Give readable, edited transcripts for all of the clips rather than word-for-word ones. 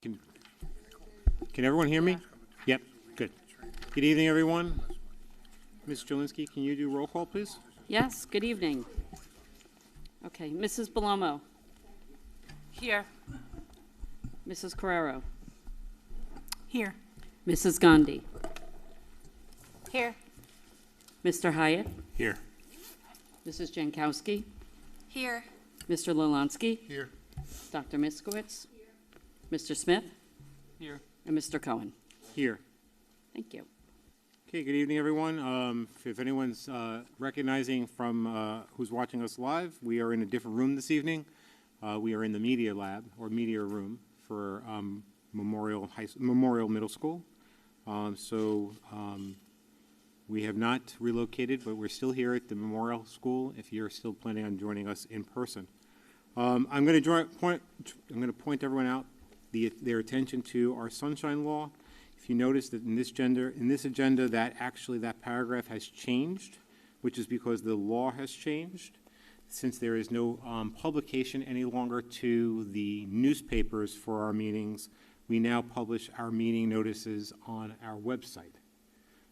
Can everyone hear me? Yep, good. Good evening, everyone. Ms. Jelinski, can you do roll call, please? Yes, good evening. Okay, Mrs. Belomo. Here. Mrs. Carrero. Here. Mrs. Gandhi. Here. Mr. Hyatt. Here. Mrs. Jankowski. Here. Mr. Lolansky. Here. Dr. Miskowitz. Mr. Smith. Here. And Mr. Cohen. Here. Thank you. Okay, good evening, everyone. If anyone's recognizing from who's watching us live, we are in a different room this evening. We are in the media lab, or media room, for Memorial Middle School. We have not relocated, but we're still here at the Memorial School if you're still planning on joining us in person. I'm going to point everyone out their attention to our Sunshine Law. If you notice that in this agenda, that paragraph has changed, which is because the law has changed. Since there is no publication any longer to the newspapers for our meetings, we now publish our meeting notices on our website.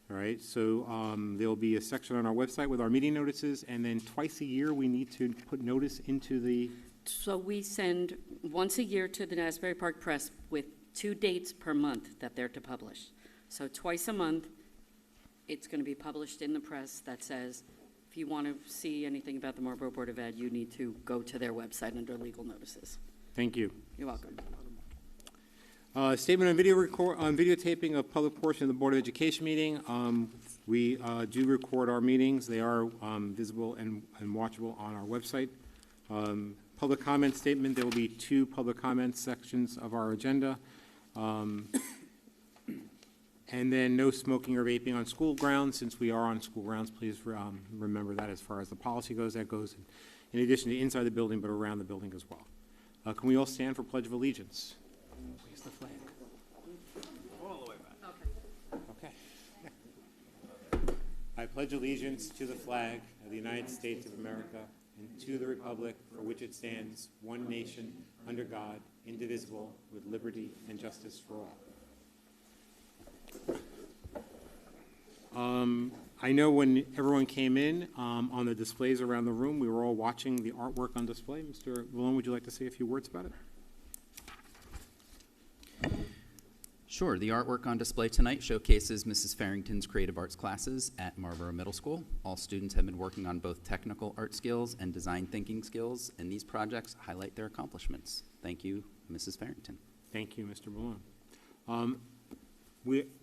All right, so there'll be a section on our website with our meeting notices, and then twice a year we need to put notice into the... So we send once a year to the Asbury Park Press with 2 dates per month that they're to publish. So twice a month, it's going to be published in the press that says, if you want to see anything about the Marlboro Board of Ed, you need to go to their website under legal notices. Thank you. You're welcome. Statement on videotaping of public portion of the Board of Education meeting. We do record our meetings. They are visible and watchable on our website. Public comment statement. There will be 2 public comment sections of our agenda. And then no smoking or vaping on school grounds. Since we are on school grounds, please remember that as far as the policy goes. That goes in addition to inside the building, but around the building as well. Can we all stand for Pledge of Allegiance? Where's the flag? All the way back. Okay. I pledge allegiance to the flag of the United States of America and to the republic for which it stands, one nation, under God, indivisible, with liberty and justice for all. I know when everyone came in on the displays around the room, we were all watching the artwork on display. Mr. Malone, would you like to say a few words about it? Sure. The artwork on display tonight showcases Mrs. Farrington's creative arts classes at Marlboro Middle School. All students have been working on both technical art skills and design thinking skills, and these projects highlight their accomplishments. Thank you, Mrs. Farrington. Thank you, Mr. Malone.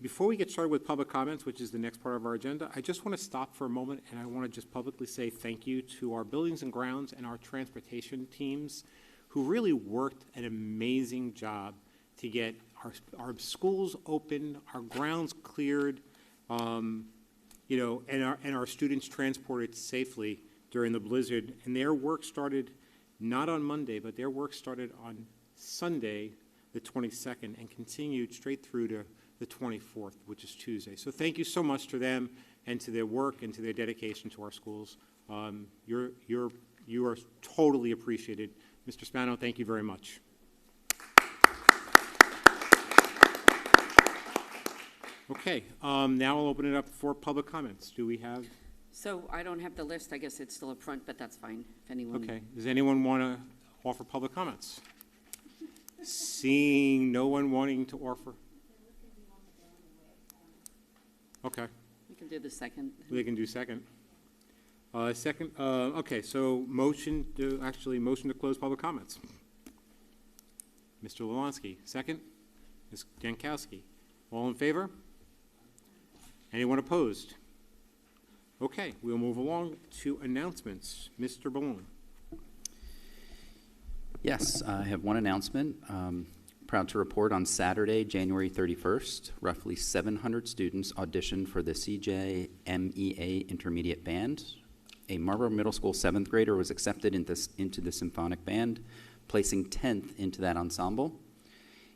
Before we get started with public comments, which is the next part of our agenda, I just want to stop for a moment and I want to just publicly say thank you to our buildings and grounds and our transportation teams who really worked an amazing job to get our schools open, our grounds cleared, and our students transported safely during the blizzard. And their work started not on Monday, but their work started on Sunday, the 22nd, and continued straight through to the 24th, which is Tuesday. So thank you so much to them and to their work and to their dedication to our schools. You are totally appreciated. Mr. Spano, thank you very much. Okay, now I'll open it up for public comments. Do we have? So I don't have the list. I guess it's still up front, but that's fine. If anyone. Okay. Does anyone want to offer public comments? Seeing no one wanting to offer. Okay. We can do the second. They can do second. Okay, so motion to close public comments. Mr. Lolansky, second. Ms. Jankowski. All in favor? Anyone opposed? Okay, we'll move along to announcements. Mr. Balloon. Yes, I have one announcement. Proud to report on Saturday, January 31st, roughly 700 students auditioned for the CJMEA Intermediate Band. A Marlboro Middle School 7th grader was accepted into the symphonic band, placing 10th into that ensemble.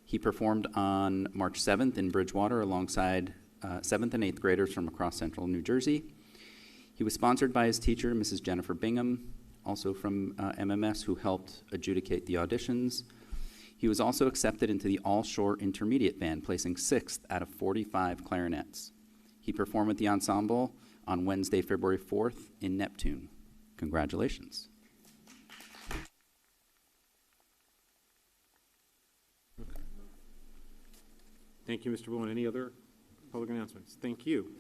He performed on March 7th in Bridgewater alongside 7th and 8th graders from across central New Jersey. He was sponsored by his teacher, Mrs. Jennifer Bingham, also from MMS, who helped adjudicate the auditions. He was also accepted into the All-Shore Intermediate Band, placing 6th out of 45 clarinets. He performed with the ensemble on Wednesday, February 4th in Neptune. Congratulations. Thank you, Mr. Bowen. Any other public announcements? Thank you.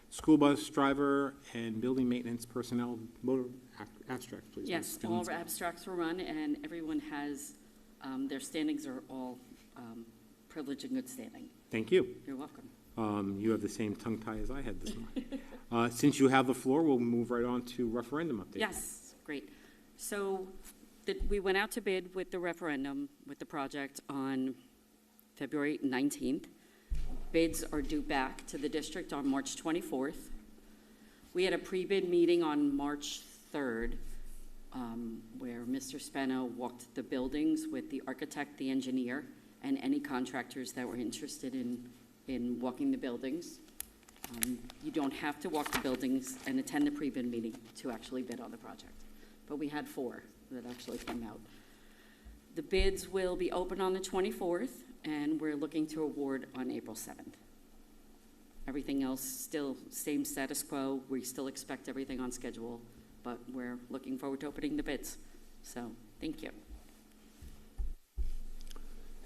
School bus driver and building maintenance personnel motor abstracts, please. Yes, Ms. all Zelinski. abstracts were run, and everyone has, their standings are all privileged and good standing. Thank you. You're welcome. You have the same tongue tie as I had this morning. Since you have the floor, we'll move right on to referendum update. Yes, great. So we went out to bid with the referendum, with the project on February 19th. Bids are due back to the district on March 24th. We had a pre-bid meeting on March 3rd, where Mr. Spano walked the buildings with the architect, the engineer, and any contractors that were interested in walking the buildings. You don't have to walk the buildings and attend the pre-bid meeting to actually bid on the project. But we had 4 that actually came out. The bids will be open on the 24th, and we're looking to award on April 7th. Everything else still same status quo. We still expect everything on schedule, but we're looking forward to opening the bids. So, thank you.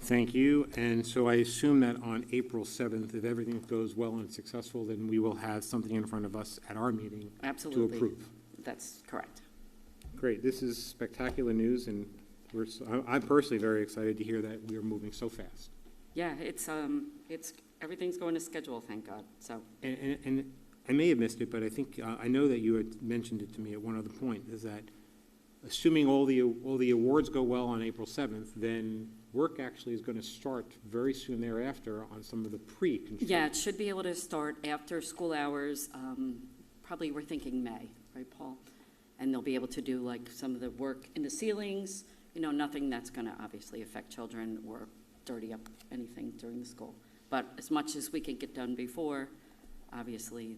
Thank you. And so I assume that on April 7th, if everything goes well and successful, then we will have something in front of us at our meeting Absolutely. to approve. That's correct. Great. This is spectacular news, and I'm personally very excited to hear that we are moving so fast. Yeah, it's everything's going to schedule, thank God. So, And I may have missed it, but I think, I know that you had mentioned it to me at one other point, is that assuming all the awards go well on April 7th, then work actually is going to start very soon thereafter on some of the pre-construction. yeah, it should be able to start after school hours. Probably we're thinking May, right, Paul? And they'll be able to do like some of the work in the ceilings, nothing that's going to obviously affect children or dirty up anything during the school. But as much as we can get done before, obviously,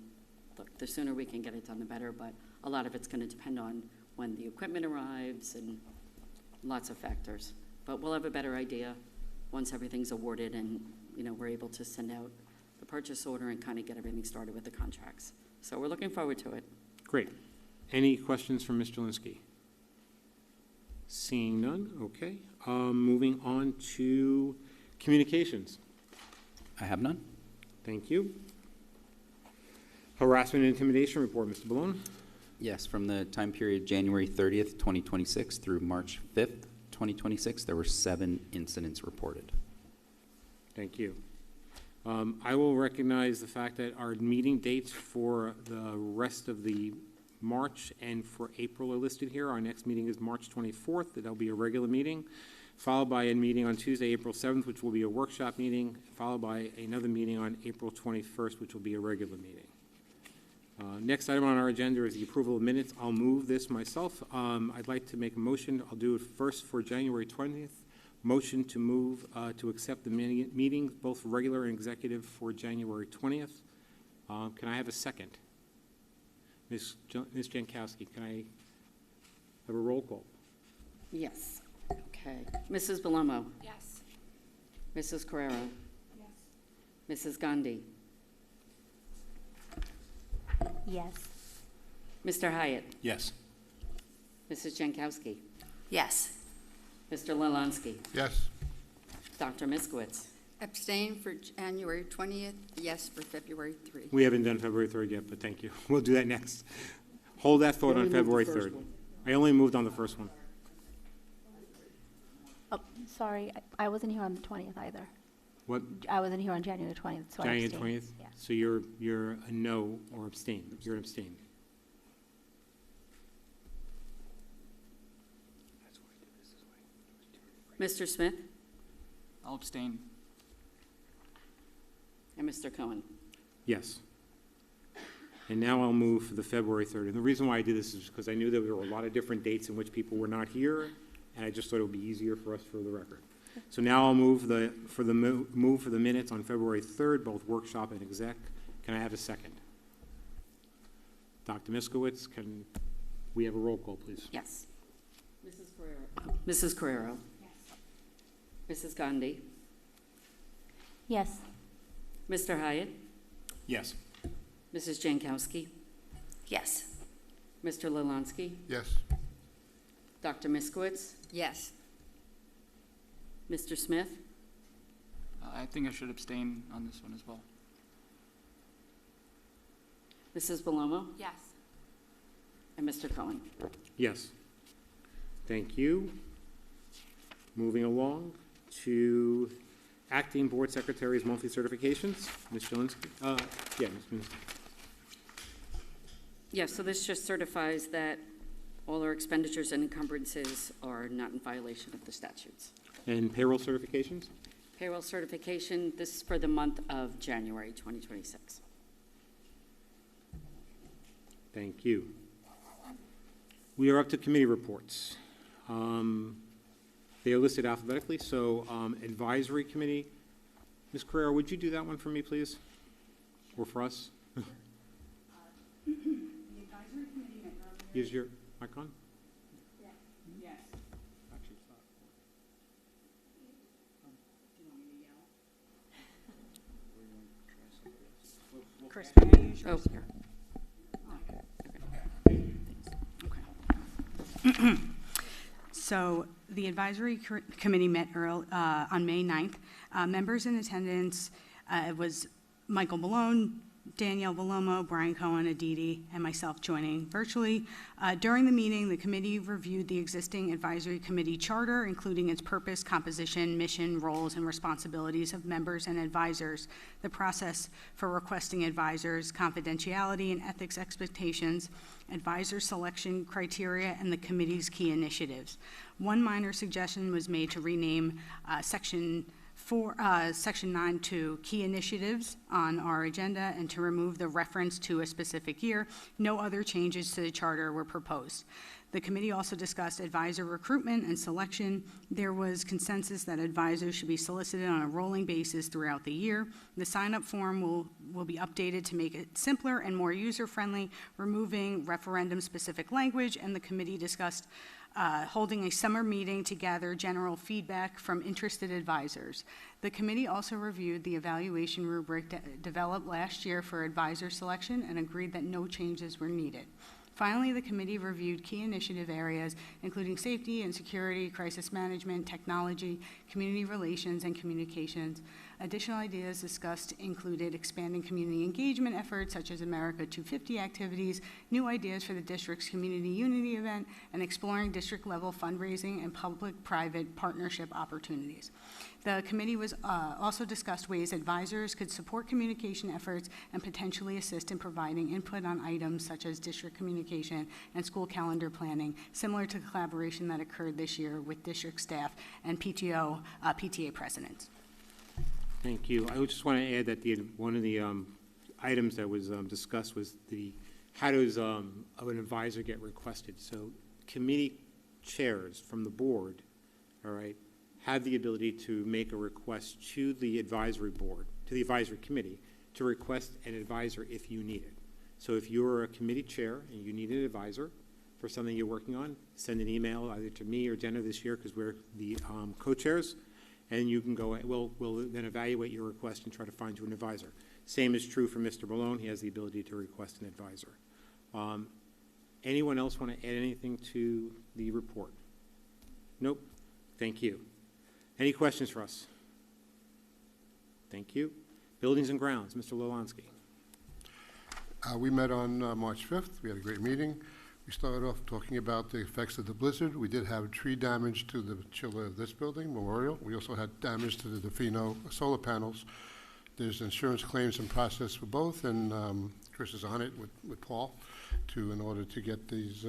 look, the sooner we can get it done, the better. But a lot of it's going to depend on when the equipment arrives and lots of factors. But we'll have a better idea once everything's awarded and, we're able to send out the purchase order and kind of get everything started with the contracts. So we're looking forward to it. Great. Any questions from Ms. Jelinski? Seeing none, okay. Moving on to communications. I have none. Thank you. Harassment and intimidation report, Mr. Balone. Yes, from the time period January 30th, 2026 through March 5th, 2026, there were 7 incidents reported. Thank you. I will recognize the fact that our meeting dates for the rest of the March and for April are listed here. Our next meeting is March 24th. That'll be a regular meeting, followed by a meeting on Tuesday, April 7th, which will be a workshop meeting, followed by another meeting on April 21st, which will be a regular meeting. Next item on our agenda is the approval of minutes. I'll move this myself. I'd like to make a motion. I'll do it first for January 20th. Motion to move to accept the meetings, both regular and executive, for January 20th. Can I have a second? Ms. Jankowski, can I have a roll call? Yes. Okay. Mrs. Belomo. Yes. Mrs. Carrero. Yes. Mrs. Gandhi. Yes. Mr. Hyatt. Yes. Mrs. Jankowski. Yes. Mr. Lalanski. Yes. Dr. Miskowitz. Abstain for January 20th, yes for February 3. We haven't done February 3rd yet, but thank you. We'll do that next. Hold that thought on February 3rd. I only moved on the first one. Oh, sorry, I wasn't here on the 20th either. What, I wasn't here on January 20th, so I January abstained. 20th? Yeah. So you're a no or abstain. You're an abstain. Mr. Smith I'll abstain. and Mr. Cohen. Yes. And now I'll move for the February 3rd. And the reason why I did this is because I knew that there were a lot of different dates in which people were not here, and I just thought it would be easier for us for the record. So now I'll move for the minutes on February 3rd, both workshop and exec. Can I have a second? Dr. Miskowitz, can we have a roll call, please? Yes. Mrs. Carrero. Mrs. Carrero. Yes. Mrs. Gandhi, Yes. Mr. Hyatt, Yes. Mrs. Jankowski, Yes. Mr. Lalanski, Yes. Dr. Miskowitz, Yes. Mr. Smith, I think I should abstain on this one as well. Mrs. Belomo, Yes. and Mr. Cohen. Yes. Thank you. Moving along to acting board secretary's monthly certifications. Ms. Jelinski, yeah, Ms. Yeah, so this just certifies that all our expenditures and encumbrances are not in violation of the statutes. And payroll certifications? Payroll certification, this is for the month of January 2026. Thank you. We are up to committee reports. They are listed alphabetically, so advisory committee. Ms. Carrera, would you do that one for me, please? Or for us? The advisory committee met earlier. Use your mic on. Yes. Actually, it's not. Do you want me to yell? Chris, may I use yours? Okay. So the advisory committee met on May 9th. Members in attendance was Michael Malone, Danielle Belomo, Brian Cohen, Aditi, and myself joining virtually. During the meeting, the committee reviewed the existing advisory committee charter, including its purpose, composition, mission, roles, and responsibilities of members and advisors, the process for requesting advisors, confidentiality and ethics expectations, advisor selection criteria, and the committee's key initiatives. One minor suggestion was made to rename Section 9 to key initiatives on our agenda and to remove the reference to a specific year. No other changes to the charter were proposed. The committee also discussed advisor recruitment and selection. There was consensus that advisors should be solicited on a rolling basis throughout the year. The sign-up form will be updated to make it simpler and more user-friendly, removing referendum-specific language, and the committee discussed holding a summer meeting to gather general feedback from interested advisors. The committee also reviewed the evaluation rubric developed last year for advisor selection and agreed that no changes were needed. Finally, the committee reviewed key initiative areas, including safety and security, crisis management, technology, community relations, and communications. Additional ideas discussed included expanding community engagement efforts, such as America 250 activities, new ideas for the district's community unity event, and exploring district-level fundraising and public-private partnership opportunities. The committee was also discussed ways advisors could support communication efforts and potentially assist in providing input on items such as district communication and school calendar planning, similar to the collaboration that occurred this year with district staff and PTA presidents. Thank you. I would just want to add that one of the items that was discussed was how does an advisor get requested? So committee chairs from the board, all right, have the ability to make a request to the advisory board, to the advisory committee, to request an advisor if you need it. So if you're a committee chair and you need an advisor for something you're working on, send an email either to me or Jenna this year, because we're the co-chairs, and you can go, we'll then evaluate your request and try to find you an advisor. Same is true for Mr. Malone. He has the ability to request an advisor. Anyone else want to add anything to the report? Nope. Thank you. Any questions for us? Thank you. Buildings and grounds, Mr. Lolansky. We met on March 5th. We had a great meeting. We started off talking about the effects of the blizzard. We did have tree damage to the chiller of this building, Memorial. We also had damage to the Defino solar panels. There's insurance claims in process for both, and Chris is on it with Paul in order to get these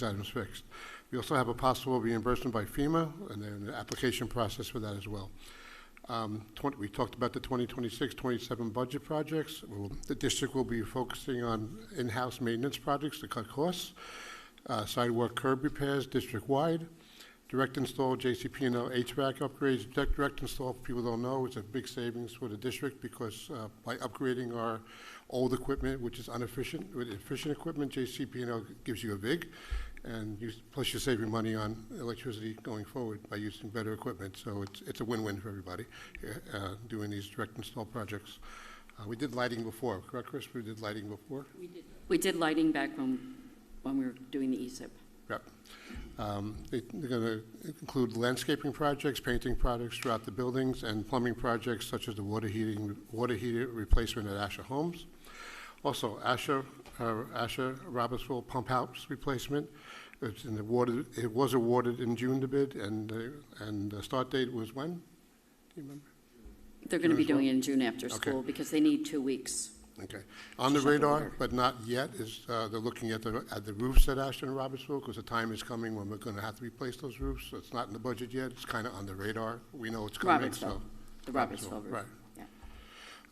items fixed. We also have a possible reimbursement by FEMA, and then an application process for that as well. We talked about the 2026-27 budget projects. The district will be focusing on in-house maintenance projects to cut costs, sidewalk curb repairs district-wide, direct install JCP&L HVAC upgrades. Direct install, for people who don't know, is a big savings for the district because by upgrading our old equipment, which is inefficient, with efficient equipment, JCP&L gives you a VIG, and plus you're saving money on electricity going forward by using better equipment. So it's a win-win for everybody doing these direct install projects. We did lighting before, correct, Chris? We did lighting before? We did lighting back when we were doing the ESIP. Yep. They're going to include landscaping projects, painting projects throughout the buildings, and plumbing projects such as the water heater replacement at Asher Homes. Also, Asher Robertsville Pump House replacement. It's in the water. It was awarded in June, the bid, and the start date was when? Do you remember? They're going to be June as well? doing it in June after Okay. school because they need 2 weeks. Okay. On the Shuffle radar, order. but not yet, is they're looking at the roofs at Ashton and Robertsville, because the time is coming when we're going to have to replace those roofs. So it's not in the budget yet. It's kind of on the radar. We know it's coming. Robertsville. So The Robertsville roof. Right.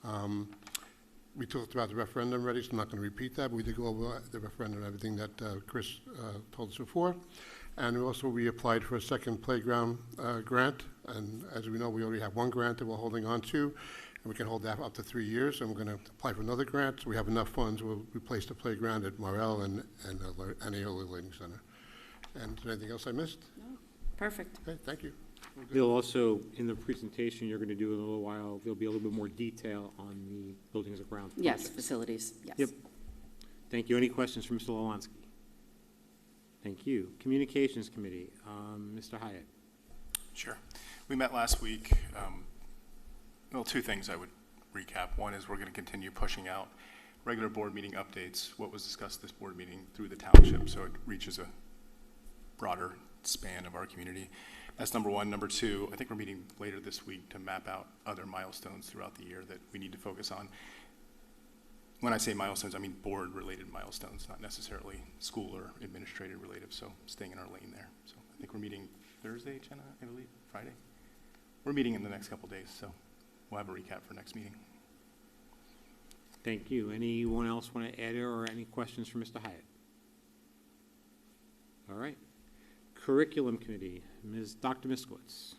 Yeah. We talked about the referendum already, so I'm not going to repeat that. But we did go over the referendum and everything that Chris told us before. And we applied for a second playground grant. And as we know, we already have one grant that we're holding on to. And we can hold that up to 3 years. And we're going to apply for another grant. So we have enough funds. We'll replace the playground at Morel and Aneola Learning Center. And is there anything else I missed? No, perfect. Okay, thank you. They'll also, in the presentation you're going to do in a little while, there'll be a little bit more detail on the buildings and grounds Yes, projects. facilities, yes. Yep. Thank you. Any questions for Mr. Lewanski? Thank you. Communications Committee, Mr. Hyatt. Sure. We met last week. Well, two things I would recap. One is we're going to continue pushing out regular board meeting updates, what was discussed this board meeting through the township, so it reaches a broader span of our community. That's number one. Number two, I think we're meeting later this week to map out other milestones throughout the year that we need to focus on. When I say milestones, I mean board-related milestones, not necessarily school or administrative related, so staying in our lane there. So I think we're meeting Thursday, Jenna, I believe, Friday? We're meeting in the next couple days, so we'll have a recap for next meeting. Thank you. Anyone else want to add or any questions for Mr. Hyatt? All right. Curriculum Committee, Dr. Miskowitz.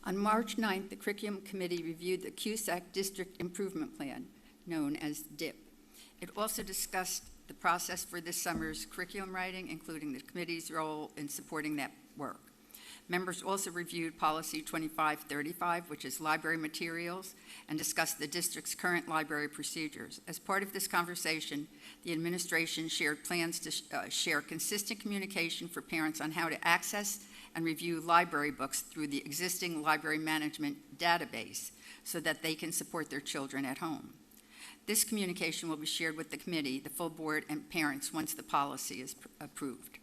On March 9th, the Curriculum Committee reviewed the CUSAC District Improvement Plan, known as DIP. It also discussed the process for this summer's curriculum writing, including the committee's role in supporting that work. Members also reviewed Policy 2535, which is library materials, and discussed the district's current library procedures. As part of this conversation, the administration shared plans to share consistent communication for parents on how to access and review library books through the existing library management database so that they can support their children at home. This communication will be shared with the committee, the full board, and parents once the policy is approved.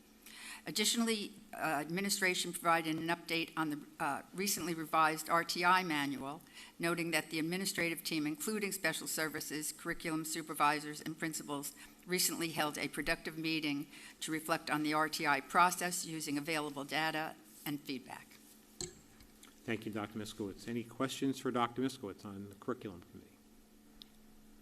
Additionally, administration provided an update on the recently revised RTI manual, noting that the administrative team, including special services, curriculum supervisors, and principals, recently held a productive meeting to reflect on the RTI process using available data and feedback. Thank you, Dr. Miskowitz. Any questions for Dr. Miskowitz on the Curriculum Committee?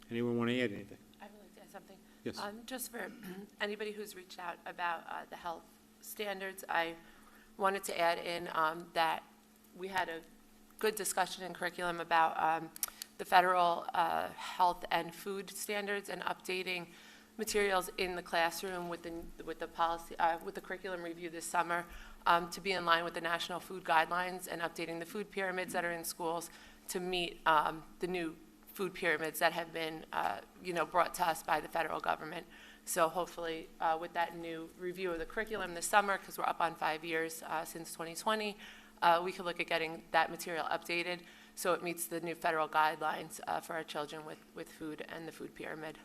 Anyone want to add anything? I would like to add something. Yes. Just for anybody who's reached out about the health standards, I wanted to add in that we had a good discussion in curriculum about the federal health and food standards and updating materials in the classroom with the policy with the curriculum review this summer to be in line with the national food guidelines and updating the food pyramids that are in schools to meet the new food pyramids that have been brought to us by the federal government. So hopefully with that new review of the curriculum this summer, because we're up on 5 years since 2020, we could look at getting that material updated so it meets the new federal guidelines for our children with food and the food pyramid.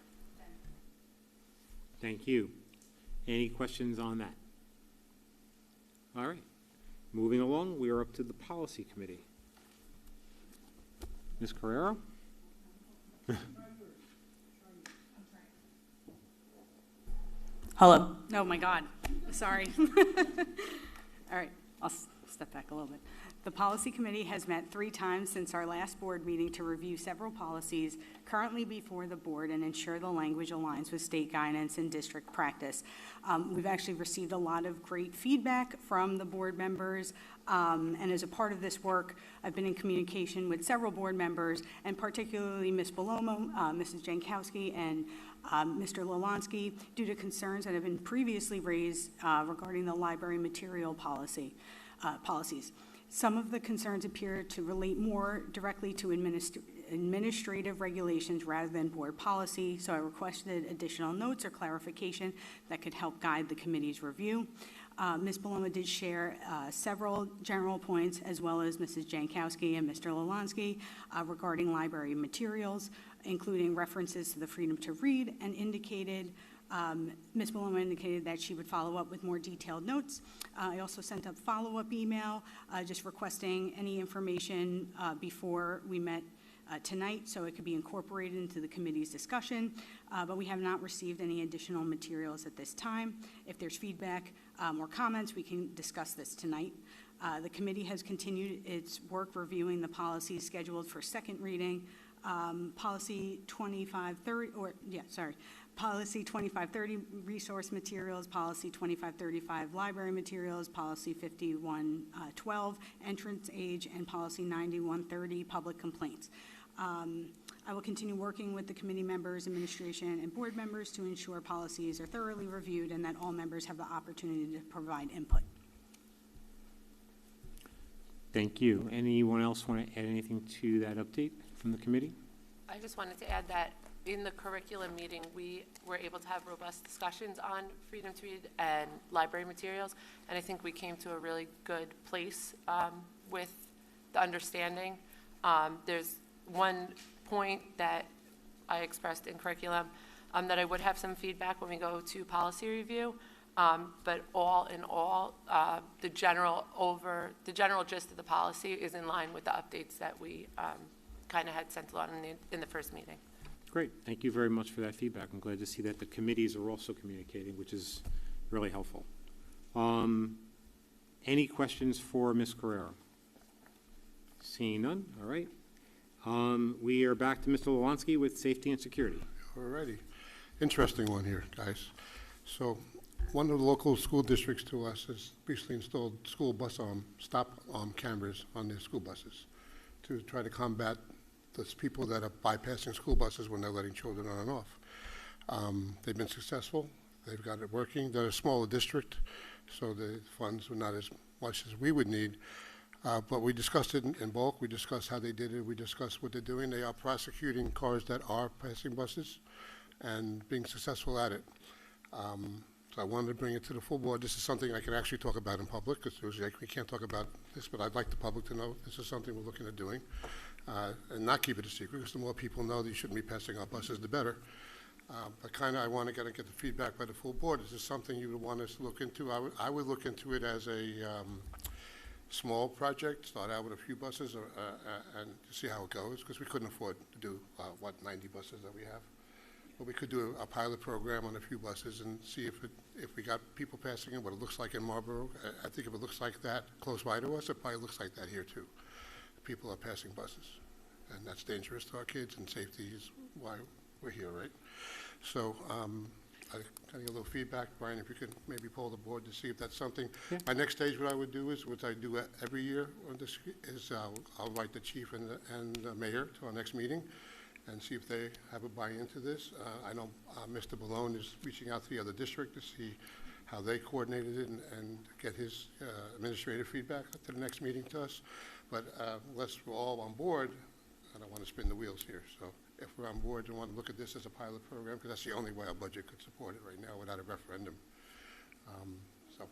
Thank you. Any questions on that? All right. Moving along, we are up to the Policy Committee. Ms. Carrero? Hello. Oh, my God. Sorry. All right, I'll step back a little bit. The Policy Committee has met 3 times since our last board meeting to review several policies currently before the board and ensure the language aligns with state guidance and district practice. We've actually received a lot of great feedback from the board members, and as a part of this work, I've been in communication with several board members, and particularly Ms. Belomo, Mrs. Jankowski, and Mr. Lolansky, due to concerns that have been previously raised regarding the library material policies. Some of the concerns appear to relate more directly to administrative regulations rather than board policy, so I requested additional notes or clarification that could help guide the committee's review. Ms. Paloma did share several general points, as well as Mrs. Jankowski and Mr. Lolansky, regarding library materials, including references to the freedom to read, and indicated, Ms. Paloma indicated that she would follow up with more detailed notes. I also sent a follow-up email just requesting any information before we met tonight, so it could be incorporated into the committee's discussion, but we have not received any additional materials at this time. If there's feedback or comments, we can discuss this tonight. The committee has continued its work reviewing the policies scheduled for second reading. Policy 2530, Policy 2530, resource materials, Policy 2535, library materials, Policy 5112, entrance age, and Policy 9130, public complaints. I will continue working with the committee members, administration, and board members to ensure policies are thoroughly reviewed and that all members have the opportunity to provide input. Thank you. Anyone else want to add anything to that update from the committee? I just wanted to add that in the curriculum meeting, we were able to have robust discussions on freedom to read and library materials, and I think we came to a really good place with the understanding. There's one point that I expressed in curriculum that I would have some feedback when we go to policy review, but all in all, the general gist of the policy is in line with the updates that we kind of had sent along in the first meeting. Great. Thank you very much for that feedback. I'm glad to see that the committees are also communicating, which is really helpful. Any questions for Ms. Carrera? Seeing none. All right. We are back to Mr. Lolansky with safety and security. Alrighty. Interesting one here, guys. So one of the local school districts to us has recently installed school bus stop cameras on their school buses to try to combat those people that are bypassing school buses when they're letting children on and off. They've been successful. They've got it working. They're a smaller district, so the funds are not as much as we would need. But we discussed it in bulk. We discussed how they did it. We discussed what they're doing. They are prosecuting cars that are passing buses and being successful at it. So I wanted to bring it to the full board. This is something I can actually talk about in public, because we can't talk about this, but I'd like the public to know this is something we're looking at doing, and not keep it a secret, because the more people know that you shouldn't be passing our buses, the better. But kind of I want to get the feedback by the full board. Is this something you would want us to look into? I would look into it as a small project, start out with a few buses and see how it goes, because we couldn't afford to do, 90 buses that we have. But we could do a pilot program on a few buses and see if we got people passing it, what it looks like in Marlboro. I think if it looks like that close by to us, it probably looks like that here too. People are passing buses, and that's dangerous to our kids, and safety is why we're here, right? So I got a little feedback, Brian, if you could maybe poll the board to see if that's something. Yeah. My next stage, what I would do is, what I do every year on this, is I'll invite the chief and the mayor to our next meeting and see if they have a buy-in to this. I know Mr. Malone is reaching out to the other district to see how they coordinated it and get his administrative feedback to the next meeting to us. But unless we're all on board, I don't want to spin the wheels here. So if we're on board and want to look at this as a pilot program, because that's the only way our budget could support it right now without a referendum. So.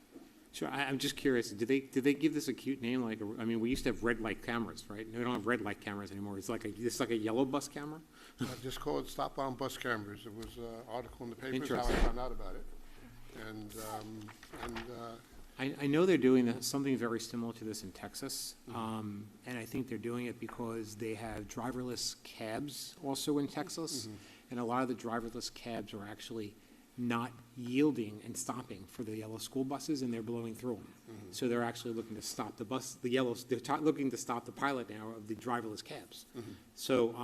Sure. I'm just curious. Did they give this a cute name? Like, I mean, we used to have red light cameras, right? We don't have red light cameras anymore. It's like a yellow bus camera. I just call it stop on bus cameras. It was an article in the paper. How I found out about it. I know they're doing something very similar to this in Texas, and I think they're doing it because they have driverless cabs also in Texas, and a lot of the driverless cabs are actually not yielding and stopping for the yellow school buses, and they're blowing through them. So they're actually looking to stop the bus, they're looking to stop the pilot now of the driverless cabs. So,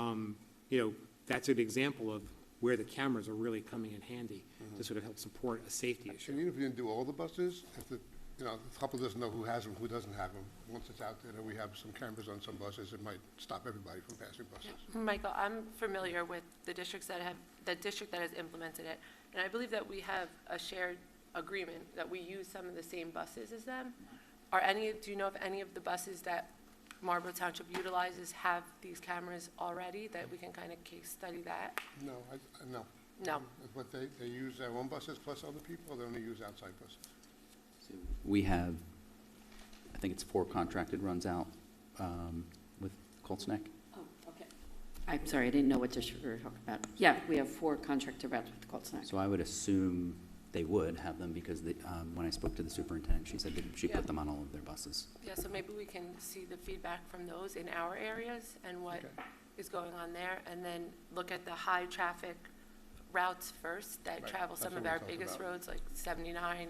that's an example of where the cameras are really coming in handy to sort of help support a safety issue. And even if we didn't do all the buses, if the you know, the couple doesn't know who has them, who doesn't have them. Once it's out there, that we have some cameras on some buses, it might stop everybody from passing buses. Michael, I'm familiar with the districts that have, the district that has implemented it, and I believe that we have a shared agreement that we use some of the same buses as them. Do you know if any of the buses that Marlboro Township utilizes have these cameras already, that we can kind of case study that? No, no. No. But they use their own buses plus other people, or they only use outside buses? We have, I think it's 4 contracted runs out with Colts Neck. Oh, okay. I'm sorry, I didn't know what district we were talking about. Yeah, we have 4 contractor routes with Colts Neck. So I would assume they would have them because when I spoke to the superintendent, she said that she Yeah. put them on all of their buses. Yeah, so maybe we can see the feedback from those in our areas and what is going on there, and then look at the high-traffic routes first that Right, travel that's some what of we our talked biggest about. roads, like 79,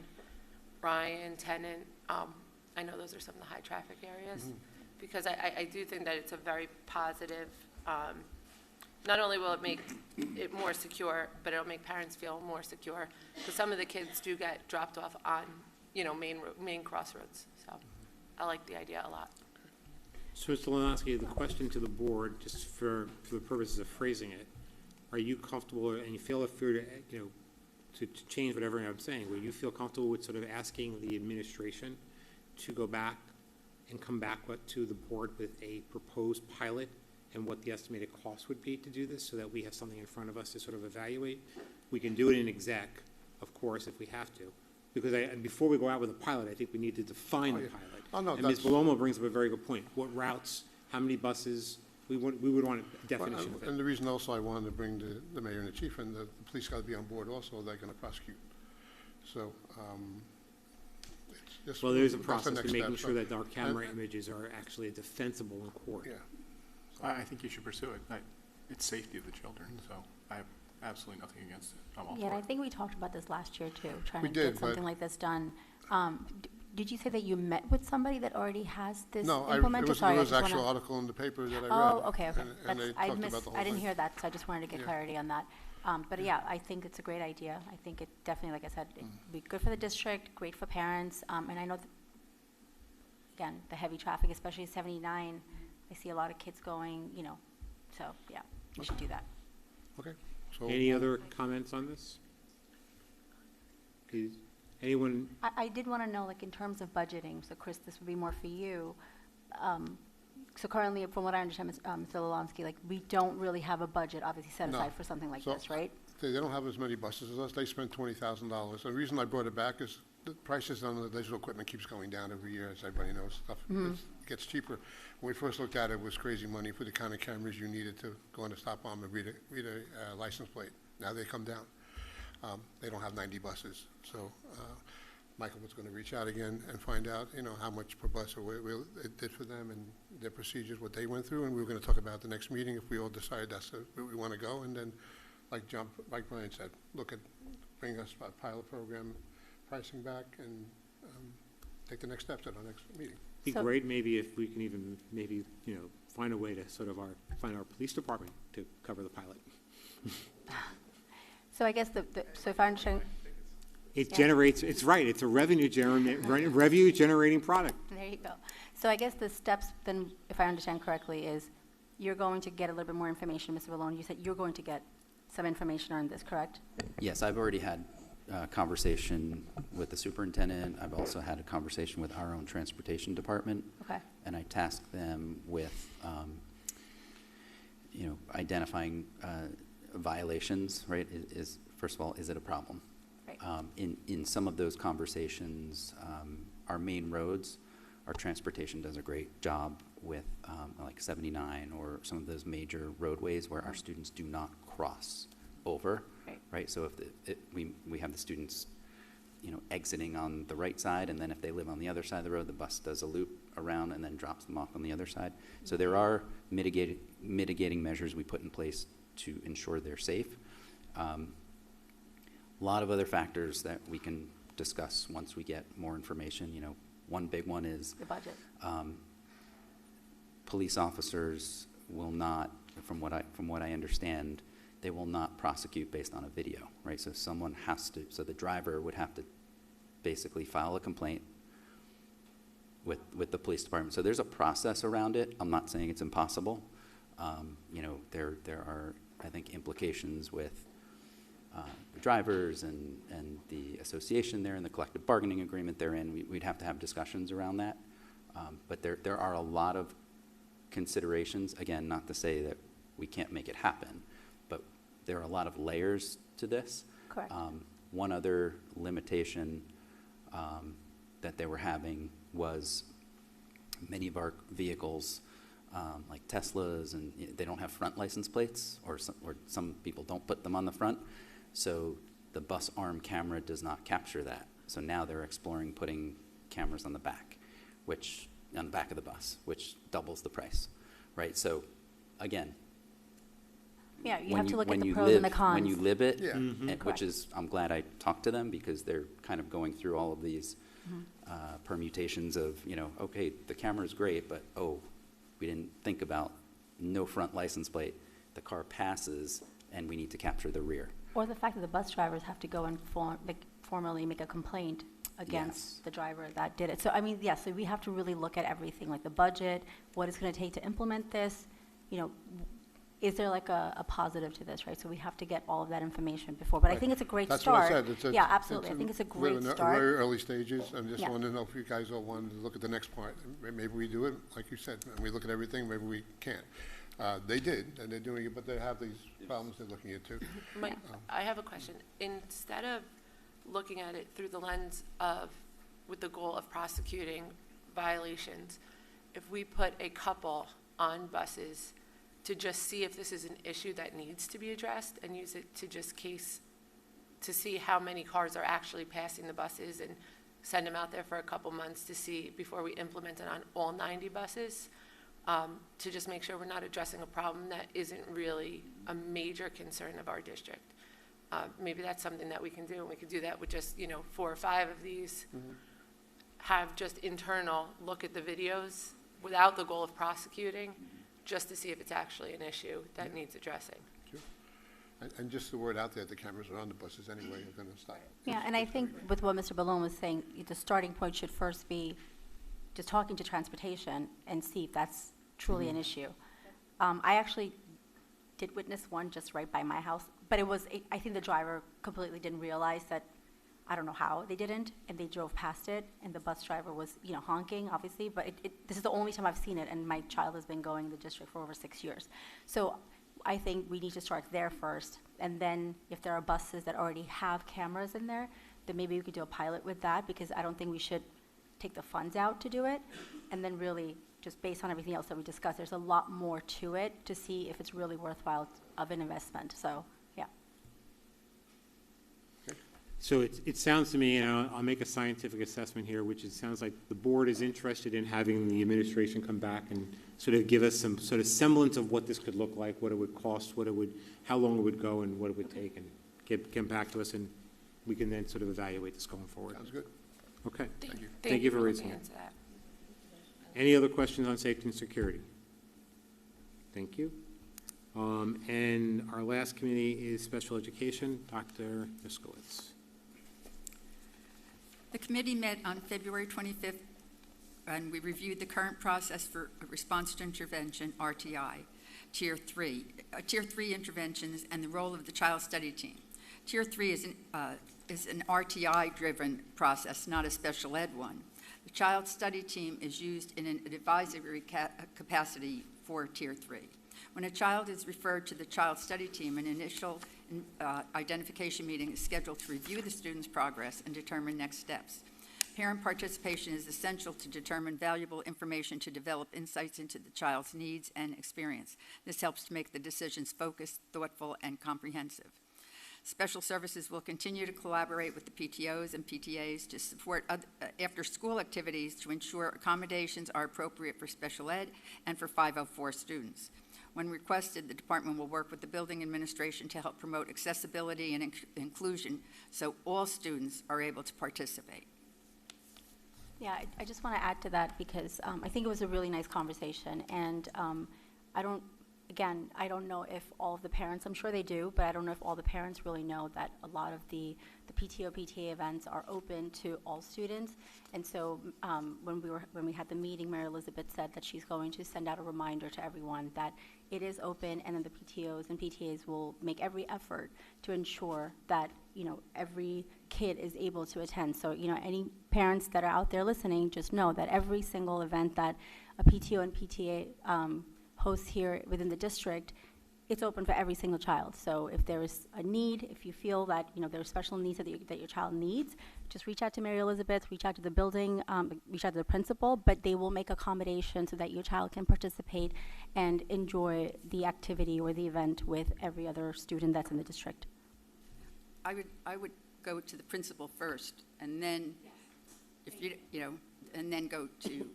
Bryan, Tennant. I know those are some of the high-traffic areas, because I do think that it's a very positive, not only will it make it more secure, but it'll make parents feel more secure, because some of the kids do get dropped off on, main crossroads. So I like the idea a lot. So, Mr. Lewandowski, the question to the board, just for the purposes of phrasing it, are you comfortable, and you feel if you're, to change whatever I'm saying, will you feel comfortable with sort of asking the administration to go back and come back to the board with a proposed pilot and what the estimated cost would be to do this, so that we have something in front of us to sort of evaluate? We can do it in exec, of course, if we have to. Because before we go out with a pilot, I think we need to define the pilot. Oh, no, And Ms. Palomo brings up a very good point. What routes, how many buses, we would want a definition of it. And the reason also I wanted to bring the mayor and the chief, and the police got to be on board also, they're going to prosecute. So, it's just. Well, there's a that's the process next for making step. sure that our camera And- images are actually defensible in court. Yeah. I think you should pursue it. It's safety of the children, so I have absolutely nothing against it. I'm all Yeah, and for I it. think we talked about this last year too, trying We to did, get something but- like this done. Did you say that you met with somebody that already has this No, implemented? there Sorry, I was just actual wanna- article in the paper that I read. Oh, okay, okay. And they talked about the whole I didn't thing. hear that, so I just wanted to get Yeah. clarity on that. But yeah, I think it's a great idea. I think it definitely, like I said, it'd be good for the district, great for parents. And I know, again, the heavy traffic, especially 79, I see a lot of kids going, so yeah, we should do that. Okay. So Any other comments on this? Please. Anyone? I did want to know, like, in terms of budgeting, so Chris, this would be more for you. So currently, from what I understand, Mr. Lolonsky, like, we don't really have a budget, obviously, set No. aside for something like So- this, right? They don't have as many buses as us. They spend $20,000. The reason I brought it back is the prices on the digital equipment keeps going down every year, as everybody knows. Stuff gets cheaper. When we first looked at it, it was crazy money for the kind of cameras you needed to go on a stop arm and read a license plate. Now they come down. They don't have 90 buses. So Michael was going to reach out again and find out, how much per bus it did for them and their procedures, what they went through. And we were going to talk about the next meeting if we all decide that's where we want to go. And then, like Brian said, bring us a pilot program pricing back and take the next steps at our next meeting. Be So- great maybe if we can even find a way to sort of find our police department to cover the pilot. So I guess so if I understand, It Yeah. generates, it's right, it's a revenue generating product. there you go. So I guess the steps, then, if I understand correctly, is you're going to get a little bit more information, Mr. Valone. You said you're going to get some information on this, correct? Yes, I've already had a conversation with the superintendent. I've also had a conversation with our own transportation department. Okay. And I tasked them with, identifying violations, right? First of all, is it a problem? Right. In some of those conversations, our main roads, our transportation does a great job with like 79 or some of those major roadways where our students do not cross over, right? So if we have the students, exiting on the right side, and then if they live on the other side of the road, the bus does a loop around and then drops them off on the other side. So there are mitigating measures we put in place to ensure they're safe. A lot of other factors that we can discuss once we get more information. One big one is The budget. police officers will not, from what I understand, they will not prosecute based on a video, right? So the driver would have to basically file a complaint with the police department. So there's a process around it. I'm not saying it's impossible. There are, I think, implications with the drivers and the association there and the collective bargaining agreement they're in. We'd have to have discussions around that. But there are a lot of considerations. Again, not to say that we can't make it happen, but there are a lot of layers to this. Correct. One other limitation that they were having was many of our vehicles, like Teslas, and they don't have front license plates, or some people don't put them on the front. So the bus arm camera does not capture that. So now they're exploring putting cameras on the back, on the back of the bus, which doubles the price, right? So again, Yeah, you when have to look at when the you pros and the live- cons. When you live it, Yeah. which is, I'm glad I talked to them, because they're kind of going through all of these permutations of, okay, the camera's great, but, we didn't think about no front license plate. The car passes, and we need to capture the rear. Or the fact that the bus drivers have to go and formally make a complaint against Yes. the driver that did it. So, I mean, so we have to really look at everything, like the budget, what it's going to take to implement this, is there like a positive to this, right? So we have to get all of that information before, but I Right. think it's a great That's start. what I said. Yeah, absolutely. I think it's a we're great in the start. very early stages, and just Yeah. wanted to know if you guys all wanted to look at the next part. Maybe we do it, like you said, and we look at everything, maybe we can't. They did, and they're doing it, but they have these problems they're looking into. Mike, I have a question. Instead of looking at it through the lens of, with the goal of prosecuting violations, if we put a couple on buses to just see if this is an issue that needs to be addressed, and use it to just to see how many cars are actually passing the buses, and send them out there for a couple months to see before we implement it on all 90 buses, to just make sure we're not addressing a problem that isn't really a major concern of our district. Maybe that's something that we can do, and we could do that with just, 4 or 5 of these. Have just internal look at the videos without the goal of prosecuting, just to see if it's actually an issue that needs addressing. Sure. And just the word out there, the cameras are on the buses anyway, you're going to stop. Yeah, and I think with what Mr. Ballone was saying, the starting point should first be just talking to transportation and see if that's truly an issue. I actually did witness one just right by my house, but I think the driver completely didn't realize that, I don't know how they didn't, and they drove past it, and the bus driver was, honking, obviously, but this is the only time I've seen it, and my child has been going to the district for over 6 years. So I think we need to start there first, and then if there are buses that already have cameras in there, then maybe we could do a pilot with that, because I don't think we should take the funds out to do it, and then really, just based on everything else that we discussed, there's a lot more to it to see if it's really worthwhile of an investment, so, yeah. So it sounds to me, and I'll make a scientific assessment here, which it sounds like the board is interested in having the administration come back and sort of give us some sort of semblance of what this could look like, what it would cost, how long it would go, and what it would take, and get back to us, and we can then sort of evaluate this going forward. Sounds good. Okay. Thank you. Thank you for raising looking it. into that. Any other questions on safety and security? Thank you. And our last committee is special education. Dr. Miskowitz. The committee met on February 25th, and we reviewed the current process for response to intervention, RTI, Tier 3 interventions, and the role of the child study team. Tier 3 is an RTI-driven process, not a special ed one. The child study team is used in an advisory capacity for Tier 3. When a child is referred to the child study team, an initial identification meeting is scheduled to review the student's progress and determine next steps. Parent participation is essential to determine valuable information to develop insights into the child's needs and experience. This helps to make the decisions focused, thoughtful, and comprehensive. Special Services will continue to collaborate with the PTOs and PTAs to support after-school activities to ensure accommodations are appropriate for special ed and for 504 students. When requested, the department will work with the building administration to help promote accessibility and inclusion so all students are able to participate. Yeah, I just want to add to that because I think it was a really nice conversation, and again, I don't know if all of the parents, I'm sure they do, but I don't know if all the parents really know that a lot of the PTO, PTA events are open to all students. And so when we had the meeting, Mary Elizabeth said that she's going to send out a reminder to everyone that it is open, and then the PTOs and PTAs will make every effort to ensure that, every kid is able to attend. So, any parents that are out there listening, just know that every single event that a PTO and PTA hosts here within the district, it's open for every single child. So if there is a need, if you feel that, there are special needs that your child needs, just reach out to Mary Elizabeth, reach out to the building, reach out to the principal, but they will make accommodations so that your child can participate and enjoy the activity or the event with every other student that's in the district. I would go to the principal first, and then, if and then go to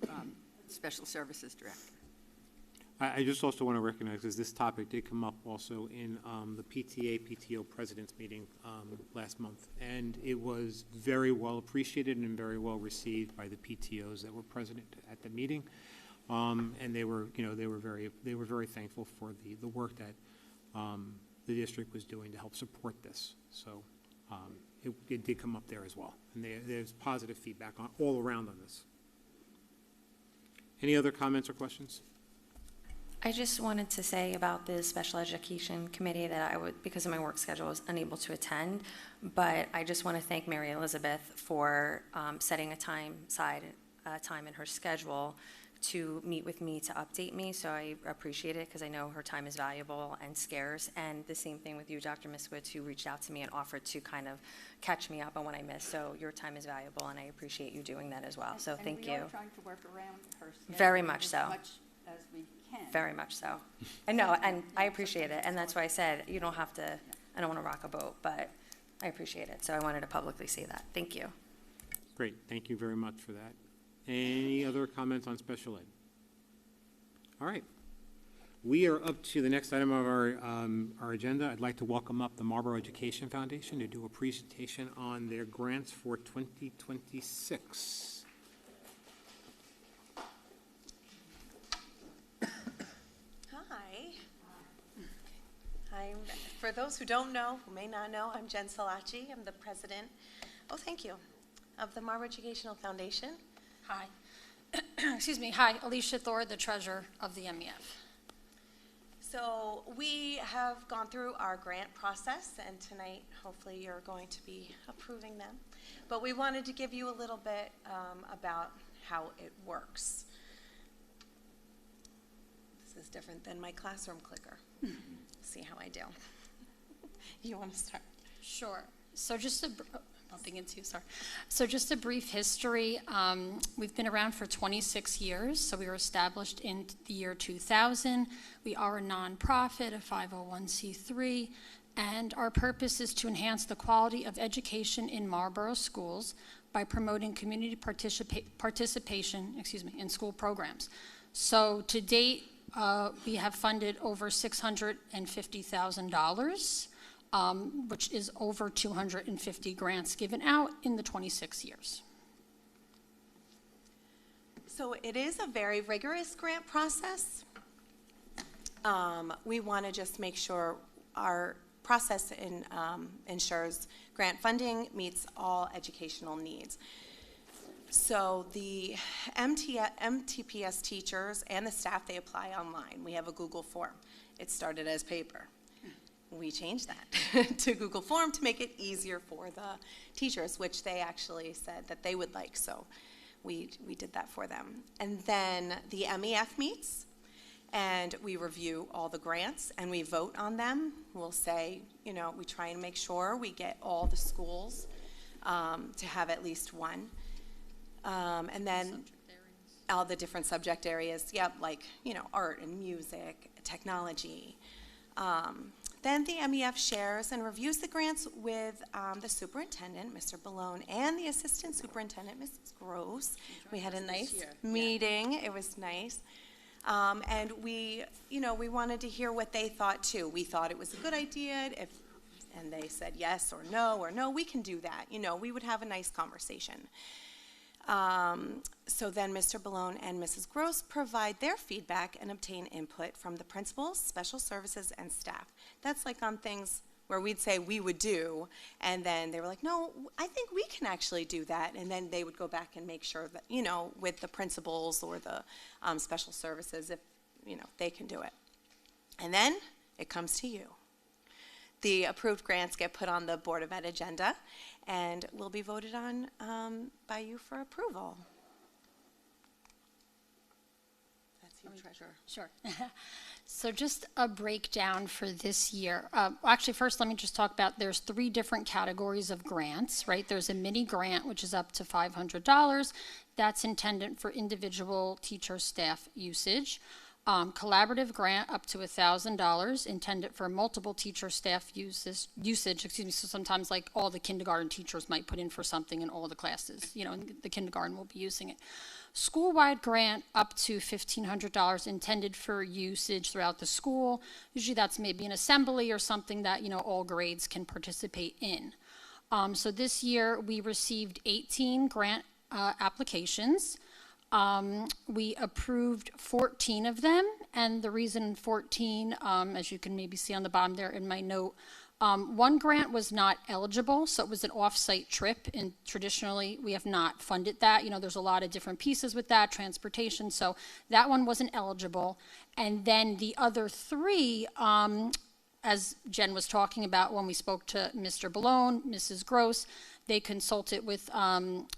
special services director. I just also want to recognize, because this topic did come up also in the PTA-PTO president's meeting last month, and it was very well appreciated and very well received by the PTOs that were present at the meeting, and they were very thankful for the work that the district was doing to help support this. So it did come up there as well, and there's positive feedback all around on this. Any other comments or questions? I just wanted to say about the special education committee that because of my work schedule, I was unable to attend. But I just want to thank Mary Elizabeth for setting a time in her schedule to meet with me to update me. So I appreciate it, because I know her time is valuable and scarce. And the same thing with you, Dr. Miskowitz, who reached out to me and offered to kind of catch me up on what I missed. So your time is valuable, and I appreciate you doing that as well. So thank you. And we are trying to work around her schedule Very much as so. much as we can. Very much so. I know, and I appreciate it, and that's why I said, you don't have to, I don't want to rock a boat, but I appreciate it, so I wanted to publicly say that. Thank you. Great, thank you very much for that. Any other comments on special ed? All right. We are up to the next item of our agenda. I'd like to welcome up the Marlboro Education Foundation to do a presentation on their grants for 2026. For those who don't know, who may not know, I'm Jen Salachi. I'm the president, thank you, of the Marlboro Educational Foundation. Hi. Excuse me. Hi, Alicia Thor, the treasurer of the MEF. So we have gone through our grant process, and tonight, hopefully, you're going to be approving them. But we wanted to give you a little bit about how it works. This is different than my classroom clicker. See how I do. You want to start? Sure. So just just a brief history. We've been around for 26 years. So we were established in the year 2000. We are a nonprofit, a 501c3, and our purpose is to enhance the quality of education in Marlboro schools by promoting community participation, in school programs. So to date, we have funded over $650,000, which is over 250 grants given out in the 26 years. So it is a very rigorous grant process. We want to just make sure our process ensures grant funding meets all educational needs. So the MTPS teachers and the staff, they apply online. We have a Google form. It started as paper. We changed that to Google form to make it easier for the teachers, which they actually said that they would like. So we did that for them. And then the MEF meets, and we review all the grants, and we vote on them. We'll say, we try and make sure we get all the schools to have at least one. And then all the different subject areas, like, art and music, technology. Then the MEF shares and reviews the grants with the superintendent, Mr. Ballone, and the assistant superintendent, Mrs. Gross. We had a nice meeting. Yeah. It was nice. And we wanted to hear what they thought too. We thought it was a good idea. And they said yes or no, we can do that. We would have a nice conversation. So then Mr. Balone and Mrs. Gross provide their feedback and obtain input from the principals, special services, and staff. That's like on things where we'd say we would do, and then they were like, no, I think we can actually do that. And then they would go back and make sure that, with the principals or the special services, if, they can do it. And then it comes to you. The approved grants get put on the Board of Ed agenda and will be voted on by you for approval. That's you, Treasurer. Sure. So just a breakdown for this year. Actually, first, let me just talk about, there's 3 different categories of grants, right? There's a mini grant, which is up to $500. That's intended for individual teacher staff usage. Collaborative grant up to $1,000, intended for multiple teacher staff usage, so sometimes like all the kindergarten teachers might put in for something in all the classes, and the kindergarten will be using it. School-wide grant up to $1,500, intended for usage throughout the school. Usually that's maybe an assembly or something that, all grades can participate in. So this year we received 18 grant applications. We approved 14 of them, and the reason 14, as you can maybe see on the bottom there in my note, one grant was not eligible, so it was an off-site trip, and traditionally we have not funded that. There's a lot of different pieces with that, transportation, so that one wasn't eligible. And then the other 3, as Jen was talking about when we spoke to Mr. Balone, Mrs. Gross, they consulted with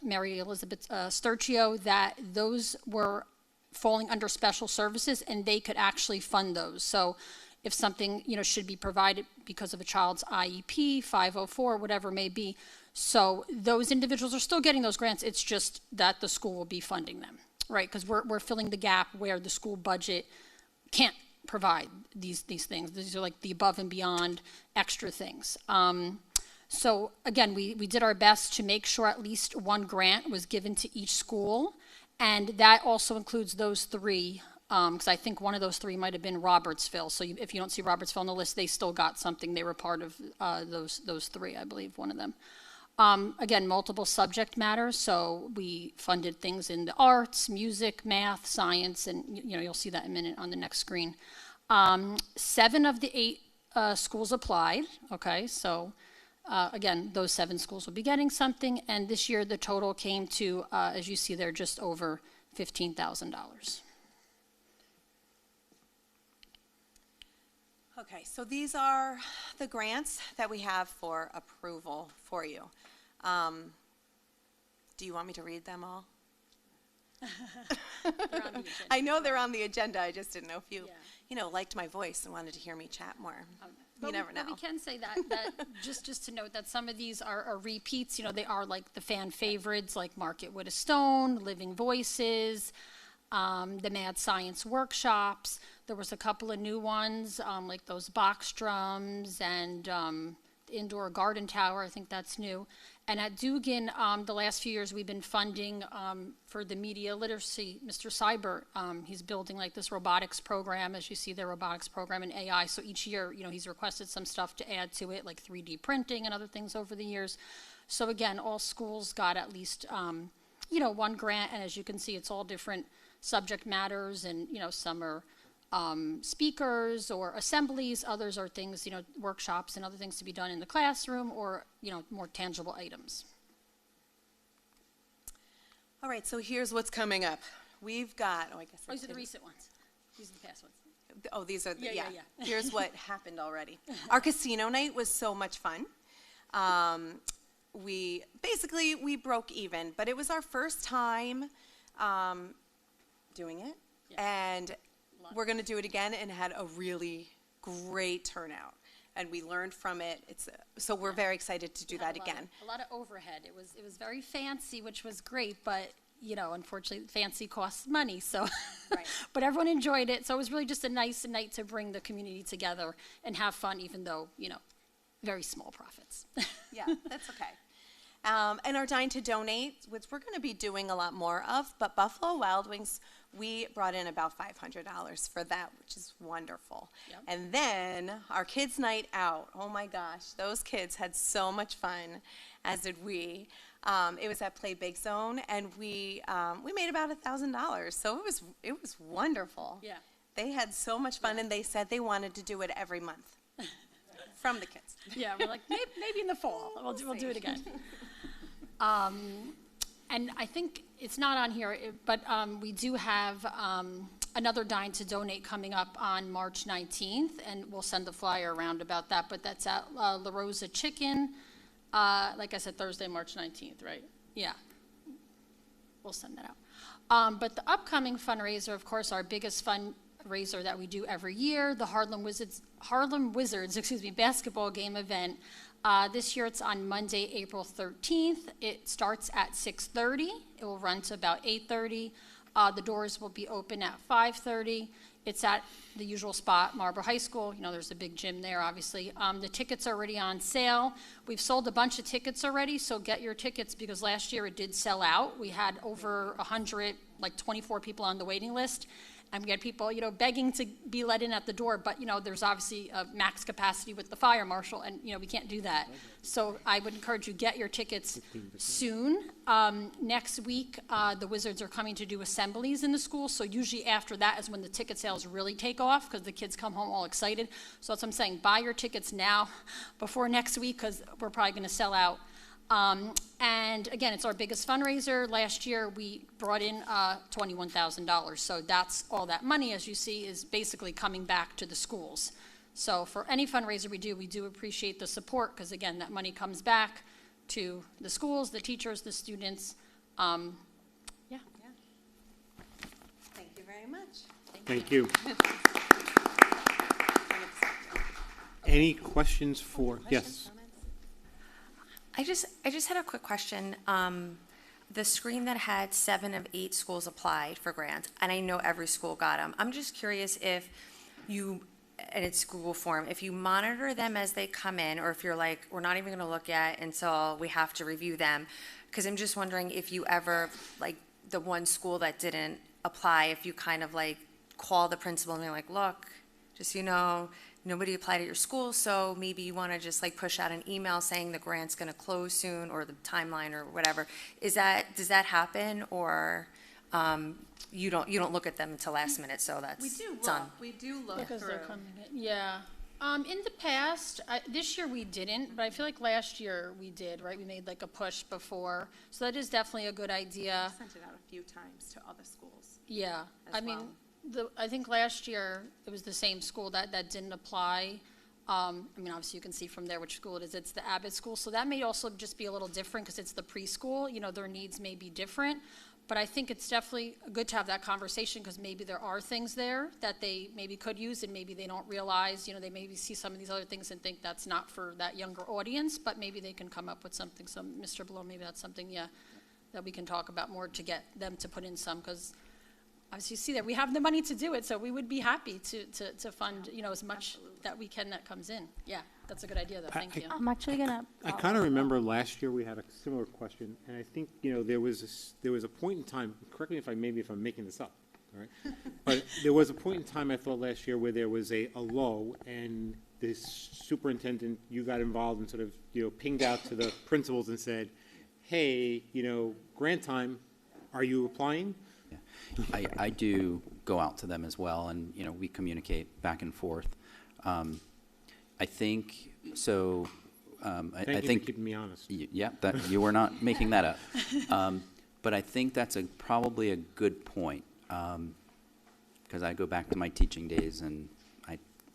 Mary Elizabeth Sturcio that those were falling under special services and they could actually fund those. So if something, should be provided because of a child's IEP, 504, whatever it may be. So those individuals are still getting those grants. It's just that the school will be funding them, right? Because we're filling the gap where the school budget can't provide these things. These are like the above and beyond extra things. So again, we did our best to make sure at least one grant was given to each school, and that also includes those 3, because I think one of those 3 might have been Robertsville. So if you don't see Robertsville on the list, they still got something. They were part of those 3, I believe, one of them. Again, multiple subject matters, so we funded things in the arts, music, math, science, and you'll see that in a minute on the next screen. 7 of the 8 schools applied, okay, so again, those 7 schools will be getting something, and this year the total came to, as you see there, just over $15,000. Okay, so these are the grants that we have for approval for you. Do you want me to read them all? I know they're on the agenda. I just didn't know if you, liked my voice and wanted to hear me chat more. You never know. But we can say that just to note that some of these are repeats. They are like the fan favorites, like Market with a Stone, Living Voices, the Mad Science workshops. There was a couple of new ones, like those box drums and the indoor garden tower. I think that's new. And at Dugan, the last few years we've been funding for the media literacy. Mr. Seibert, he's building like this robotics program, as you see their robotics program and AI. So each year, he's requested some stuff to add to it, like 3D printing and other things over the years. So again, all schools got at least, one grant. And as you can see, it's all different subject matters, and, some are speakers or assemblies. Others are things, workshops and other things to be done in the classroom, or, more tangible items. All right, so here's what's coming up. We've got, These are the recent ones. These are the past ones. Oh, these are the, Yeah. Here's what happened already. Our casino night was so much fun. We broke even, but it was our first time doing it. Yeah. And we're going to do it again, and had a really great turnout. And we learned from it. So we're very excited to do that again. A lot of overhead. It was very fancy, which was great, but unfortunately, fancy costs money. So, Right. But everyone enjoyed it. So it was really just a nice night to bring the community together and have fun, even though very small profits. Yeah, that's okay. And our Dine to Donate, which we're going to be doing a lot more of, but Buffalo Wild Wings, we brought in about $500 for that, which is wonderful. Yep. And then our kids' night out, oh my gosh, those kids had so much fun, as did we. It was at Play Big Zone, and we made about $1,000. So it was wonderful. Yeah. They had so much fun, and they said they wanted to do it every month from the kids. Yeah, we're like, maybe in the fall, we'll do it again. And I think it's not on here, but we do have another dine to donate coming up on March 19th, and we'll send a flyer around about that, but that's at La Rosa Chicken, like I said, Thursday, March 19th, right? Yeah. We'll send that out. But the upcoming fundraiser, of course, our biggest fundraiser that we do every year, the Harlem Wizards, basketball game event. This year it's on Monday, April 13th. It starts at 6:30. It will run to about 8:30. The doors will be open at 5:30. It's at the usual spot, Marlboro High School. You know, there's a big gym there, obviously. The tickets are already on sale. We've sold a bunch of tickets already, so get your tickets because last year it did sell out. We had over 100, like 24 people on the waiting list. And we had people, you know, begging to be let in at the door, but, you know, there's obviously a max capacity with the fire marshal, and, you know, we can't do that. So I would encourage you, get your tickets soon. Next week, the Wizards are coming to do assemblies in the school, so usually after that is when the ticket sales really take off, because the kids come home all excited. So that's what I'm saying, buy your tickets now before next week, because we're probably going to sell out. And again, it's our biggest fundraiser. Last year, we brought in $21,000. So that's all that money, as you see, is basically coming back to the schools. So for any fundraiser we do appreciate the support because, again, that money comes back to the schools, the teachers, the students. Yeah. Thank you very much. Thank you. Any questions for, yes? I just had a quick question. The screen that had 7 of 8 schools applied for grants, and I know every school got them. I'm just curious if you, and it's Google form, if you monitor them as they come in, or if you're like, we're not even going to look at until we have to review them. Because I'm just wondering if you ever, like the one school that didn't apply, if you kind of like call the principal and they're like, look, just so you know, nobody applied at your school, so maybe you want to just like push out an email saying the grant's going to close soon or the timeline or whatever. Does that happen, or you don't look at them until last minute? So that's done. We do look Because through. they're coming in. Yeah. In the past, this year we didn't, but I feel like last year we did, right? We made like a push before. So that is definitely a good idea. Sent it out a few times to other schools. Yeah. As I mean, well. I think last year it was the same school that didn't apply. I mean, obviously you can see from there which school it is. It's the Abbott School. So that may also just be a little different because it's the preschool. You know, their needs may be different. But I think it's definitely good to have that conversation because maybe there are things there that they maybe could use and maybe they don't realize, you know, they maybe see some of these other things and think that's not for that younger audience, but maybe they can come up with something. So Mr. Blow, maybe that's something, yeah, that we can talk about more to get them to put in some because obviously you see that we have the money to do it, so we would be happy to fund, you know, as much that we can that comes in. Yeah, that's a good idea though, thank you. I'm actually going to. I kind of remember last year we had a similar question, and I think, you know, there was a point in time, correct me if I'm making this up, all right? But there was a point in time, I thought last year, where there was a lull, and this superintendent, you got involved and sort of, you know, pinged out to the principals and said, hey, you know, grant time, are you applying? I do go out to them as well, and, you know, we communicate back and forth. I think, so, I Thank you think. for keeping me honest. Yeah, that, you were not making that up. But I think that's probably a good point, because I go back to my teaching days, and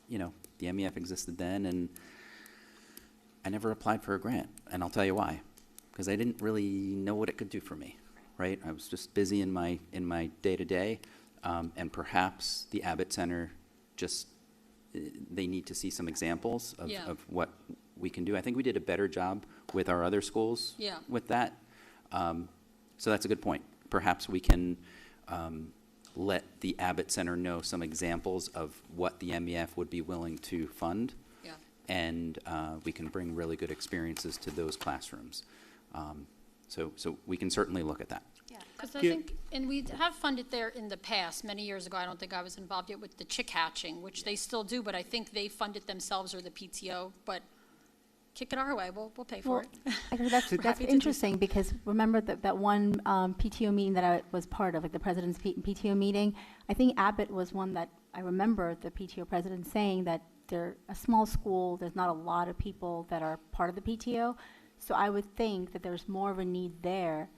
you know, the MEF existed then, and I never applied for a grant, and I'll tell you why, because I didn't really know what it could do for me. Right, I was just busy in my day-to-day, and perhaps the Abbott Center they need to see some examples of what we can do. I think we did a better job with our other schools with that. So that's a good point. Perhaps we can let the Abbott Center know some examples of what the MEF would be willing to fund, and we can bring really good experiences to those classrooms. So we can certainly look at that. Because I think, and we have funded there in the past, many years ago, I don't think I was involved yet with the chick hatching, which they still do, but I think they fund it themselves or the PTO, but kick it our way. We'll pay for it. Actually, that's We're happy to do interesting because remember that one PTO meeting that I was part of, like the president's PTO meeting. I think Abbott was one that I remember the PTO president saying that they're a small school. There's not a lot of people that are part of the PTO, so I would think that there's more of a need there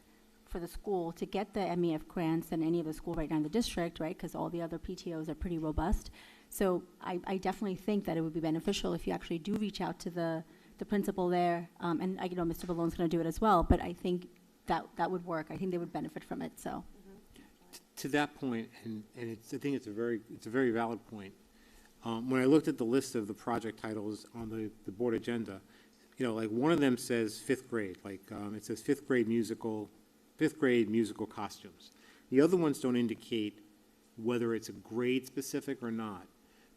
for the school to get the MEF grants than any of the school right now in the district, right? Because all the other PTOs are pretty robust. So I definitely think that it would be beneficial if you actually do reach out to the principal there, and I know Mr. Ballone's going to do it as well, but I think that would work. I think they would benefit from it, so. To that point, and I think it's a very valid point. When I looked at the list of the project titles on the board agenda, you know, like one of them says fifth grade, like it says fifth grade musical costumes. The other ones don't indicate whether it's a grade specific or not.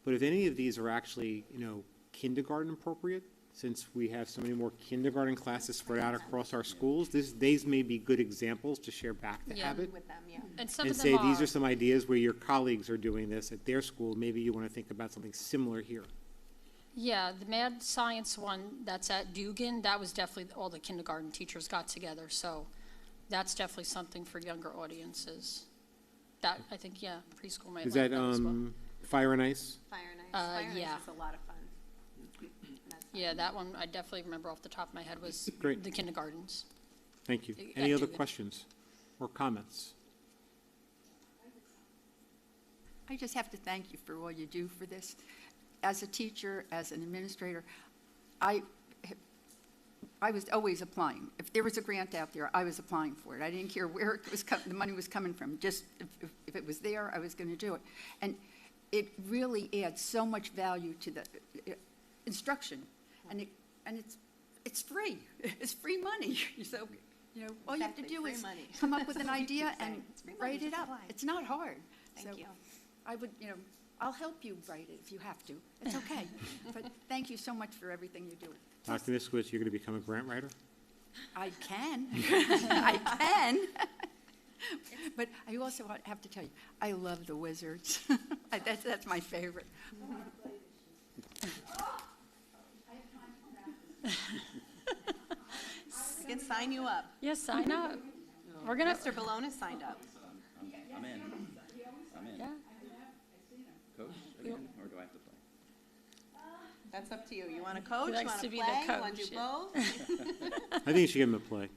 But if any of these are actually, you know, kindergarten appropriate, since we have so many more kindergarten classes spread out across our schools, these may be good examples to share back to Yeah. Abbott. With them, yeah. And some And of say, them these are some ideas where your colleagues are doing this at their school. Maybe you want to think about something similar here. Yeah, the mad science one that's at Dugan, that was definitely all the kindergarten teachers got together. So that's definitely something for younger audiences. That, I think, yeah, preschool might Is like that that as well. Fire and Ice? Fire and Ice. Fire and yeah. Ice is a lot of fun. Yeah, that one I definitely remember off the top of my head was Great. the kindergartens. Thank you. At Any other Dugan. questions or comments? I just have to thank you for all you do for this. As a teacher, as an administrator, I was always applying. If there was a grant out there, I was applying for it. I didn't care where it was the money was coming from. Just if it was there, I was going to do it. And it really adds so much value to the instruction. And it's free. It's free money. So, you know, all you have to do free is money. come up with an That's what we idea keep saying. and It's free money, write it just up. apply. It's not hard. Thank So you. I would, you know, I'll help you write it if you have to. It's okay. But thank you so much for everything you do. Dr. Niskowitz, you're going to become a grant writer? I can. I can. But I also have to tell you, I love the Wizards. That's my favorite. We can sign you up. Yes, sign up. We're gonna. Mr. Balone is signed up. I'm in. Yeah. Coach again, or do I have to play? That's up to you. You want to coach? You likes want to to be the play? You want to coach, do yeah. both? I think you should give him a play.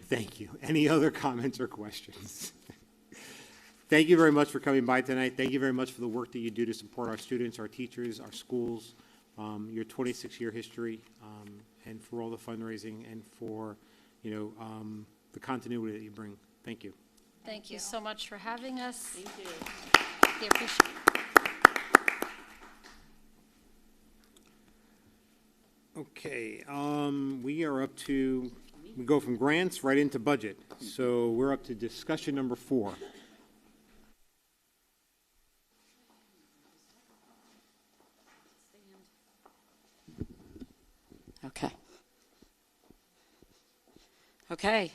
Thank you. Any other comments or questions? Thank you very much for coming by tonight. Thank you very much for the work that you do to support our students, our teachers, our schools, your 26-year history, and for all the fundraising and for, you know, the continuity that you bring. Thank you. Thank you so much for having us. Thank you. We appreciate it. Okay, we are up to, we go from grants right into budget. So we're up to discussion number 4. Okay. Okay.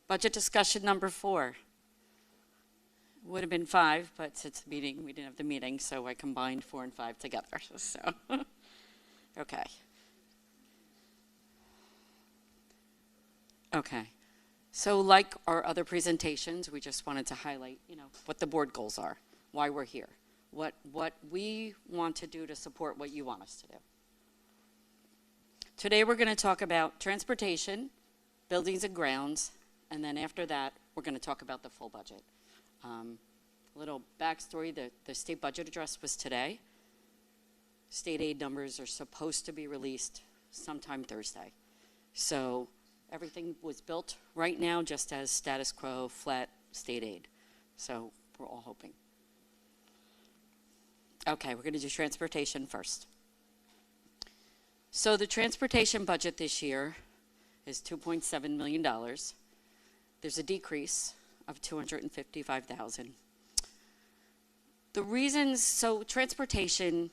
Budget discussion number 4. Would have been 5, but since the meeting, we didn't have the meeting, so I combined 4 and 5 together, so, okay. Okay, so like our other presentations, we just wanted to highlight, you know, what the board goals are, why we're here, what we want to do to support what you want us to do. Today, we're going to talk about transportation, buildings and grounds, and then after that, we're going to talk about the full budget. A little backstory, the state budget address was today. State aid numbers are supposed to be released sometime Thursday. So everything was built right now just as status quo, flat state aid. So we're all hoping. Okay, we're going to do transportation first. So the transportation budget this year is $2.7 million. There's a decrease of $255,000. The reasons, so transportation,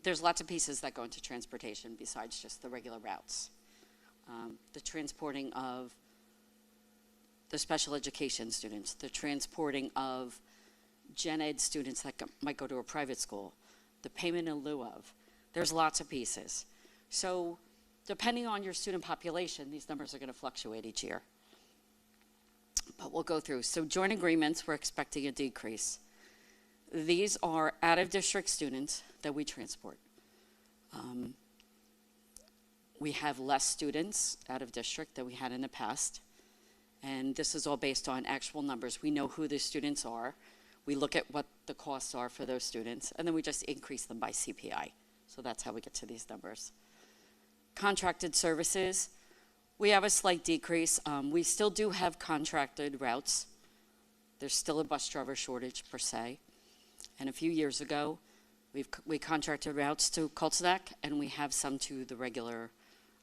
there's lots of pieces that go into transportation besides just the regular routes. The transporting of the special education students, the transporting of gen ed students that might go to a private school, the payment in lieu of. There's lots of pieces. So depending on your student population, these numbers are going to fluctuate each year. But we'll go through. So joint agreements, we're expecting a decrease. These are out-of-district students that we transport. We have less students out of district than we had in the past. And this is all based on actual numbers. We know who the students are. We look at what the costs are for those students, and then we just increase them by CPI. So that's how we get to these numbers. Contracted services, we have a slight decrease. We still do have contracted routes. There's still a bus driver shortage per se. And a few years ago, we contracted routes to Coltsneck, and we have some to the regular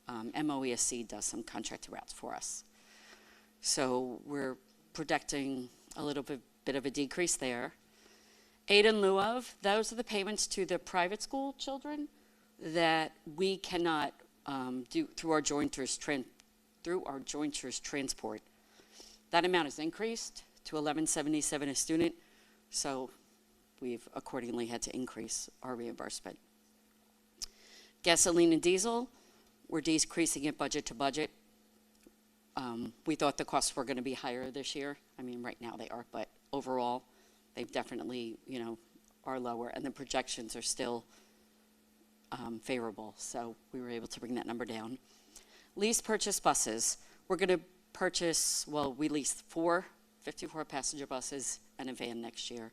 MOESC does some contracted routes for us. So we're projecting a little bit of a decrease there. Aid in lieu of, those are the payments to the private school children that we cannot do through our jointers transport. That amount is increased to $11.77 a student, so we've accordingly had to increase our reimbursement. Gasoline and diesel, we're decreasing it budget to budget. We thought the costs were going to be higher this year. I mean, right now they are, but overall, they definitely, are lower, and the projections are still favorable. So we were able to bring that number down. Lease purchase buses. We're going to purchase, we leased 4 54-passenger buses and a van next year.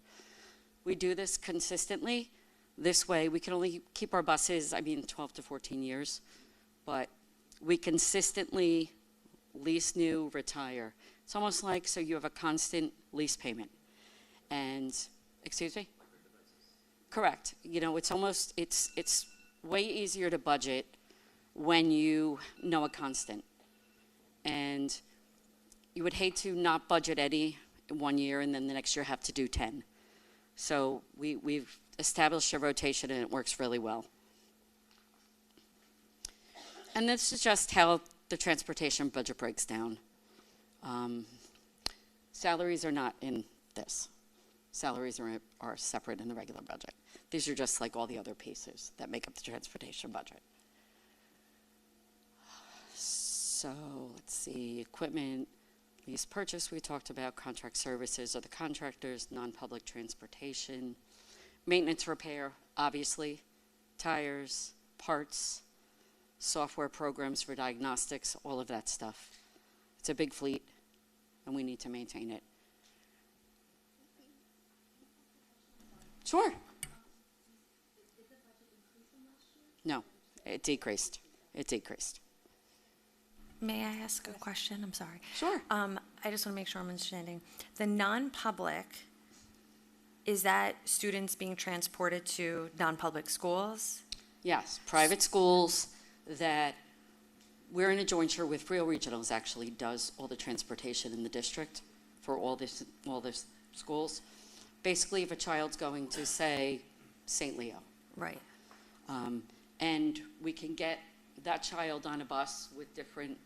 We do this consistently. This way, we can only keep our buses, 12 to 14 years, but we consistently lease new, retire. It's almost like, so you have a constant lease payment. And, excuse me? Correct. It's way easier to budget when you know a constant. And you would hate to not budget any one year and then the next year have to do 10. So we've established a rotation and it works really well. And this is just how the transportation budget breaks down. Salaries are not in this. Salaries are separate in the regular budget. These are just like all the other pieces that make up the transportation budget. So let's see, equipment, lease purchase we talked about, contract services are the contractors, non-public transportation, maintenance repair, obviously, tires, parts, software programs for diagnostics, all of that stuff. It's a big fleet, and we need to maintain it. Sure. No, it decreased. It decreased. May I ask a question? I'm sorry. Sure. I just want to make sure I'm understanding. The non-public, is that students being transported to non-public schools? Yes, private schools that we're in a jointure with Frio Regionals actually does all the transportation in the district for all this schools. Basically, if a child's going to, say, St. Leo. Right. And we can get that child on a bus with different,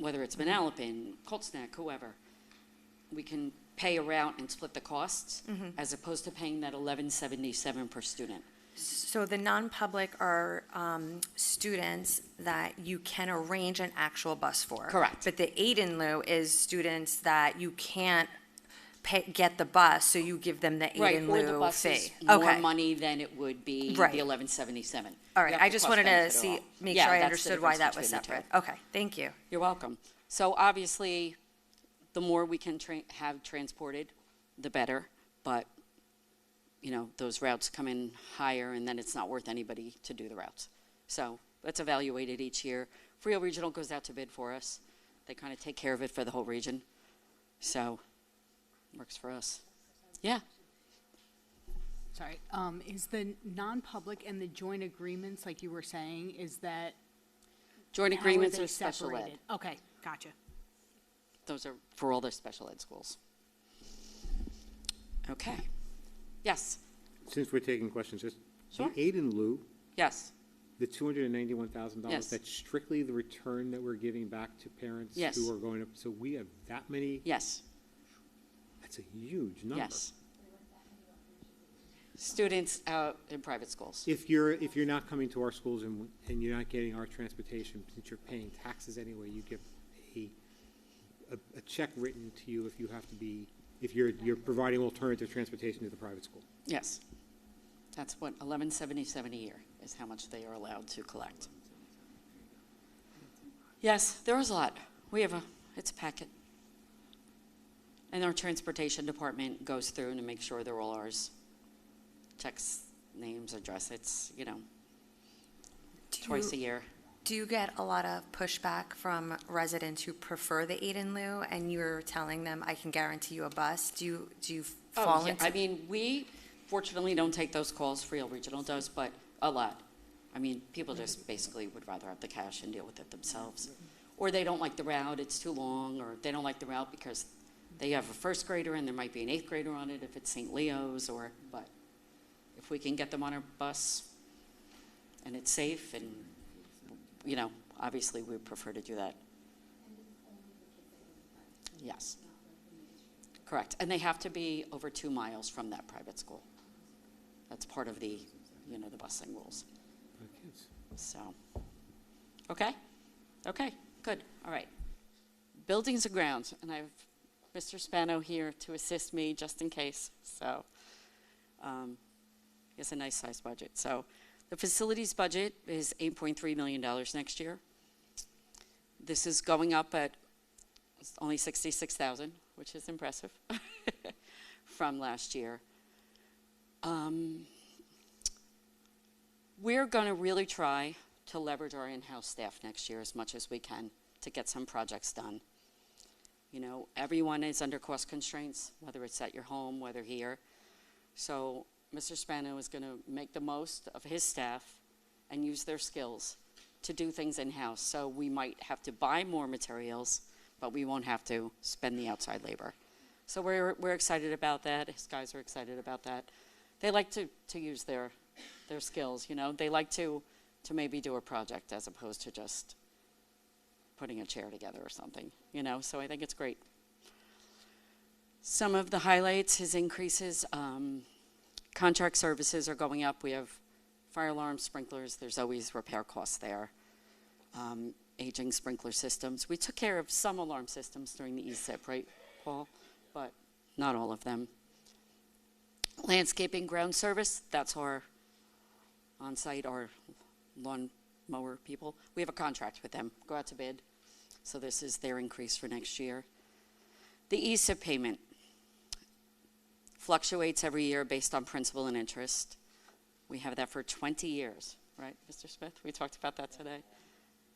whether it's Manalapan, Coltsneck, whoever. We can pay a route and split the costs as opposed to paying that $11.77 per student. So the non-public are students that you can arrange an actual bus for. Correct. But the aid in lieu is students that you can't get the bus, so you give them the aid in lieu fee. Or the bus is more money than it would be the $11.77. All right, I just wanted to make sure I understood why that was between the two. separate. Okay, thank you. You're welcome. So obviously, the more we can have transported, the better. But, those routes come in higher, and then it's not worth anybody to do the routes. So that's evaluated each year. Frio Regional goes out to bid for us. They kind of take care of it for the whole region. So works for us. Yeah. Sorry, is the non-public and the joint agreements, like you were saying, is that? Joint how agreements they are special ed. separated? Okay, gotcha. Those are for all the special ed schools. Okay. Yes. Since we're taking questions, just Sure. the aid in lieu, Yes. the $291,000, Yes. that's strictly the return that we're giving back to parents Yes. who are going up. So we have that many. Yes. That's a huge number. Yes. students out in private schools. If you're not coming to our schools and you're not getting our transportation, since you're paying taxes anyway, you get a check written to you if you have to be, if you're providing alternative transportation to the private school. Yes. That's what, $11.77 a year is how much they are allowed to collect. Yes, there is a lot. It's a packet. And our transportation department goes through and makes sure they're all ours. Checks names, address, it's, twice a year. Do you get a lot of pushback from residents who prefer the aid in lieu, and you're telling them, I can guarantee you a bus? Do you fall into? I mean, we fortunately don't take those calls, Friel Regional does, but a lot. I mean, people just basically would rather have the cash and deal with it themselves. Or they don't like the route, it's too long, or they don't like the route because they have a first grader and there might be an eighth grader on it if it's St. Leo's, but if we can get them on a bus and it's safe and, obviously we prefer to do that. Yes. Correct. And they have to be over 2 miles from that private school. That's part of the, the busing rules. So, okay, good, all right. Buildings and grounds, and I have Mr. Spano here to assist me just in case. So, he has a nice sized budget. So, the facilities budget is $8.3 million next year. This is going up at only $66,000, which is impressive from last year. We're going to really try to leverage our in-house staff next year as much as we can to get some projects done. Everyone is under cost constraints, whether it's at your home, whether here. So Mr. Spano is going to make the most of his staff and use their skills to do things in-house. So we might have to buy more materials, but we won't have to spend the outside labor. So we're excited about that. His guys are excited about that. They like to use their skills, They like to maybe do a project as opposed to just putting a chair together or something, So I think it's great. Some of the highlights, his increases, contract services are going up. We have fire alarms, sprinklers. There's always repair costs there. Aging sprinkler systems. We took care of some alarm systems during the ESIP, right, Paul? But not all of them. Landscaping ground service, that's our on-site, our lawn mower people. We have a contract with them, go out to bid. So this is their increase for next year. The ESIP payment fluctuates every year based on principal and interest. We have that for 20 years, right, Mr. Smith? We talked about that today.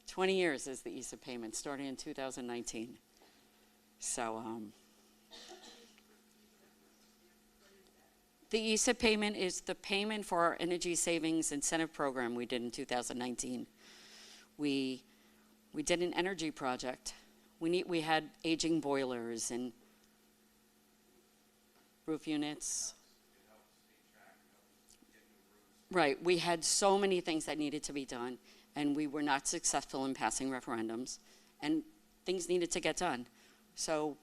20 years is the ESIP payment, starting in 2019. So, the ESIP payment is the payment for our energy savings incentive program we did in 2019. We did an energy project. We had aging boilers and roof units. Right, we had so many things that needed to be done, and we were not successful in passing referendums, and things needed to get done. So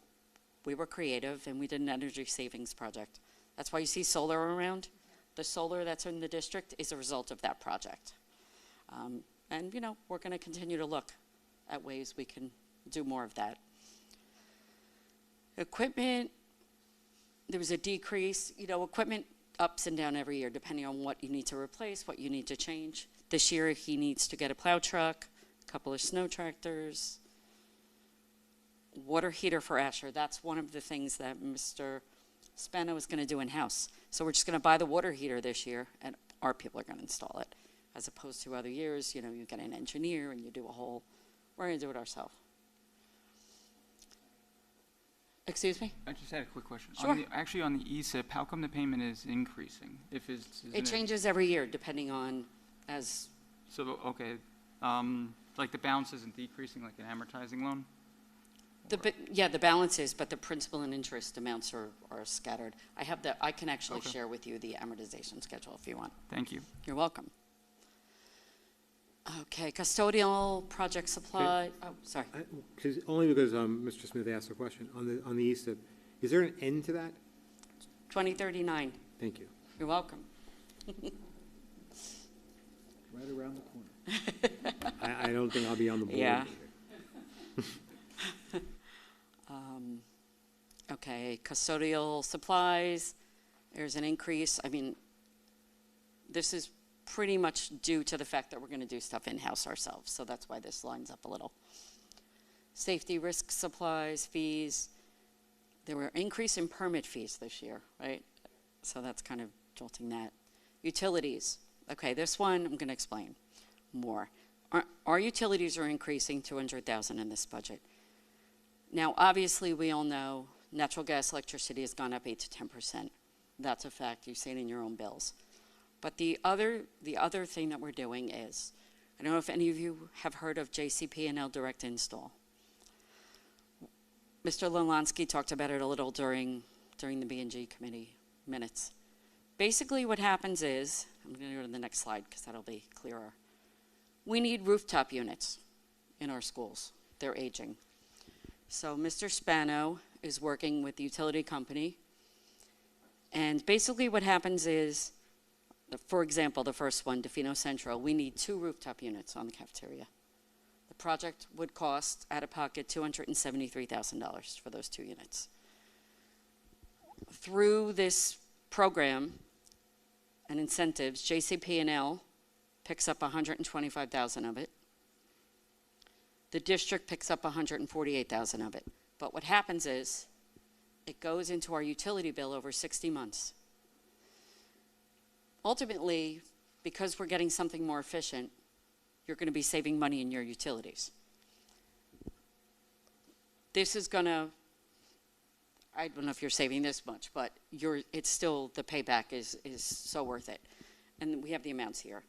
we were creative, and we did an energy savings project. That's why you see solar around. The solar that's in the district is a result of that project. And, we're going to continue to look at ways we can do more of that. Equipment, there was a decrease. Equipment ups and down every year, depending on what you need to replace, what you need to change. This year, he needs to get a plow truck, a couple of snow tractors, water heater for Asher. That's one of the things that Mr. Spano is going to do in-house. So we're just going to buy the water heater this year, and our people are going to install it, as opposed to other years, you get an engineer and you do a whole, we're going to do it ourselves. Excuse me? I just had a quick question. Sure. Actually, on the ESIP, how come the payment is increasing? It changes every year, depending on So, okay, like the balance isn't decreasing like an amortizing loan? the balance is, but the principal and interest amounts are scattered. I can actually share with you the amortization schedule if you want. Thank you. You're welcome. Okay, custodial project supply, sorry. Only because Mr. Smith asked a question on the ESIP. Is there an end to that? 2039. Thank you. You're welcome. Right around the corner. I don't think I'll be on the board. Yeah. Okay, custodial supplies, there's an increase. I mean, this is pretty much due to the fact that we're going to do stuff in-house ourselves, so that's why this lines up a little. Safety risk supplies, fees, there were increase in permit fees this year, right? So that's kind of jolting that. Utilities, okay, this one I'm going to explain more. Our utilities are increasing $200,000 in this budget. Now, obviously, we all know natural gas, electricity has gone up 8 to 10%. That's a fact. You see it in your own bills. But the other thing that we're doing is, I don't know if any of you have heard of JCP&L Direct Install. Mr. Lalansky talked about it a little during the B&G committee minutes. Basically, what happens is, I'm going to go to the next slide because that'll be clearer. We need rooftop units in our schools. They're aging. So Mr. Spano is working with the utility company. And basically what happens is, for example, the first one, Defino Central, we need 2 rooftop units on the cafeteria. The project would cost, out of pocket, $273,000 for those 2 units. Through this program and incentives, JCP&L picks up $125,000 of it. The district picks up $148,000 of it. But what happens is, it goes into our utility bill over 60 months. Ultimately, because we're getting something more efficient, you're going to be saving money in your utilities. This is going to, I don't know if you're saving this much, but it's still, the payback is so worth it. And we have the amounts here.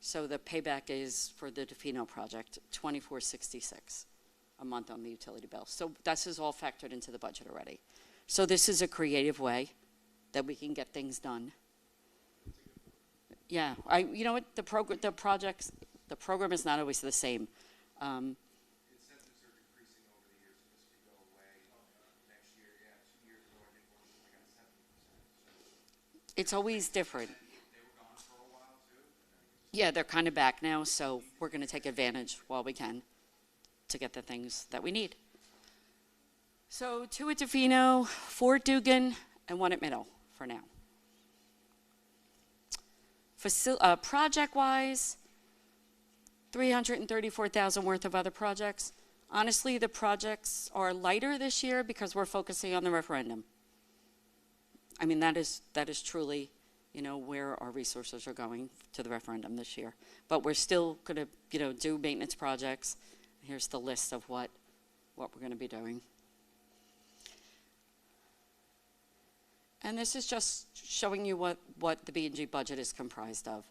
So the payback is, for the Defino project, $24.66 a month on the utility bill. So this is all factored into the budget already. So this is a creative way that we can get things done. Yeah, you know what, the program is not always the same. Incentives are decreasing over the years. This could go away next year. Yeah, 2 years ago, I think I got 7%. It's always different. They were gone for a while too. Yeah, they're kind of back now, so we're going to take advantage while we can to get the things that we need. So 2 at Defino, 4 at Dugan, and 1 at Middle for now. Project-wise, $334,000 worth of other projects. Honestly, the projects are lighter this year because we're focusing on the referendum. I mean, that is truly, where our resources are going to the referendum this year. But we're still going to, do maintenance projects. Here's the list of what we're going to be doing. And this is just showing you what the B&G budget is comprised of.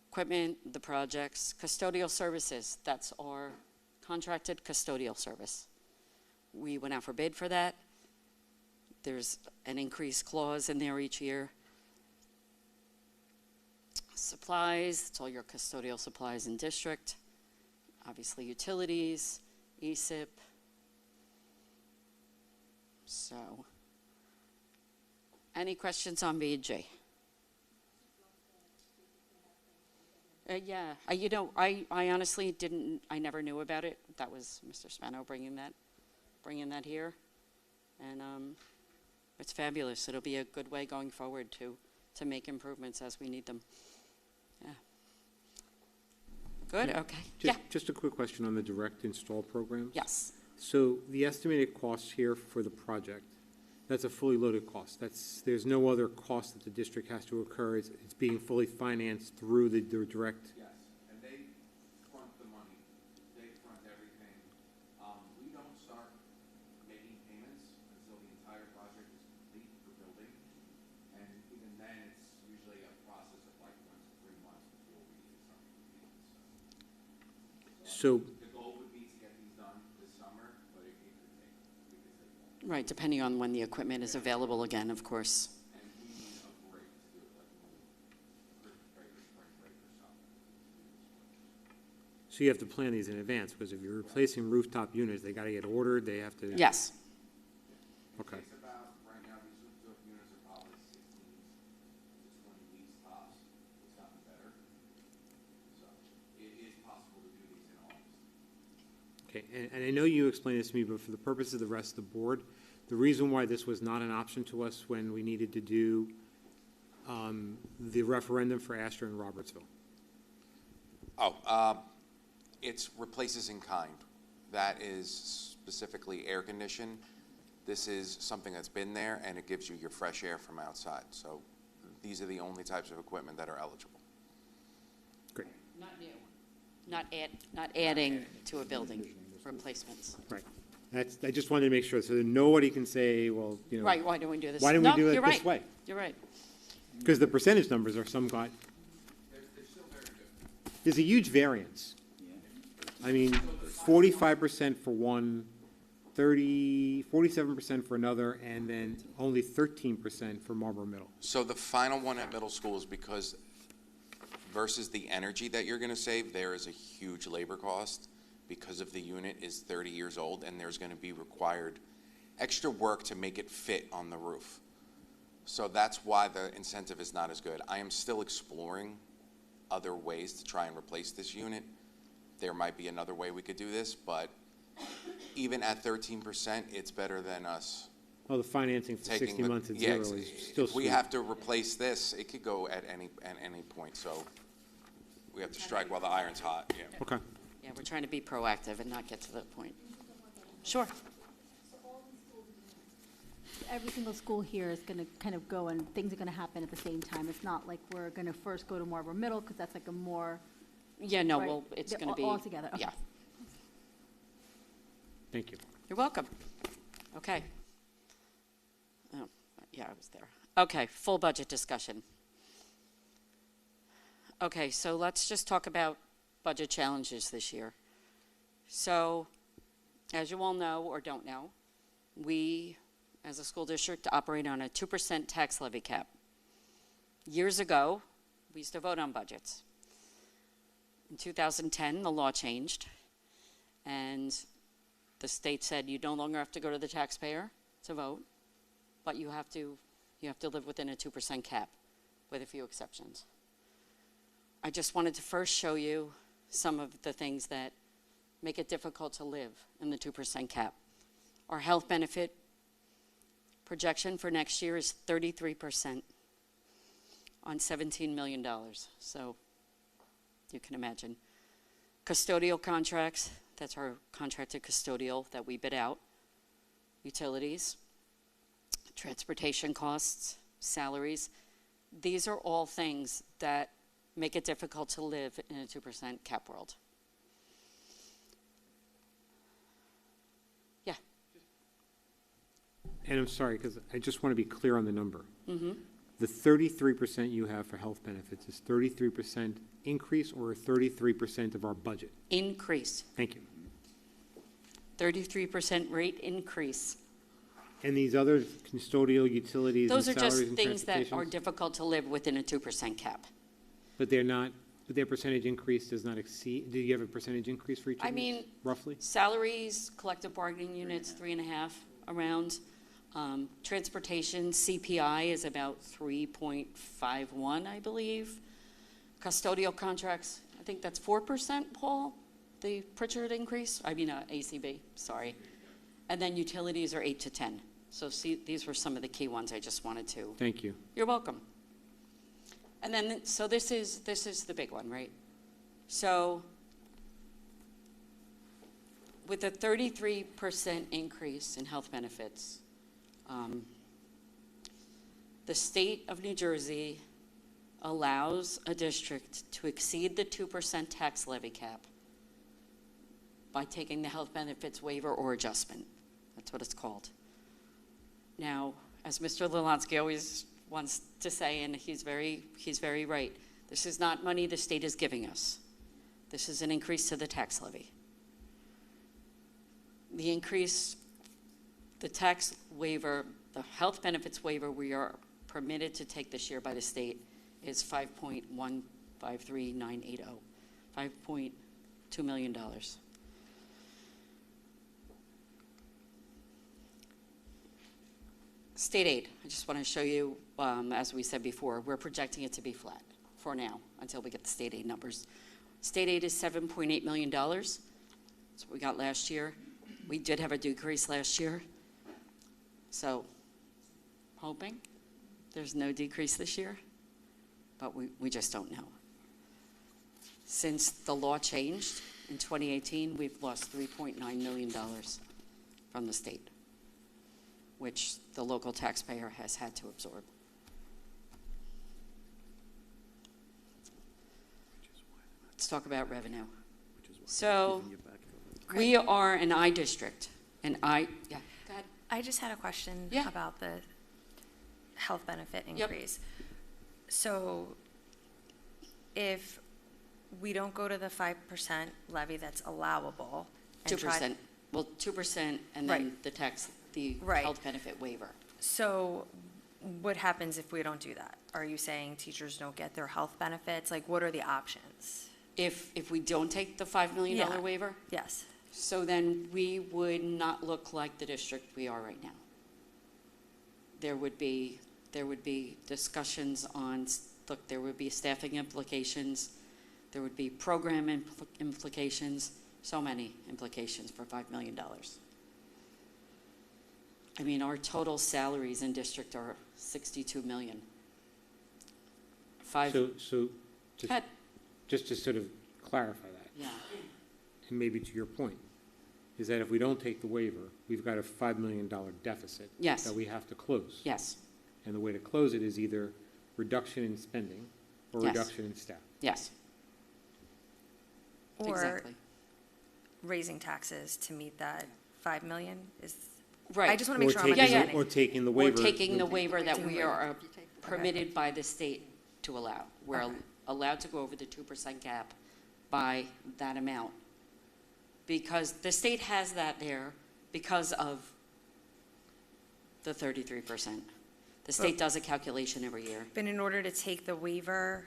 Equipment, the projects, custodial services, that's our contracted custodial service. We went out for bid for that. There's an increased clause in there each year. Supplies, it's all your custodial supplies in district. Obviously utilities, ESIP. So, any questions on B&G? Yeah, I honestly I never knew about it. That was Mr. Spano bringing that here. And it's fabulous. It'll be a good way going forward to make improvements as we need them. Yeah. Good, okay. Just a quick question on the direct install programs. Yes. So the estimated costs here for the project, that's a fully loaded cost. There's no other cost that the district has to incur. It's being fully financed through the direct. Yes, and they front the money. They front everything. We don't start making payments until the entire project is complete for building. And even then, it's usually a process of like 1 to 3 months before we even start making payments. So The goal would be to get these done this summer, but it could take longer. Right, depending on when the equipment is available again, of course. And we need a break to do it, like break or spring break or something. you have to plan these in advance, because if you're replacing rooftop units, they got to get ordered, they have to. Yes. Okay. It's about, right now, these rooftop units are probably 16 to 20 Okay, and I know you explained this to me, but for the purpose of the rest of the board, the reason why this was not an option to us when we needed to do the referendum for Astor and Robertsville. It's replaces in kind. That is specifically air conditioned. This is something that's been there, and it gives you your fresh air from outside. So these are the only types of equipment that are eligible. Great. Not new. Not adding to a building, replacements. Right. I just wanted to make sure, so that nobody can say, well, you know. Right, why don't we do this? Why didn't we No, do it you're this right. way? You're right. Because the percentage numbers are some got, They're still very good. there's a huge variance. I mean, 45% for one, 47% for another, and then only 13% for Marlboro Middle. So the final one at middle school is because versus the energy that you're going to save, there is a huge labor cost because of the unit is 30 years old, and there's going to be required extra work to make it fit on the roof. So that's why the incentive is not as good. I am still exploring other ways to try and replace this unit. There might be another way we could do this, but even at 13%, it's better than us Oh, the financing for taking 60 the, months at yeah, zero is still if we sweet. have to replace this, it could go at any point. So we have to strike while the iron's hot. Yeah. Okay. Yeah, we're trying to be proactive and not get to that point. Sure. Every single school here is going to kind of go and things are going to happen at the same time. It's not like we're going to first go to Marlboro Middle because that's like a more. Yeah, no, right, well, it's they're going to be. all together. Okay. Yeah. Thank you. You're welcome. Okay. Oh, yeah, I was there. Okay, full budget discussion. Okay, so let's just talk about budget challenges this year. So, as you all know or don't know, we, as a school district, operate on a 2% tax levy cap. Years ago, we used to vote on budgets. In 2010, the law changed, and the state said you no longer have to go to the taxpayer to vote, but you have to live within a 2% cap, with a few exceptions. I just wanted to first show you some of the things that make it difficult to live in the 2% cap. Our health benefit projection for next year is 33% on $17 million, so you can imagine. Custodial contracts, that's our contracted custodial that we bid out. Utilities, transportation costs, salaries. These are all things that make it difficult to live in a 2% cap world. Yeah. And I'm sorry, because I just want to be clear on the number. Mm-hmm. The 33% you have for health benefits is 33% increase or 33% of our budget? Increase. Thank you. 33% rate increase. And these other custodial utilities and Those are salaries just and things that are transportation? difficult to live within a 2% cap. But they're not, but their percentage increase does not exceed, do you have a percentage increase for each of I these, mean, roughly? salaries, collective bargaining units, 3.5 around. Transportation, CPI is about 3.51, I believe. Custodial contracts, I think that's 4%, Paul, the Pritchard increase? I mean, ACB, sorry. And then utilities are 8 to 10. So see, these were some of the key ones I just wanted to. Thank you. You're welcome. And then, so this is the big one, right? So with a 33% increase in health benefits, the state of New Jersey allows a district to exceed the 2% tax levy cap by taking the health benefits waiver or adjustment. That's what it's called. Now, as Mr. Lilonsky always wants to say, and he's very right, this is not money the state is giving us. This is an increase to the tax levy. The increase, the tax waiver, the health benefits waiver we are permitted to take this year by the state is $5.153980, $5.2 million. State aid, I just want to show you, as we said before, we're projecting it to be flat for now until we get the state aid numbers. State aid is $7.8 million. That's what we got last year. We did have a decrease last year. So, hoping there's no decrease this year, but we just don't know. Since the law changed in 2018, we've lost $3.9 million from the state, which the local taxpayer has had to absorb. Let's talk about revenue. So we are an I district, and yeah, go ahead. I just had a question Yeah. about the health benefit Yep. increase. So if we don't go to the 5% levy that's allowable. and try- 2%, well, 2%, and then Right. the tax, the Right. health benefit waiver. So what happens if we don't do that? Are you saying teachers don't get their health benefits? Like, what are the options? If we don't take the $5 million Yeah. waiver, Yes. so then we would not look like the district we are right now. There would be discussions on, look, there would be staffing implications, there would be program implications, so many implications for $5 million. I mean, our total salaries in district are $62 million. So Go ahead. just to sort of clarify that, Yeah. and maybe to your point, is that if we don't take the waiver, we've got a $5 million deficit. Yes. That we have to close. Yes. And the way to close it is either reduction in spending or Yes. reduction in staff. Yes. Or Exactly. raising taxes to meet that 5 million is, Right. I just want to make sure I'm taking the- understanding. Or taking the We're waiver. taking the waiver that we are Okay. permitted by the state to allow. We're Okay. allowed to go over the 2% cap by that amount. Because the state has that there because of the 33%. The state does a calculation every year. But in order to take the waiver,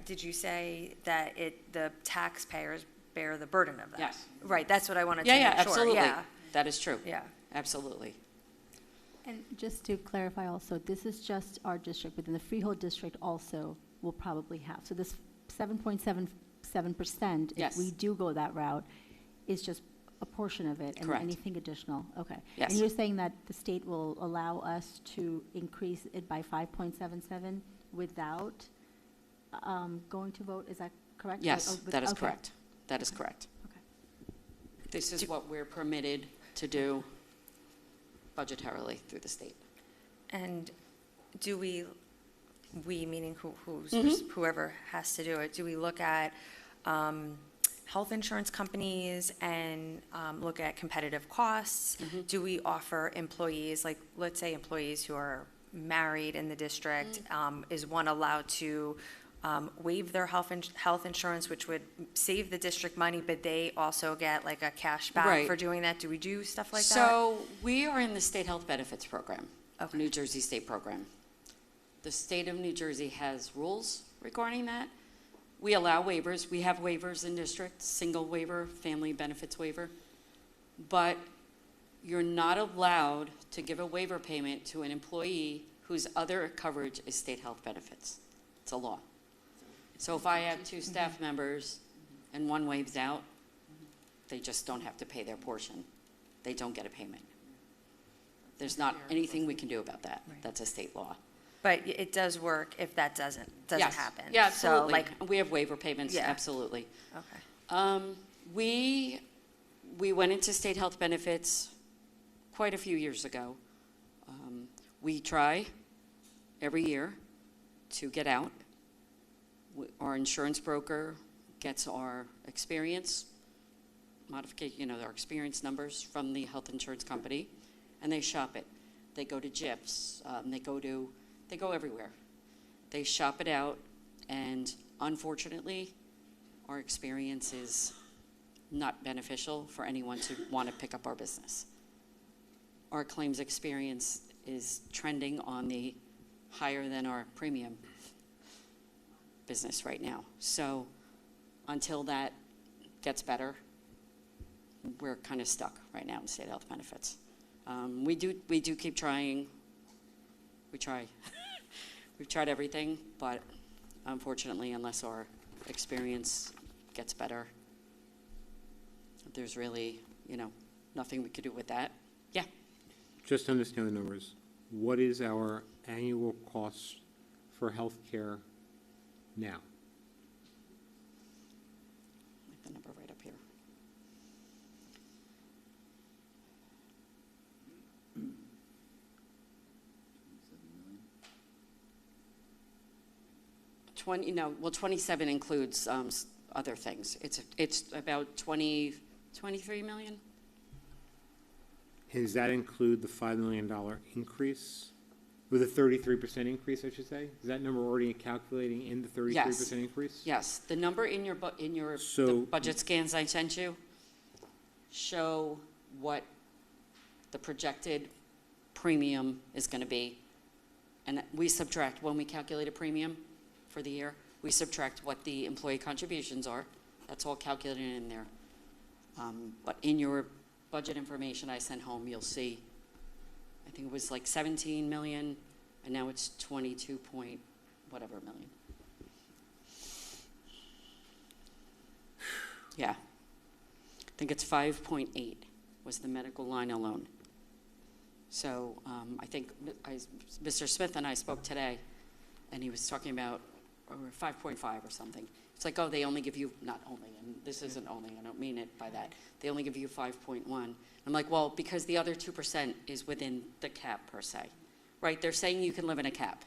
did you say that the taxpayers bear the burden of that? Yes. Right, that's what I wanted to Yeah, make yeah, sure. absolutely. Yeah, That is true. yeah. Absolutely. And just to clarify also, this is just our district, but then the Freehold district also will probably have. So this 7.77%, Yes. if we do go that route, is just a portion of it. Correct. And anything additional, okay. Yes. And you're saying that the state will allow us to increase it by 5.77 without going to vote, is that correct? Yes, that is okay. correct. That is correct. Okay. This is what we're permitted to do budgetarily through the state. And do we meaning Mhm. whoever has to do it, do we look at health insurance companies and look at competitive costs? Mhm. Do we offer employees, like, let's say employees who are married in the district, is one allowed to waive their health insurance, which would save the district money, but they also get like a cash back Right. for doing that? Do we do stuff like that? So we are in the state health benefits program, Okay. New Jersey State program. The state of New Jersey has rules regarding that. We allow waivers. We have waivers in districts, single waiver, family benefits waiver. But you're not allowed to give a waiver payment to an employee whose other coverage is state health benefits. It's a law. So if I have two staff members and one waives out, they just don't have to pay their portion. They don't get a payment. There's not anything we can do about that. That's a state law. But it does work if that doesn't Yes. happen. Yeah, So, absolutely. like, We have waiver payments, Yeah. absolutely. okay. We went into state health benefits quite a few years ago. We try every year to get out. Our insurance broker gets our experience modification, our experience numbers from the health insurance company, and they shop it. They go to GIFs, they go everywhere. They shop it out, and unfortunately, our experience is not beneficial for anyone to want to pick up our business. Our claims experience is trending on the higher than our premium business right now. So until that gets better, we're kind of stuck right now in state health benefits. We do keep trying. We try. We've tried everything, but unfortunately, unless our experience gets better, there's really, nothing we could do with that. Yeah. Just to understand the numbers, what is our annual cost for healthcare now? I have the number right up here. No, well, 27 includes other things. It's about 23 million. Does that include the $5 million increase? With a 33% increase, I should say? Is that number already calculating in the 33% increase? Yes, the number in your So- the budget scans I sent you show what the projected premium is going to be. And we subtract, when we calculate a premium for the year, we subtract what the employee contributions are. That's all calculated in there. But in your budget information I sent home, you'll see, I think it was like 17 million, and now it's 22 point whatever million. Yeah. I think it's 5.8 was the medical line alone. So I think Mr. Smith and I spoke today, and he was talking about 5.5 or something. It's like, oh, they only give you, not only, and this isn't only, I don't mean it by that. They only give you 5.1. I'm like, well, because the other 2% is within the cap per se, right? They're saying you can live in a cap.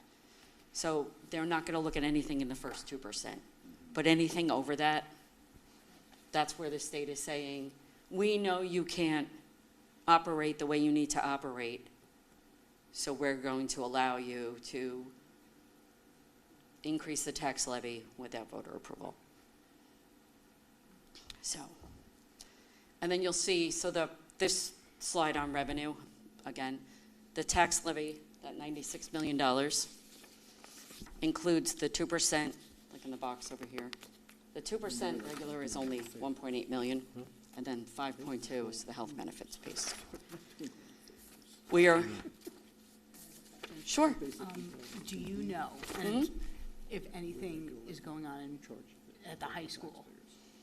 So they're not going to look at anything in the first 2%. But anything over that, that's where the state is saying, we know you can't operate the way you need to operate, so we're going to allow you to increase the tax levy without voter approval. So, and then you'll see, so this slide on revenue, again, the tax levy, that $96 million, includes the 2%, like in the box over here. The 2% regular is only 1.8 million, and then 5.2 is the health benefits piece. We are, sure. Do you know, and if anything is going on at the high school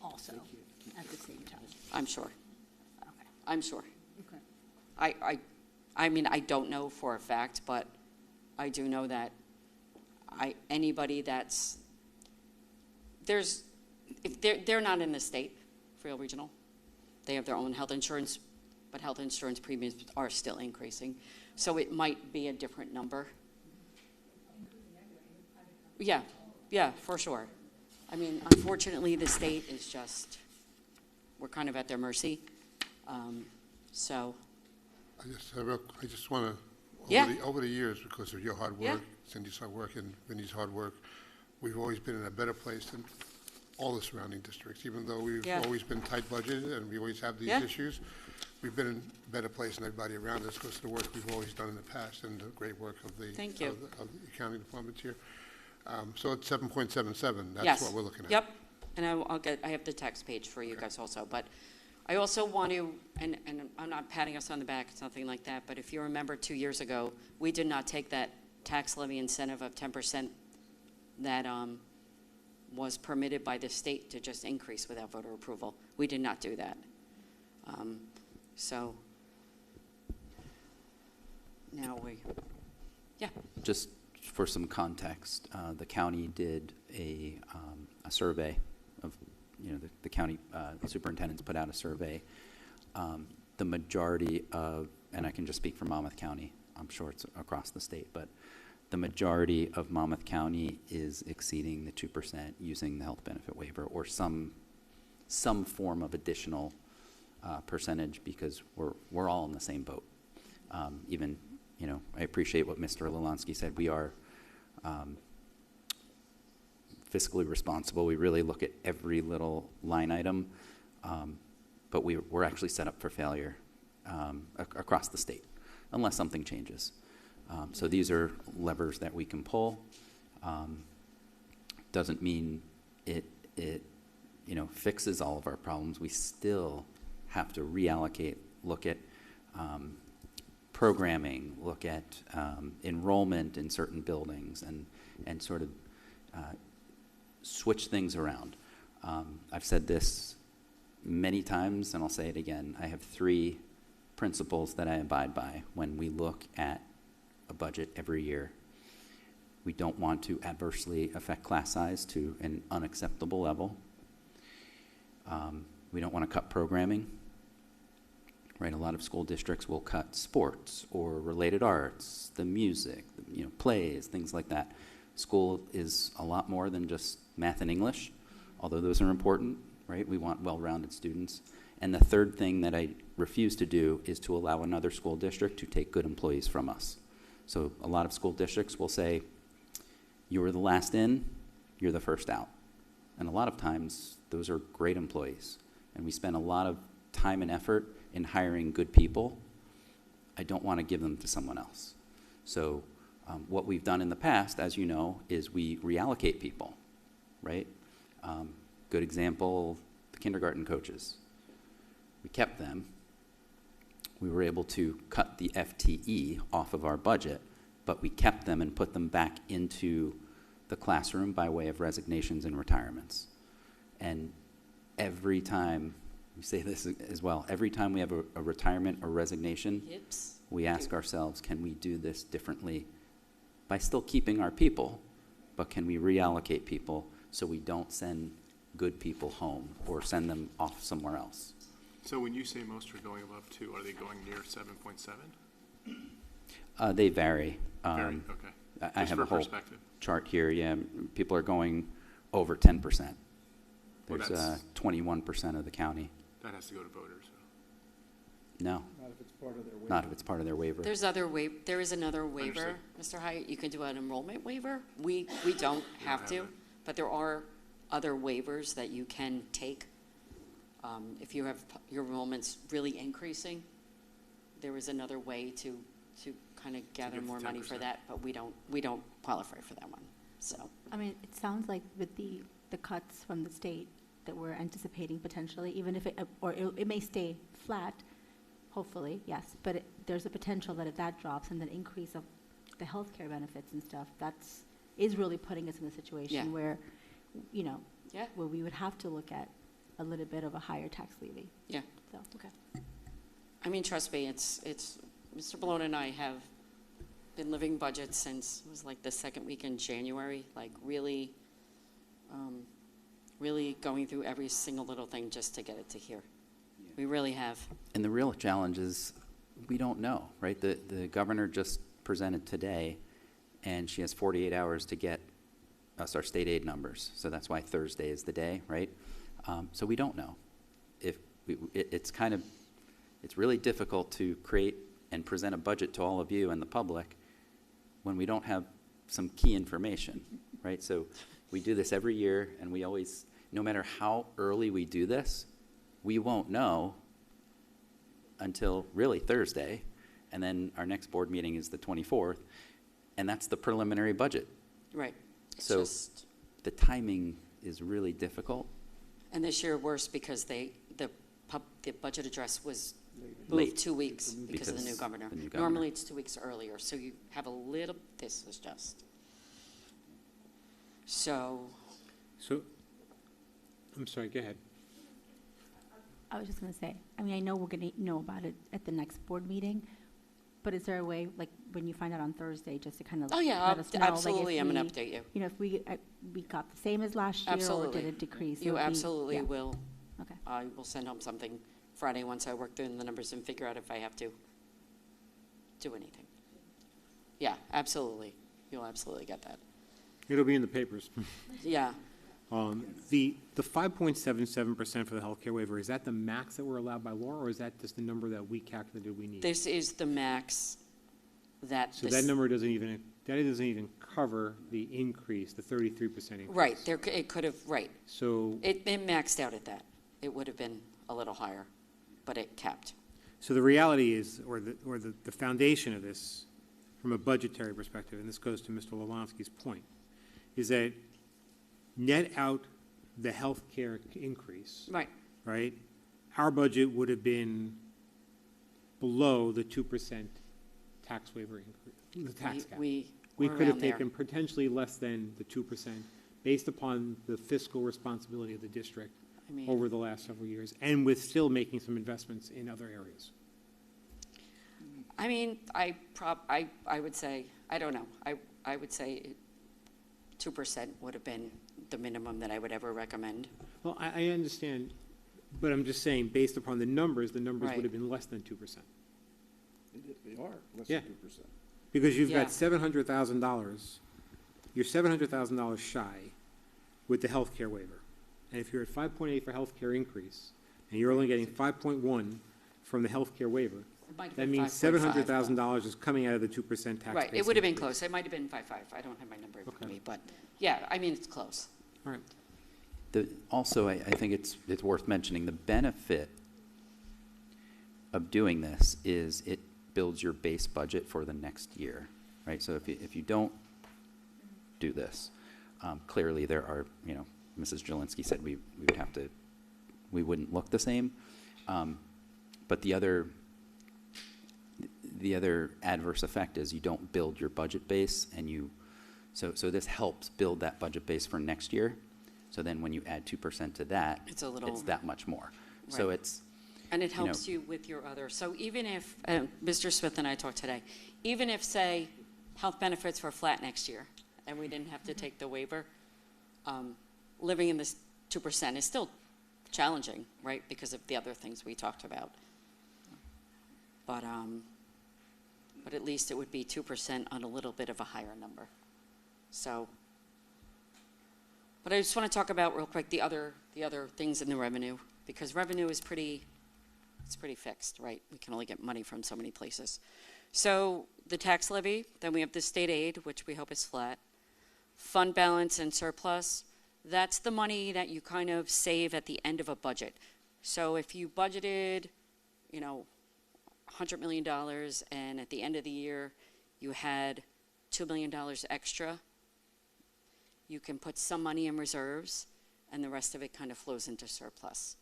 also at the same time? I'm sure. Okay. I'm sure. Okay. I mean, I don't know for a fact, but I do know that anybody that's, if they're not in the state, Freel Regional, they have their own health insurance, but health insurance premiums are still increasing. So it might be a different number. Yeah, for sure. I mean, unfortunately, the state is just, we're kind of at their mercy. So. I just want to, over the years, because of your hard work, Cindy's hard work, and Vinnie's hard work, we've always been in a better place than all the surrounding districts. Even though we've always been tight budgeted and we always have these issues, we've been in a better place than everybody around us because of the work we've always done in the past and the great work of the, Thank you. of the accounting department here. So it's 7.77. That's Yes. what we're looking at. Yep, and I have the text page for you guys also, but I also want to, and I'm not patting us on the back, it's nothing like that, but if you remember 2 years ago, we did not take that tax levy incentive of 10% that was permitted by the state to just increase without voter approval. We did not do that. So now Just for some context, the county did a survey of, the county superintendents put out a survey. The majority of, and I can just speak for Monmouth County, I'm sure it's across the state, but the majority of Monmouth County is exceeding the 2% using the health benefit waiver or some form of additional percentage, because we're all in the same boat. Even, I appreciate what Mr. Lalansky said. We are fiscally responsible. We really look at every little line item, but we're actually set up for failure across the state unless something changes. So these are levers that we can pull. Doesn't mean it fixes all of our problems. We still have to reallocate, look at programming, look at enrollment in certain buildings, and sort of switch things around. I've said this many times, and I'll say it again, I have 3 principles that I abide by when we look at a budget every year. We don't want to adversely affect class size to an unacceptable level. We don't want to cut programming. Right, a lot of school districts will cut sports or related arts, the music, plays, things like that. School is a lot more than just math and English, although those are important, right? We want well-rounded students. And the third thing that I refuse to do is to allow another school district to take good employees from us. So a lot of school districts will say, you were the last in, you're the first out. And a lot of times, those are great employees. And we spend a lot of time and effort in hiring good people. I don't want to give them to someone else. So what we've done in the past, as you know, is we reallocate people, right? Good example, the kindergarten coaches. We kept them. We were able to cut the FTE off of our budget, but we kept them and put them back into the classroom by way of resignations and retirements. And every time, we say this as well, every time we have a retirement or resignation, Yips. we ask ourselves, can we do this differently by still keeping our people, but can we reallocate people so we don't send good people home or send them off somewhere else? So when you say most are going above 2, are they going near 7.7? They vary. Okay. I Just have for a whole perspective. chart here. Yeah, people are going over 10%. Well, There's that's- 21% of the county. That has to go to voters. No, Not if it's part of their waiver. not if it's part of their waiver. There is another waiver, Understood. Mr. Hyatt. You can do an enrollment waiver. We don't have have to, it. but there are other waivers that you can take. If you have your enrollment's really increasing, there is another way to kind of gather get the more money for 10%. that, but we don't qualify for that one, so. I mean, it sounds like with the cuts from the state that we're anticipating potentially, even if it may stay flat, hopefully, yes, but there's a potential that if that drops and the increase of the healthcare benefits and stuff, is really putting us in a situation Yeah. where, Yeah. where we would have to look at a little bit of a higher tax levy. Yeah. So, okay. I mean, trust me, it's, Mr. Malone and I have been living budgets since, it was like the second week in January, like really going through every single little thing just to get it to here. We really have. And the real challenge is we don't know, right? The governor just presented today, and she has 48 hours to get us our state aid numbers. So that's why Thursday is the day, right? So we don't know. It's really difficult to create and present a budget to all of you and the public when we don't have some key information, right? So we do this every year, and we always, no matter how early we do this, we won't know until really Thursday, and then our next board meeting is the 24th, and that's the preliminary budget. Right. It's So just, the timing is really difficult. and this year worse because the budget address was Late. moved 2 weeks because of the new Because governor. the new governor. Normally, it's 2 weeks earlier, so you have a little, this is just. So, I'm sorry, go ahead. I was just going to say, I mean, I know we're going to know about it at the next board meeting, but is there a way, like, when you find out on Thursday, just to kind of oh yeah, let us know? like, if absolutely, I'm going we- to update you. You know, if we got the same as last year, or Absolutely. did it decrease? You It would be- absolutely yeah. will. Okay. I will send home something Friday once I work through the numbers and figure out if I have to do anything. Yeah, absolutely. You'll absolutely get that. It'll be in the papers. Yeah. The 5.77% for the healthcare waiver, is that the max that we're allowed by law, or is that just the number that we calculated we need? This is the max that. So that number doesn't even cover the increase, the 33% increase. Right, it could have, right. So, It maxed out at that. It would have been a little higher, but it capped. so the reality is, or the foundation of this, from a budgetary perspective, and this goes to Mr. Lelonsky's point, is that net out the healthcare increase, Right. right? Our budget would have been below the 2% tax waiver increase, the tax cap. We We were could have around there. taken potentially less than the 2% based upon the fiscal responsibility of the district I mean, over the last several years, and with still making some investments in other areas. I mean, I would say, I don't know, I would say 2% would have been the minimum that I would ever recommend. Well, I understand, but I'm just saying, based upon the numbers Right. would have been less than 2%. They are less Yeah. than 2%. Because you've Yeah. got $700,000, you're $700,000 shy with the healthcare waiver. And if you're at 5.8 for healthcare increase, and you're only getting 5.1 from the healthcare waiver, It might have that been means 5.5, $700,000 is coming out of the 2% tax base. Right, it would have been increase. close. It might have been 5.5. I don't have my number in front of Okay. me, but yeah, I mean, it's close. All right. Also, I think it's worth mentioning, the benefit of doing this is it builds your base budget for the next year, right? So if you don't do this, clearly there are, Mrs. Jelinski said we wouldn't look the same. But the other adverse effect is you don't build your budget base, and so this helps build that budget base for next year. So then when you add 2% to that, It's a little- it's that much more. So Right. it's, And it helps you with your other, so even if, Mr. Smith and I talked today, even if, say, health benefits were flat next year, and we didn't have to take the waiver, living in this 2% is still challenging, right, because of the other things we talked about. But at least it would be 2% on a little bit of a higher number. So, but I just want to talk about real quick the other things in the revenue, because revenue is pretty fixed, right? We can only get money from so many places. So the tax levy, then we have the state aid, which we hope is flat. Fund balance and surplus, that's the money that you kind of save at the end of a budget. So if you budgeted, $100 million, and at the end of the year you had $2 million extra, you can put some money in reserves, and the rest of it kind of flows into surplus.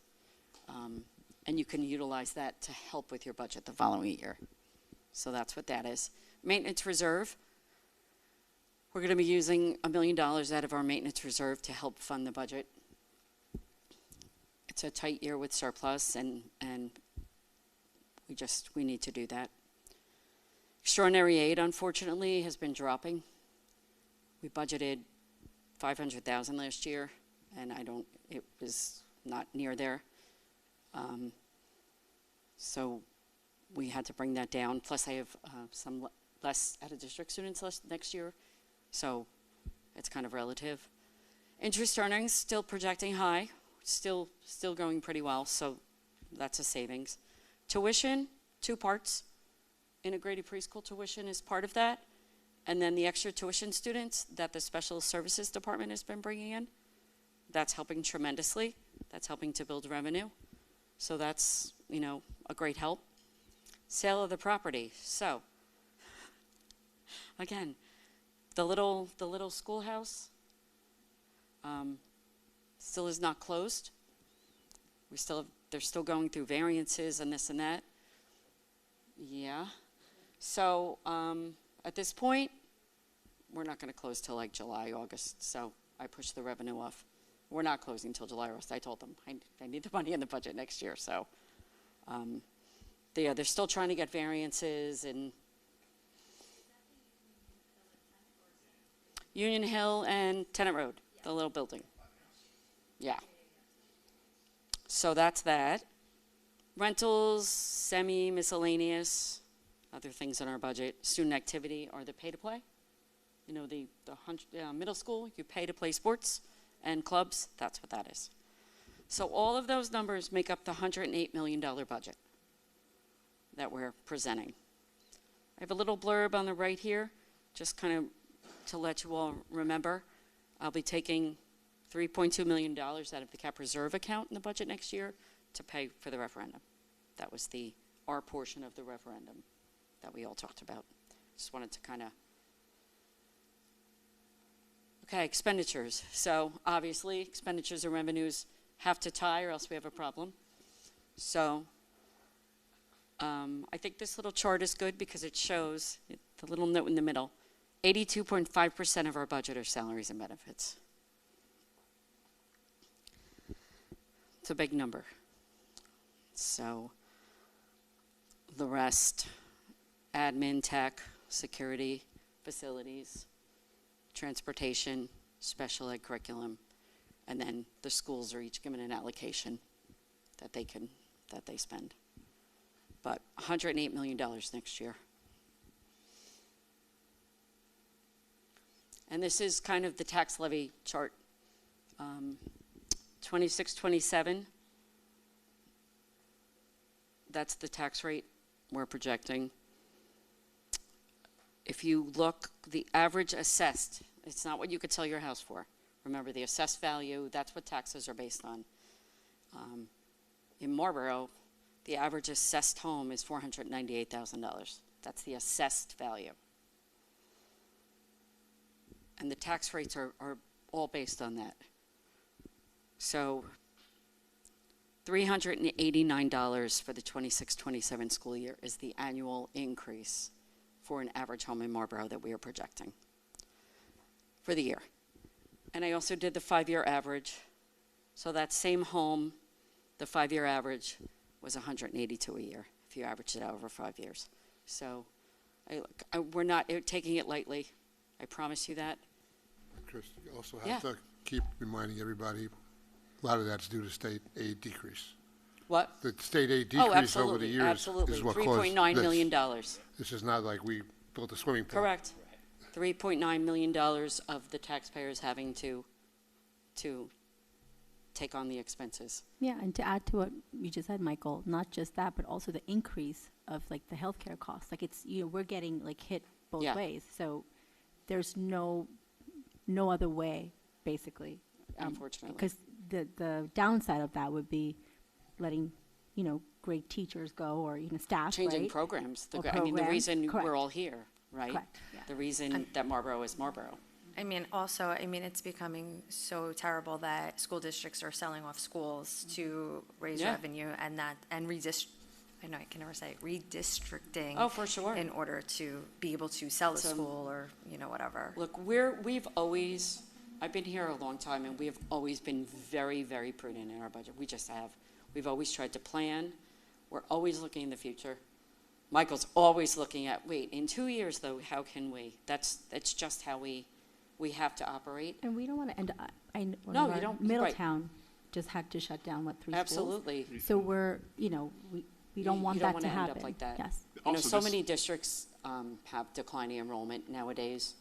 And you can utilize that to help with your budget the following year. So that's what that is. Maintenance reserve, we're going to be using $1 million out of our maintenance reserve to help fund the budget. It's a tight year with surplus, and we need to do that. Extraordinary aid, unfortunately, has been dropping. We budgeted $500,000 last year, and it was not near there. So we had to bring that down. Plus, I have some less out-of-district students next year, so it's kind of relative. Interest earnings still projecting high, still going pretty well, so that's a savings. Tuition, 2 parts. Integrated preschool tuition is part of that, and then the extra tuition students that the special services department has been bringing in, that's helping tremendously. That's helping to build revenue. So that's, a great help. Sale of the property. So, again, the little schoolhouse still is not closed. They're still going through variances and this and that. Yeah. So, at this point, we're not going to close till like July, August. So I pushed the revenue off. We're not closing till July, August. I told them I need the money in the budget next year. So they're still trying to get variances, and Union Hill and Tennant Road, the little building. Yeah. So that's that. Rentals, semi-miscellaneous, other things in our budget. Student activity or the pay-to-play. The middle school, you pay to play sports and clubs, that's what that is. So all of those numbers make up the $108 million budget that we're presenting. I have a little blurb on the right here, just kind of to let you all remember. I'll be taking $3.2 million out of the cap reserve account in the budget next year to pay for the referendum. That was our portion of the referendum that we all talked about. Just wanted to kind of. Okay, expenditures. So obviously, expenditures and revenues have to tie, or else we have a problem. So I think this little chart is good because it shows the little note in the middle. 82.5% of our budget are salaries and benefits. It's a big number. So the rest, admin, tech, security, facilities, transportation, special ed curriculum, and then the schools are each given an allocation that they spend. But $108 million next year. And this is kind of the tax levy chart. 26, 27, that's the tax rate we're projecting. If you look, the average assessed, it's not what you could sell your house for. Remember, the assessed value, that's what taxes are based on. In Marlboro, the average assessed home is $498,000. That's the assessed value. And the tax rates are all based on that. So $389 for the 26-27 school year is the annual increase for an average home in Marlboro that we are projecting for the year. And I also did the 5-year average. So that same home, the 5-year average was $182 a year if you averaged it out over 5 years. So we're not taking it lightly. I promise you that. Chris, you also have to keep reminding everybody, a lot of that's due to state aid decrease. What? The state aid decrease over the years absolutely. is what caused this. $3.9 million. This is not like we built a swimming pool. Correct. $3.9 million of the taxpayers having to take on the expenses. Yeah, and to add to what you just said, Michael, not just that, but also the increase of like the healthcare costs. Like it's, we're getting like hit both ways. So there's no other way, basically. Unfortunately. Because the downside of that would be letting, great teachers go or, staff, Changing right? programs. Or I mean, the programs. reason Correct. we're all here, right? Correct, yeah. The reason that Marlboro is Marlboro. I mean, also, it's becoming so terrible that school districts are selling off schools to raise revenue and I know I can never say it, redistricting. Oh, for sure. In order to be able to sell a school or, whatever. Look, I've been here a long time, and we have always been very, very prudent in our budget. We just have. We've always tried to plan. We're always looking in the future. Michael's always looking at, in 2 years, though, how can we? That's just how we have to operate. And we don't want to end up, No, you don't. Middletown just had to shut down, 3 schools? Absolutely. So we're, we don't want that to happen. You don't want to end up like that. Yes. So many districts have declining enrollment nowadays.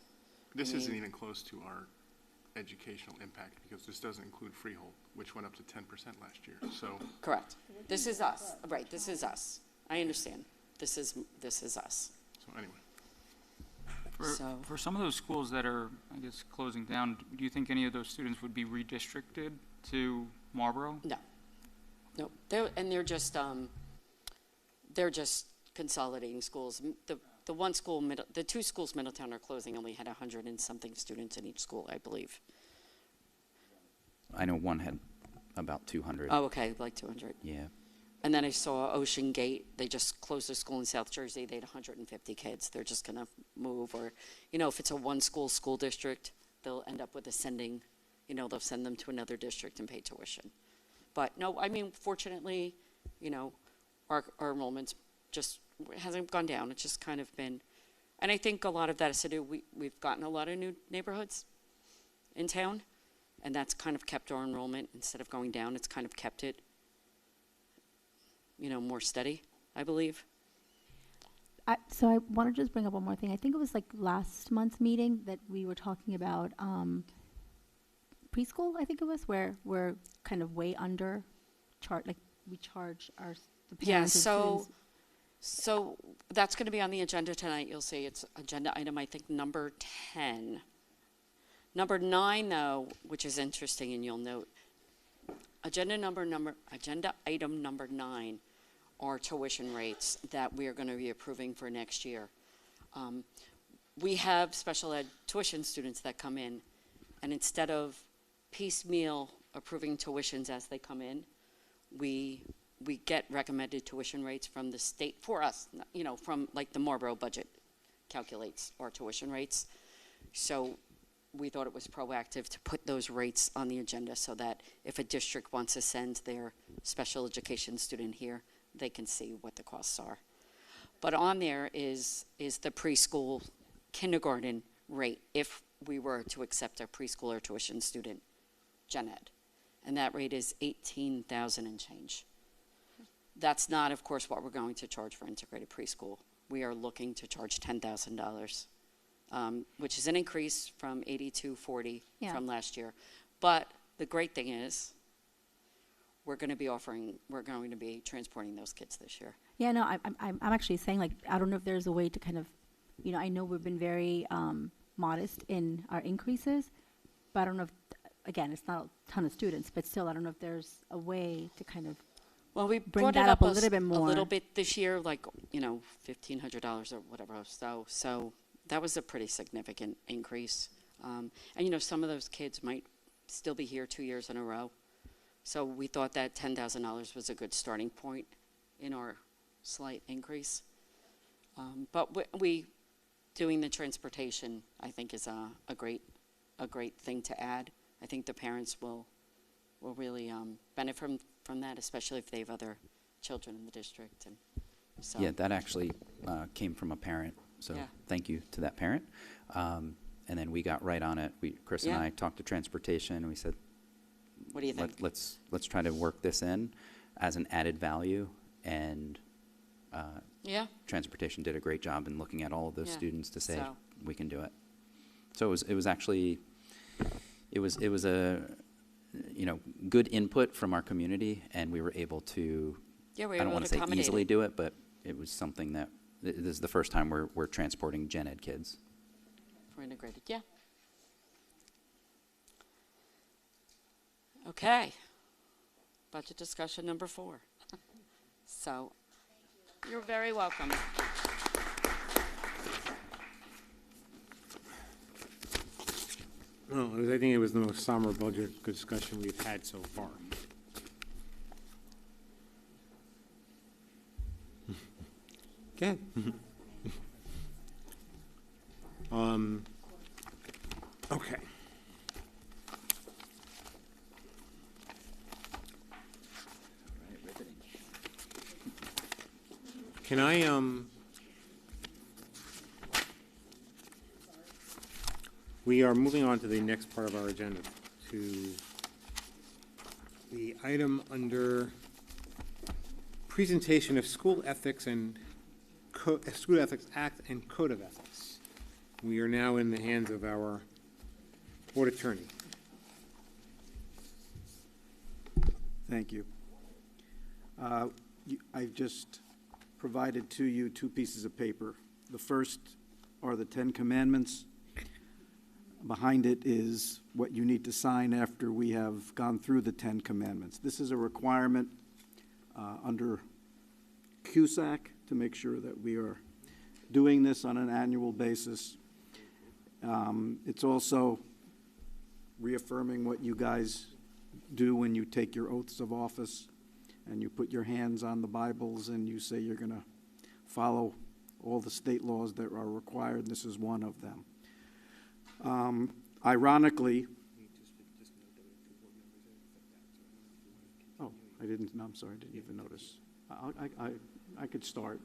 This isn't even close to our educational impact because this doesn't include Freehold, which went up to 10% last year. So correct. This is us. Right. This is us. I understand. This is us. So anyway. For some of those schools that are, I guess, closing down, do you think any of those students would be redistricted to Marlboro? No. They're just consolidating schools. The 2 schools Middletown are closing only had 100 and something students in each school, I believe. I know one had about 200. Oh, okay, like 200. Yeah. And then I saw Ocean Gate. They just closed a school in South Jersey. They had 150 kids. They're just going to move. Or, if it's a one-school district, they'll end up with they'll send them to another district and pay tuition. But, no, fortunately, our enrollment's just hasn't gone down. It's just kind of been, and I think a lot of that has to do, we've gotten a lot of new neighborhoods in town, and that's kind of kept our enrollment, instead of going down, it's kind of kept it, more steady, I believe. So I want to just bring up one more thing. I think it was like last month's meeting that we were talking about preschool, I think it was, where we're kind of way under we charge the parents and students. So that's going to be on the agenda tonight. You'll see it's agenda item, I think, number 10. Number 9, though, which is interesting, and you'll note, agenda item number 9 are tuition rates that we are going to be approving for next year. We have special ed tuition students that come in, and instead of piecemeal approving tuitions as they come in, we get recommended tuition rates from the state for us, from like the Marlboro budget calculates our tuition rates. So we thought it was proactive to put those rates on the agenda so that if a district wants to send their special education student here, they can see what the costs are. But on there is the preschool kindergarten rate if we were to accept a preschooler tuition student, gen ed. And that rate is $18,000 and change. That's not, of course, what we're going to charge for integrated preschool. We are looking to charge $10,000, which is an increase from $82.40 from last year. But the great thing is, we're going to be transporting those kids this year. Yeah, no, I'm actually saying, like, I don't know if there's a way to kind of, I know we've been very modest in our increases, but I don't know if, again, it's not a ton of students, but still, I don't know if there's a way to kind of we bring brought that it up a little bit more. A little bit this year, like, $1,500 or whatever. So that was a pretty significant increase. And, some of those kids might still be here 2 years in a row. So we thought that $10,000 was a good starting point in our slight increase. But we doing the transportation, I think, is a great thing to add. I think the parents will really benefit from that, especially if they have other children in the district. And so. Yeah, that actually came from a parent, so thank you to that parent. And then we got right on it. Chris and I talked to transportation, and we said, what do you think? Let's try to work this in as an added value, and transportation did a great job in looking at all of those students to say we can do it. So it was actually a good input from our community, and we were able to. I don't want to say easily do it, but it was something that this is the first time we're transporting gen ed kids. For integrated, Okay. Budget discussion number 4. So, you're very welcome. Well, I think it was the most somber budget discussion we've had so far. Good. Okay. Can I, we are moving on to the next part of our agenda, to the item under presentation of School Ethics and School Ethics Act and Code of Ethics. We are now in the hands of our board attorney. Thank you. I've just provided to you 2 pieces of paper. The first are the 10 Commandments. Behind it is what you need to sign after we have gone through the 10 Commandments. This is a requirement under CUSAC to make sure that we are doing this on an annual basis. It's also reaffirming what you guys do when you take your oaths of office and you put your hands on the Bibles and you say you're going to follow all the state laws that are required. This is one of them. Ironically, I'm sorry, I didn't even notice. I could start.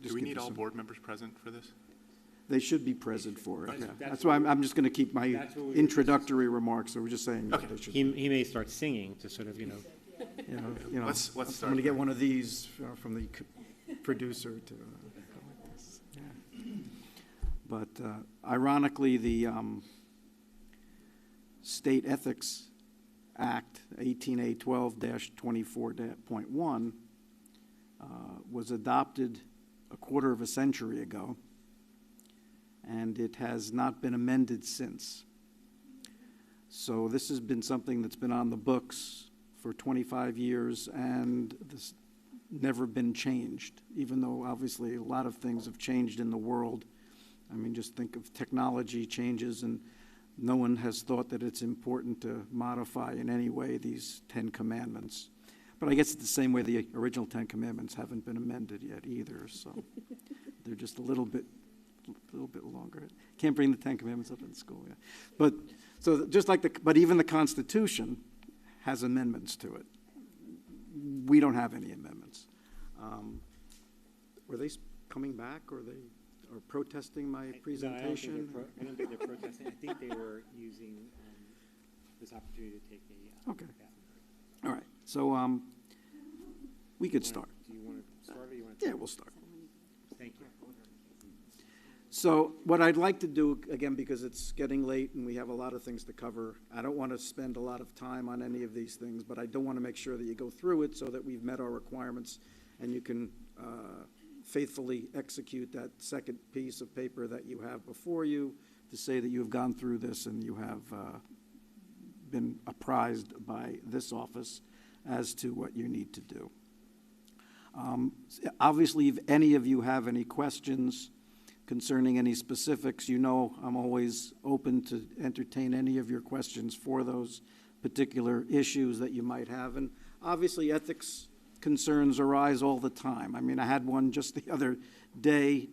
Do we need all board members present for this? They should be present for it, That's why I'm just going to keep my introductory remarks, so we're just saying that they should. He may start singing to sort of, Let's start. I'm going to get one of these from the producer to. But ironically, the State Ethics Act 18A 12-24.1 was adopted a quarter of a century ago, and it has not been amended since. So this has been something that's been on the books for 25 years, and this never been changed, even though obviously a lot of things have changed in the world. I mean, just think of technology changes, and no one has thought that it's important to modify in any way these 10 Commandments. But I guess it's the same way the original 10 Commandments haven't been amended yet either, so they're just a little bit a little bit longer. Can't bring the Ten Commandments up in school, yeah. But, so just like but even the Constitution has amendments to it. We don't have any amendments. Were they coming back, or they are protesting my presentation? I don't think they're protesting. I think they were using this opportunity to take a Okay. All right, so we could start. Do you want to start, or you want to? Yeah, we'll start. Thank you. So what I'd like to do, again, because it's getting late and we have a lot of things to cover, I don't want to spend a lot of time on any of these things, but I do want to make sure that you go through it so that we've met our requirements and you can faithfully execute that second piece of paper that you have before you to say that you have gone through this and you have been apprised by this office as to what you need to do. Obviously, if any of you have any questions concerning any specifics, you know I'm always open to entertain any of your questions for those particular issues that you might have. And obviously, ethics concerns arise all the time. I mean, I had one just the other day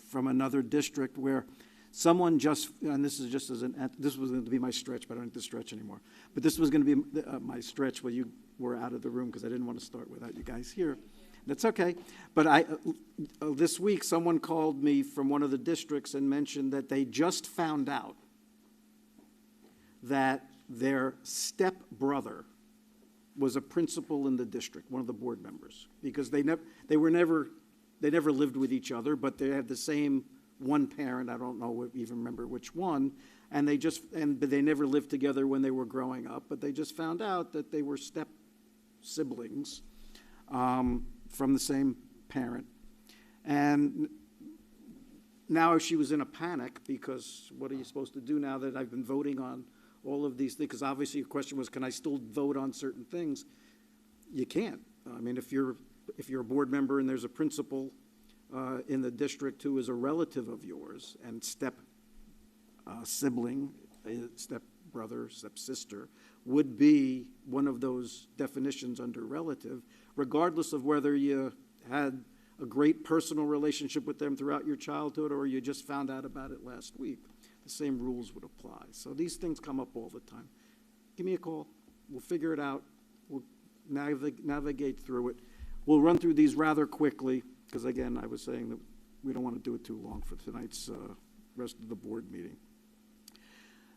from another district where someone just, and this is just as this was going to be my stretch, but I don't need to stretch anymore. But this was going to be my stretch where you were out of the room because I didn't want to start without you guys here. That's okay. But this week, someone called me from one of the districts and mentioned that they just found out that their stepbrother was a principal in the district, one of the board members, because they never lived with each other, but they had the same one parent. I don't know, even remember which one, and but they never lived together when they were growing up. But they just found out that they were step siblings from the same parent, and now she was in a panic because what are you supposed to do now that I've been voting on all of these things? Because obviously your question was, can I still vote on certain things? You can't. I mean, if you're a board member and there's a principal in the district who is a relative of yours and step sibling, step brother, step sister, would be one of those definitions under relative, regardless of whether you had a great personal relationship with them throughout your childhood or you just found out about it last week. The same rules would apply. So these things come up all the time. Give me a call. We'll figure it out. We'll navigate through it. We'll run through these rather quickly because, again, I was saying that we don't want to do it too long for tonight's rest of the board meeting.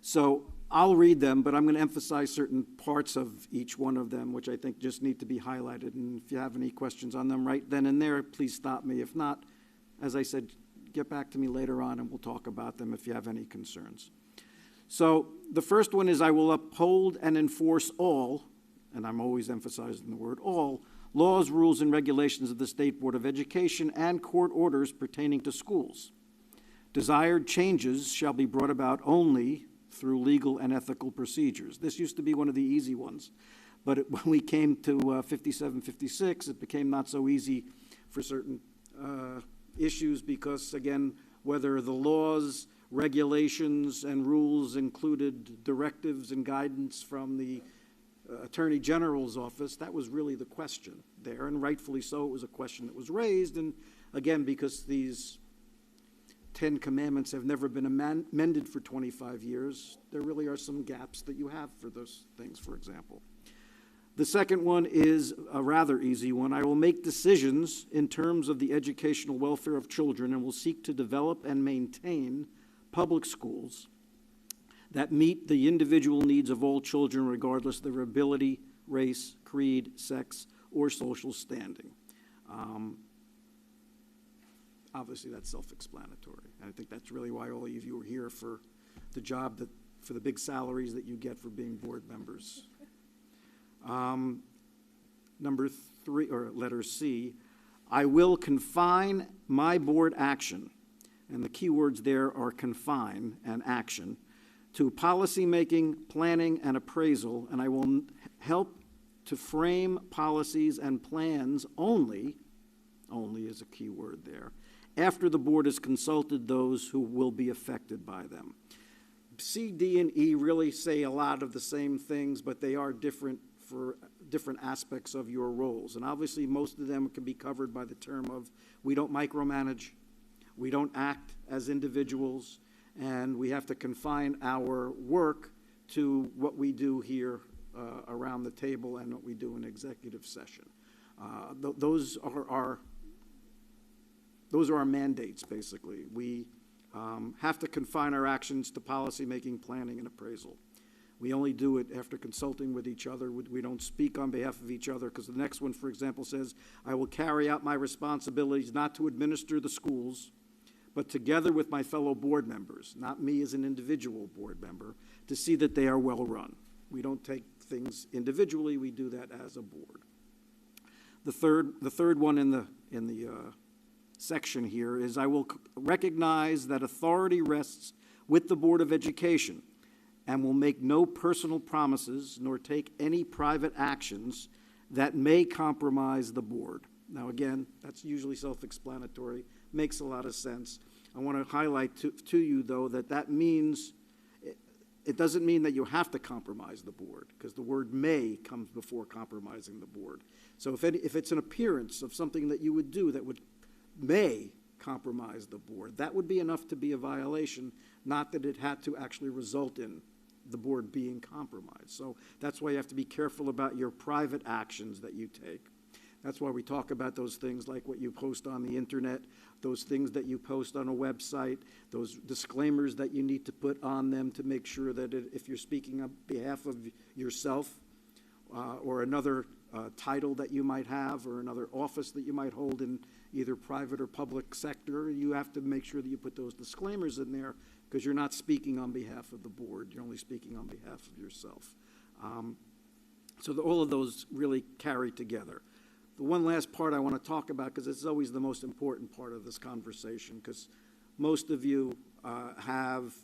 So I'll read them, but I'm going to emphasize certain parts of each one of them, which I think just need to be highlighted. And if you have any questions on them right then and there, please stop me. If not, as I said, get back to me later on and we'll talk about them if you have any concerns. So the first one is I will uphold and enforce all, and I'm always emphasizing the word all, laws, rules, and regulations of the State Board of Education and court orders pertaining to schools. Desired changes shall be brought about only through legal and ethical procedures. This used to be one of the easy ones, but when we came to 5756, it became not so easy for certain issues because, again, whether the laws, regulations, and rules included directives and guidance from the Attorney General's office, that was really the question there, and rightfully so, it was a question that was raised, and again, because these 10 Commandments have never been amended for 25 years, there really are some gaps that you have for those things, for example. The second one is a rather easy one. I will make decisions in terms of the educational welfare of children and will seek to develop and maintain public schools that meet the individual needs of all children regardless of their ability, race, creed, sex, or social standing. Obviously, that's self-explanatory. And I think that's really why all of you are here for the job for the big salaries that you get for being board members. Number 3, or letter C, I will confine my board action, and the key words there are confine and action, to policymaking, planning, and appraisal, and I will help to frame policies and plans only is a key word there, after the board has consulted those who will be affected by them. C, D, and E really say a lot of the same things, but they are different for different aspects of your roles. And obviously, most of them can be covered by the term of we don't micromanage, We don't act as individuals, and we have to confine our work to what we do here around the table and what we do in executive session. Those are our mandates, basically. We have to confine our actions to policymaking, planning, and appraisal. We only do it after consulting with each other. We don't speak on behalf of each other, because the next one, for example, says, I will carry out my responsibilities not to administer the schools, but together with my fellow board members, not me as an individual board member, to see that they are well run. We don't take things individually, we do that as a board. The third one in the section here is, I will recognize that authority rests with the Board of Education and will make no personal promises nor take any private actions that may compromise the board. Now again, that's usually self-explanatory, makes a lot of sense. I want to highlight to you, though, that means, it doesn't mean that you have to compromise the board, because the word may comes before compromising the board. So if it's an appearance of something that you would do that may compromise the board, that would be enough to be a violation, not that it had to actually result in the board being compromised. So that's why you have to be careful about your private actions that you take. That's why we talk about those things like what you post on the internet, those things that you post on a website, those disclaimers that you need to put on them to make sure that if you're speaking on behalf of yourself or another title that you might have or another office that you might hold in either private or public sector, you have to make sure that you put those disclaimers in there, because you're not speaking on behalf of the board, you're only speaking on behalf of yourself. So all of those really carry together. The one last part I want to talk about, because it's always the most important part of this conversation, because most of you have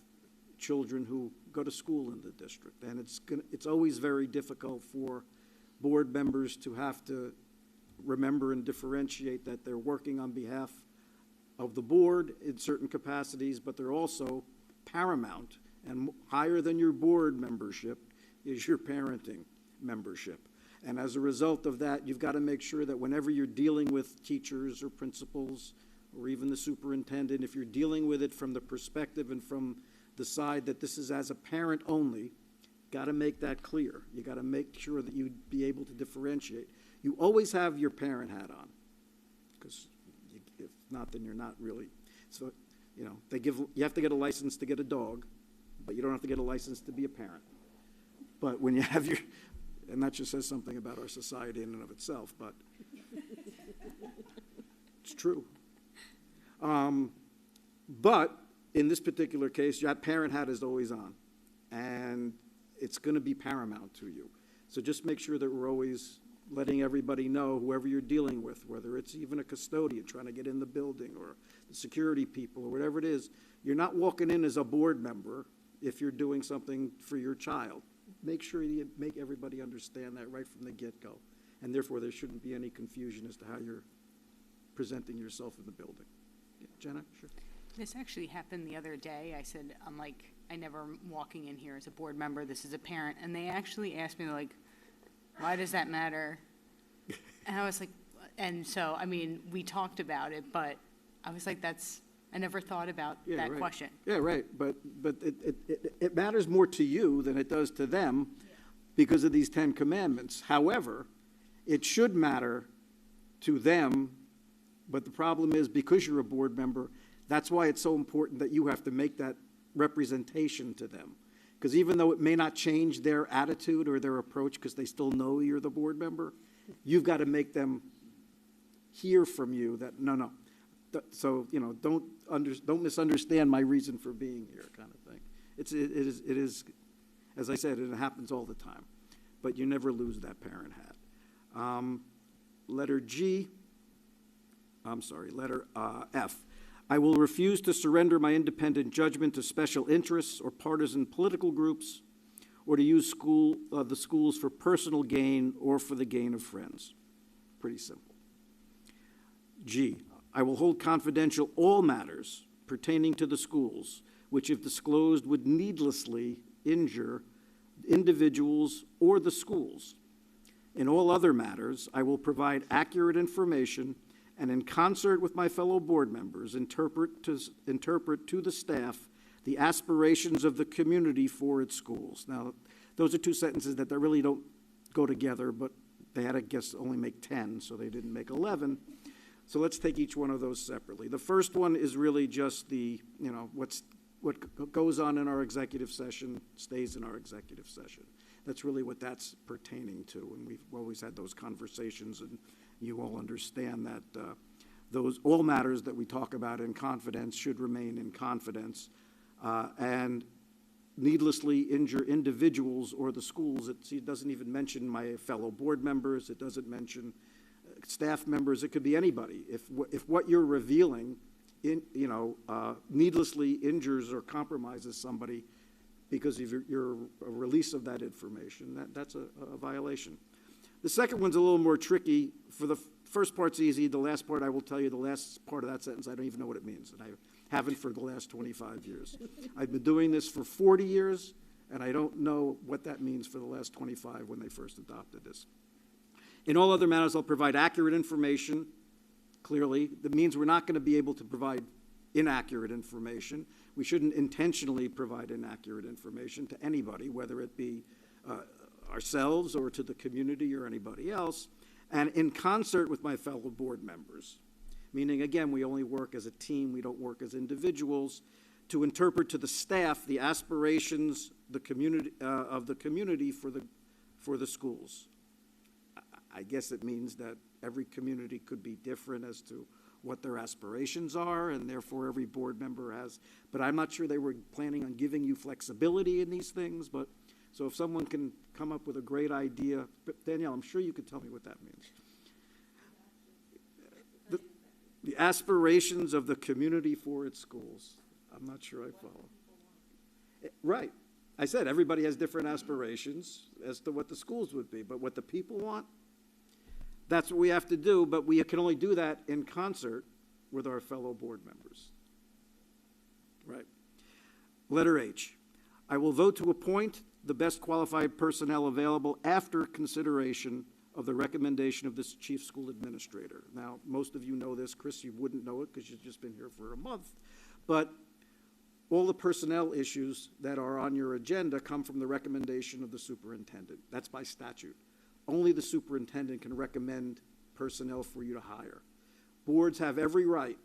children who go to school in the district, and it's always very difficult for board members to have to remember and differentiate that they're working on behalf of the board in certain capacities, but they're also paramount, and higher than your board membership is your parenting membership. And as a result of that, you've got to make sure that whenever you're dealing with teachers or principals or even the superintendent, if you're dealing with it from the perspective and from the side that this is as a parent only, got to make that clear. You got to make sure that you be able to differentiate. You always have your parent hat on, because if not, then you're not really. So, you know, you have to get a license to get a dog, but you don't have to get a license to be a parent. But when you have your, and that just says something about our society in and of itself, but it's true. But in this particular case, that parent hat is always on, and it's going to be paramount to you. So just make sure that we're always letting everybody know, whoever you're dealing with, whether it's even a custodian trying to get in the building or the security people or whatever it is, you're not walking in as a board member if you're doing something for your child. Make sure you make everybody understand that right from the get-go, and therefore there shouldn't be any confusion as to how you're presenting yourself in the building. Yeah, Jenna, sure. This actually happened the other day. I said, I never am walking in here as a board member, this is a parent, and they actually asked me, like, why does that matter? And I was like, and so, I mean, we talked about it, but I was like, I never thought about that right. question. Yeah, right, but it matters more to you than it does to them because of these 10 commandments. However, it should matter to them, but the problem is, because you're a board member, that's why it's so important that you have to make that representation to them. Because even though it may not change their attitude or their approach, because they still know you're the board member, you've got to make them hear from you that, no. So, you know, don't misunderstand my reason for being here, kind of thing. It is, as I said, it happens all the time. But you never lose that parent hat. Letter F. I will refuse to surrender my independent judgment to special interests or partisan political groups, or to use the schools for personal gain or for the gain of friends. Pretty simple. G. I will hold confidential all matters pertaining to the schools, which, if disclosed, would needlessly injure individuals or the schools. In all other matters, I will provide accurate information and in concert with my fellow board members, interpret to the staff the aspirations of the community for its schools. Now, those are two sentences that really don't go together, but they had, I guess, only make 10, so they didn't make 11. So let's take each one of those separately. The first one is really just the, what goes on in our executive session stays in our executive session. That's really what that's pertaining to, and we've always had those conversations, and you all understand that those all matters that we talk about in confidence should remain in confidence, and needlessly injure individuals or the schools. It doesn't even mention my fellow board members. It doesn't mention staff members. It could be anybody. If what you're revealing, needlessly injures or compromises somebody because of your release of that information, that's a violation. The second one's a little more tricky. For the first part's easy. The last part, I will tell you, the last part of that sentence, I don't even know what it means, and I haven't for the last 25 years. I've been doing this for 40 years, and I don't know what that means for the last 25 when they first adopted this. In all other matters, I'll provide accurate information, clearly. That means we're not going to be able to provide inaccurate information. We shouldn't intentionally provide inaccurate information to anybody, whether it be ourselves or to the community or anybody else, and in concert with my fellow board members. Meaning, again, we only work as a team, we don't work as individuals, to interpret to the staff the aspirations of the community for the schools. I guess it means that every community could be different as to what their aspirations are, and therefore every board member has, but I'm not sure they were planning on giving you flexibility in these things, but, so if someone can come up with a great idea, but Danielle, I'm sure you could tell me what that means. The aspirations of the community for its schools. I'm not sure I follow. Right. I said everybody has different aspirations as to what the schools would be, but what the people want, that's what we have to do, but we can only do that in concert with our fellow board members. Right. Letter H. I will vote to appoint the best qualified personnel available after consideration of the recommendation of this chief school administrator. Now, most of you know this. Chris, you wouldn't know it because you've just been here for a month. But all the personnel issues that are on your agenda come from the recommendation of the superintendent. That's by statute. Only the superintendent can recommend personnel for you to hire. Boards have every right,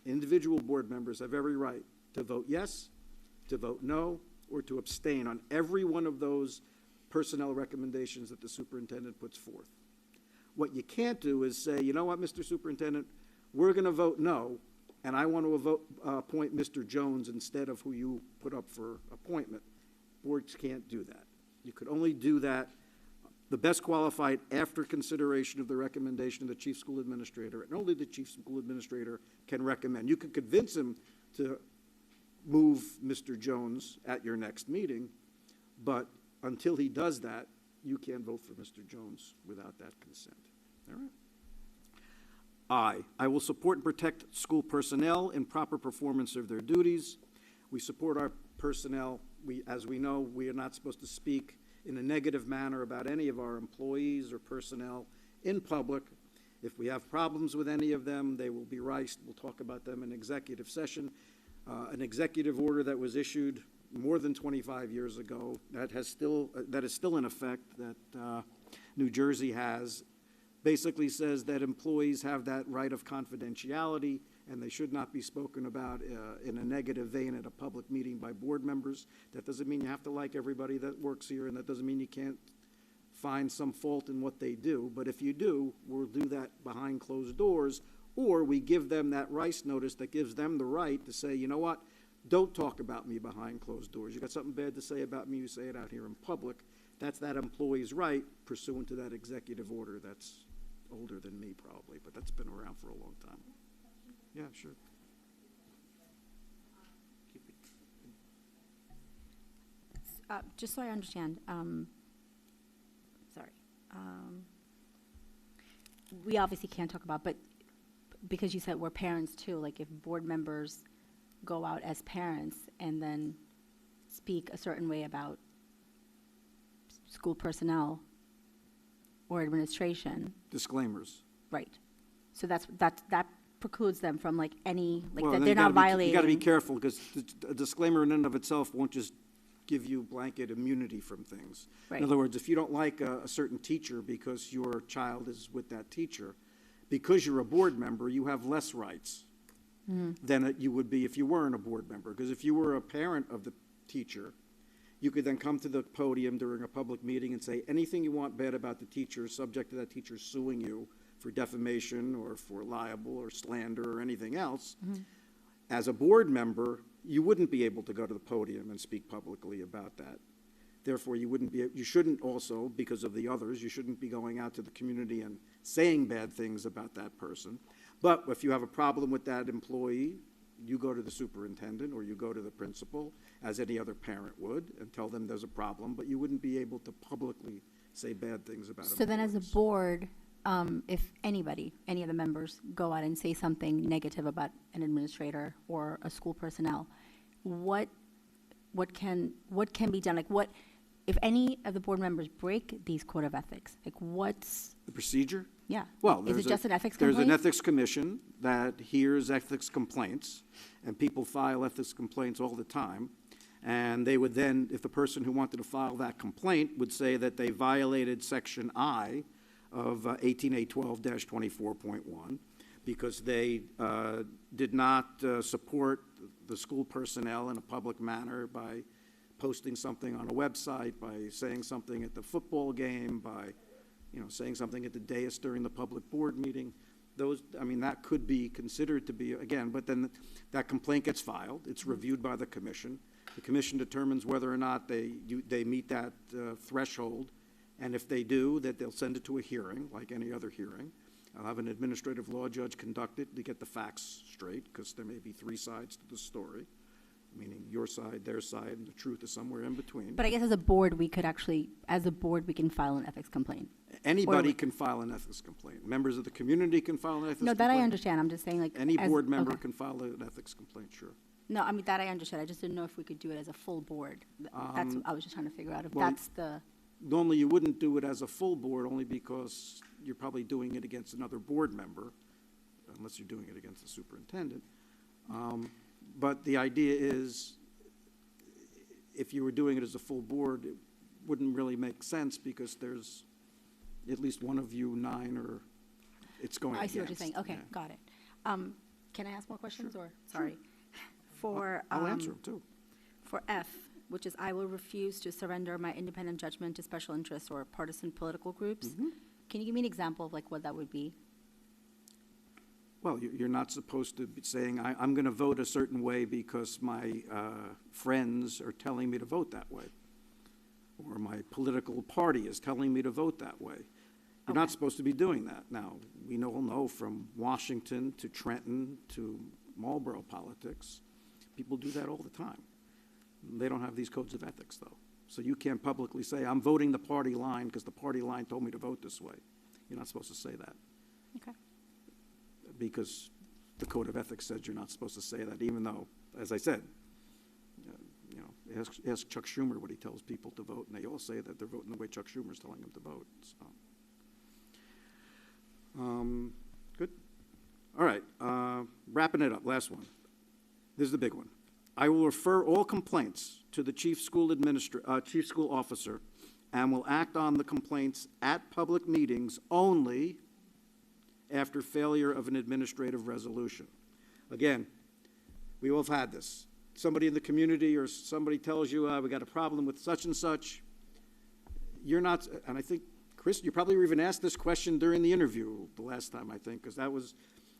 individual board members have every right to vote yes, to vote no, or to abstain on every one of those personnel recommendations that the superintendent puts forth. What you can't do is say, you know what, Mr. Superintendent, we're going to vote no, and I want to appoint Mr. Jones instead of who you put up for appointment. Boards can't do that. You could only do that, the best qualified after consideration of the recommendation of the chief school administrator, and only the chief school administrator can recommend. You could convince him to move Mr. Jones at your next meeting, but until he does that, you can't vote for Mr. Jones without that consent. All right. I will support and protect school personnel in proper performance of their duties. We support our personnel. As we know, we are not supposed to speak in a negative manner about any of our employees or personnel in public. If we have problems with any of them, they will be raised. We'll talk about them in executive session. An executive order that was issued more than 25 years ago that is still in effect, that New Jersey has, basically says that employees have that right of confidentiality and they should not be spoken about in a negative vein at a public meeting by board members. That doesn't mean you have to like everybody that works here, and that doesn't mean you can't find some fault in what they do, but if you do, we'll do that behind closed doors, or we give them that rice notice that gives them the right to say, you know what, don't talk about me behind closed doors. You got something bad to say about me, you say it out here in public. That's that employee's right pursuant to that executive order that's older than me probably, but that's been around for a long time. Yeah, sure. Just so I understand, we obviously can't talk about, but because you said we're parents too, like if board members go out as parents and then speak a certain way about school personnel or administration. Disclaimers. Right. So that precludes them from like any, like Well, that then they're you gotta not be- violating. You got to be careful, because a disclaimer in and of itself won't just give you blanket immunity from things. Right. In other words, if you don't like a certain teacher because your child is with that teacher, because you're a board member, you have less rights than you would be if you weren't a board member. Because if you were a parent of the teacher, you could then come to the podium during a public meeting and say anything you want bad about the teacher, subject to that teacher suing you for defamation or for libel or slander or anything else. As a board member, you wouldn't be able to go to the podium and speak publicly about that. Therefore, you shouldn't also, because of the others, you shouldn't be going out to the community and saying bad things about that person. But if you have a problem with that employee, you go to the superintendent or you go to the principal, as any other parent would, and tell them there's a problem, but you wouldn't be able to publicly say bad things about So then as a employees. board, if anybody, any of the members go out and say something negative about an administrator or a school personnel, what can be done? Like what, if any of the board members break these code of ethics, like what's, The procedure? yeah. Well, Is there's it just an ethics There's complaint? an ethics commission that hears ethics complaints, and people file ethics complaints all the time. And they would then, if the person who wanted to file that complaint would say that they violated Section I of 18812-24.1, because they did not support the school personnel in a public manner by posting something on a website, by saying something at the football game, by saying something at the dais during the public board meeting. That could be considered to be, again, but then that complaint gets filed, it's reviewed by the commission. The commission determines whether or not they meet that threshold, and if they do, that they'll send it to a hearing, like any other hearing. I'll have an administrative law judge conduct it to get the facts straight, because there may be three sides to the story, meaning your side, their side, and the truth is somewhere in between. But I guess as a board, we can file an ethics complaint. Anybody can file an ethics complaint. Members of the community can file an ethics No, complaint. that I understand. I'm just saying like. Any as- board member okay. can file an ethics complaint, sure. No, that I understood. I just didn't know if we could do it as a full board. That's, I was just trying to figure out if well, that's the, Normally, you wouldn't do it as a full board, only because you're probably doing it against another board member, unless you're doing it against the superintendent. But the idea is, if you were doing it as a full board, it wouldn't really make sense, because there's at least one of you 9 or it's going I against. see what you're saying. Okay, Yeah. got it. Can I ask more questions or, sorry? For, I'll answer them, too. For F, which is I will refuse to surrender my independent judgment to special interests or partisan political groups. Mm-hmm. Can you give me an example of like what that would be? Well, you're not supposed to be saying, I'm going to vote a certain way because my friends are telling me to vote that way, or my political party is telling me to vote that way. You're not supposed to be doing that. Now, we all know from Washington to Trenton to Marlboro politics, people do that all the time. They don't have these codes of ethics, though. So you can't publicly say, I'm voting the party line because the party line told me to vote this way. You're not supposed to say that, Okay. because the code of ethics says you're not supposed to say that, even though, as I said, ask Chuck Schumer what he tells people to vote, and they all say that they're voting the way Chuck Schumer's telling them to vote. So, good. All right, wrapping it up, last one. This is the big one. I will refer all complaints to the chief school officer, and will act on the complaints at public meetings only after failure of an administrative resolution. Again, we all have had this. Somebody in the community or somebody tells you, we got a problem with such and such. You're not, and I think, Chris, you probably were even asked this question during the interview the last time, I think, because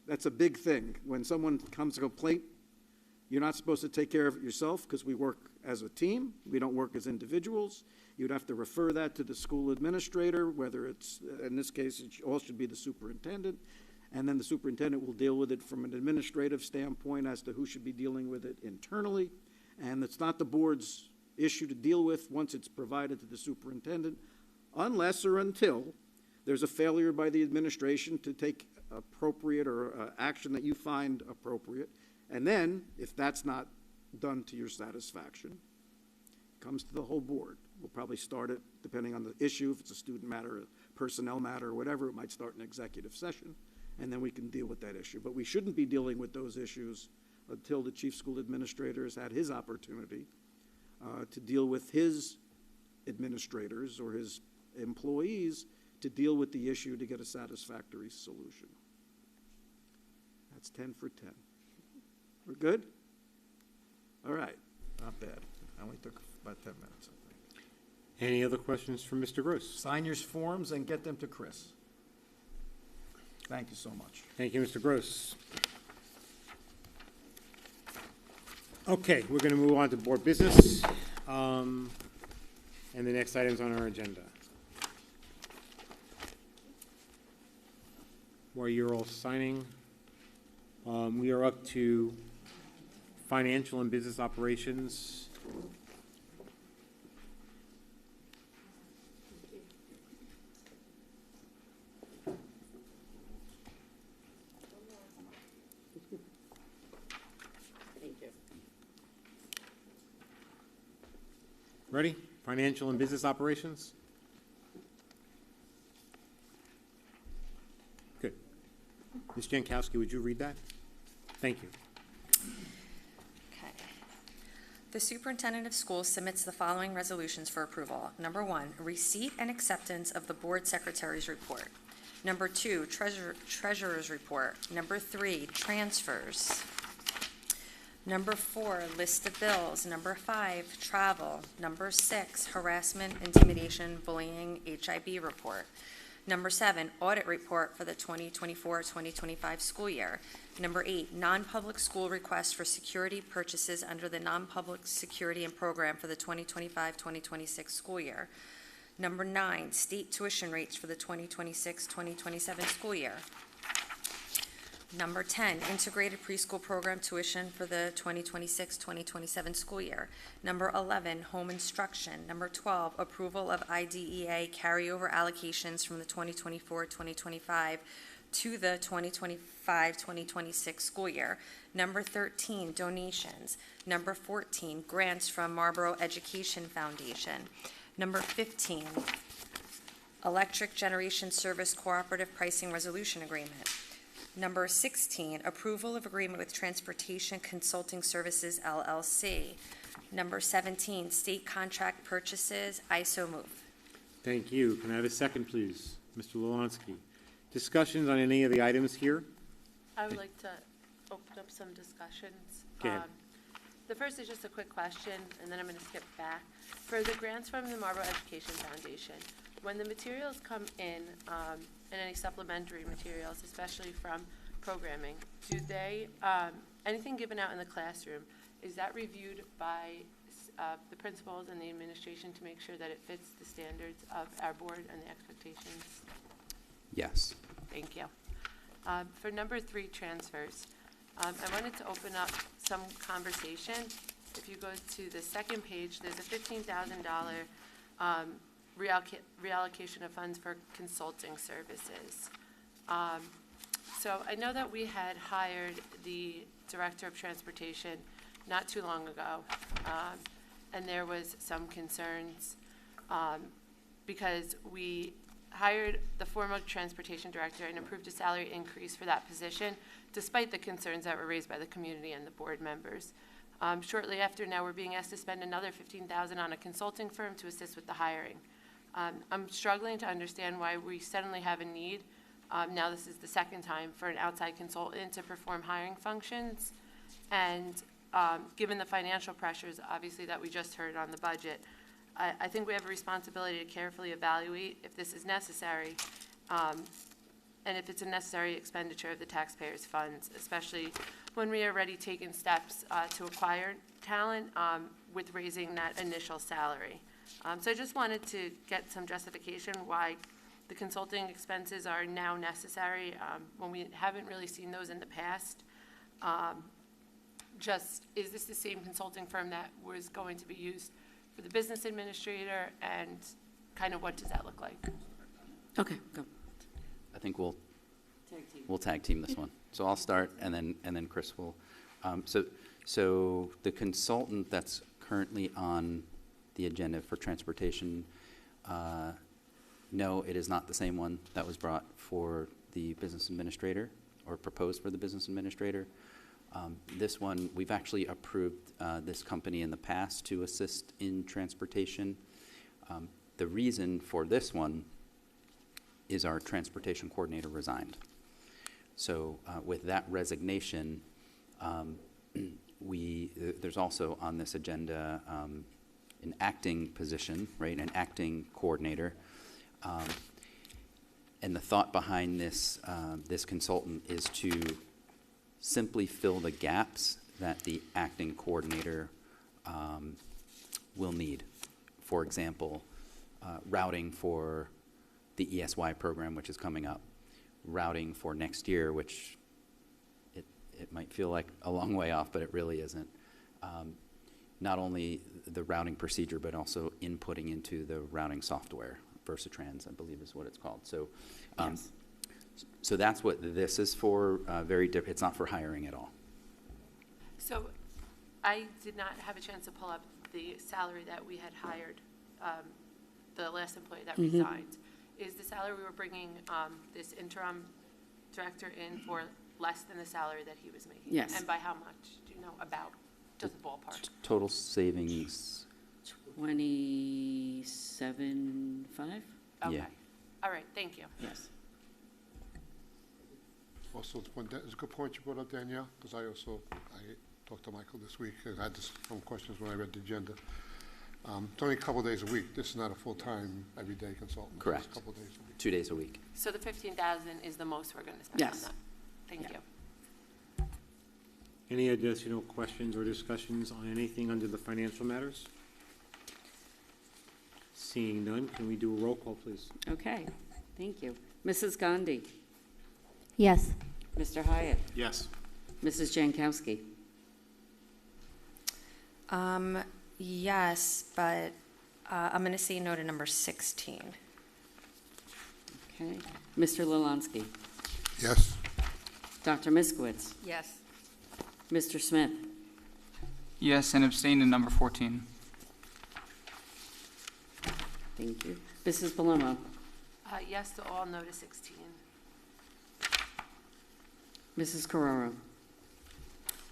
that's a big thing. When someone comes to complaint, you're not supposed to take care of it yourself, because we work as a team. We don't work as individuals. You'd have to refer that to the school administrator, whether it's, in this case, it all should be the superintendent. And then the superintendent will deal with it from an administrative standpoint as to who should be dealing with it internally. And it's not the board's issue to deal with once it's provided to the superintendent, unless or until there's a failure by the administration to take appropriate or action that you find appropriate. And then, if that's not done to your satisfaction, it comes to the whole board. We'll probably start it, depending on the issue, if it's a student matter, a personnel matter, or whatever, it might start an executive session. and then we can deal with that issue. But we shouldn't be dealing with those issues until the chief school administrator has had his opportunity to deal with his administrators or his employees to deal with the issue to get a satisfactory solution. That's 10 for 10. We're good? All right. Not bad. I only took about 10 minutes, I think. Any other questions for Mr. Gross? Sign your forms and get them to Chris. Thank you so much. Thank you, Mr. Gross. Okay, we're going to move on to board business, and the next items on our agenda. While you're all signing, we are up to financial and business operations. Ready? Financial and business operations? Good. Ms. Jankowski, would you read that? Thank you. Okay. The superintendent of schools submits the following resolutions for approval. Number 1, receipt and acceptance of the board secretary's report. Number 2, treasurer's report. Number 3, transfers. Number 4, list of bills. Number 5, travel. Number 6, harassment, intimidation, bullying, HIB report. Number 7, audit report for the 2024-2025 school year. Number 8, non-public school request for security purchases under the non-public security and program for the 2025-2026 school year. Number 9, state tuition rates for the 2026-2027 school year. Number 10, integrated preschool program tuition for the 2026-2027 school year. Number 11, home instruction. Number 12, approval of IDEA carryover allocations from the 2024-2025 to the 2025-2026 school year. Number 13, donations. Number 14, grants from Marlboro Education Foundation. Number 15, electric generation service cooperative pricing resolution agreement. Number 16, approval of agreement with Transportation Consulting Services, LLC. Number 17, state contract purchases. I so move. Thank you. Can I have a second, please? Mr. Lolansky. Discussions on any of the items here? I would like to open up some discussions. Go ahead. The first is just a quick question, and then I'm going to skip back. For the grants from the Marlboro Education Foundation, when the materials come in, and any supplementary materials, especially from programming, do they, anything given out in the classroom, is that reviewed by the principals and the administration to make sure that it fits the standards of our board and the expectations? Yes. Thank you. For number 3, transfers, I wanted to open up some conversation. If you go to the second page, there's a $15,000 reallocation of funds for consulting services. So I know that we had hired the Director of Transportation not too long ago, and there was some concerns because we hired the former Transportation Director and approved a salary increase for that position, despite the concerns that were raised by the community and the board members. Shortly after, now we're being asked to spend another $15,000 on a consulting firm to assist with the hiring. I'm struggling to understand why we suddenly have a need. Now this is the second time for an outside consultant to perform hiring functions. And given the financial pressures, obviously, that we just heard on the budget, I think we have a responsibility to carefully evaluate if this is necessary and if it's a necessary expenditure of the taxpayers' funds, especially when we are already taking steps to acquire talent with raising that initial salary. So I just wanted to get some justification why the consulting expenses are now necessary when we haven't really seen those in the past. Just, is this the same consulting firm that was going to be used for the business administrator, and kind of what does that look like? Okay, go. I think we'll tag team this one. So I'll start, and then Chris will. So the consultant that's currently on the agenda for transportation, no, it is not the same one that was brought for the business administrator, or proposed for the business administrator. This one, we've actually approved this company in the past to assist in transportation. The reason for this one is our transportation coordinator resigned. So with that resignation, there's also on this agenda an acting position, right, an acting coordinator. And the thought behind this, this consultant is to simply fill the gaps that the acting coordinator will need. For example, routing for the ESY program, which is coming up, routing for next year, which it might feel like a long way off, but it really isn't. Not only the routing procedure, but also inputting into the routing software. Versatrans, I believe is what it's called. So, Yes. So that's what this is for. It's not for hiring at all. So I did not have a chance to pull up the salary that we had hired, the last employee that resigned. Is the salary we were bringing this interim director in for less than the salary that he was making? Yes. And by how much? Do you know about? Just a ballpark. Total savings. 27.5? Okay. Yeah. All right, thank you. Yes. Also, it's a good point you brought up, Danielle, because I talked to Michael this week. I had some questions when I read the agenda. It's only a couple days a week. This is not a full-time, everyday consultant. Correct. It's a couple days a week. 2 days a week. So the 15,000 is the most we're going to spend on Yes. that? Thank Yeah. you. Any additional questions or discussions on anything under the financial matters? Seeing none, can we do a roll call, please? Okay, thank you. Mrs. Gandhi? Yes. Mr. Hyatt? Yes. Mrs. Jankowski? Yes, but I'm going to say no to number 16. Okay. Mr. Lalansky? Yes. Dr. Miskowitz? Yes. Mr. Smith? Yes, and abstain to number 14. Thank you. Mrs. Palomo? Yes to all, no to 16. Mrs. Carraro?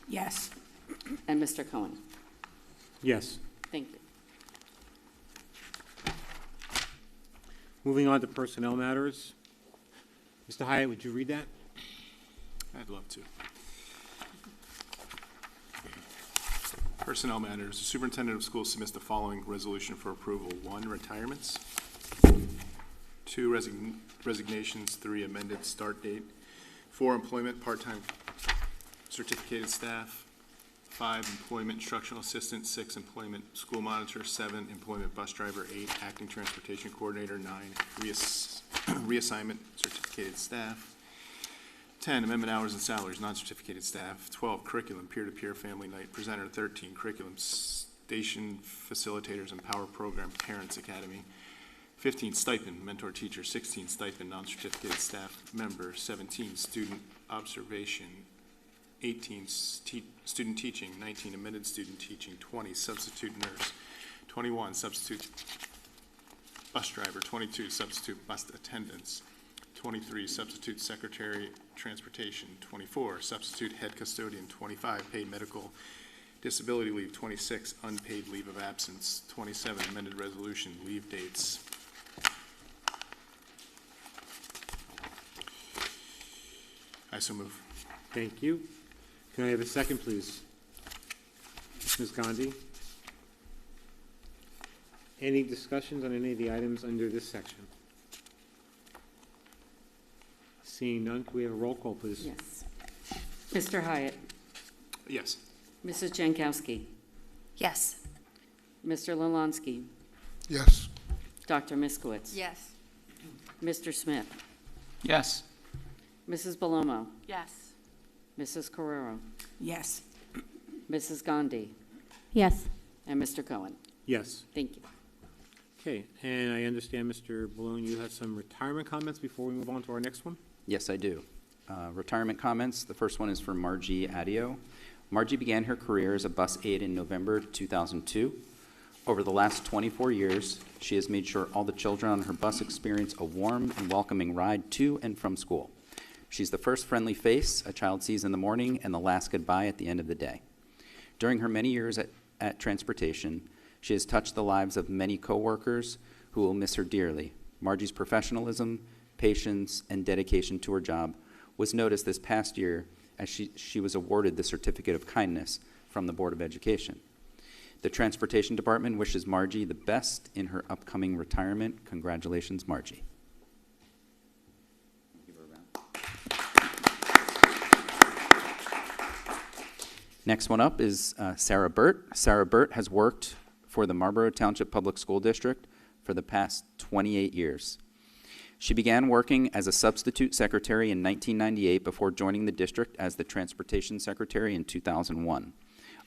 Yes. And Mr. Cohen? Yes. Thank you. Moving on to personnel matters. Mr. Hyatt, would you read that? I'd love to. Personnel matters. The superintendent of schools submits the following resolution for approval. 1, retirements. 2, resignations. 3, amended start date. 4, employment, part-time certificated staff. 5, employment instructional assistant. 6, employment school monitor. 7, employment bus driver. 8, acting transportation coordinator. 9, reassignment certificated staff. 10, amendment hours and salaries, non-certificated staff. 12, curriculum, peer-to-peer family night presenter. 13, curriculum station facilitators and power program parents academy. 15, stipend, mentor teacher. 16, stipend, non-certificated staff member. 17, student observation. 18, student teaching. 19, amended student teaching. 20, substitute nurse. 21, substitute bus driver. 22, substitute bus attendants. 23, substitute secretary transportation. 24, substitute head custodian. 25, paid medical disability leave. 26, unpaid leave of absence. 27, amended resolution, leave dates. I so move. Thank you. Can I have a second, please? Ms. Gandhi? Any discussions on any of the items under this section? Seeing none, can we have a roll call, please? Yes. Mr. Hyatt? Yes. Mrs. Jankowski? Yes. Mr. Lalansky? Yes. Dr. Miskowitz? Yes. Mr. Smith? Yes. Mrs. Palomo? Yes. Mrs. Carraro? Yes. Mrs. Gandhi? Yes. And Mr. Cohen? Yes. Thank you. Okay, and I understand, Mr. Balloon, you have some retirement comments before we move on to our next one? Yes, I do. Retirement comments. The first one is for Margie Adio. Margie began her career as a bus aide in November 2002. Over the last 24 years, she has made sure all the children on her bus experience a warm and welcoming ride to and from school. She's the first friendly face a child sees in the morning and the last goodbye at the end of the day. During her many years at Transportation, she has touched the lives of many coworkers who will miss her dearly. Margie's professionalism, patience, and dedication to her job was noticed this past year as she was awarded the Certificate of Kindness from the Board of Education. The Transportation Department wishes Margie the best in her upcoming retirement. Congratulations, Margie. Next one up is Sarah Burt. Sarah Burt has worked for the Marlboro Township Public School District for the past 28 years. She began working as a substitute secretary in 1998 before joining the district as the transportation secretary in 2001.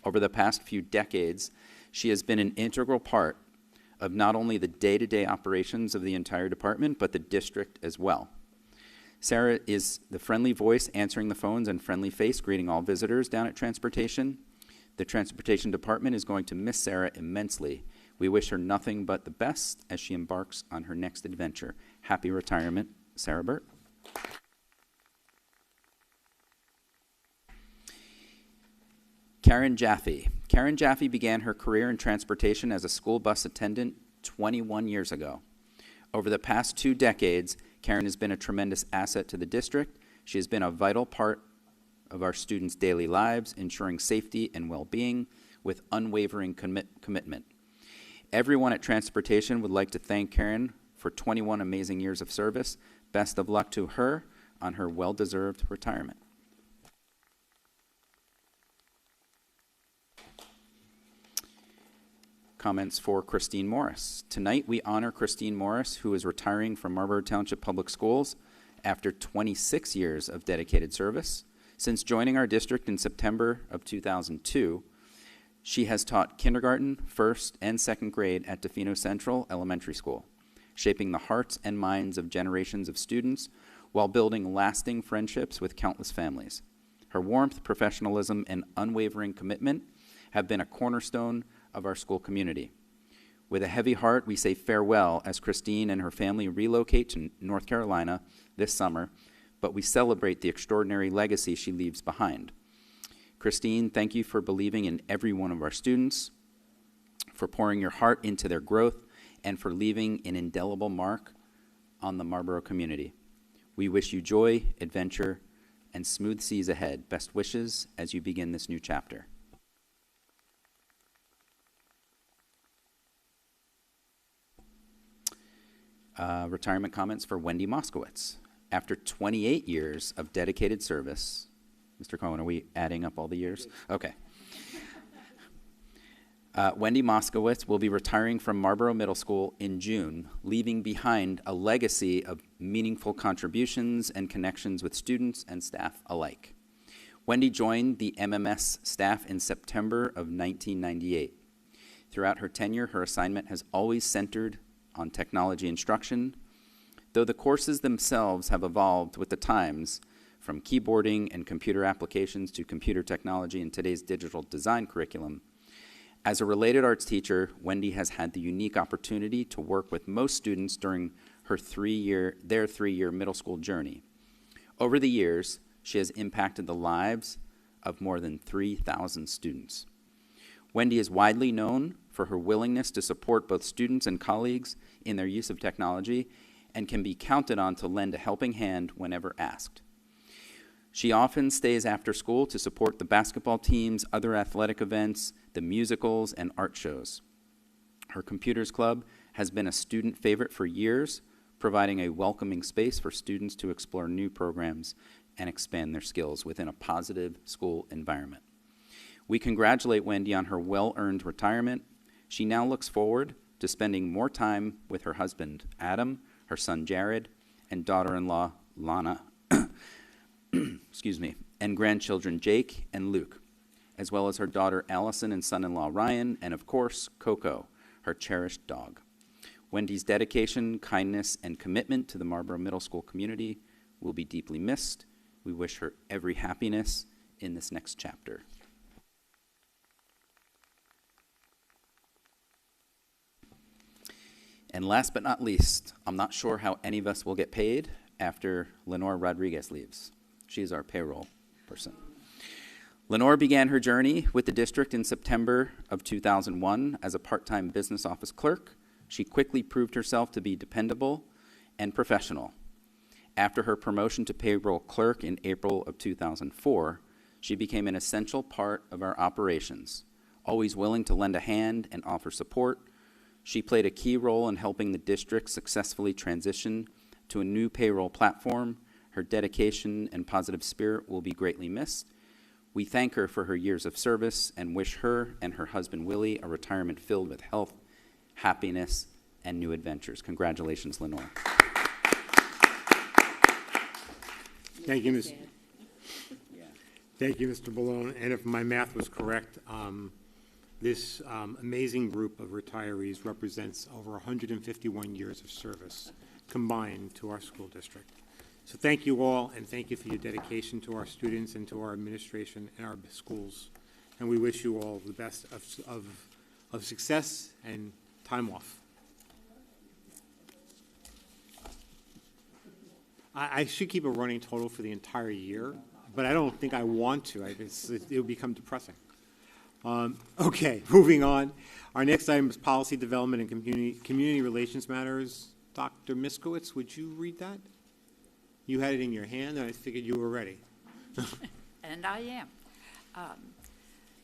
Over the past few decades, she has been an integral part of not only the day-to-day operations of the entire department, but the district as well. Sarah is the friendly voice answering the phones and friendly face greeting all visitors down at Transportation. The Transportation Department is going to miss Sarah immensely. We wish her nothing but the best as she embarks on her next adventure. Happy retirement, Sarah Burt. Karen Jaffe. Karen Jaffe began her career in transportation as a school bus attendant 21 years ago. Over the past 2 decades, Karen has been a tremendous asset to the district. She has been a vital part of our students' daily lives, ensuring safety and well-being with unwavering commitment. Everyone at Transportation would like to thank Karen for 21 amazing years of service. Best of luck to her on her well-deserved retirement. Comments for Christine Morris. Tonight we honor Christine Morris, who is retiring from Marlboro Township Public Schools after 26 years of dedicated service. Since joining our district in September of 2002, she has taught kindergarten, first, and second grade at Defino Central Elementary School, shaping the hearts and minds of generations of students while building lasting friendships with countless families. Her warmth, professionalism, and unwavering commitment have been a cornerstone of our school community. With a heavy heart, we say farewell as Christine and her family relocate to North Carolina this summer, but we celebrate the extraordinary legacy she leaves behind. Christine, thank you for believing in every one of our students, for pouring your heart into their growth, and for leaving an indelible mark on the Marlboro community. We wish you joy, adventure, and smooth seas ahead. Best wishes as you begin this new chapter. Retirement comments for Wendy Moskowitz. After 28 years of dedicated service, Mr. Cohen, are we adding up all the years? Okay. Wendy Moskowitz will be retiring from Marlboro Middle School in June, leaving behind a legacy of meaningful contributions and connections with students and staff alike. Wendy joined the MMS staff in September of 1998. Throughout her tenure, her assignment has always centered on technology instruction, though the courses themselves have evolved with the times, from keyboarding and computer applications to computer technology and today's digital design curriculum. As a related arts teacher, Wendy has had the unique opportunity to work with most students during their 3-year middle school journey. Over the years, she has impacted the lives of more than 3,000 students. Wendy is widely known for her willingness to support both students and colleagues in their use of technology and can be counted on to lend a helping hand whenever asked. She often stays after school to support the basketball teams, other athletic events, the musicals, and art shows. Her computers club has been a student favorite for years, providing a welcoming space for students to explore new programs and expand their skills within a positive school environment. We congratulate Wendy on her well-earned retirement. She now looks forward to spending more time with her husband, Adam, her son, Jared, and daughter-in-law, Lana, and grandchildren, Jake and Luke, as well as her daughter, Allison, and son-in-law, Ryan, and of course, Coco, her cherished dog. Wendy's dedication, kindness, and commitment to the Marlboro Middle School community will be deeply missed. We wish her every happiness in this next chapter. And last but not least, I'm not sure how any of us will get paid after Lenore Rodriguez leaves. She is our payroll person. Lenore began her journey with the district in September of 2001 as a part-time business office clerk. She quickly proved herself to be dependable and professional. After her promotion to payroll clerk in April of 2004, she became an essential part of our operations, always willing to lend a hand and offer support. She played a key role in helping the district successfully transition to a new payroll platform. Her dedication and positive spirit will be greatly missed. We thank her for her years of service and wish her and her husband Willie a retirement filled with health, happiness, and new adventures. Congratulations, Lenore. Thank you, Ms. Thank you, Mr. Balone. And if my math was correct, this amazing group of retirees represents over 151 years of service combined to our school district. So thank you all, and thank you for your dedication to our students and to our administration and our schools. And we wish you all the best of success and time off. I should keep a running total for the entire year, but I don't think I want to. It would become depressing. Okay, moving on. Our next item is policy development and community relations matters. Dr. Miskowitz, would you read that? You had it in your hand, and I figured you were ready. And I am.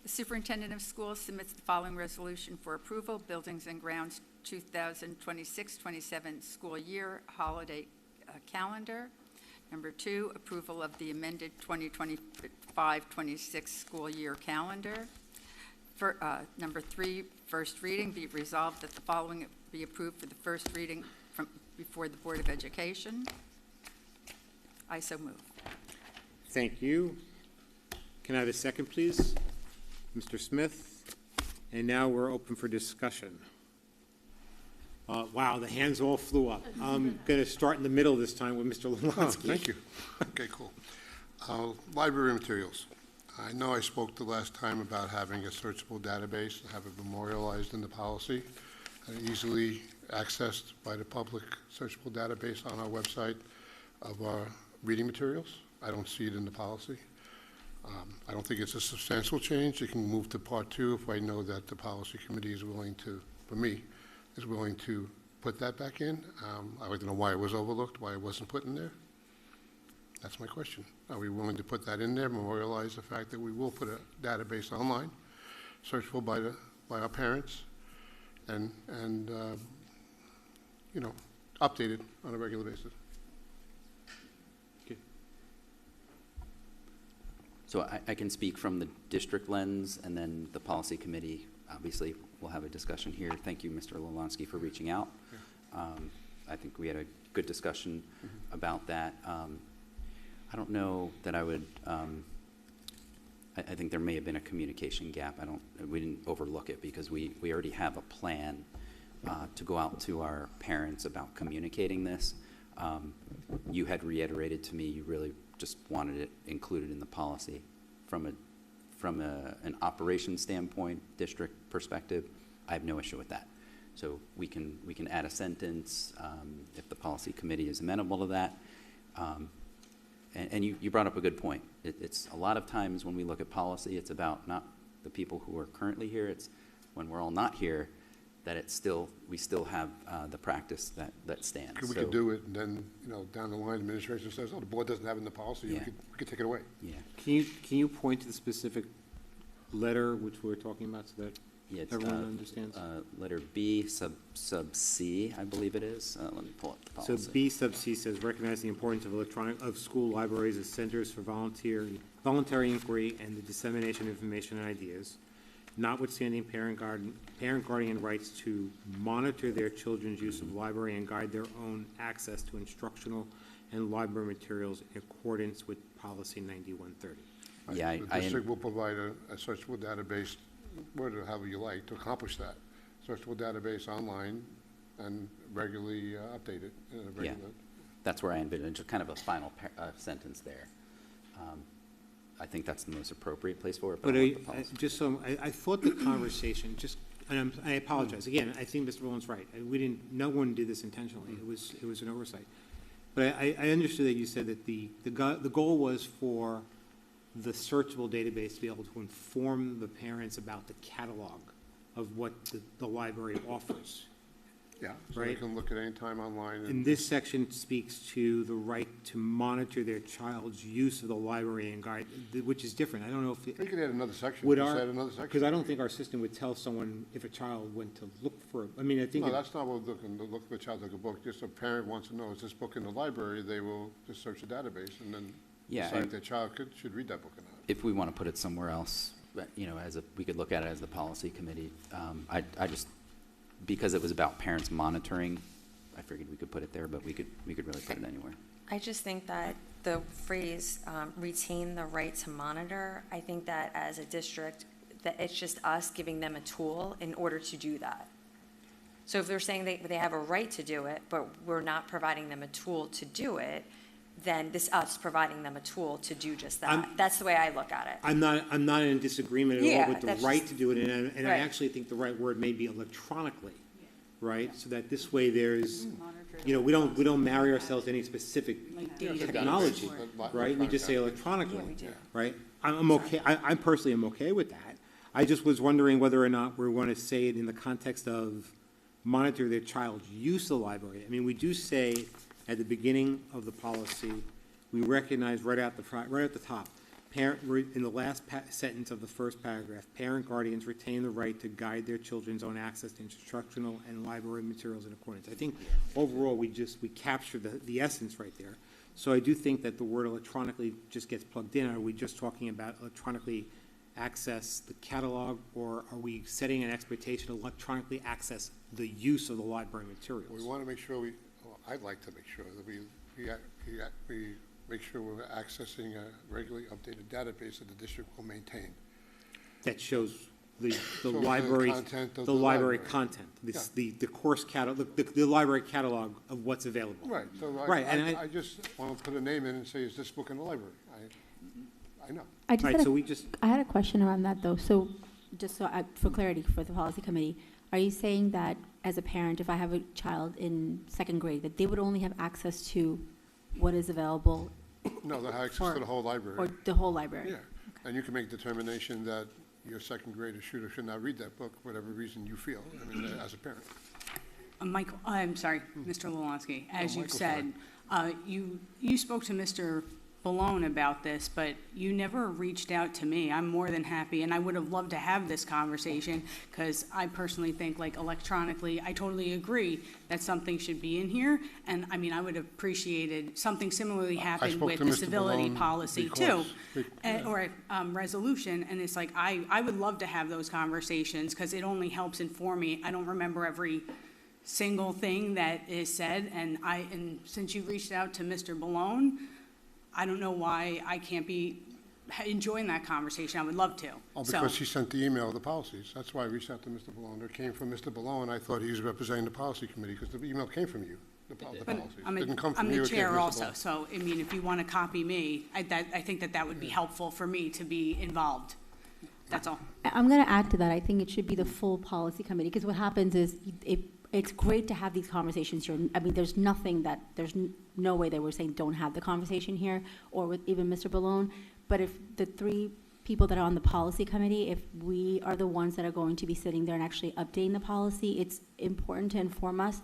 The superintendent of schools submits the following resolution for approval: Buildings and Grounds 2026-27 school year holiday calendar. Number 2, approval of the amended 2025-26 school year calendar. Number 3, first reading. Be it resolved that the following be approved for the first reading before the Board of Education. I so move. Thank you. Can I have a second, please? Mr. Smith. And now we're open for discussion. Wow, the hands all flew up. I'm going to start in the middle this time with Mr. Lewandowski. Oh, thank you. Okay, cool. Library materials. I know I spoke the last time about having a searchable database, have it memorialized in the policy, and easily accessed by the public searchable database on our website of our reading materials. I don't see it in the policy. I don't think it's a substantial change. It can move to part 2 if I know that the policy committee is willing to, for me, is willing to put that back in. I'd like to know why it was overlooked, why it wasn't put in there. That's my question. Are we willing to put that in there, memorialize the fact that we will put a database online, searchable by our parents, and you know, updated on a regular basis? Okay. So I can speak from the district lens, and then the policy committee, obviously, we'll have a discussion here. Thank you, Mr. Lolonsky, for reaching out. I think we had a good discussion about that. I don't know that I would, I think there may have been a communication gap. We didn't overlook it because we already have a plan to go out to our parents about communicating this. You had reiterated to me you really just wanted it included in the policy from an operations standpoint, district perspective. I have no issue with that. So we can add a sentence if the policy committee is amenable to that. And you brought up a good point. It's a lot of times when we look at policy, it's about not the people who are currently here. It's when we're all not here that we still have the practice that stands. We could do it, and then, you know, down the line, administration says, "Oh, the board doesn't have it in the policy." Yeah. We could take it away. Yeah. Can you point to the specific letter which we're talking about so that Yeah, it's, everyone understands? letter B sub C, I believe it is. Let me pull up the policy. So B sub C says, recognize the importance of school libraries as centers for voluntary inquiry and the dissemination of information and ideas, notwithstanding parent guardian rights to monitor their children's use of library and guide their own access to instructional and library materials in accordance with policy 9130. Yeah, The district will provide a searchable database, whatever, however you like, to accomplish that. Searchable database online and regularly updated in a regular. That's where I envision just kind of a final sentence there. I think that's the most appropriate place for it. But I thought the conversation and I apologize again. I think Mr. Rowland's right. No one did this intentionally. It was an oversight. But I understood that you said that the goal was for the searchable database to be able to inform the parents about the catalog of what the library offers. Yeah, so they Right. can look at any time online. And this section speaks to the right to monitor their child's use of the library and guide, which is different. I don't know if. We could add another section. Would Just our, add another section. because I don't think our system would tell someone if a child went to look for, I mean, I think. No, it- that's not what we're looking, look for a child to look a book. Just a parent wants to know, is this book in the library? They will just search the database and then Yeah, decide if and- their child should read that book or not. If we want to put it somewhere else, but, we could look at it as the policy committee. I just, because it was about parents monitoring, I figured we could put it there, but we could really put it anywhere. I just think that the phrase, retain the right to monitor, I think that as a district, that it's just us giving them a tool in order to do that. So if they're saying they have a right to do it, but we're not providing them a tool to do it, then this us providing them a tool to do just that. That's the way I look at it. I'm not in disagreement at all Yeah, with the that's right just- to do it, and I Right. actually think the right word may be electronically, right? So that this way there's, we don't marry ourselves to any specific technology, right? We just say electronically, right? I'm okay, I personally am okay with that. I just was wondering whether or not we want to say it in the context of monitor their child's use of the library. I mean, we do say at the beginning of the policy, we recognize right at the top, in the last sentence of the first paragraph, parent guardians retain the right to guide their children's own access to instructional and library materials in accordance. I think overall, we capture the essence right there. So I do think that the word electronically just gets plugged in. Are we just talking about electronically access the catalog, or are we setting an expectation to electronically access the use of the library materials? We want to make sure I'd like to make sure that we make sure we're accessing a regularly updated database that the district will maintain. That shows the the library, content of the the library library. content, Yeah. the course catalog, the library catalog of what's available. Right, so Right, and I just want to put a name in and say, is this book in the library? I know. Right, so we just, I had a question around that, though. So, just for clarity for the policy committee, are you saying that as a parent, if I have a child in second grade, that they would only have access to what is available? No, they have access to the whole library. Or the whole library? Yeah, and you can make determination that your second grader should or should not read that book, whatever reason you feel, I mean, as a parent. Michael, I'm sorry, Mr. Lewandowski, as you Michael's said, you spoke to Mr. Balone about this, but you never reached out to me. I'm more than happy, and I would have loved to have this conversation, because I personally think, like, electronically, I totally agree that something should be in here, and, I mean, I would have appreciated something similarly happened spoke with to the Mr. civility Balone policy, too, because- or resolution, and it's like, I would love to have those conversations, because it only helps inform me. I don't remember every single thing that is said, and since you reached out to Mr. Balone, I don't know why I can't be enjoying that conversation. I would love to. Oh, So- because he sent the email of the policies. That's why I reached out to Mr. Balone. It came from Mr. Balone. I thought he was representing the policy committee, because the email came from you, the policies. But I'm It didn't come from I'm you, the it came from chair Mr. also, Balone. so, I mean, if you want to copy me, I think that would be helpful for me to be involved. That's all. I'm going to add to that. I think it should be the full policy committee, because what happens is it's great to have these conversations here. I mean, there's no way that we're saying don't have the conversation here, or with even Mr. Balone. But if the three people that are on the policy committee, if we are the ones that are going to be sitting there and actually updating the policy, it's important to inform us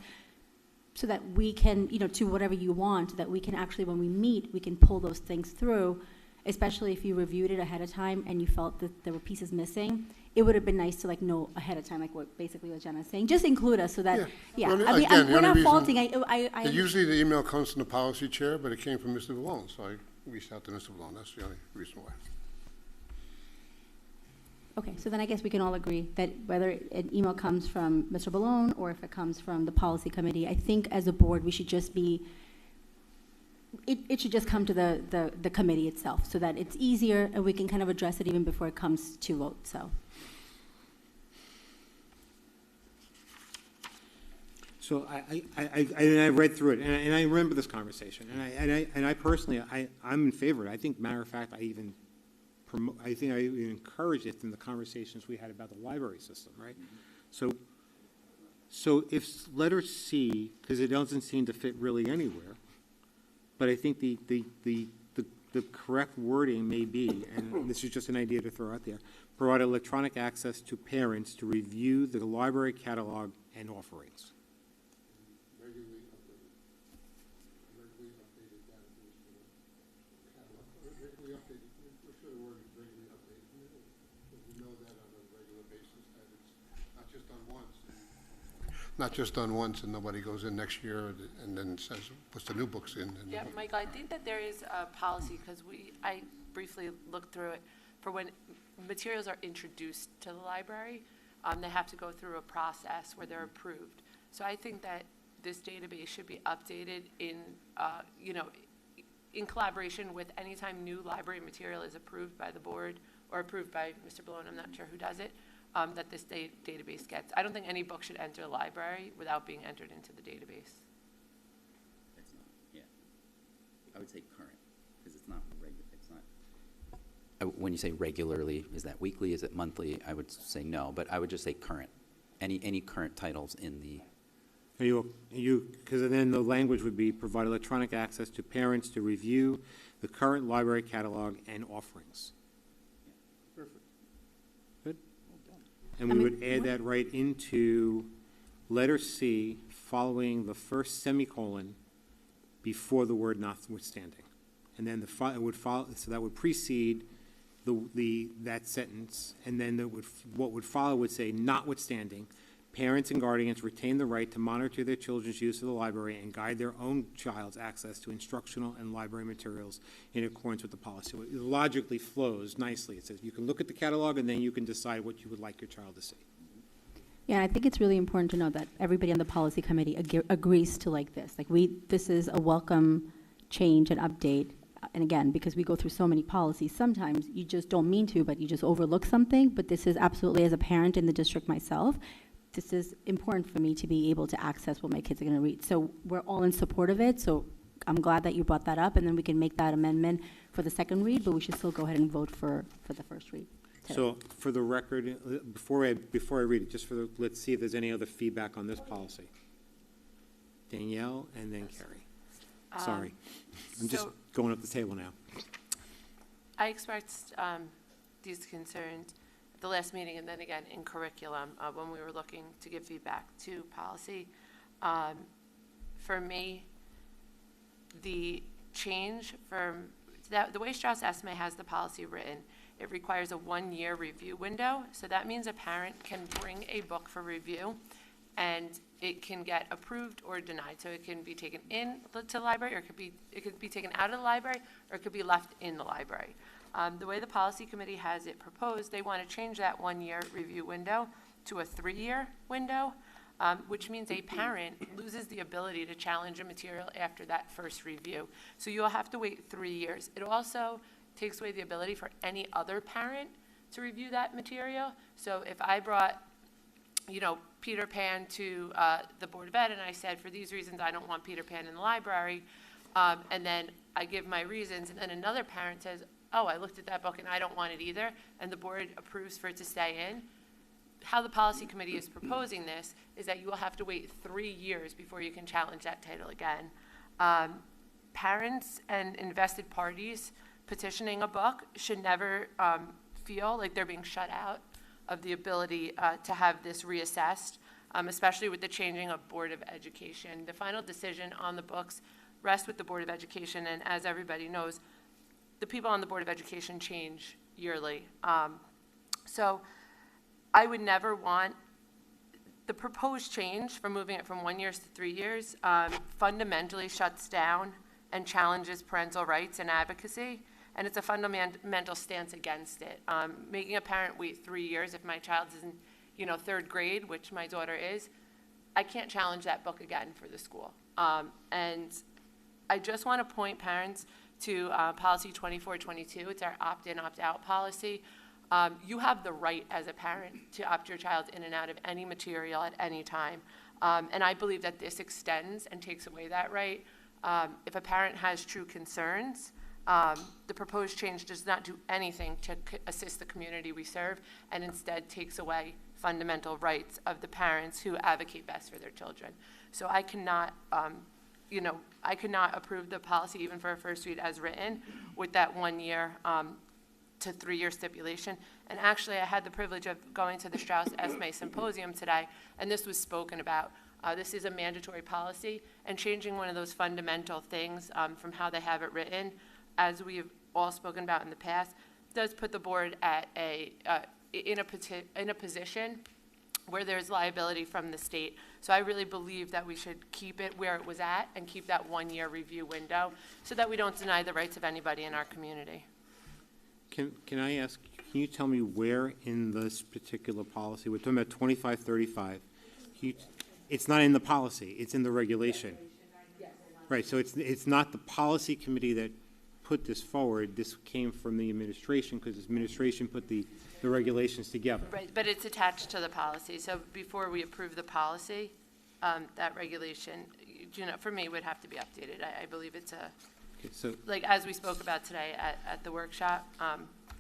so that we can, to whatever you want, so that we can actually, when we meet, we can pull those things through, especially if you reviewed it ahead of time and you felt that there were pieces missing. It would have been nice to know ahead of time, like what Jenna's saying. Just include us so that, Yeah. I Well, mean, again, the we're only not reason- faulting. Usually the email comes from the policy chair, but it came from Mr. Balone, so I reached out to Mr. Balone. That's the only reason why. Okay, so then I guess we can all agree that whether an email comes from Mr. Balone or if it comes from the policy committee, I think as a board, we should just be, it should just come to the committee itself, so that it's easier and we can kind of address it even before it comes to vote, so. so I read through it, and I remember this conversation, and I personally, I'm in favor of it. I think, matter of fact, I think I even encouraged it in the conversations we had about the library system, right? So if letter C, because it doesn't seem to fit really anywhere, but I think the correct wording may be, and this is just an idea to throw out there, provide electronic access to parents to review the library catalog and offerings. Not just on once, and nobody goes in next year and then says, puts the new books in. And Yeah, Michael, I think that there is a policy, because I briefly looked through it, for when materials are introduced to the library, they have to go through a process where they're approved. So I think that this database should be updated in, in collaboration with anytime new library material is approved by the board or approved by Mr. Balone, I'm not sure who does it, that this database gets. I don't think any book should enter the library without being entered into the database. It's not, yeah. I would say current, because it's not regular, it's not. When you say regularly, is that weekly, is it monthly? I would say no, but I would just say current. Any current titles in the. Because then the language would be provide electronic access to parents to review the current library catalog and offerings. Perfect. Good. And we would add that right into letter C following the first semicolon before the word notwithstanding. And then it would follow, so that would precede that sentence, and then what would follow would say, notwithstanding, parents and guardians retain the right to monitor their children's use of the library and guide their own child's access to instructional and library materials in accordance with the policy. It logically flows nicely. It says you can look at the catalog and then you can decide what you would like your child to see. Yeah, I think it's really important to know that everybody on the policy committee agrees to like this. This is a welcome change and update. And again, because we go through so many policies, sometimes you just don't mean to, but you just overlook something. But this is absolutely, as a parent in the district myself, this is important for me to be able to access what my kids are going to read. So we're all in support of it. So I'm glad that you brought that up, and then we can make that amendment for the second read, but we should still go ahead and vote for the first read today. So for the record, before I read it, let's see if there's any other feedback on this policy. Danielle and then Carrie. Sorry. I'm just going up the table now. I expressed these concerns at the last meeting and then again in curriculum when we were looking to give feedback to policy. For me, the change from the way Strauss-Esme has the policy written, it requires a 1-year review window. So that means a parent can bring a book for review and it can get approved or denied. So it can be taken in to the library, or it could be taken out of the library, or it could be left in the library. The way the policy committee has it proposed, they want to change that 1-year review window to a 3-year window, which means a parent loses the ability to challenge a material after that first review. So you'll have to wait 3 years. It also takes away the ability for any other parent to review that material. So if I brought Peter Pan to the Board of Ed, and I said, for these reasons, I don't want Peter Pan in the library, and then I give my reasons, and then another parent says, oh, I looked at that book and I don't want it either, and the board approves for it to stay in. How the policy committee is proposing this is that you will have to wait 3 years before you can challenge that title again. Parents and invested parties petitioning a book should never feel like they're being shut out of the ability to have this reassessed, especially with the changing of Board of Education. The final decision on the books rests with the Board of Education, and as everybody knows, the people on the Board of Education change yearly. So I would never want the proposed change from moving it from 1 year to 3 years fundamentally shuts down and challenges parental rights and advocacy. And it's a fundamental stance against it. Making a parent wait 3 years if my child is in, 3rd grade, which my daughter is, I can't challenge that book again for the school. And I just want to point parents to policy 2422. It's our opt-in, opt-out policy. You have the right as a parent to opt your child in and out of any material at any time. And I believe that this extends and takes away that right. If a parent has true concerns, the proposed change does not do anything to assist the community we serve, and instead takes away fundamental rights of the parents who advocate best for their children. So I cannot, I could not approve the policy even for a first read as written with that 1 year to 3 year stipulation. And actually, I had the privilege of going to the Strauss Esme Symposium today, and this was spoken about. This is a mandatory policy, and changing one of those fundamental things from how they have it written, as we've all spoken about in the past, does put the board at in a position where there's liability from the state. So I really believe that we should keep it where it was at and keep that 1 year review window so that we don't deny the rights of anybody in our community. Can I ask, can you tell me where in this particular policy, we're talking about 2535, it's not in the policy, it's in the regulation. Right, so it's not the policy committee that put this forward, this came from the administration because the administration put the regulations together. Right, but it's attached to the policy. So before we approve the policy, that regulation, for me, would have to be updated. I believe it's like as we spoke about today at the workshop,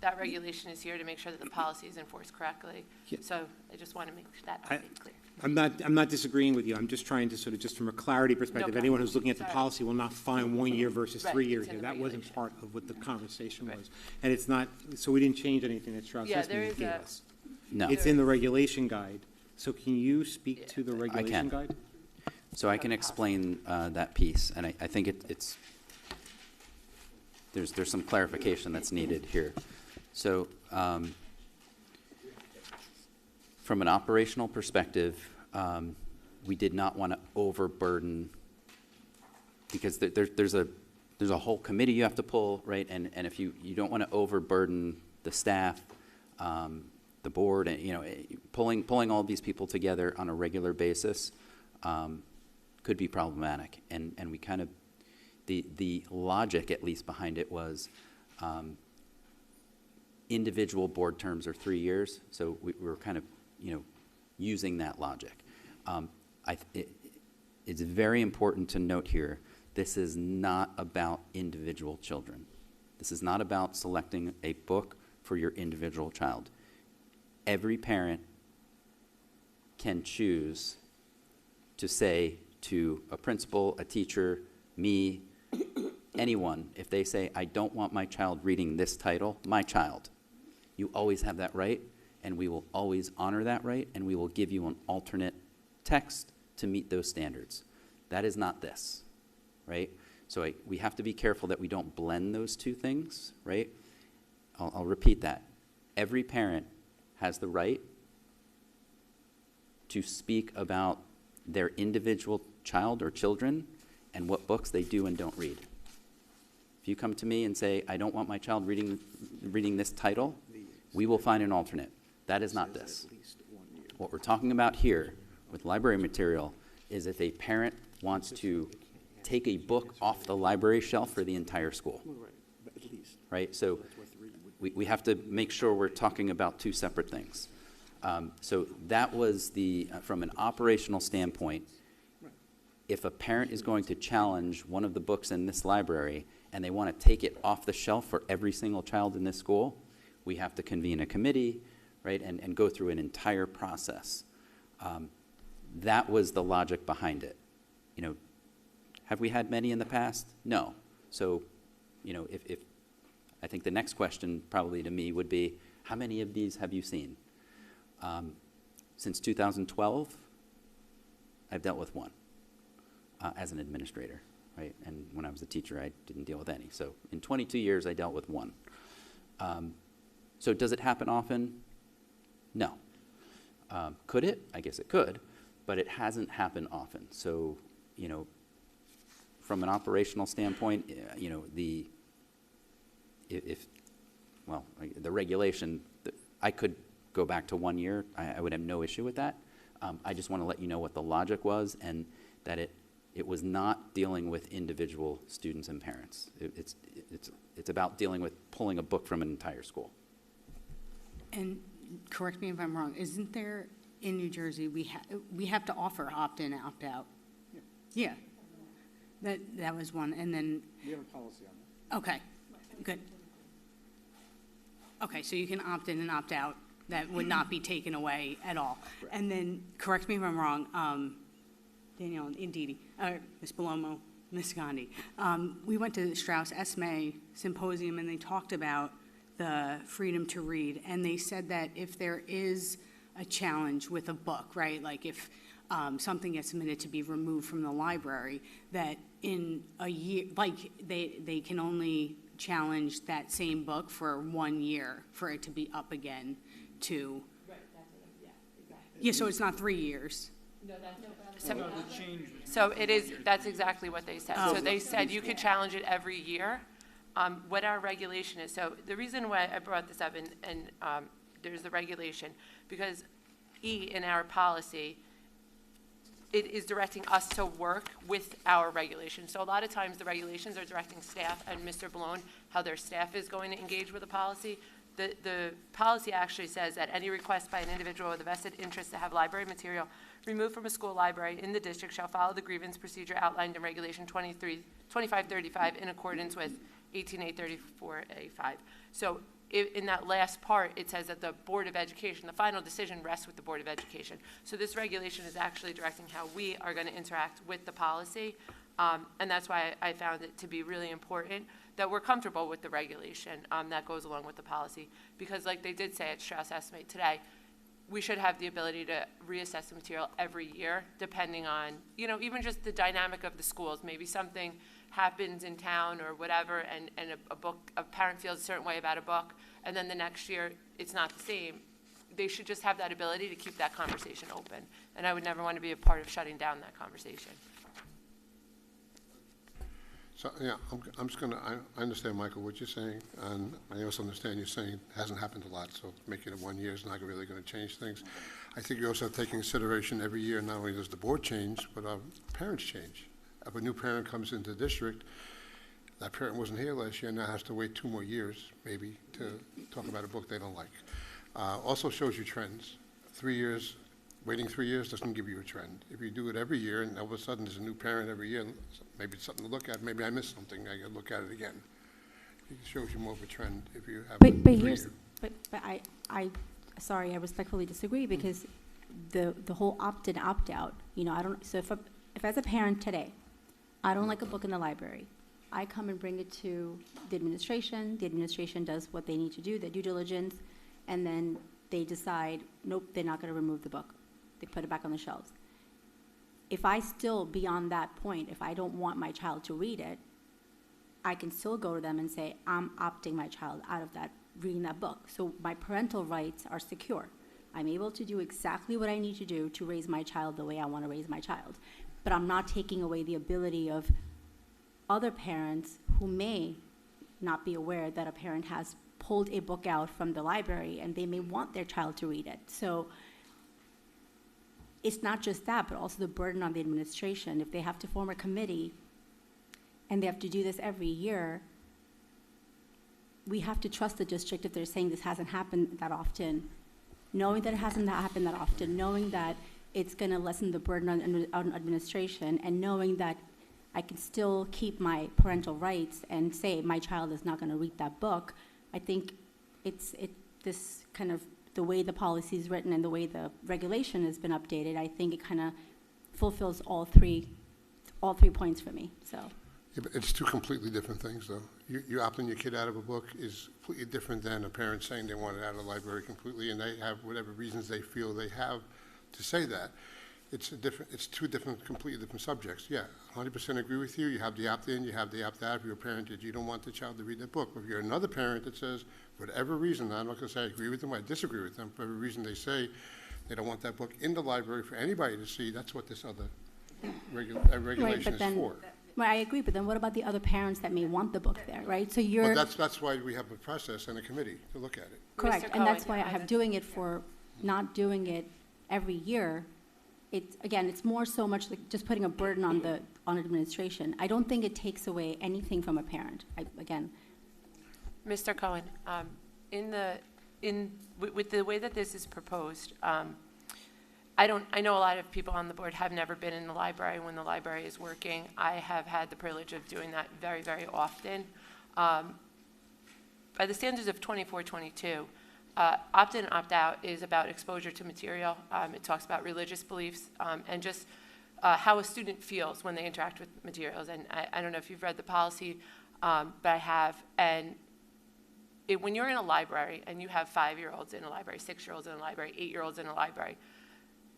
that regulation is here to make sure that the policy is enforced correctly. Yeah. So I just want to make that update clear. I'm not disagreeing with you. I'm just trying to sort of, just from a clarity perspective, anyone who's looking at the policy will not find 1 year versus 3 years here. That wasn't part of what the conversation was. And it's not, so we didn't change anything that Strauss Esme gave us. No. It's in the regulation guide. So can you speak to the regulation guide? So I can explain that piece, and I think it's there's some clarification that's needed here. So from an operational perspective, we did not want to overburden, because there's a whole committee you have to pull, right? And if you don't want to overburden the staff, the board, and pulling all these people together on a regular basis could be problematic. And we kind of, the logic at least behind it was individual board terms are 3 years, so we were kind of using that logic. It's very important to note here, this is not about individual children. This is not about selecting a book for your individual child. Every parent can choose to say to a principal, a teacher, me, anyone, if they say, I don't want my child reading this title, my child, you always have that right, and we will always honor that right, and we will give you an alternate text to meet those standards. That is not this, right? So we have to be careful that we don't blend those two things, right? I'll repeat that. Every parent has the right to speak about their individual child or children and what books they do and don't read. If you come to me and say, I don't want my child reading this title, we will find an alternate. That is not this. What we're talking about here with library material is if a parent wants to take a book off the library shelf for the entire school, right? So we have to make sure we're talking about two separate things. So that was from an operational standpoint, if a parent is going to challenge one of the books in this library and they want to take it off the shelf for every single child in this school, we have to convene a committee, right, and go through an entire process. That was the logic behind it. Have we had many in the past? No. So, if I think the next question probably to me would be, how many of these have you seen? Since 2012, I've dealt with one as an administrator, right? And when I was a teacher, I didn't deal with any. So in 22 years, I dealt with one. So does it happen often? No. Could it? I guess it could, but it hasn't happened often. So, from an operational standpoint, the regulation, I could go back to 1 year. I would have no issue with that. I just want to let you know what the logic was, and that it was not dealing with individual students and parents. It's about dealing with pulling a book from an entire school. And correct me if I'm wrong, isn't there in New Jersey, we have to offer opt-in, opt-out? Yeah. That was one, and then. We have a policy on that. Okay, good. Okay, so you can opt in and opt out. That would not be taken away at all. Right. And then, correct me if I'm wrong, Danielle and Ms. Palomo, Ms. Gandhi. We went to the Strauss Esme Symposium, and they talked about the freedom to read, and they said that if there is a challenge with a book, right, like if something gets submitted to be removed from the library, that in a year, like they can only challenge that same book for 1 year for it to be up again to. Right, exactly. Yeah, so it's not 3 years. No, so it is, that's exactly what they said. So they said you could challenge it every year. What our regulation is, so the reason why I brought this up, and there's the regulation, because E in our policy, it is directing us to work with our regulation. So a lot of times the regulations are directing staff and Mr. Balone how their staff is going to engage with the policy. The policy actually says that any request by an individual with a vested interest to have library material removed from a school library in the district shall follow the grievance procedure outlined in Regulation 2535 in accordance with 18834A5. So in that last part, it says that the Board of Education, the final decision rests with the Board of Education. So this regulation is actually directing how we are going to interact with the policy. And that's why I found it to be really important that we're comfortable with the regulation that goes along with the policy. Because like they did say at Strauss Estimate today, we should have the ability to reassess the material every year, depending on, you know, even just the dynamic of the schools. Maybe something happens in town or whatever, and a parent feels a certain way about a book, and then the next year it's not the same. They should just have that ability to keep that conversation open. And I would never want to be a part of shutting down that conversation. So, yeah, I'm just going to, I understand, Michael, what you're saying, and I also understand you're saying it hasn't happened a lot, so making it 1 year is not really going to change things. I think you also have to take into consideration every year, not only does the board change, but our parents change. If a new parent comes into the district, that parent wasn't here last year, now has to wait 2 more years, maybe, to talk about a book they don't like. Also shows you trends. 3 years, waiting 3 years doesn't give you a trend. If you do it every year, and all of a sudden there's a new parent every year, maybe it's something to look at, maybe I missed something, I gotta look at it again. It shows you more of a trend if you have a 3 year. But sorry, I respectfully disagree, because the whole opt-in, opt-out, you know, I don't, so if as a parent today, I don't like a book in the library, I come and bring it to the administration does what they need to do, their due diligence, and then they decide, nope, they're not gonna remove the book. They put it back on the shelves. If I still, beyond that point, if I don't want my child to read it, I can still go to them and say, I'm opting my child out of that, reading that book. So my parental rights are secure. I'm able to do exactly what I need to do to raise my child the way I want to raise my child. But I'm not taking away the ability of other parents who may not be aware that a parent has pulled a book out from the library and they may want their child to read it. So it's not just that, but also the burden on the administration. If they have to form a committee and they have to do this every year, we have to trust the district if they're saying this hasn't happened that often, knowing that it hasn't happened that often, knowing that it's going to lessen the burden on administration, and knowing that I can still keep my parental rights and say my child is not going to read that book. I think this kind of, the way the policy is written and the way the regulation has been updated, I think it kind of fulfills all three points for me, so. Yeah, but it's 2 completely different things, though. You opting your kid out of a book is completely different than a parent saying they want it out of the library completely, and they have whatever reasons they feel they have to say that. It's 2 completely different subjects. Yeah, 100% agree with you. You have the opt-in, you have the opt-out. If you're a parent that you don't want the child to read that book. But if you're another parent that says, for whatever reason, I'm not going to say I agree with them, I disagree with them, for every reason they say they don't want that book in the library for anybody to see, that's what this other regulation is for. Well, I agree, but then what about the other parents that may want the book there, right? So you're... Well, that's why we have a process and a committee to look at it. Correct, and that's why I have doing it for not doing it every year. It's more so much like just putting a burden on administration. I don't think it takes away anything from a parent. Mr. Cohen, with the way that this is proposed, I know a lot of people on the board have never been in the library when the library is working. I have had the privilege of doing that very, very often. By the standards of 2422, opt-in, opt-out is about exposure to material. It talks about religious beliefs and just how a student feels when they interact with materials. And I don't know if you've read the policy, but I have. And when you're in a library and you have 5-year-olds in a library, 6-year-olds in a library, 8-year-olds in a library,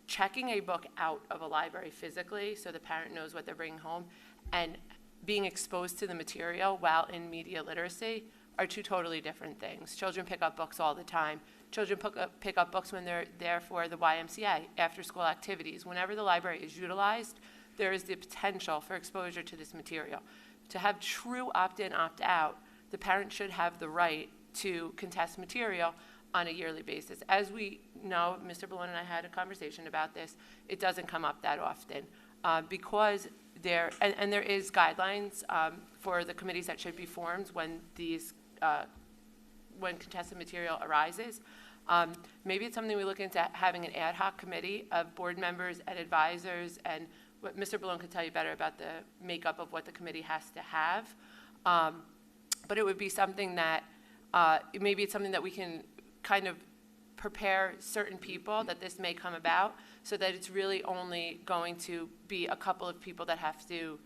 checking a book out of a library physically so the parent knows what they're bringing home and being exposed to the material while in media literacy are two totally different things. Children pick up books all the time. Children pick up books when they're there for the YMCA, after-school activities. Whenever the library is utilized, there is the potential for exposure to this material. To have true opt-in, opt-out, the parent should have the right to contest material on a yearly basis. As we know, Mr. Balone and I had a conversation about this, it doesn't come up that often because there is guidelines for the committees that should be formed when when contested material arises. Maybe it's something we look into having an ad hoc committee of board members and advisors, and what Mr. Balone could tell you better about the makeup of what the committee has to have. But it would be something that, maybe it's something that we can kind of prepare certain people that this may come about, so that it's really only going to be a couple of people that have to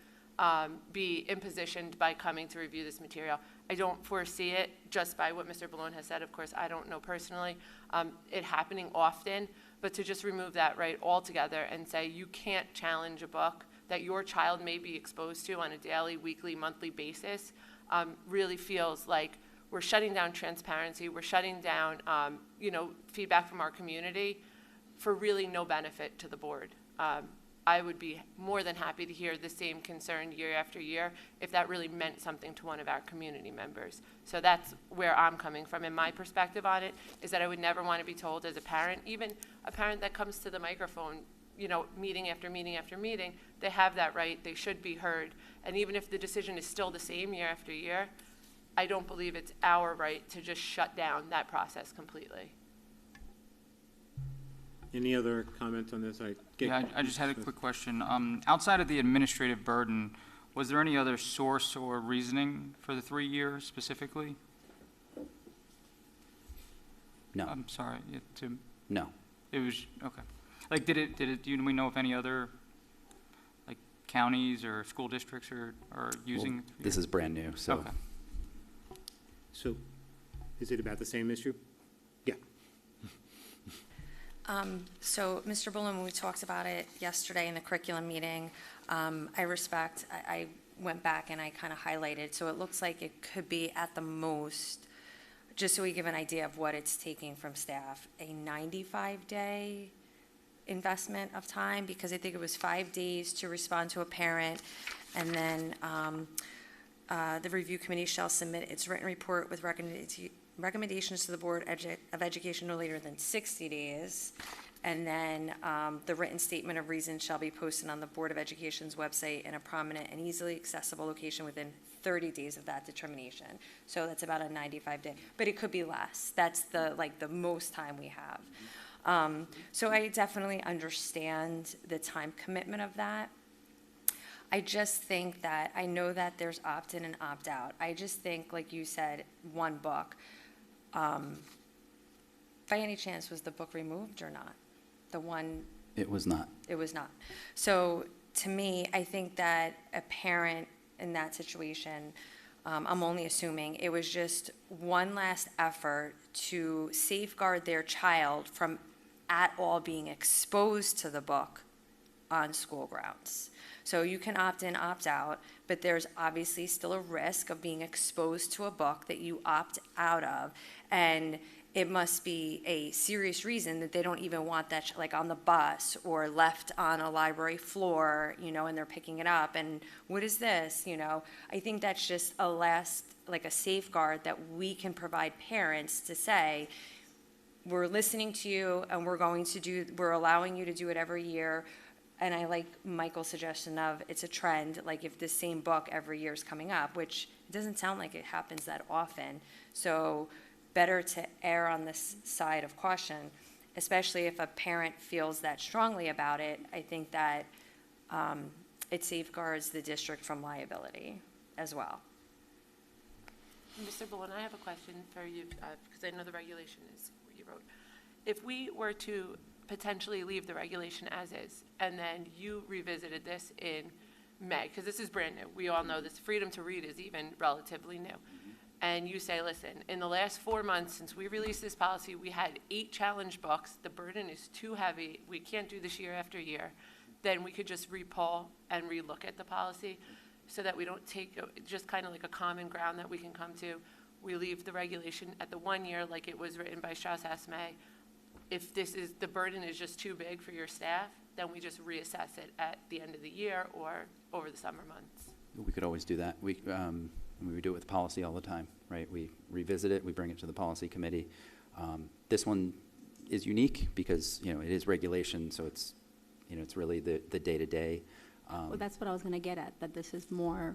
be impositioned by coming to review this material. I don't foresee it, just by what Mr. Balone has said. Of course, I don't know personally it happening often, but to just remove that right altogether and say you can't challenge a book that your child may be exposed to on a daily, weekly, monthly basis really feels like we're shutting down transparency, we're shutting down feedback from our community for really no benefit to the board. I would be more than happy to hear the same concern year after year if that really meant something to one of our community members. So that's where I'm coming from. And my perspective on it is that I would never want to be told as a parent, even a parent that comes to the microphone, meeting after meeting after meeting, they have that right, they should be heard. And even if the decision is still the same year after year, I don't believe it's our right to just shut down that process completely. Any other comments on this? I just had a quick question. Outside of the administrative burden, was there any other source or reasoning for the 3 years specifically? No. I'm sorry. No. It was, okay. Like, do we know if any other, like, counties or school districts are using? Well, this is brand new, so. Okay. So, is it about the same issue? Yeah. So, Mr. Balone, when we talked about it yesterday in the curriculum meeting, I went back and I kind of highlighted, so it looks like it could be at the most, just so we give an idea of what it's taking from staff, a 95-day investment of time, because I think it was 5 days to respond to a parent, and then the review committee shall submit its written report with recommendations to the Board of Education no later than 60 days. And then the written statement of reasons shall be posted on the Board of Education's website in a prominent and easily accessible location within 30 days of that determination. So that's about a 95-day, but it could be less. That's the most time we have. So I definitely understand the time commitment of that. I just think that, I know that there's opt-in and opt-out. I just think, like you said, one book. By any chance, was the book removed or not? The one? It was not. It was not. So to me, I think that a parent in that situation, I'm only assuming, it was just one last effort to safeguard their child from at all being exposed to the book on school grounds. So you can opt in, opt out, but there's obviously still a risk of being exposed to a book that you opt out of, and it must be a serious reason that they don't even want that, like on the bus or left on a library floor, and they're picking it up, and what is this, I think that's just a safeguard that we can provide parents to say, we're listening to you, and we're allowing you to do it every year. And I like Michael's suggestion of it's a trend, like if the same book every year is coming up, which doesn't sound like it happens that often. So better to err on this side of caution, especially if a parent feels that strongly about it. I think that it safeguards the district from liability as well. Mr. Balone, I have a question for you, because I know the regulation is what you wrote. If we were to potentially leave the regulation as is, and then you revisited this in May, because this is brand new. We all know this freedom to read is even relatively new. And you say, listen, in the last 4 months since we released this policy, we had 8 challenge books. The burden is too heavy. We can't do this year after year. Then we could just re-poll and relook at the policy so that we don't take just kind of like a common ground that we can come to. We leave the regulation at the 1 year like it was written by Strauss-May. If the burden is just too big for your staff, then we just reassess it at the end of the year or over the summer months. We could always do that. We do it with policy all the time, right? We revisit it, we bring it to the policy committee. This one is unique because, it is regulation, so it's, it's really the day-to-day. Well, that's what I was going to get at, that this is more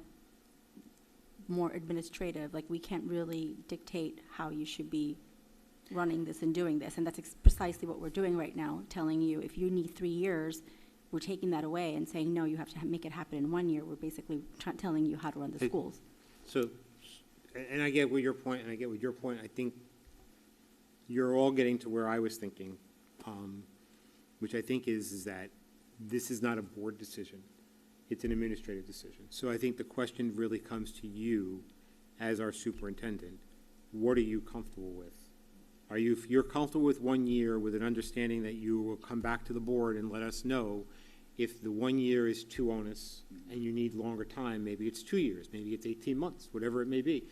administrative. Like, we can't really dictate how you should be running this and doing this. And that's precisely what we're doing right now, telling you if you need 3 years, we're taking that away and saying, no, you have to make it happen in 1 year. We're basically telling you how to run the schools. So, and I get your point, I think you're all getting to where I was thinking, which I think is that this is not a board decision. It's an administrative decision. So I think the question really comes to you as our superintendent. What are you comfortable with? If you're comfortable with 1 year with an understanding that you will come back to the board and let us know if the 1 year is too onerous and you need longer time, maybe it's 2 years, maybe it's 18 months, whatever it may be.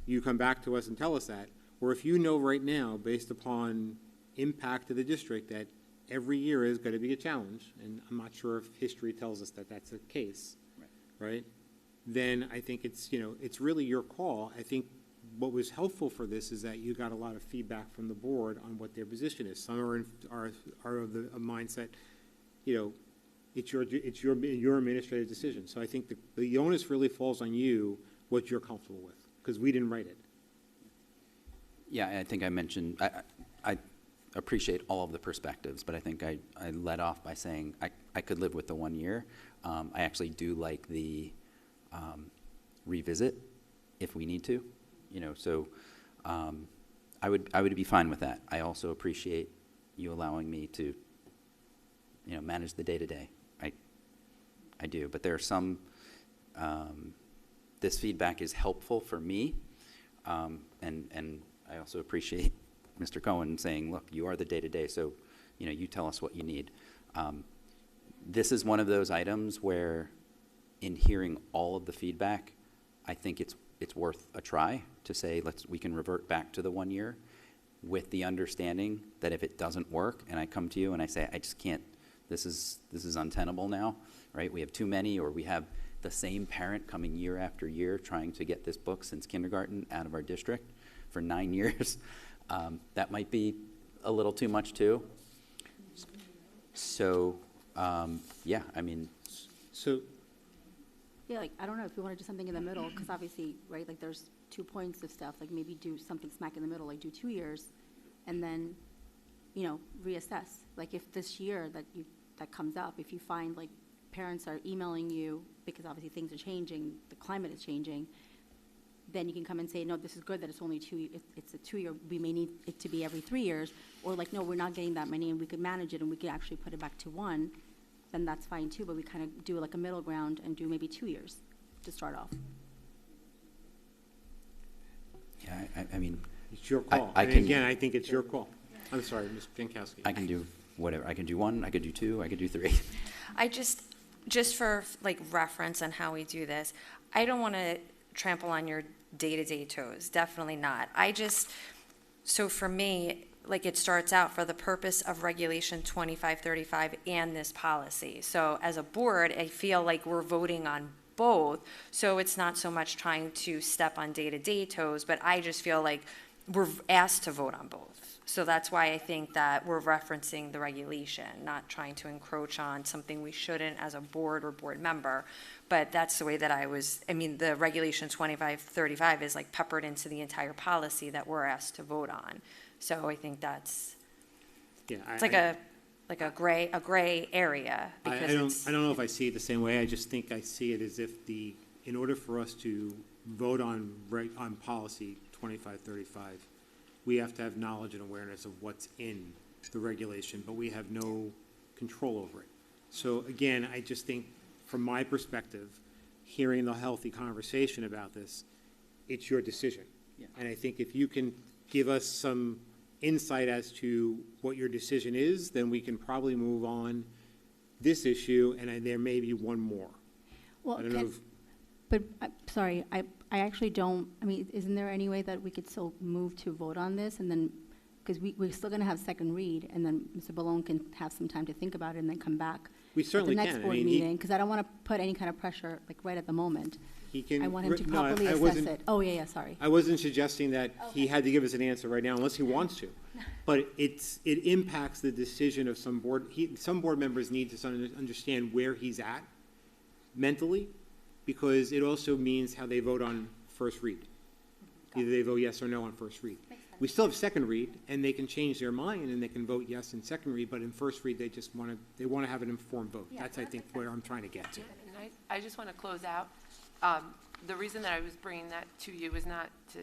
You come back to us and tell us that. Or if you know right now, based upon impact to the district, that every year is going to be a challenge, and I'm not sure if history tells us that that's the case, right? Then I think it's, it's really your call. I think what was helpful for this is that you got a lot of feedback from the board on what their position is. Some are of the mindset, it's your administrative decision. So I think the onus really falls on you, what you're comfortable with, because we didn't write it. Yeah, I think I mentioned, I appreciate all of the perspectives, but I think I led off by saying I could live with the 1 year. I actually do like the revisit if we need to, so I would be fine with that. I also appreciate you allowing me to, manage the day-to-day. I do, but there are some, this feedback is helpful for me, and I also appreciate Mr. Cohen saying, look, you are the day-to-day, so, you tell us what you need. This is one of those items where, in hearing all of the feedback, I think it's worth a try to say, we can revert back to the 1 year with the understanding that if it doesn't work, and I come to you and I say, I just can't, this is untenable now, right? We have too many, or we have the same parent coming year after year trying to get this book since kindergarten out of our district for 9 years. That might be a little too much too. So, yeah, I mean. So. Yeah, I don't know if you want to do something in the middle, because obviously, right, there's 2 points of stuff, maybe do something smack in the middle, do 2 years, and then, reassess. If this year that comes up, if you find parents are emailing you, because obviously things are changing, the climate is changing, then you can come and say, no, this is good that it's only it's a 2 year, we may need it to be every 3 years, or no, we're not getting that many and we could manage it and we could actually put it back to 1, then that's fine too, but we kind of do a middle ground and do maybe 2 years to start off. Yeah, I mean. It's your call. I can, again, I think it's your call. I'm sorry, Ms. Jankowski. I can do whatever. I can do 1, I could do 2, I could do 3. I just for reference on how we do this, I don't want to trample on your day-to-day toes, definitely not. So for me, it starts out for the purpose of Regulation 2535 and this policy. So as a board, I feel like we're voting on both, so it's not so much trying to step on day-to-day toes, but I just feel like we're asked to vote on both. So that's why I think that we're referencing the regulation, not trying to encroach on something we shouldn't as a board or board member. But that's the way that the Regulation 2535 is peppered into the entire policy that we're asked to vote on. So I think that's, it's a gray area. Because I don't know if I see it the same way. I just think I see it as if in order for us to vote on policy 2535, we have to have knowledge and awareness of what's in the regulation, but we have no control over it. So again, I just think, from my perspective, hearing the healthy conversation about this, it's your decision. Yeah. And I think if you can give us some insight as to what your decision is, then we can probably move on this issue, and there may be one more. Well, I don't know if, but, sorry, I actually don't, I mean, isn't there any way that we could still move to vote on this, and then, because we're still going to have second read, and then Mr. Ballone can have some time to think about it and then come back we certainly at the can. next I board mean, meeting, because I don't want to put any kind of pressure, like, right at the moment. he can. I want him to No, properly I assess wasn't- it. Oh, yeah, sorry. I wasn't suggesting that he had to give us an answer right now unless he wants to. But it impacts the decision of some board, some board members need to understand where he's at mentally, because it also means how they vote on first read. Either they vote yes or no on first read. We still have second read, and they can change their mind and they can vote yes in second read, but in first read, they just want to have an informed vote. Yeah, That's, I think, where I'm trying to get to. And I just want to close out. The reason that I was bringing that to you is not to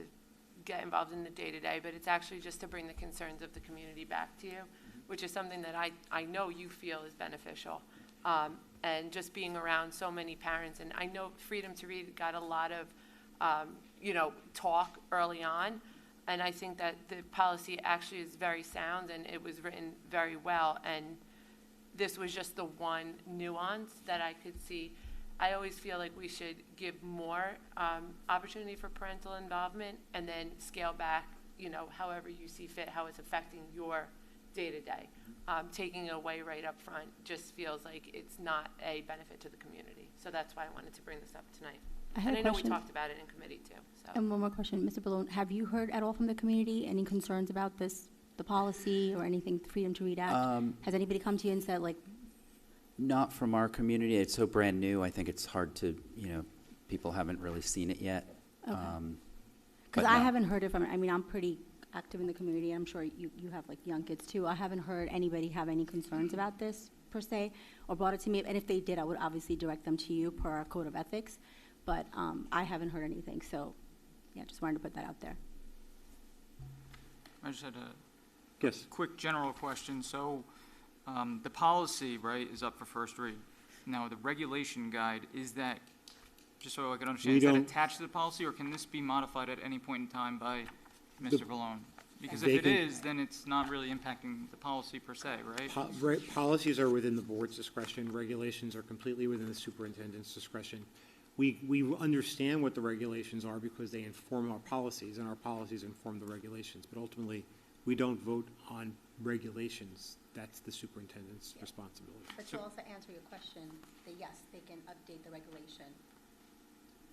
get involved in the day-to-day, but it's actually just to bring the concerns of the community back to you, which is something that I know you feel is beneficial. And just being around so many parents, and I know Freedom to Read got a lot of, talk early on, and I think that the policy actually is very sound, and it was written very well, and this was just the one nuance that I could see. I always feel like we should give more opportunity for parental involvement and then scale back, however you see fit, how it's affecting your day-to-day. Taking it away right up front just feels like it's not a benefit to the community. So that's why I wanted to bring this up tonight. And I know we talked about it in committee too. So. And one more question, Mr. Ballone, have you heard at all from the community any concerns about this, the policy or anything, the Freedom to Read Act? Has anybody come to you and said, like, Not from our community. It's so brand new. I think it's hard to, people haven't really seen it yet. Okay. But because I no. haven't heard it from, I mean, I'm pretty active in the community. I'm sure you have like young kids too. I haven't heard anybody have any concerns about this per se, or brought it to me. And if they did, I would obviously direct them to you per our code of ethics. But I haven't heard anything. So, yeah, just wanted to put that out there. I just had a Yes. quick general question. So the policy, right, is up for first read. Now, the regulation guide, is that, just so I can understand, is that attached to the policy, or can this be modified at any point in time by Mr. Vallone? Because if it is, then it's not really impacting the policy per se, right? Policies are within the board's discretion. Regulations are completely within the superintendent's discretion. We understand what the regulations are because they inform our policies, and our policies inform the regulations. But ultimately, we don't vote on regulations. That's the superintendent's responsibility. But to also answer your question, that yes, they can update the regulation.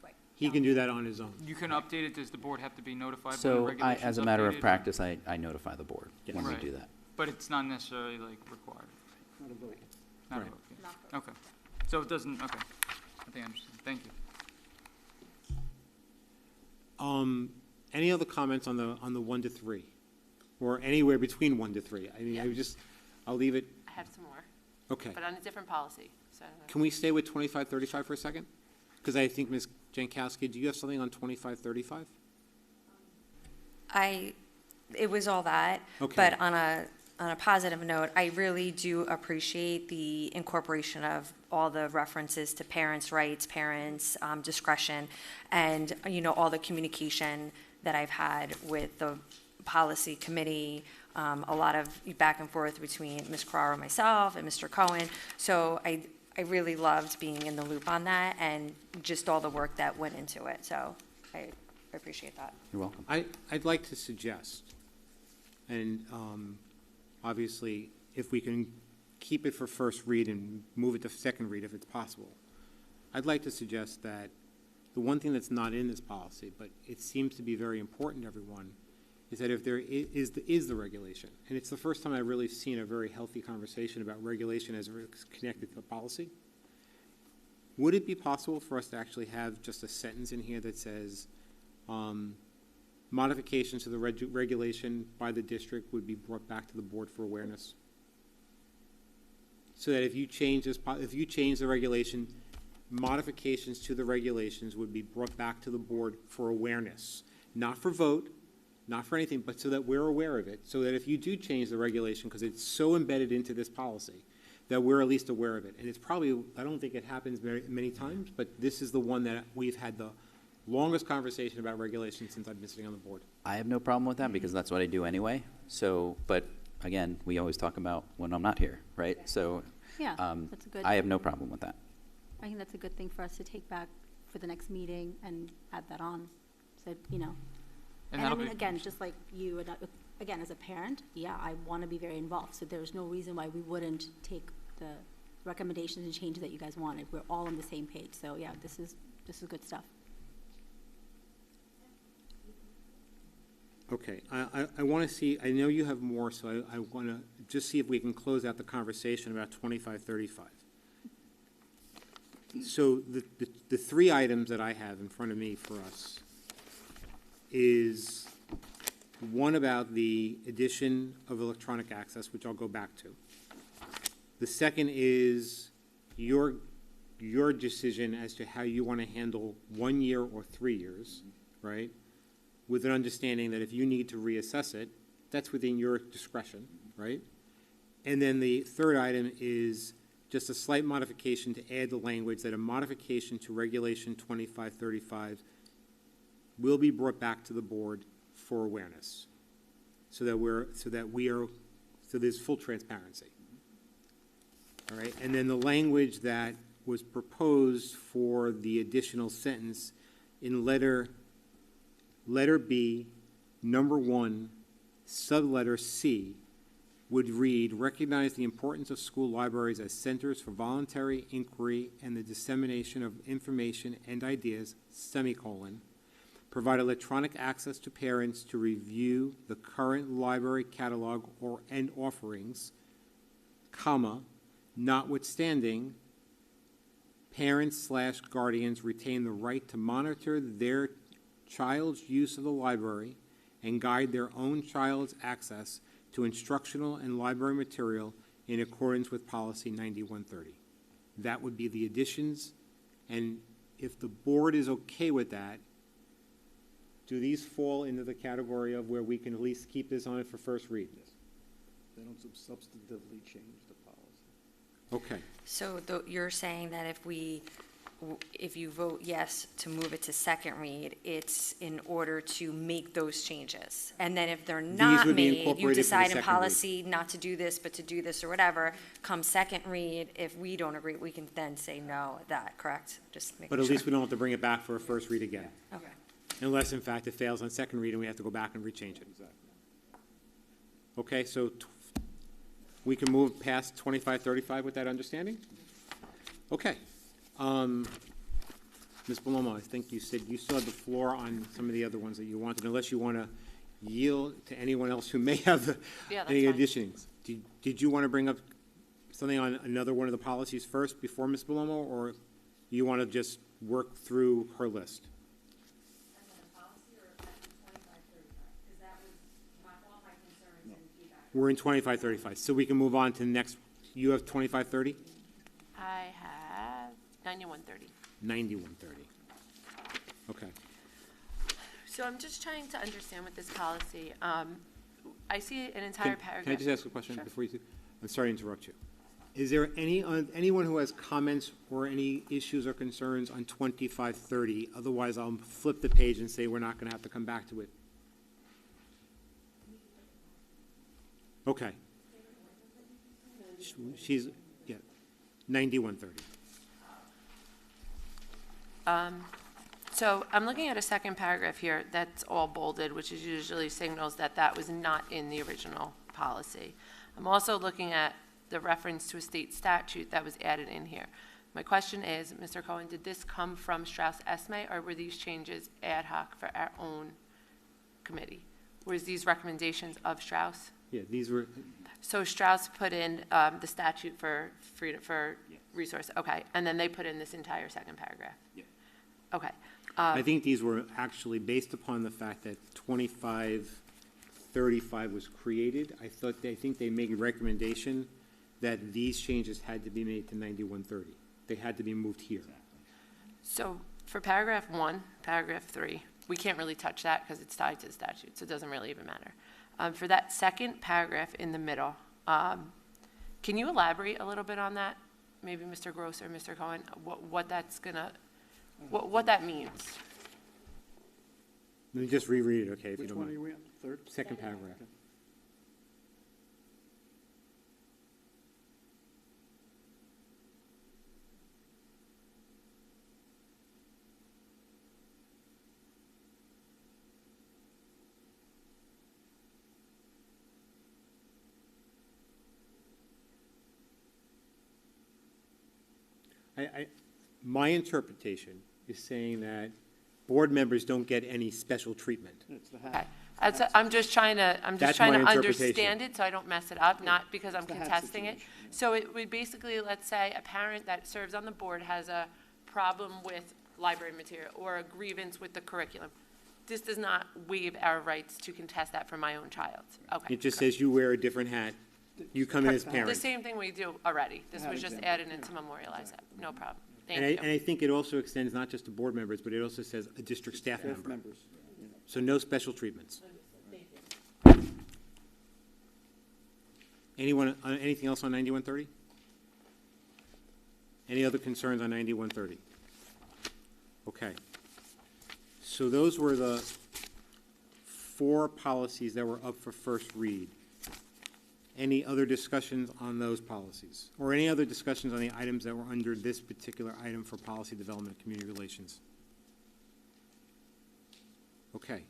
Right. He can do that on his own. You can update it. Does the board have to be notified when the So regulation's as a matter of updated? practice, I notify the board when we Right. do that. But it's not necessarily like required. Not a vote. Not Right. a vote, yeah. Okay. So it doesn't, okay. I think I understand. Thank you. Any other comments on the 1 to 3, or anywhere between 1 to 3? I mean, I'll leave it. I have some more, Okay. but on a different policy. So Can we stay with 2535 for a second? Because I think Ms. Jankowski, do you have something on 2535? It was all that. Okay. But on a positive note, I really do appreciate the incorporation of all the references to parents' rights, parents' discretion, and, all the communication that I've had with the policy committee, a lot of back and forth between Ms. Carraro and myself and Mr. Cohen. So I really loved being in the loop on that and just all the work that went into it. So I appreciate that. You're welcome. I'd like to suggest, and obviously, if we can keep it for first read and move it to second read if it's possible, I'd like to suggest that the one thing that's not in this policy, but it seems to be very important to everyone, is that if there is the regulation, and it's the first time I've really seen a very healthy conversation about regulation as it's connected to the policy, would it be possible for us to actually have just a sentence in here that says, modifications to the regulation by the district would be brought back to the board for awareness? So that if you change the regulation, modifications to the regulations would be brought back to the board for awareness, not for vote, not for anything, but so that we're aware of it, so that if you do change the regulation, because it's so embedded into this policy, that we're at least aware of it. And it's probably, I don't think it happens very many times, but this is the one that we've had the longest conversation about regulation since I've been sitting on the board. I have no problem with that because that's what I do anyway. So, but again, we always talk about when I'm not here, right? So, Yeah, that's a good. I have no problem with that. I think that's a good thing for us to take back for the next meeting and add that on, so, you know. And I that'll mean, be- again, just like you, and again, as a parent, yeah, I want to be very involved, so there's no reason why we wouldn't take the recommendations and changes that you guys wanted. We're all on the same page, so yeah, this is good stuff. Okay, I want to see, I know you have more, so I want to just see if we can close out the conversation about 2535. So the three items that I have in front of me for us is one about the addition of electronic access, which I'll go back to. The second is your decision as to how you want to handle 1 year or 3 years, right? With an understanding that if you need to reassess it, that's within your discretion, right? And then the third item is just a slight modification to add the language that a modification to Regulation 2535 will be brought back to the board for awareness, so there's full transparency. All right, and then the language that was proposed for the additional sentence in letter B, number 1, subletter C, would read, recognize the importance of school libraries as centers for voluntary inquiry and the dissemination of information and ideas, semicolon, provide electronic access to parents to review the current library catalog and offerings, comma, notwithstanding, parents/guardians retain the right to monitor their child's use of the library and guide their own child's access to instructional and library material in accordance with Policy 9130. That would be the additions, and if the board is okay with that, do these fall into the category of where we can at least keep this on it for first read? They don't substantively change the policy. Okay. So you're saying that if you vote yes to move it to second read, it's in order to make those changes. And then if they're not would be made, you incorporated for the decide in second read. policy not to do this, but to do this or whatever, come second read, if we don't agree, we can then say no at that, correct? Just making But at sure. least we don't have to bring it back for a first read again. Okay. Unless, in fact, it fails on second read and we have to go back and rechange it. Okay, so we can move past 2535 with that understanding? Okay. Ms. Palomo, I think you said you still have the floor on some of the other ones that you wanted, unless you want to yield to anyone else who may have Yeah, any that's fine. additions. Did you want to bring up something on another one of the policies first before Ms. Palomo, or you want to just work through her list? We're in 2535, so we can move on to the next. You have 2530? I have 9130. 9130. Okay. So I'm just trying to understand with this policy. I see an entire paragraph. Can I just ask a question Sure. before you? I'm sorry to interrupt you. Is there anyone who has comments or any issues or concerns on 2530? Otherwise, I'll flip the page and say we're not going to have to come back to it. Okay. She's, yeah, 9130. So I'm looking at a second paragraph here that's all bolded, which is usually signals that that was not in the original policy. I'm also looking at the reference to a state statute that was added in here. My question is, Mr. Cohen, did this come from Strauss Esme, or were these changes ad hoc for our own committee? Were these recommendations of Strauss? Yeah, these were, So Strauss put in the statute for resource, okay, and then they put in this entire second paragraph? Yeah. Okay. I think these were actually based upon the fact that 2535 was created. I think they made a recommendation that these changes had to be made to 9130. They had to be moved here. So for paragraph 1, paragraph 3, we can't really touch that because it's tied to the statute, so it doesn't really even matter. For that second paragraph in the middle, can you elaborate a little bit on that? Maybe Mr. Gross or Mr. Cohen, what that's gonna, what that means? Let me just reread it, okay, if you Which don't one are mind. you in? Third? Second paragraph. My interpretation is saying that board members don't get any special treatment. It's the Okay. hat. I'm just trying to That's my interpretation. understand it so I don't mess it up, not because I'm It's the hat contesting it. situation, yeah. So it would basically, let's say a parent that serves on the board has a problem with library material or a grievance with the curriculum. This does not waive our rights to contest that for my own child. Okay. It just says you wear a different hat, you come in as The parent. same thing we do already. This Hat was just example, added in to memorialize that. No problem. And Thank I you. think it also extends not just to board members, but it also says a district staff Staff member. members. Yeah. So no special treatments. Anyone, anything else on 9130? Any other concerns on 9130? Okay. So those were the 4 policies that were up for first read. Any other discussions on those policies? Or any other discussions on the items that were under this particular item for policy development and community relations? Okay.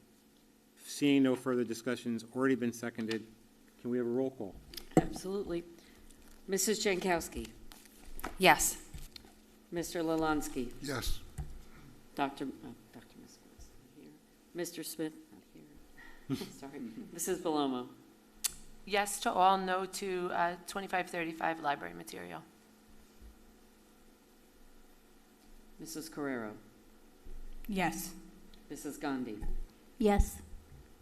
Seeing no further discussions, already been seconded, can we have a roll call? Absolutely. Mrs. Jankowski, Yes. Mr. Lalanski, Yes. Dr. Miskowitz, not here. Mr. Smith, not here. Sorry. Mrs. Belomo, Yes to all, no to 2535 library material. Mrs. Carrero, Yes. Mrs. Gandhi, Yes.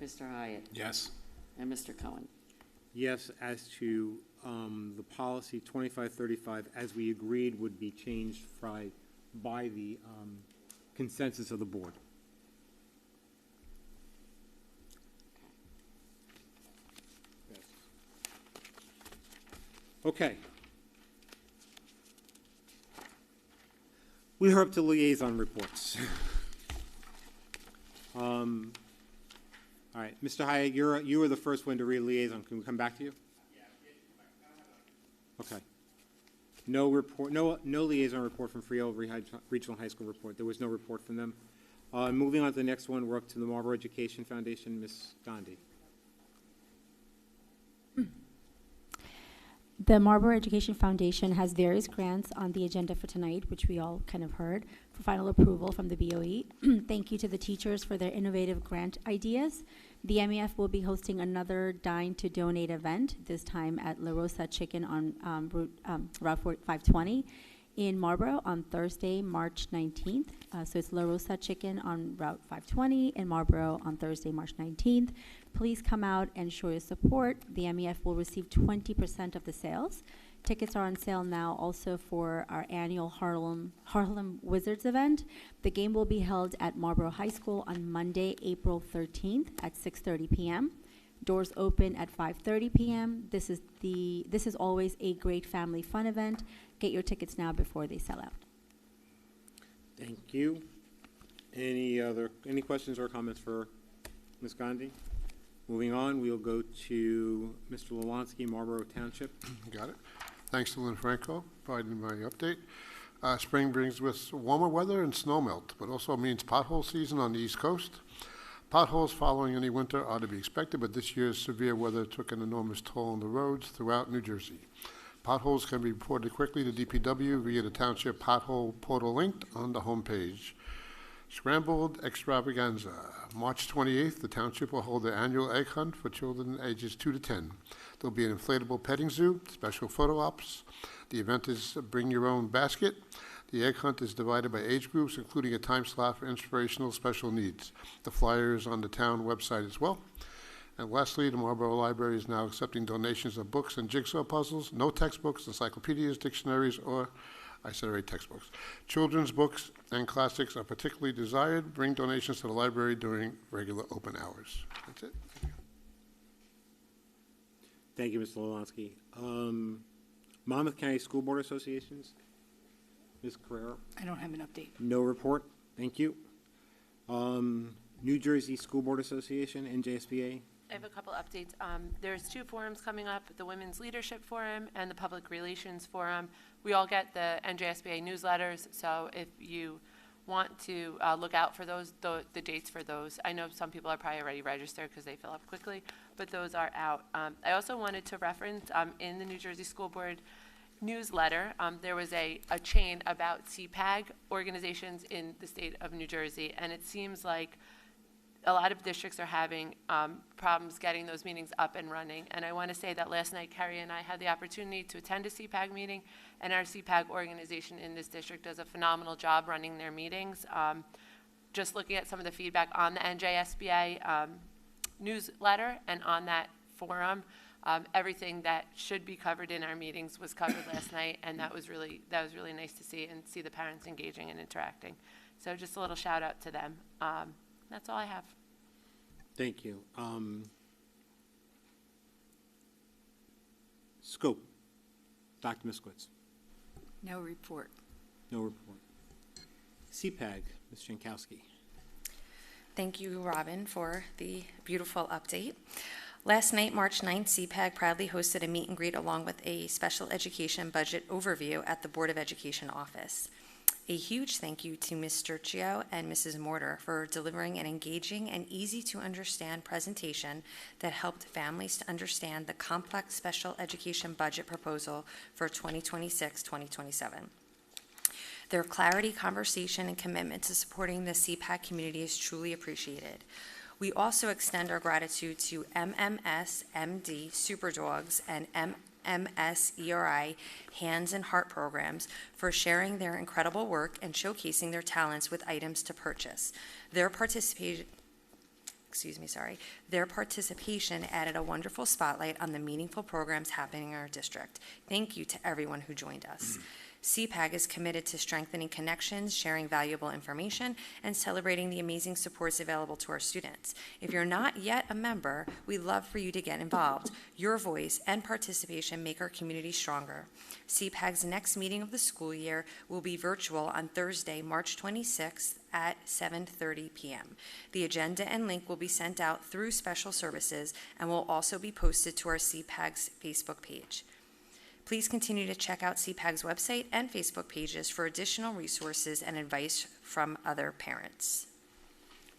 Mr. Hyatt, Yes. and Mr. Cohen. Yes, as to the policy 2535, as we agreed, would be changed by the consensus of the board. Okay. We are up to liaison reports. All right, Mr. Hyatt, you were the first one to read liaison. Can we come back to you? Okay. No report, no liaison report from Freehold Regional High School report. There was no report from them. Moving on to the next one, we're up to the Marlboro Education Foundation. Ms. Gandhi. The Marlboro Education Foundation has various grants on the agenda for tonight, which we all kind of heard, for final approval from the BOE. Thank you to the teachers for their innovative grant ideas. The MEF will be hosting another Dine to Donate event, this time at La Rosa Chicken on Route 520 in Marlboro on Thursday, March 19th. So it's La Rosa Chicken on Route 520 in Marlboro on Thursday, March 19th. Please come out and show your support. The MEF will receive 20% of the sales. Tickets are on sale now also for our annual Harlem Wizards event. The game will be held at Marlboro High School on Monday, April 13th at 6:30 p.m. Doors open at 5:30 p.m. This is always a great family fun event. Get your tickets now before they sell out. Thank you. Any questions or comments for Ms. Gandhi? Moving on, we'll go to Mr. Lalanski, Marlboro Township. Got it. Thanks to Lynn Franco providing my update. Spring brings with warmer weather and snow melt, but also means pothole season on the East Coast. Potholes following any winter are to be expected, but this year's severe weather took an enormous toll on the roads throughout New Jersey. Potholes can be reported quickly to DPW via the Township Pothole Portal linked on the homepage. Scrambled Extravaganza. March 28th, the Township will hold their annual egg hunt for children ages 2 to 10. There'll be an inflatable petting zoo, special photo ops. The event is bring your own basket. The egg hunt is divided by age groups, including a time slot for inspirational special needs. The flyer is on the town website as well. And lastly, the Marlboro Library is now accepting donations of books and jigsaw puzzles, no textbooks, encyclopedias, dictionaries, or I said already textbooks. Children's books and classics are particularly desired. Bring donations to the library during regular open hours. That's it. Thank you, Mr. Lalansky. Monmouth County School Board Associations, Ms. Carrera? I don't have an update. No report, thank you. New Jersey School Board Association, NJSBA? I have a couple updates. There's 2 forums coming up, the Women's Leadership Forum and the Public Relations Forum. We all get the NJSBA newsletters, so if you want to look out for those, the dates for those. I know some people are probably already registered because they fill up quickly, but those are out. I also wanted to reference in the New Jersey School Board newsletter, there was a chain about CPAG organizations in the state of New Jersey, and it seems like a lot of districts are having problems getting those meetings up and running. And I want to say that last night, Carrie and I had the opportunity to attend a CPAG meeting, and our CPAG organization in this district does a phenomenal job running their meetings. Just looking at some of the feedback on the NJSBA newsletter and on that forum, everything that should be covered in our meetings was covered last night, and that was really nice to see, and see the parents engaging and interacting. So just a little shout out to them. That's all I have. Thank you. Scope, Dr. Miskowitz. No report. No report. CPAG, Ms. Jankowski. Thank you, Robin, for the beautiful update. Last night, March 9th, CPAG proudly hosted a meet and greet along with a special education budget overview at the Board of Education office. A huge thank you to Ms. Sturcio and Mrs. Mortar for delivering an engaging and easy-to-understand presentation that helped families to understand the complex special education budget proposal for 2026-2027. Their clarity, conversation, and commitment to supporting the CPAC community is truly appreciated. We also extend our gratitude to MMS, MD, Superdogs, and MSERI Hands and Heart programs for sharing their incredible work and showcasing their talents with items to purchase. Their participation added a wonderful spotlight on the meaningful programs happening in our district. Thank you to everyone who joined us. CPAG is committed to strengthening connections, sharing valuable information, and celebrating the amazing supports available to our students. If you're not yet a member, we'd love for you to get involved. Your voice and participation make our community stronger. CPAG's next meeting of the school year will be virtual on Thursday, March 26th at 7:30 p.m. The agenda and link will be sent out through special services and will also be posted to our CPAG's Facebook page. Please continue to check out CPAG's website and Facebook pages for additional resources and advice from other parents.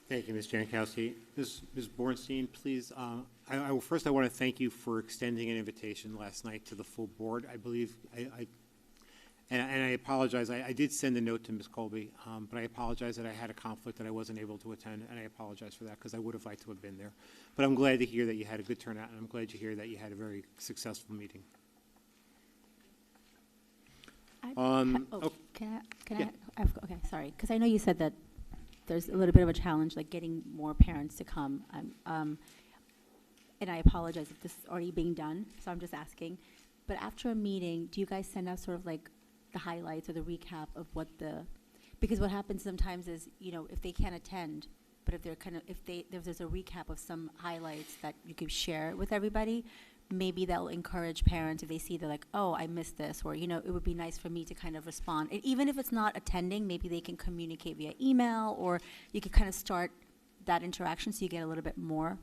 Thank you, Ms. Jankowski. Ms. Bornstein, please, first I want to thank you for extending an invitation last night to the full board. I believe, and I apologize, I did send a note to Ms. Colby, but I apologize that I had a conflict that I wasn't able to attend, and I apologize for that because I would have liked to have been there. But I'm glad to hear that you had a good turnout, and I'm glad to hear that you had a very successful meeting. Can Yeah. okay, sorry, because I know you said that there's a little bit of a challenge, like getting more parents to come. And I apologize if this is already being done, so I'm just asking. But after a meeting, do you guys send out sort of like the highlights or the recap of what because what happens sometimes is, if they can't attend, but if there's a recap of some highlights that you could share with everybody, maybe that'll encourage parents if they see they're like, oh, I missed this, or, it would be nice for me to kind of respond. And even if it's not attending, maybe they can communicate via email, or you could kind of start that interaction so you get a little bit more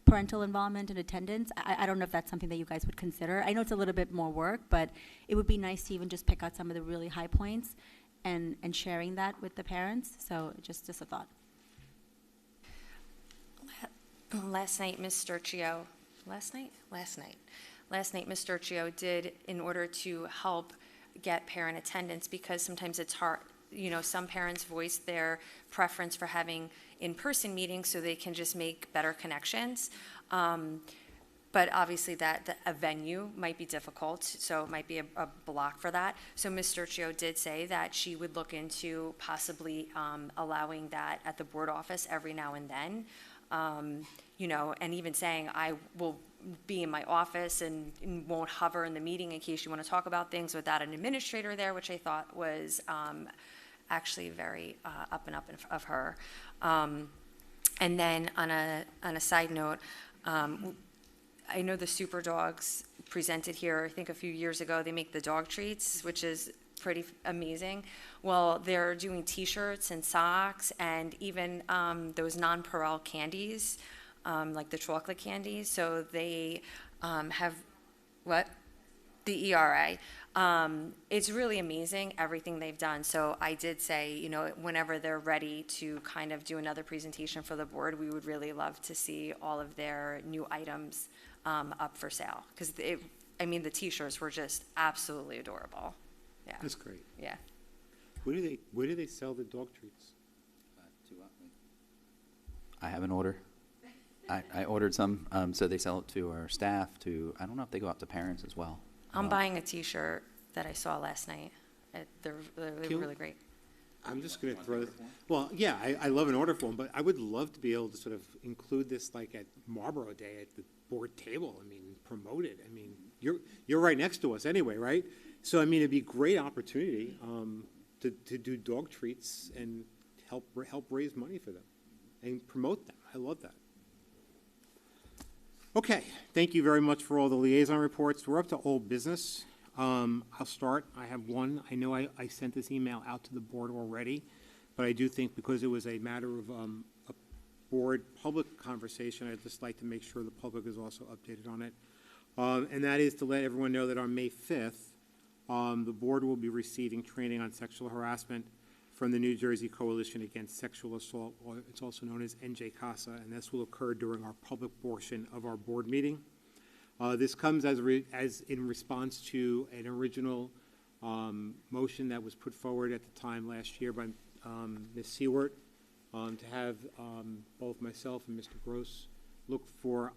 parental involvement and attendance. I don't know if that's something that you guys would consider. I know it's a little bit more work, but it would be nice to even just pick out some of the really high points and sharing that with the parents. So just a thought. Last night, Ms. Sturcio did, in order to help get parent attendance, because sometimes it's hard, some parents voice their preference for having in-person meetings so they can just make better connections. But obviously a venue might be difficult, so it might be a block for that. So Ms. Sturcio did say that she would look into possibly allowing that at the board office every now and then. And even saying, I will be in my office and won't hover in the meeting in case you want to talk about things without an administrator there, which I thought was actually very up and up of her. And then on a side note, I know the Super Dogs presented here, I think a few years ago, they make the dog treats, which is pretty amazing. Well, they're doing T-shirts and socks and even those non-Perel candies, like the chocolate candies. So they have, what? The ERA. It's really amazing, everything they've done. So I did say, you know, whenever they're ready to kind of do another presentation for the board, we would really love to see all of their new items up for sale. Because, I mean, the T-shirts were just absolutely adorable. Yeah. That's great. Yeah. Where do they sell the dog treats? I have an order. I ordered some, so they sell it to our staff, I don't know if they go out to parents as well. I'm buying a T-shirt that I saw last night. They're really great. I'm just going to throw this. Well, yeah, I love an order form, but I would love to be able to sort of include this like at Marlboro Day at the board table. I mean, promote it. I mean, you're right next to us anyway, right? So, I mean, it'd be a great opportunity to do dog treats and help raise money for them and promote them. I love that. Okay, thank you very much for all the liaison reports. We're up to old business. I'll start. I have one. I know I sent this email out to the board already, but I do think because it was a matter of a board public conversation, I'd just like to make sure the public is also updated on it. And that is to let everyone know that on May 5th, the board will be receiving training on sexual harassment from the New Jersey Coalition Against Sexual Assault, or it's also known as NJ CASA, and this will occur during our public portion of our board meeting. This comes as in response to an original motion that was put forward at the time last year by Ms. Seward to have both myself and Mr. Gross look for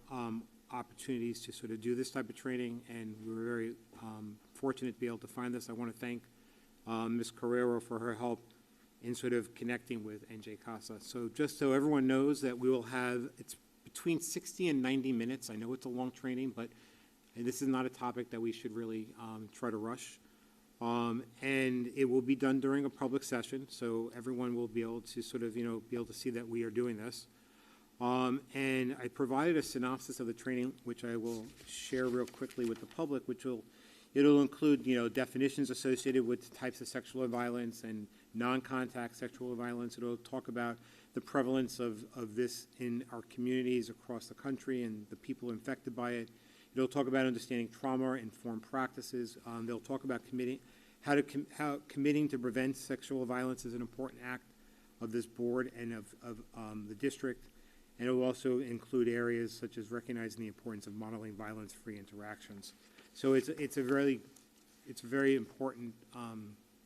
opportunities to sort of do this type of training, and we were very fortunate to be able to find this. I want to thank Ms. Carrero for her help in sort of connecting with NJ CASA. So just so everyone knows that we will have, it's between 60 and 90 minutes. I know it's a long training, but this is not a topic that we should really try to rush. And it will be done during a public session, so everyone will be able to sort of, be able to see that we are doing this. And I provided a synopsis of the training, which I will share real quickly with the public, it'll include, definitions associated with types of sexual violence and non-contact sexual violence. It'll talk about the prevalence of this in our communities across the country and the people infected by it. It'll talk about understanding trauma-informed practices. They'll talk about how committing to prevent sexual violence is an important act of this board and of the district. And it will also include areas such as recognizing the importance of modeling violence-free interactions. So it's a very important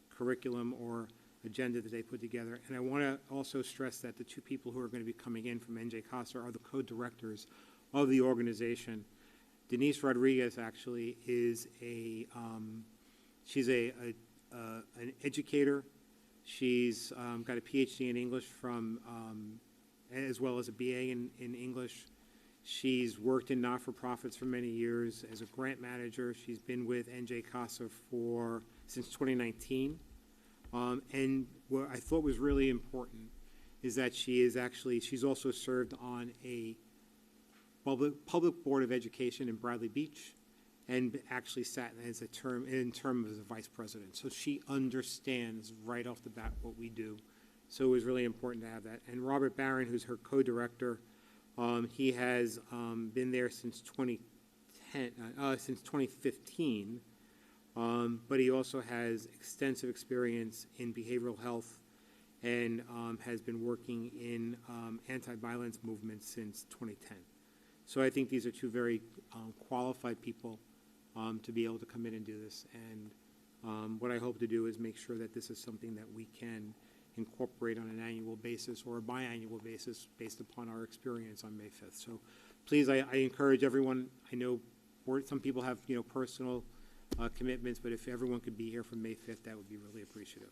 curriculum or agenda that they put together. And I want to also stress that the two people who are going to be coming in from NJ CASA are the co-directors of the organization. Denise Rodriguez actually is she's an educator. She's got a PhD in English as well as a BA in English. She's worked in not-for-profits for many years as a grant manager. She's been with NJ CASA since 2019. And what I thought was really important is that she's also served on a public board of education in Bradley Beach and actually sat as a term as a vice president. So she understands right off the bat what we do. So it was really important to have that. And Robert Barron, who's her co-director, he has been there since 2015, but he also has extensive experience in behavioral health and has been working in anti-violence movements since 2010. So I think these are two very qualified people to be able to come in and do this. And what I hope to do is make sure that this is something that we can incorporate on an annual basis or a biannual basis based upon our experience on May 5th. So please, I encourage everyone. I know some people have personal commitments, but if everyone could be here from May 5th, that would be really appreciative.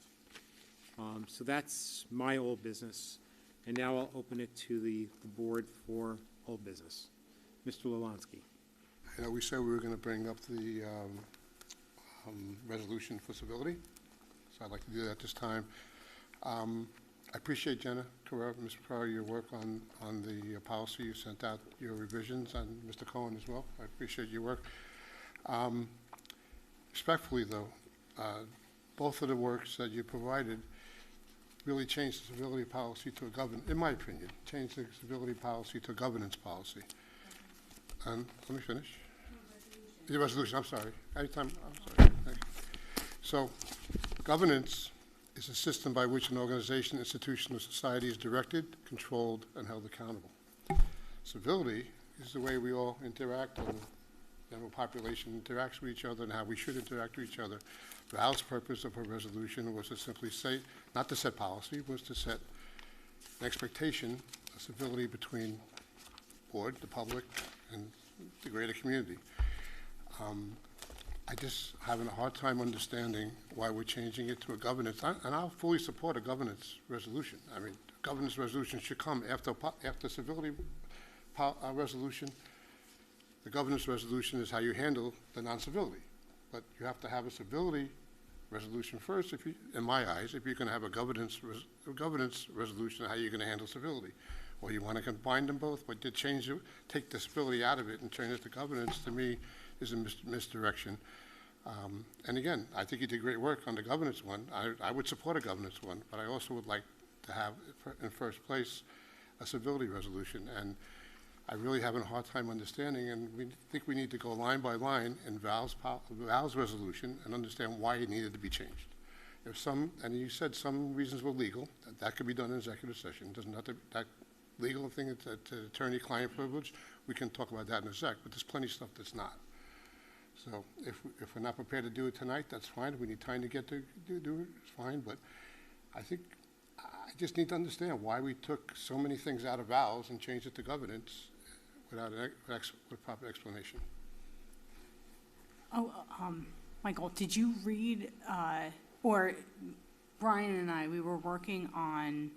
So that's my old business. And now I'll open it to the board for old business. Mr. Lalansky. You know, we said we were going to bring up the resolution for civility, so I'd like to do that this time. I appreciate, Jenna Carrera, Ms. Ferrara, your work on the policy. You sent out your revisions, and Mr. Cohen as well. I appreciate your work. Respectfully, though, both of the works that you provided really changed the civility policy to a in my opinion, changed the civility policy to a governance policy. And let me finish. The resolution, I'm sorry. Anytime, I'm sorry. Thank you. So, governance is a system by which an organization, institution, or society is directed, controlled, and held accountable. Civility is the way we all interact and the general population interacts with each other and how we should interact with each other. Val's purpose of her resolution was to simply say, not to set policy, was to set an expectation of civility between board, the public, and the greater community. I just having a hard time understanding why we're changing it to a governance, and I'll fully support a governance resolution. I mean, governance resolution should come after civility resolution. The governance resolution is how you handle the non-civility, but you have to have a civility resolution first. If you, in my eyes, if you're going to have a governance resolution, how you're going to handle civility. Well, you want to combine them both, but to change it, take the civility out of it and turn it to governance, to me, is a misdirection. And again, I think you did great work on the governance one. I would support a governance one, but I also would like to have, in first place, a civility resolution. And I really have a hard time understanding, and we think we need to go line by line in Val's resolution and understand why it needed to be changed. If some, and you said some reasons were legal, that could be done in executive session. It doesn't have to, that legal thing to attorney-client privilege, we can talk about that in a sec, but there's plenty of stuff that's not. So if we're not prepared to do it tonight, that's fine. If we need time to get to do it, it's fine. But I think I just need to understand why we took so many things out of Val's and changed it to governance without a proper explanation. Oh, Michael, did you read, or Brian and I, we were working on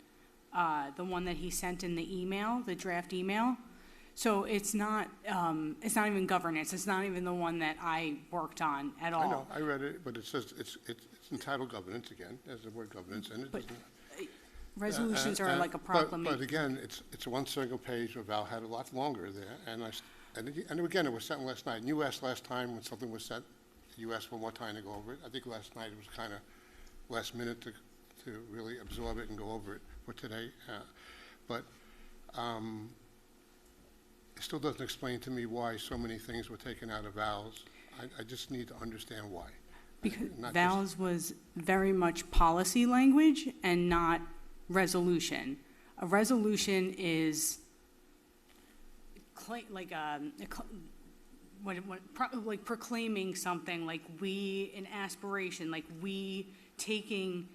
the one that he sent in the email, the draft email. So it's not even governance. It's not even the one that I worked on at all. I know, I read it, but it says it's entitled governance again. There's the word governance in it. But resolutions are like a proclamation. But again, it's one single page where Val had a lot longer there, and again, it was sent last night. And you asked last time when something was sent, you asked for more time to go over it. I think last night it was kind of last minute to really absorb it and go over it for today. It still doesn't explain to me why so many things were taken out of Val's. I just need to understand why. Because Val's was very much policy language and not resolution. A resolution is like proclaiming something, like an aspiration, like we taking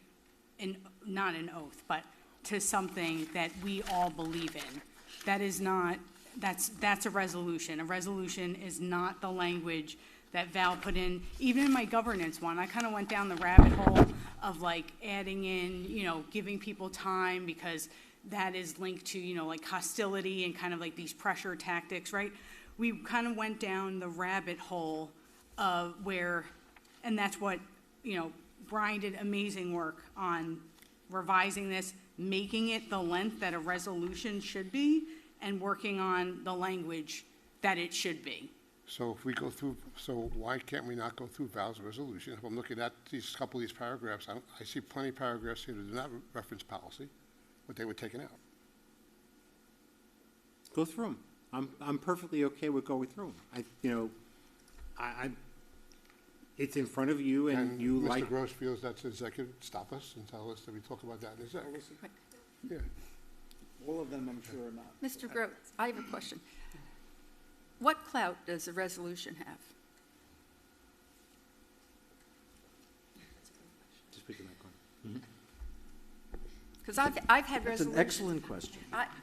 not an oath, but to something that we all believe in. That is not. That's a resolution. A resolution is not the language that Val put in. Even in my governance one, I kind of went down the rabbit hole of like adding in, giving people time because that is linked to, like hostility and kind of like these pressure tactics, right? We kind of went down the rabbit hole of where, and that's what, Brian did amazing work on revising this, making it the length that a resolution should be, and working on the language that it should be. So if we go through, so why can't we not go through Val's resolution? If I'm looking at these couple of these paragraphs, I see plenty of paragraphs here that do not reference policy, but they were taken out. Go through them. I'm perfectly okay with going through them. It's in front of you, and you Mr. like. Mr. Gross feels that's executive. Stop us and tell us that we talk about that in a sec. Yeah. All of them, I'm sure, are not. Mr. Gross, I have a question. What clout does a resolution have? Just pick the mic on. Because I've had That's resolutions. an excellent question.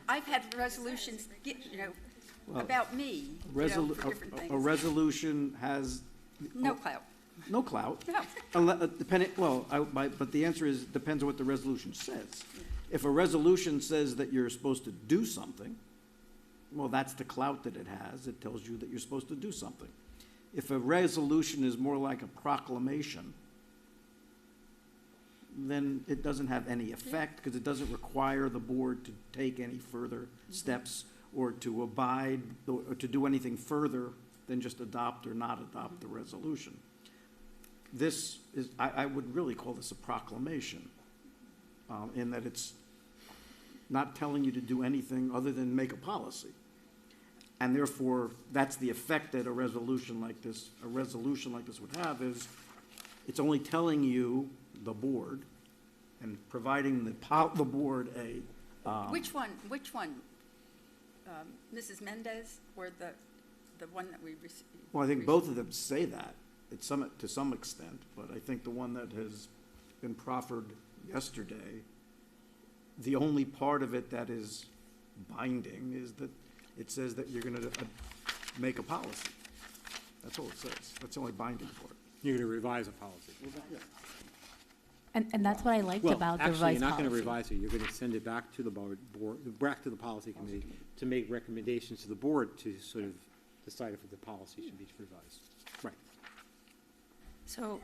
I've had resolutions, Well, about me, for different things. A resolution has. No clout. No clout. No. But the answer is, depends on what the resolution says. If a resolution says that you're supposed to do something, well, that's the clout that it has. It tells you that you're supposed to do something. If a resolution is more like a proclamation, then it doesn't have any effect because it doesn't require the board to take any further steps or to abide or to do anything further than just adopt or not adopt the resolution. This is, I would really call this a proclamation, in that it's not telling you to do anything other than make a policy. And therefore, that's the effect that a resolution like this would have, is it's only telling you, the board, and providing the board a. Which one, Mrs. Mendez or the one that we received? Well, I think both of them say that to some extent, but I think the one that has been proffered yesterday, the only part of it that is binding is that it says that you're going to make a policy. That's all it says. That's the only binding part. You're going to revise a policy. And that's what I liked about the revised policy. Actually, you're not going to revise it. You're going to send it back to the board, back to the policy committee to make recommendations to the board to sort of decide if the policy should be revised. Right. So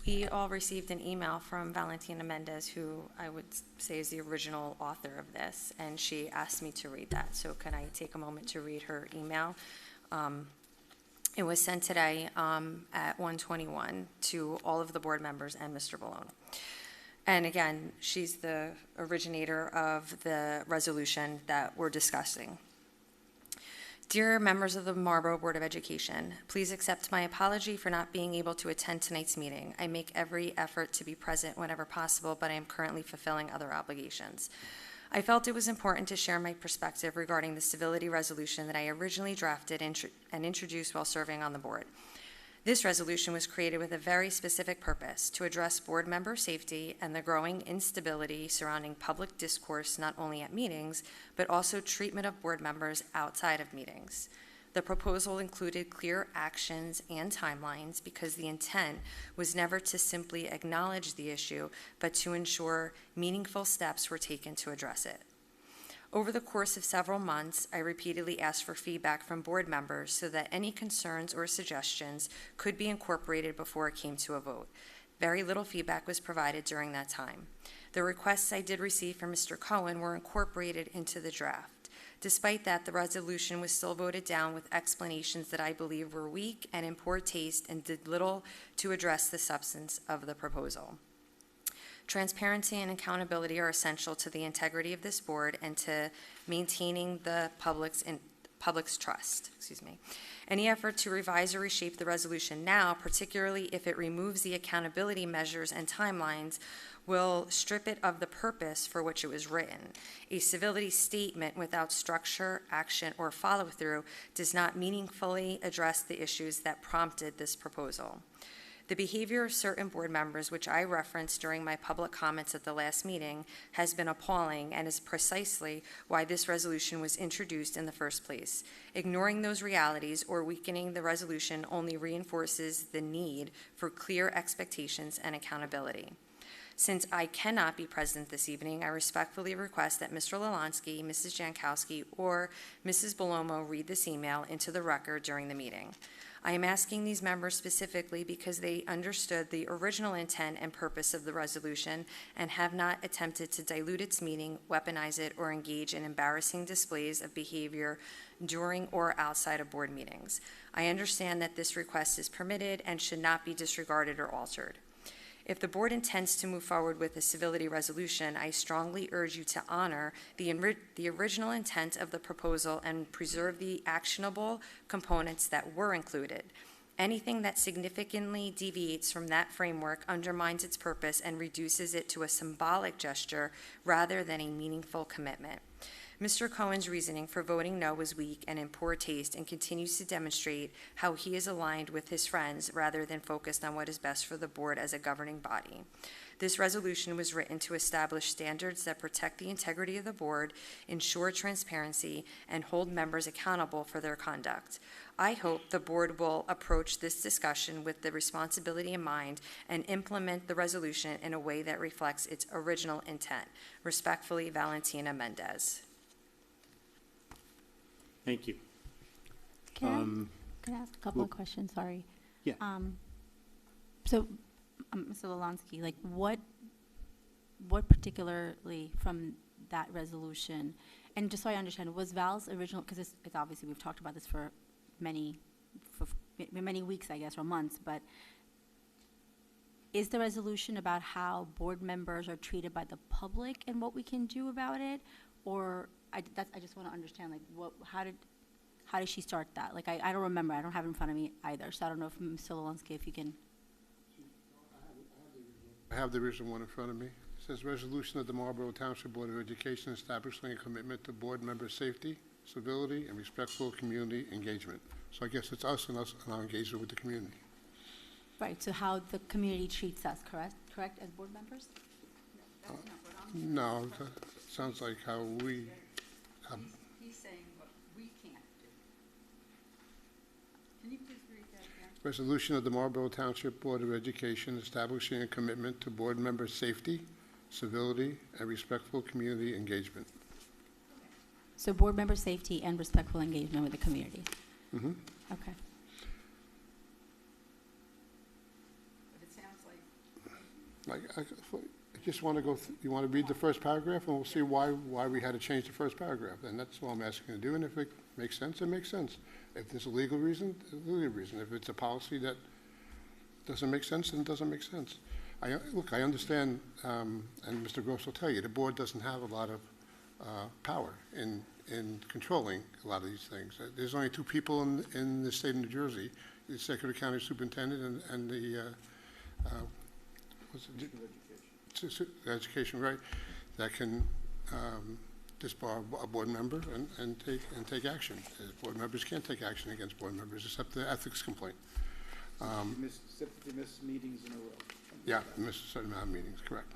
we all received an email from Valentina Mendez, who I would say is the original author of this, and she asked me to read that. So can I take a moment to read her email? It was sent today at 1:21 to all of the board members and Mr. Bologna. And again, she's the originator of the resolution that we're discussing. Dear members of the Marlboro Board of Education, please accept my apology for not being able to attend tonight's meeting. I make every effort to be present whenever possible, but I am currently fulfilling other obligations. I felt it was important to share my perspective regarding the civility resolution that I originally drafted and introduced while serving on the board. This resolution was created with a very specific purpose: to address board member safety and the growing instability surrounding public discourse not only at meetings, but also treatment of board members outside of meetings. The proposal included clear actions and timelines because the intent was never to simply acknowledge the issue, but to ensure meaningful steps were taken to address it. Over the course of several months, I repeatedly asked for feedback from board members so that any concerns or suggestions could be incorporated before it came to a vote. Very little feedback was provided during that time. The requests I did receive from Mr. Cohen were incorporated into the draft. Despite that, the resolution was still voted down with explanations that I believe were weak and in poor taste and did little to address the substance of the proposal. Transparency and accountability are essential to the integrity of this board and to maintaining the public's trust. Any effort to revise or reshape the resolution now, particularly if it removes the accountability measures and timelines, will strip it of the purpose for which it was written. A civility statement without structure, action, or follow-through does not meaningfully address the issues that prompted this proposal. The behavior of certain board members, which I referenced during my public comments at the last meeting, has been appalling and is precisely why this resolution was introduced in the first place. Ignoring those realities or weakening the resolution only reinforces the need for clear expectations and accountability. Since I cannot be present this evening, I respectfully request that Mr. Lalansky, Mrs. Jankowski, or Mrs. Bellomo read this email into the record during the meeting. I am asking these members specifically because they understood the original intent and purpose of the resolution and have not attempted to dilute its meaning, weaponize it, or engage in embarrassing displays of behavior during or outside of board meetings. I understand that this request is permitted and should not be disregarded or altered. If the board intends to move forward with a civility resolution, I strongly urge you to honor the original intent of the proposal and preserve the actionable components that were included. Anything that significantly deviates from that framework undermines its purpose and reduces it to a symbolic gesture rather than a meaningful commitment. Mr. Cohen's reasoning for voting no was weak and in poor taste and continues to demonstrate how he is aligned with his friends rather than focused on what is best for the board as a governing body. This resolution was written to establish standards that protect the integrity of the board, ensure transparency, and hold members accountable for their conduct. I hope the board will approach this discussion with the responsibility in mind and implement the resolution in a way that reflects its original intent. Respectfully, Valentina Mendez. Thank you. Can I ask a couple of questions? Sorry. Yeah. So, Mr. Lalansky, like what particularly from that resolution, and just so I understand, was Val's original, because it's obviously, we've talked about this for many weeks, I guess, or months, but is the resolution about how board members are treated by the public and what we can do about it? Or, I just want to understand, like, how did she start that? Like, I don't remember, I don't have it in front of me either, so I don't know if Mr. Lalansky, if you can. I have the original one in front of me. It says, resolution of the Marlboro Township Board of Education establishing a commitment to board member safety, civility, and respectful community engagement. So I guess it's us and our engagement with the community. Right, so how the community treats us, correct, as board members? No, it sounds like how we, He's saying what we can't do. Can you please read that again? resolution of the Marlboro Township Board of Education establishing a commitment to board member safety, civility, and respectful community engagement. So board member safety and respectful engagement with the community. Mm-hmm. Okay. But it sounds like I just want to go, you want to read the first paragraph, and we'll see why we had to change the first paragraph. And that's all I'm asking to do, and if it makes sense, it makes sense. If there's a legal reason, there's a legal reason. If it's a policy that doesn't make sense, then it doesn't make sense. Look, I understand, and Mr. Gross will tell you, the board doesn't have a lot of power in controlling a lot of these things. There's only two people in the state of New Jersey, the Secretary County Superintendent and the education, right, that can disbar a board member and take action. Board members can't take action against board members except the ethics complaint. Except if you miss meetings in a row. Yeah, miss a certain amount of meetings, correct.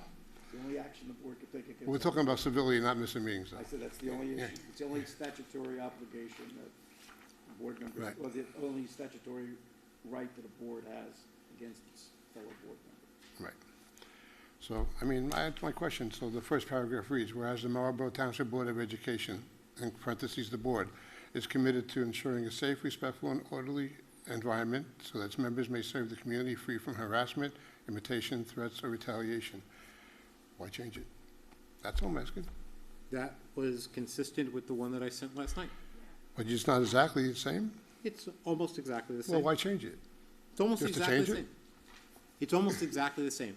The only action the board could take against. We're talking about civility, not missing meetings, though. I said that's the only Yeah. issue. It's the only statutory obligation that the board members, Right. or the only statutory right that a board has against its fellow board member. Right. So, I mean, that's my question. So the first paragraph reads, whereas the Marlboro Township Board of Education, in parentheses, the board, is committed to ensuring a safe, respectful, and orderly environment so that its members may serve the community free from harassment, imitation, threats, or retaliation. Why change it? That's all I'm asking. That was consistent with the one that I sent last night. But it's not exactly the same? It's almost exactly the same. Well, why change it? It's almost You have to exactly change the it? same. It's almost exactly the same.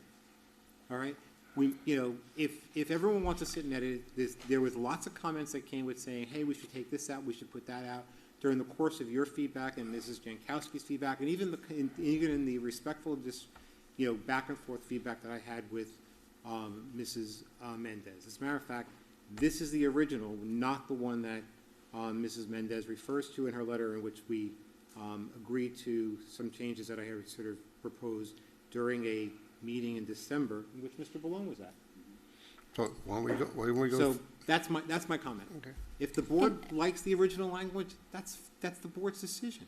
All right? If everyone wants to sit and edit it, there was lots of comments that came with saying, hey, we should take this out, we should put that out. During the course of your feedback and Mrs. Jankowski's feedback, and even in the respectful, back and forth feedback that I had with Mrs. Mendez. As a matter of fact, this is the original, not the one that Mrs. Mendez refers to in her letter, in which we agreed to some changes that I had sort of proposed during a meeting in December, in which Mr. Balone was at. So when we go. So that's my comment. Okay. If the board likes the original language, that's the board's decision.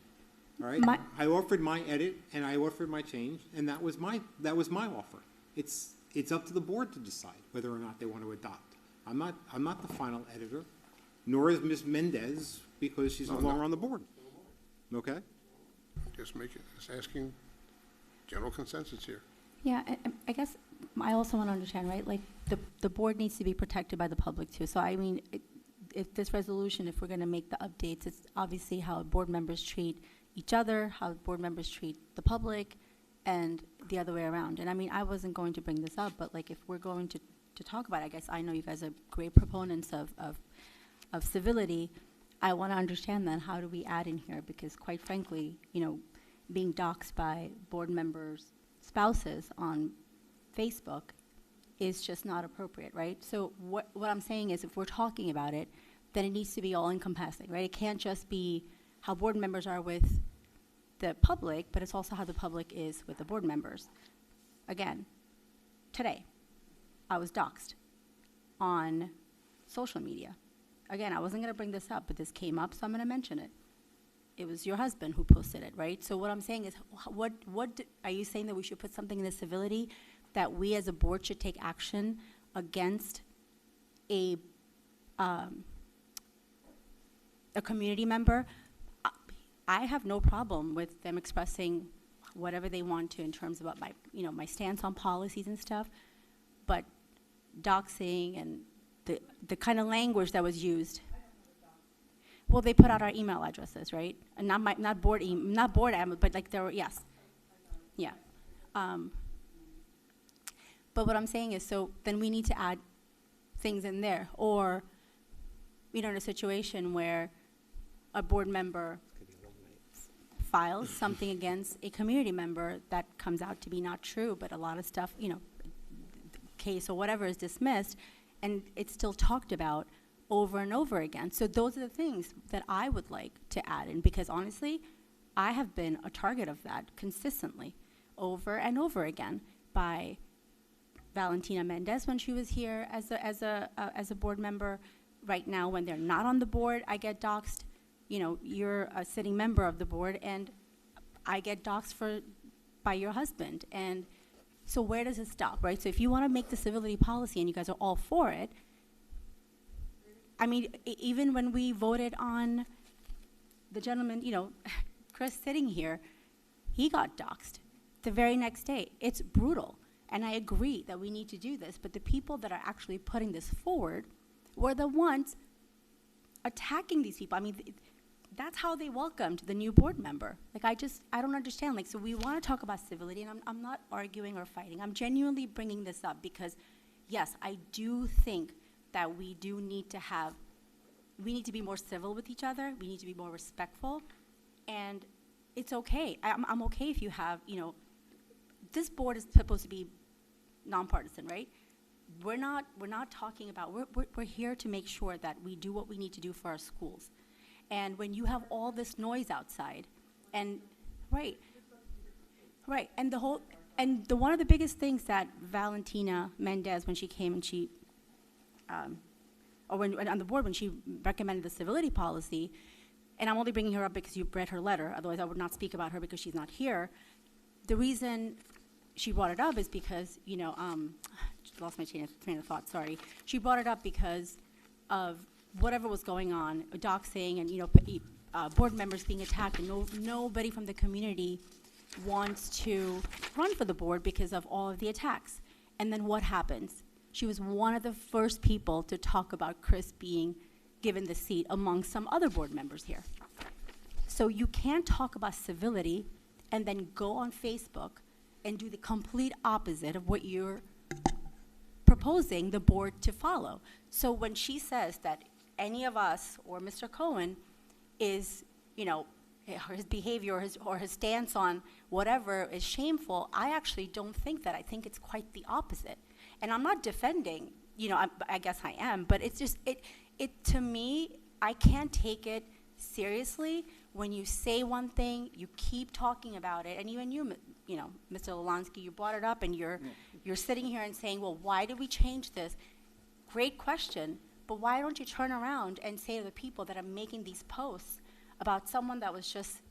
All right? I offered my edit and I offered my change, and that was my offer. It's up to the board to decide whether or not they want to adopt. I'm not the final editor, nor is Ms. Mendez, because she's no longer on the board. Okay? Just asking general consensus here. Yeah, I guess I also want to understand, right, like, the board needs to be protected by the public, too. So, I mean, if this resolution, if we're going to make the updates, it's obviously how board members treat each other, how board members treat the public, and the other way around. And, I mean, I wasn't going to bring this up, but, like, if we're going to talk about it, I guess I know you guys are great proponents of civility. I want to understand then, how do we add in here? Because, quite frankly, being doxxed by board members' spouses on Facebook is just not appropriate, right? So what I'm saying is, if we're talking about it, then it needs to be all encompassing, right? It can't just be how board members are with the public, but it's also how the public is with the board members. Again, today, I was doxxed on social media. Again, I wasn't going to bring this up, but this came up, so I'm going to mention it. It was your husband who posted it, right? So what I'm saying is, what are you saying, that we should put something in the civility that we as a board should take action against a a community member, I have no problem with them expressing whatever they want to in terms about my, my stance on policies and stuff. But doxing and the kind of language that was used. Well, they put out our email addresses, right? And not board, but like there were, yes. Yeah. But what I'm saying is, so then we need to add things in there. Or, in a situation where a board member files something against a community member that comes out to be not true, but a lot of stuff, case or whatever is dismissed, and it's still talked about over and over again. So those are the things that I would like to add in, because honestly, I have been a target of that consistently over and over again by Valentina Mendez when she was here as a board member. Right now, when they're not on the board, I get doxxed. You're a sitting member of the board, and I get doxxed by your husband. And so where does it stop, right? So if you want to make the civility policy and you guys are all for it, I mean, even when we voted on the gentleman, Chris sitting here, he got doxxed the very next day. It's brutal. And I agree that we need to do this, but the people that are actually putting this forward were the ones attacking these people. I mean, that's how they welcomed the new board member. Like, I don't understand. Like, so we want to talk about civility, and I'm not arguing or fighting. I'm genuinely bringing this up because, yes, I do think that we need to be more civil with each other. We need to be more respectful, and it's okay. I'm okay if you have, this board is supposed to be nonpartisan, right? We're not talking about, we're here to make sure that we do what we need to do for our schools. And when you have all this noise outside, and right, and one of the biggest things that Valentina Mendez, when she came and she, or when on the board, when she recommended the civility policy, and I'm only bringing her up because you read her letter, otherwise I would not speak about her because she's not here. The reason she brought it up is because, lost my train of thought, sorry. She brought it up because of whatever was going on, doxing and, board members being attacked, and nobody from the community wants to run for the board because of all of the attacks. And then what happens? She was one of the first people to talk about Chris being given the seat among some other board members here. So you can't talk about civility and then go on Facebook and do the complete opposite of what you're proposing the board to follow. So when she says that any of us or Mr. Cohen is, his behavior or his stance on whatever is shameful, I actually don't think that. I think it's quite the opposite. And I'm not defending, I guess I am, but it's just, to me, I can't take it seriously when you say one thing, you keep talking about it, and even you, Mr. Lolansky, you brought it up, and you're sitting here and saying, well, why did we change this? Great question, but why don't you turn around and say to the people that are making these posts about someone that was just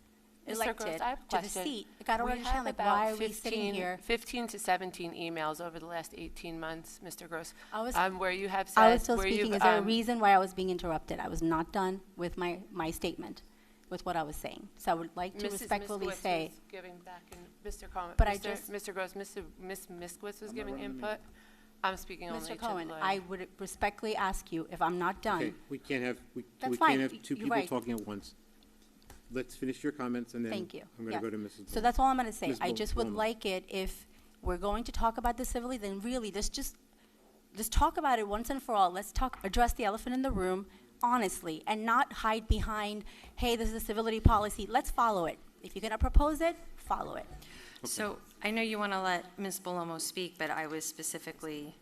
elected to the seat? Like, I don't understand, like, why are we sitting here? 15 to 17 emails over the last 18 months, Mr. Gross, where you have said... I was still speaking. Is there a reason why I was being interrupted? I was not done with my statement, with what I was saying. So I would like to respectfully say... giving back, and Mr. Cohen, but Mr. Gross, Miss Miskowitz was giving input. I'm speaking only to Mr. Cohen, I would respectfully ask you, if I'm not done... Okay, we can't have two people right. talking at once. Let's finish your comments, and then Thank you. I'm going to go to Mrs. So that's all I'm going to say. Ms. I just would Blum. like it, if we're going to talk about the civility, then really, let's just talk about it once and for all. Let's address the elephant in the room honestly, and not hide behind, hey, this is a civility policy. Let's follow it. If you're going to propose it, follow it. Okay. So I know you want to let Ms. Bolomo speak, but I was specifically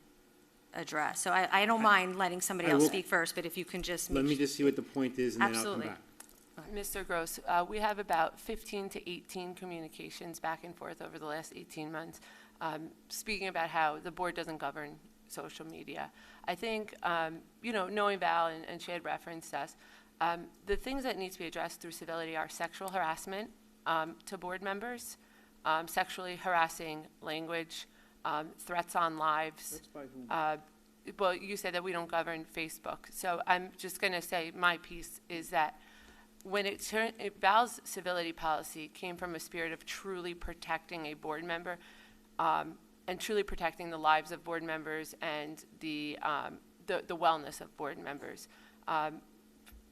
addressed. So I don't mind letting somebody else speak first, but if you can just... Let me just see what the point is, and Absolutely. then I'll come back. Mr. Gross, we have about 15 to 18 communications back and forth over the last 18 months, speaking about how the board doesn't govern social media. I think, knowing Val, and she had referenced us, the things that need to be addressed through civility are sexual harassment to board members, sexually harassing language, threats on lives. Well, you said that we don't govern Facebook. So I'm just going to say my piece is that Val's civility policy came from a spirit of truly protecting a board member, and truly protecting the lives of board members and the wellness of board members.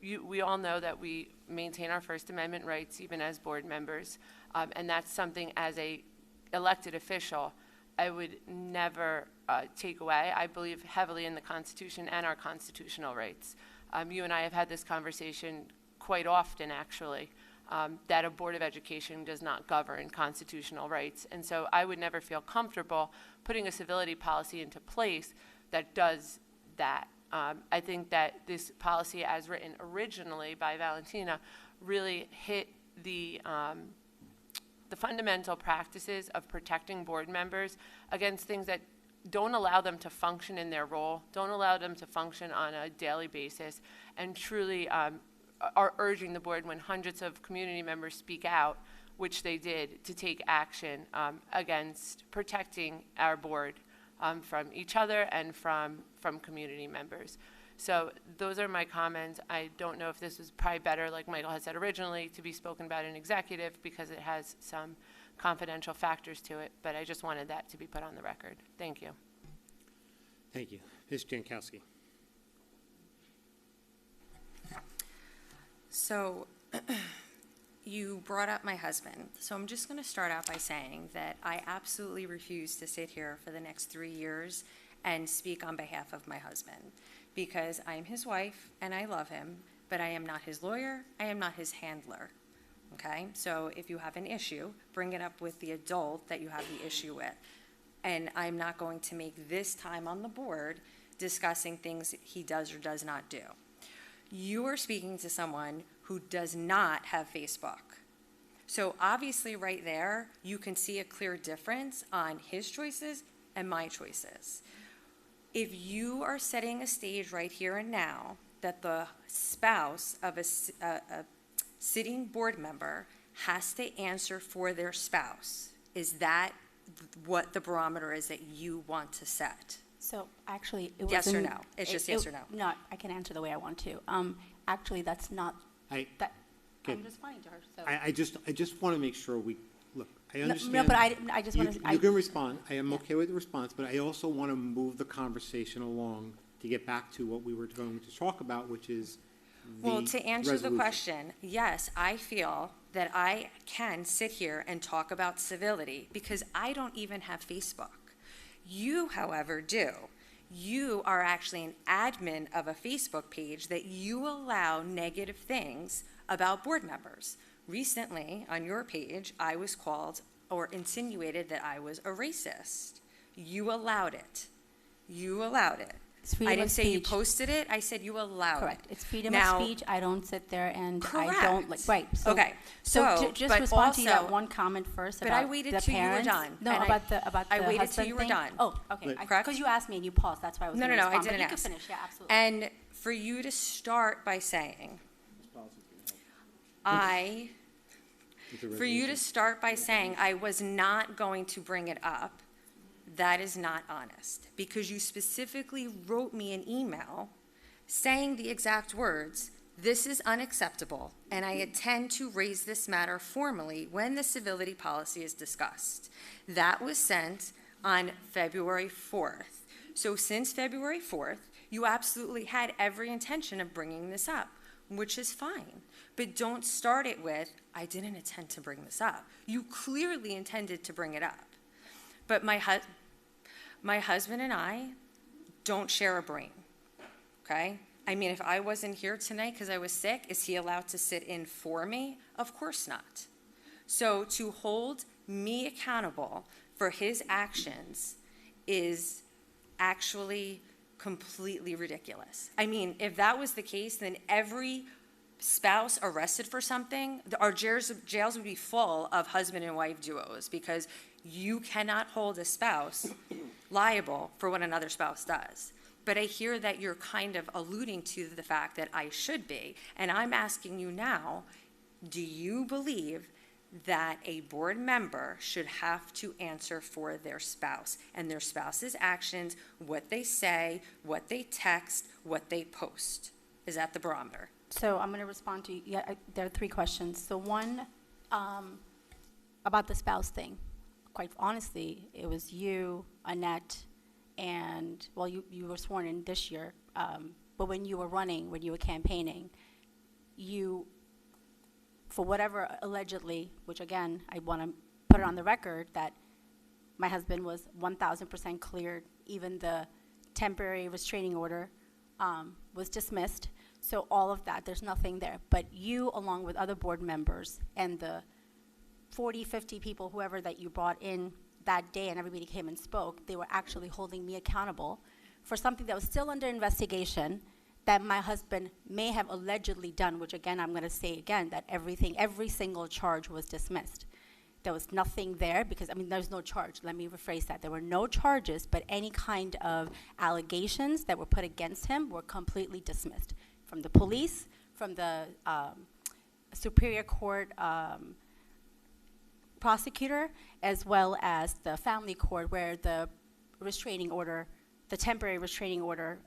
We all know that we maintain our First Amendment rights even as board members, and that's something as a elected official I would never take away. I believe heavily in the Constitution and our constitutional rights. You and I have had this conversation quite often, actually, that a Board of Education does not govern constitutional rights. And so I would never feel comfortable putting a civility policy into place that does that. I think that this policy, as written originally by Valentina, really hit the fundamental practices of protecting board members against things that don't allow them to function in their role, don't allow them to function on a daily basis, and truly are urging the board, when hundreds of community members speak out, which they did, to take action against protecting our board from each other and from community members. So those are my comments. I don't know if this was probably better, like Michael had said originally, to be spoken about in executive because it has some confidential factors to it, but I just wanted that to be put on the record. Thank you. Thank you. Ms. Jankowski. So you brought up my husband. So I'm just going to start out by saying that I absolutely refuse to sit here for the next 3 years and speak on behalf of my husband, because I'm his wife and I love him, but I am not his lawyer, I am not his handler, okay? So if you have an issue, bring it up with the adult that you have the issue with. And I'm not going to make this time on the board discussing things he does or does not do. You are speaking to someone who does not have Facebook. So obviously right there, you can see a clear difference on his choices and my choices. If you are setting a stage right here and now that the spouse of a sitting board member has to answer for their spouse, is that what the barometer is that you want to set? So actually, it was yes or no. It's just yes or no. No, I can answer the way I want to. Actually, that's not. I'm responding to her. So I just want to make sure we look. I understand. No, but I just want to. You can respond. I am okay with the response, but I also want to move the conversation along to get back to what we were going to talk about, which is the well, to answer resolution. the question, yes, I feel that I can sit here and talk about civility because I don't even have Facebook. You, however, do. You are actually an admin of a Facebook page that you allow negative things about board members. Recently, on your page, I was called or insinuated that I was a racist. You allowed it. You allowed it. I didn't say you posted it. I said you allowed Correct. it. It's freedom now, of speech. I don't sit there and correct. I don't like. Right. So, okay. So just but respond also, to that one comment first. But about I waited the till parents. you were done. No, and about the I waited till husband you were thing. done. Oh, okay. Correct. Because you asked me and you paused. That's why I was. No, gonna no, no. I respond, didn't but ask. You can finish. Yeah, absolutely. And for you to start by saying, for you to start by saying I was not going to bring it up, that is not honest, because you specifically wrote me an email saying the exact words, "This is unacceptable, and I intend to raise this matter formally when the civility policy is discussed." That was sent on February 4th. So since February 4th, you absolutely had every intention of bringing this up, which is fine. But don't start it with, "I didn't intend to bring this up." You clearly intended to bring it up. But my husband and I don't share a brain, okay? I mean, if I wasn't here tonight because I was sick, is he allowed to sit in for me? Of course not. So to hold me accountable for his actions is actually completely ridiculous. I mean, if that was the case, then every spouse arrested for something, our jails would be full of husband and wife duos, because you cannot hold a spouse liable for what another spouse does. But I hear that you're kind of alluding to the fact that I should be, and I'm asking you now, do you believe that a board member should have to answer for their spouse and their spouse's actions, what they say, what they text, what they post? Is that the barometer? So I'm going to respond to, there are 3 questions. So one, about the spouse thing. Quite honestly, it was you, Annette, and, well, you were sworn in this year, but when you were running, when you were campaigning, you, for whatever allegedly, which again, I want to put it on the record, that my husband was 1,000% cleared. Even the temporary restraining order was dismissed. So all of that, there's nothing there. But you, along with other board members and the 40, 50 people, whoever that you brought in that day, and everybody came and spoke, they were actually holding me accountable for something that was still under investigation that my husband may have allegedly done, which again, I'm going to say again, that every single charge was dismissed. There was nothing there because, I mean, there's no charge. Let me rephrase that. There were no charges, but any kind of allegations that were put against him were completely dismissed. From the police, from the Superior Court prosecutor, as well as the family court where the restraining order, the temporary restraining order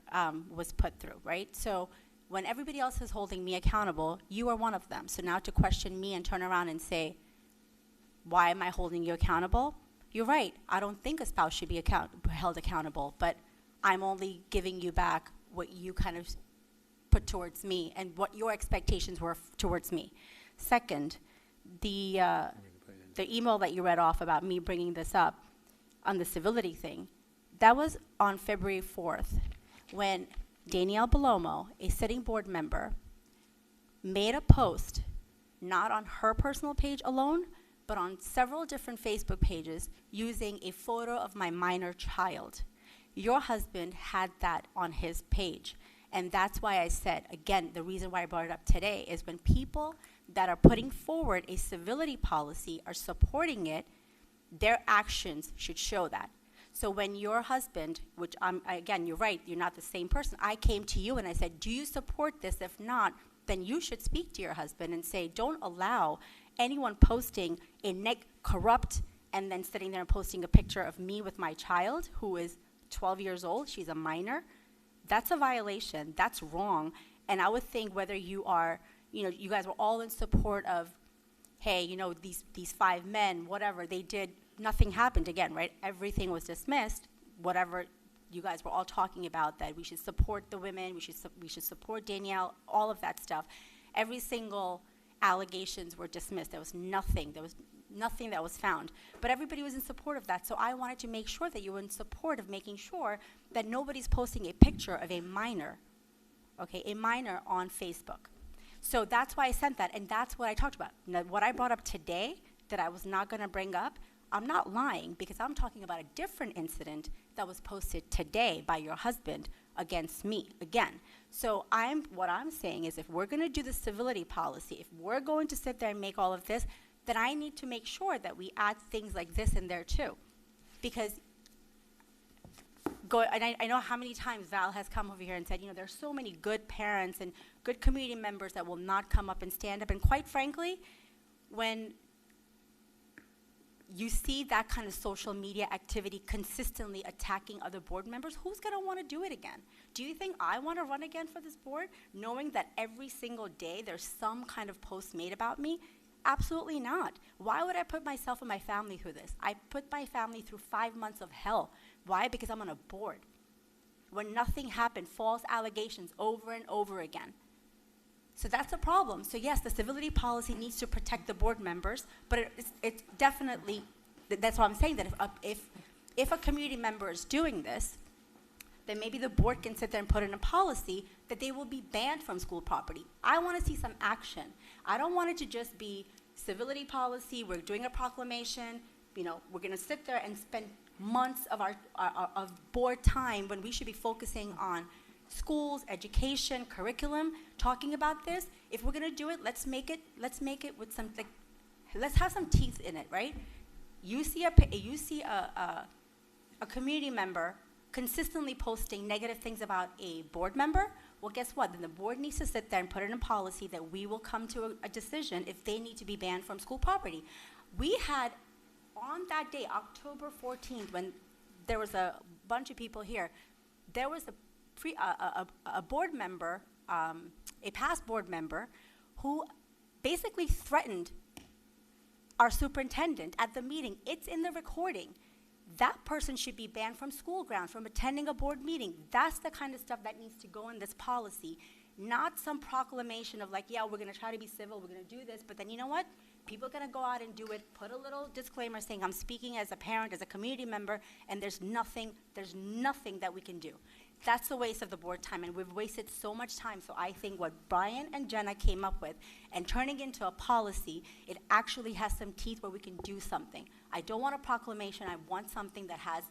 was put through, right? So when everybody else is holding me accountable, you are one of them. So now to question me and turn around and say, why am I holding you accountable? You're right. I don't think a spouse should be held accountable, but I'm only giving you back what you kind of put towards me and what your expectations were towards me. Second, the email that you read off about me bringing this up on the civility thing, that was on February 4th when Danielle Belomo, a sitting board member, made a post, not on her personal page alone, but on several different Facebook pages using a photo of my minor child. Your husband had that on his page. And that's why I said, again, the reason why I brought it up today is when people that are putting forward a civility policy are supporting it, their actions should show that. So when your husband, which again, you're right, you're not the same person. I came to you and I said, do you support this? If not, then you should speak to your husband and say, don't allow anyone posting a corrupt and then sitting there and posting a picture of me with my child who is 12 years old. She's a minor. That's a violation. That's wrong. And I would think whether you are, you guys were all in support of, hey, these 5 men, whatever they did, nothing happened again, right? Everything was dismissed. Whatever you guys were all talking about, that we should support the women, we should support Danielle, all of that stuff. Every single allegations were dismissed. There was nothing that was found. But everybody was in support of that. So I wanted to make sure that you were in support of making sure that nobody's posting a picture of a minor, okay, a minor on Facebook. So that's why I sent that, and that's what I talked about. Now, what I brought up today that I was not going to bring up, I'm not lying because I'm talking about a different incident that was posted today by your husband against me again. So what I'm saying is if we're going to do the civility policy, if we're going to sit there and make all of this, then I need to make sure that we add things like this in there too. Because and I know how many times Val has come over here and said, there's so many good parents and good community members that will not come up and stand up. And quite frankly, when you see that kind of social media activity consistently attacking other board members, who's going to want to do it again? Do you think I want to run again for this board, knowing that every single day there's some kind of post made about me? Absolutely not. Why would I put myself and my family through this? I put my family through 5 months of hell. Why? Because I'm on a board when nothing happened, false allegations over and over again. So that's a problem. So yes, the civility policy needs to protect the board members, but it's definitely, that's why I'm saying that if a community member is doing this, then maybe the board can sit there and put in a policy that they will be banned from school property. I want to see some action. I don't want it to just be civility policy, we're doing a proclamation, we're going to sit there and spend months of our board time when we should be focusing on schools, education, curriculum, talking about this. If we're going to do it, let's make it with some, let's have some teeth in it, right? You see a community member consistently posting negative things about a board member, well, guess what? Then the board needs to sit there and put in a policy that we will come to a decision if they need to be banned from school property. We had, on that day, October 14th, when there was a bunch of people here, there was a board member, a past board member, who basically threatened our superintendent at the meeting. It's in the recording. That person should be banned from school grounds, from attending a board meeting. That's the kind of stuff that needs to go in this policy, not some proclamation of like, yeah, we're gonna try to be civil, we're gonna do this, but then you know what? People are gonna go out and do it, put a little disclaimer saying, I'm speaking as a parent, as a community member, and there's nothing that we can do. That's the waste of the board time, and we've wasted so much time. So I think what Brian and Jenna came up with and turning into a policy, it actually has some teeth where we can do something. I don't want a proclamation. I want something that has,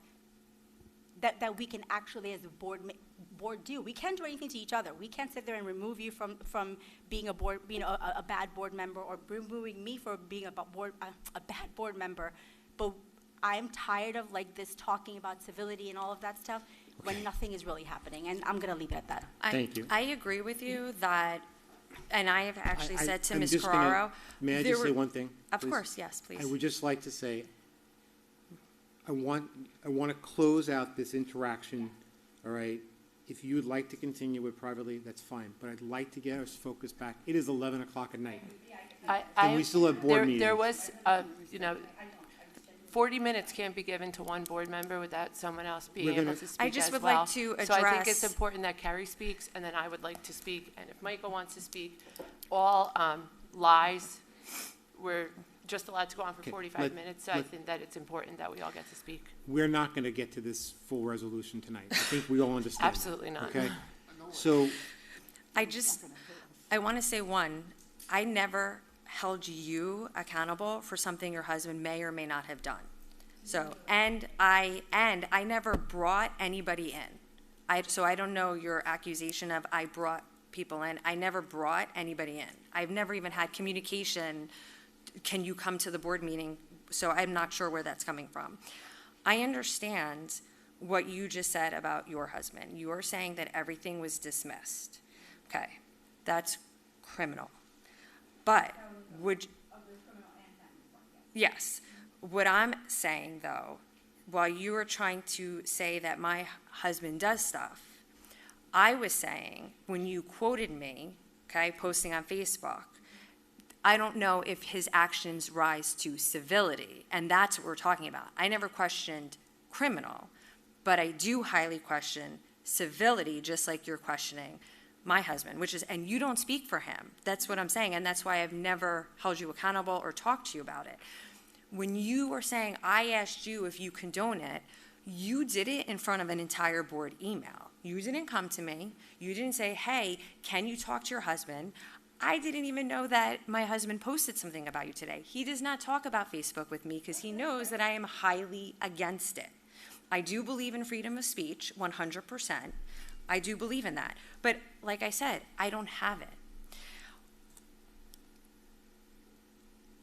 that we can actually as a board do. We can't do anything to each other. We can't sit there and remove you from being a board, a bad board member, or removing me for being a bad board member. But I'm tired of like this talking about civility and all of that stuff when nothing is really happening, and I'm going to leave it at that. Thank you. I agree with you that, and I have actually said to I'm Ms. just gonna- Carraro. May I just say one thing? Of please? course, yes, please. I would just like to say, I want to close out this interaction, all right? If you would like to continue it privately, that's fine, but I'd like to get us focused back. It is 11 o'clock at night. And we still have board meetings. There was, 40 minutes can't be given to one board member without someone else being able to speak as well. I just would like to So I think it's address- important that Carrie speaks, and then I would like to speak, and if Michael wants to speak, all lies, we're just allowed to go on for Okay, 45 minutes, so I think that it's important that we all get to speak. We're not going to get to this full resolution tonight. I think we all understand. Absolutely not. Okay? So, I want to say I never held you accountable for something your husband may or may not have done. So, and I never brought anybody in. So I don't know your accusation of I brought people in. I never brought anybody in. I've never even had communication, can you come to the board meeting? So I'm not sure where that's coming from. I understand what you just said about your husband. You are saying that everything was dismissed. Okay, that's criminal. But yes, what I'm saying though, while you are trying to say that my husband does stuff, I was saying when you quoted me, okay, posting on Facebook, I don't know if his actions rise to civility, and that's what we're talking about. I never questioned criminal, but I do highly question civility, just like you're questioning my husband, and you don't speak for him. That's what I'm saying, and that's why I've never held you accountable or talked to you about it. When you were saying, I asked you if you condone it, you did it in front of an entire board email. You didn't come to me. You didn't say, hey, can you talk to your husband? I didn't even know that my husband posted something about you today. He does not talk about Facebook with me because he knows that I am highly against it. I do believe in freedom of speech, 100%. I do believe in that. But like I said, I don't have it.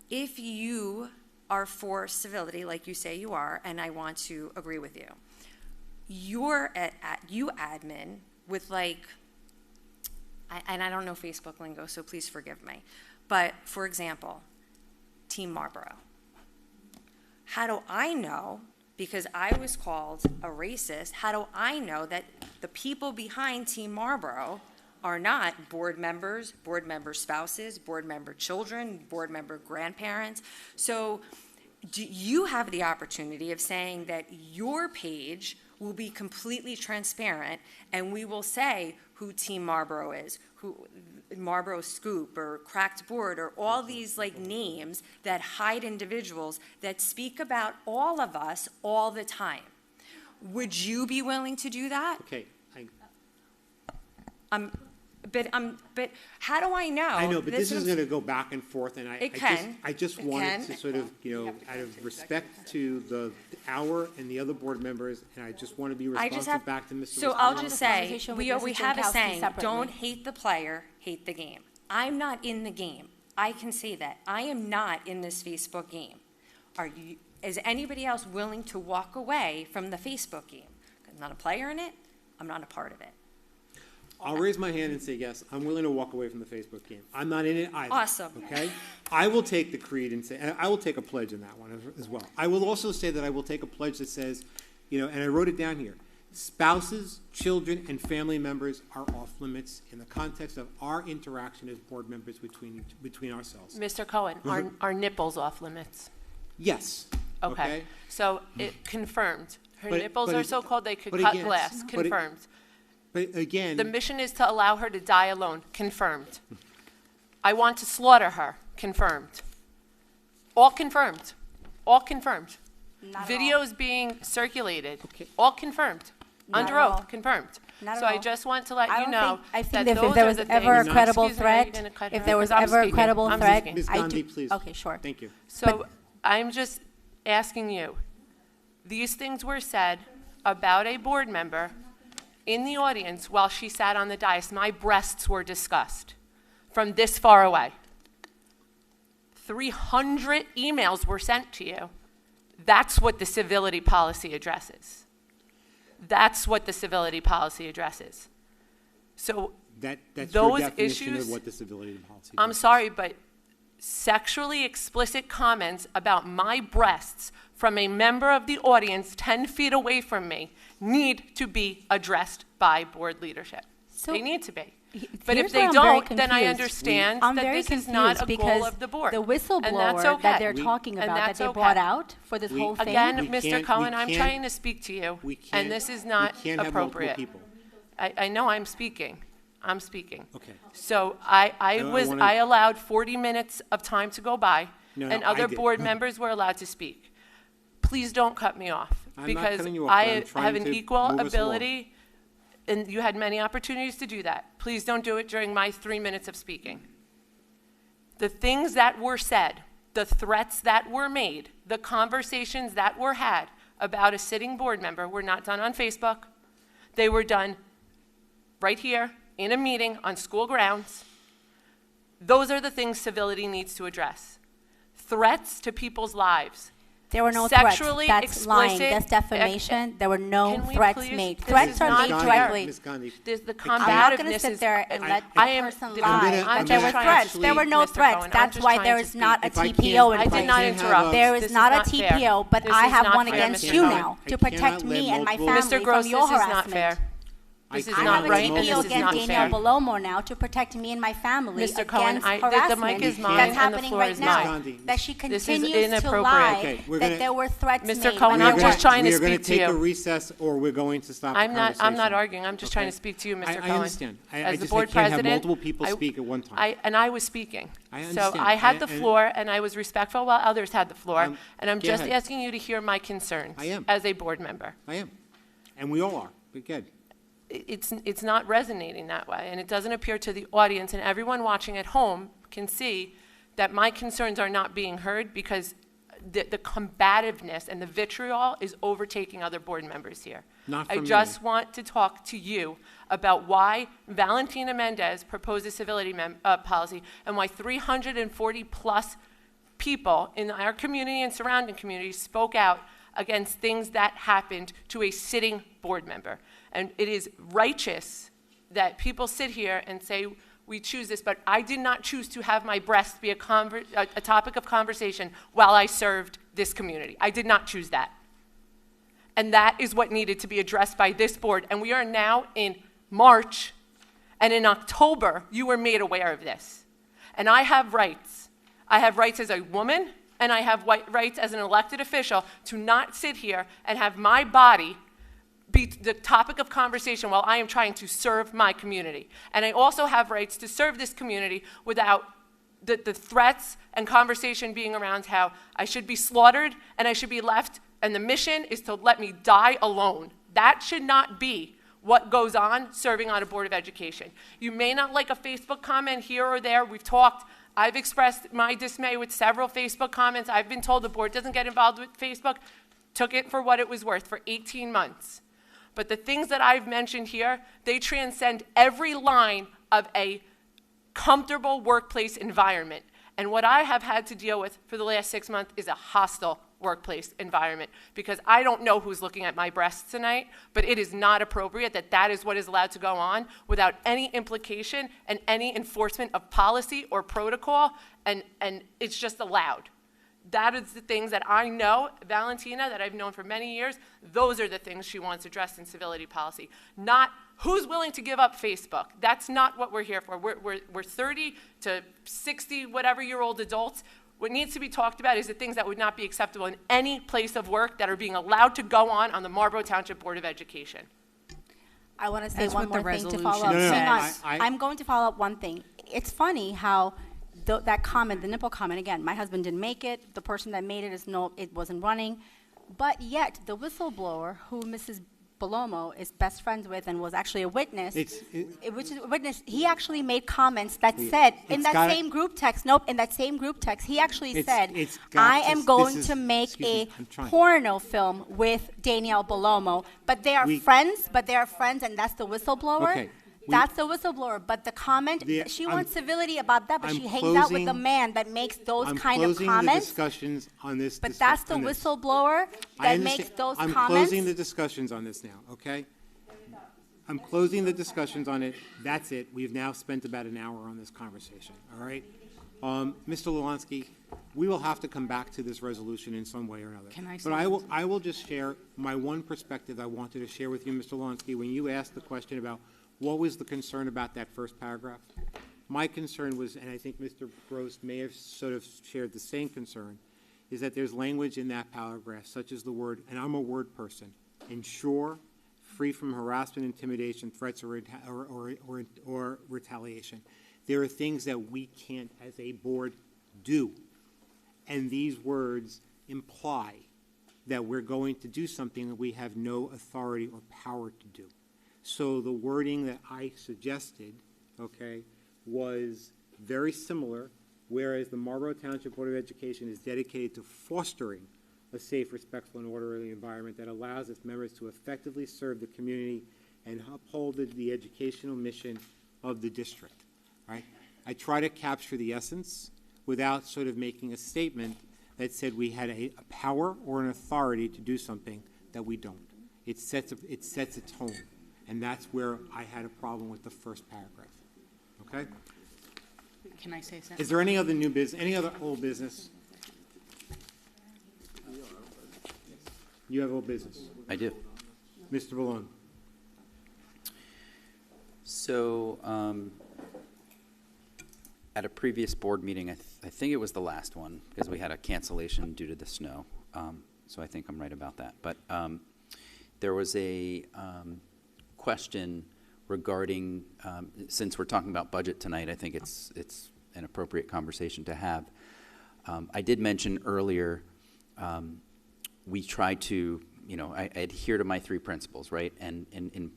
If you are for civility, like you say you are, and I want to agree with you, you admin with and I don't know Facebook lingo, so please forgive me. But for example, Team Marlboro. How do I know, because I was called a racist, how do I know that the people behind Team Marlboro are not board members, board member spouses, board member children, board member grandparents? So you have the opportunity of saying that your page will be completely transparent, and we will say who Team Marlboro is, who Marlboro Scoop or Cracked Board, or all these names that hide individuals that speak about all of us all the time. Would you be willing to do that? okay. But how do I know? I know, but this is going to go back and forth, and I just wanted to sort of, out of respect to the hour and the other board members, and I just want to be responsive back to Mr. So I'll just say, we have a saying, don't hate the player, hate the game. I'm not in the game. I can say that. I am not in this Facebook game. Is anybody else willing to walk away from the Facebook game? I'm not a player in it. I'm not a part of it. I'll raise my hand and say, yes, I'm willing to walk away from the Facebook game. I'm not in it either. Awesome. Okay? I will take the creed and say, and I will take a pledge in that one as well. I will also say that I will take a pledge that says, and I wrote it down here, spouses, children, and family members are off limits in the context of our interaction as board members between ourselves. Mr. Cohen, are nipples off limits? Yes. Okay. So it confirmed. Her But- nipples but are it- so cold they could but cut again- glass. but it- Confirmed. But again, The mission is to allow her to die alone. Confirmed. I want to slaughter her. Confirmed. All confirmed. All confirmed. Not at all. Videos being circulated. Okay. All confirmed. Not Under at oath. all. Confirmed. Not at So I all. just want to let I you don't know think, I think that that those if there are was the ever a things- credible Excuse me, are you threat, gonna cut if her? there was 'Cause I'm ever a speaking. credible I'm threat, speaking. Ms. I Gandhi, do- please. Okay, sure. Thank you. So I'm just asking you, these things were said about a board member in the audience while she sat on the dais. My breasts were discussed from this far away. 300 emails were sent to you. That's what the civility policy addresses. That's what the civility policy addresses. So That's your those definition issues, of what the civility policy I'm does. sorry, but sexually explicit comments about my breasts from a member of the audience 10 feet away from me need to be addressed by board leadership. So They need to be. He- But if here's they where I'm very don't, then I confused. understand I'm that very this is not a confused goal because of the board. the And that's whistleblower okay. that they're talking And about, that that's they okay. brought out for this We- whole thing. Again, We Mr. can't- Cohen, we I'm can't- trying to speak to you, we can't- and this is not we can't have multiple appropriate. people. I know I'm speaking. I'm speaking. Okay. So I wanna- I allowed 40 minutes of time to go by, No, and no, I other did. board members were allowed to speak. Please don't cut me off, I'm not because cutting you off, but I'm I trying have an to equal move us ability, and you had many opportunities to do that. Please don't do it during my 3 minutes of speaking. The things that were said, the threats that were made, the conversations that were had about a sitting board member were not done on Facebook. They were done right here in a meeting on school grounds. Those are the things civility needs to address. Threats to people's lives. There were no threats. Sexually That's lying. explicit- That's defamation. There were no Can we threats please- made. this Threats is are not made fair. directly. Ms. Gandhi, There's the I'm not going to combativeness sit is- there and let the I am- person I'm lie gonna- that I'm there just were trying threats. to There were speak, no Mr. threats. Cohen. I'm That's just why trying there to is not a If I TPO can't- in I place. did not can't have interrupt. a- There is This not a fair. TPO, but This I is have not one fair, against Mr. you Cohen. now I to protect cannot let me and my multiple- family Mr. Gross, from this your is not harassment. fair. This is I I not have a right, and TPO this is against not Daniel fair. Belomo now to protect me and my family Mr. against Cohen, the harassment mic is mine that's and the happening floor right is now. mine. That she This is continues to inappropriate. lie Okay, we're that gonna- there were threats Mr. made. Cohen, when I'm there just trying to We are going speak to to take a you. recess, or we're going to stop the I'm not conversation. arguing. I'm just trying to Okay. speak to you, Mr. Cohen. I understand. I As the just board can't have president, multiple people speak at one time. And I was speaking. I So understand. I had the And- floor, and I was respectful while others had the floor. And I'm go just ahead. asking you to hear my concerns I am. as a board member. I am. And we all are. But good. It's not resonating that way, and it doesn't appear to the audience, and everyone watching at home can see that my concerns are not being heard because the combativeness and the vitriol is overtaking other board members here. Not I from just me. want to talk to you about why Valentina Mendez proposed a civility policy and why 340 plus people in our community and surrounding communities spoke out against things that happened to a sitting board member. And it is righteous that people sit here and say, we choose this, but I did not choose to have my breast be a topic of conversation while I served this community. I did not choose that. And that is what needed to be addressed by this board. And we are now in March, and in October, you were made aware of this. And I have rights. I have rights as a woman, and I have rights as an elected official to not sit here and have my body be the topic of conversation while I am trying to serve my community. And I also have rights to serve this community without the threats and conversation being around how I should be slaughtered and I should be left, and the mission is to let me die alone. That should not be what goes on serving on a board of education. You may not like a Facebook comment here or there. We've talked. I've expressed my dismay with several Facebook comments. I've been told the board doesn't get involved with Facebook. Took it for what it was worth for 18 months. But the things that I've mentioned here, they transcend every line of a comfortable workplace environment. And what I have had to deal with for the last 6 months is a hostile workplace environment, because I don't know who's looking at my breasts tonight, but it is not appropriate that that is what is allowed to go on without any implication and any enforcement of policy or protocol, and it's just allowed. That is the things that I know, Valentina, that I've known for many years, those are the things she wants addressed in civility policy, not who's willing to give up Facebook. That's not what we're here for. We're 30 to 60, whatever-year-old adults. What needs to be talked about is the things that would not be acceptable in any place of work that are being allowed to go on the Marlboro Township Board of Education. I want to say That's one what the more thing to resolution follow up. No, no, Hang on. I- I'm going to follow up one thing. It's funny how that comment, the nipple comment, again, my husband didn't make it. The person that made it it wasn't running. But yet, the whistleblower, who Mrs. Bolomo is best friends with and was actually a witness, he actually made comments that said, in that same group text, he actually said, I am going to make a porno film with Danielle Bolomo, but they are friends, and that's the whistleblower. Okay. That's the whistleblower, but the comment, she wants civility about that, but she hangs out with the man that makes those kind of I'm closing the comments. discussions on this. But that's the whistleblower that makes those I'm comments. closing the discussions on this now, okay? I'm closing the discussions on it. That's it. We've now spent about an hour on this conversation, all right? Mr. Lulansky, we will have to come back to this resolution in some way or another. Can I say But I will just share my one perspective I wanted to share with you, Mr. Lulansky, when you asked the question about what was the concern about that first paragraph. My concern was, and I think Mr. Gross may have sort of shared the same concern, is that there's language in that paragraph, such as the word, and I'm a word person, ensure, free from harassment, intimidation, threats, or retaliation. There are things that we can't, as a board, do. And these words imply that we're going to do something that we have no authority or power to do. So the wording that I suggested, okay, was very similar, whereas the Marlboro Township Board of Education is dedicated to fostering a safe, respectful, and orderly environment that allows its members to effectively serve the community and uphold the educational mission of the district, right? I try to capture the essence without sort of making a statement that said we had a power or an authority to do something that we don't. It sets a tone. And that's where I had a problem with the first paragraph. Okay? Can I say something? Is there any other new business, any other old business? You have old business? I do. Mr. Malone. So, at a previous board meeting, I think it was the last one, because we had a cancellation due to the snow. So I think I'm right about that. But there was a question regarding, since we're talking about budget tonight, I think it's an appropriate conversation to have. I did mention earlier, we try to, I adhere to my 3 principles, right? And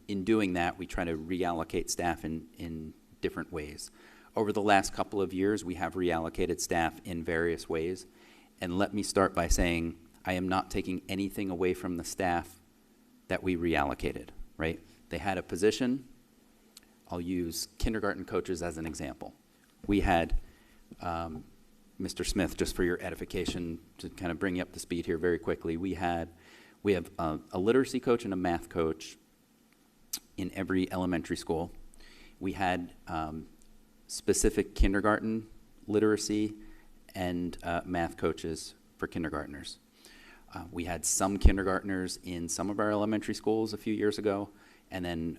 in doing that, we try to reallocate staff in different ways. Over the last couple of years, we have reallocated staff in various ways. And let me start by saying, I am not taking anything away from the staff that we reallocated, right? They had a position. I'll use kindergarten coaches as an example. We had, Mr. Smith, just for your edification, to kind of bring you up to speed here very quickly, we have a literacy coach and a math coach in every elementary school. We had specific kindergarten literacy and math coaches for kindergartners. We had some kindergartners in some of our elementary schools a few years ago, and then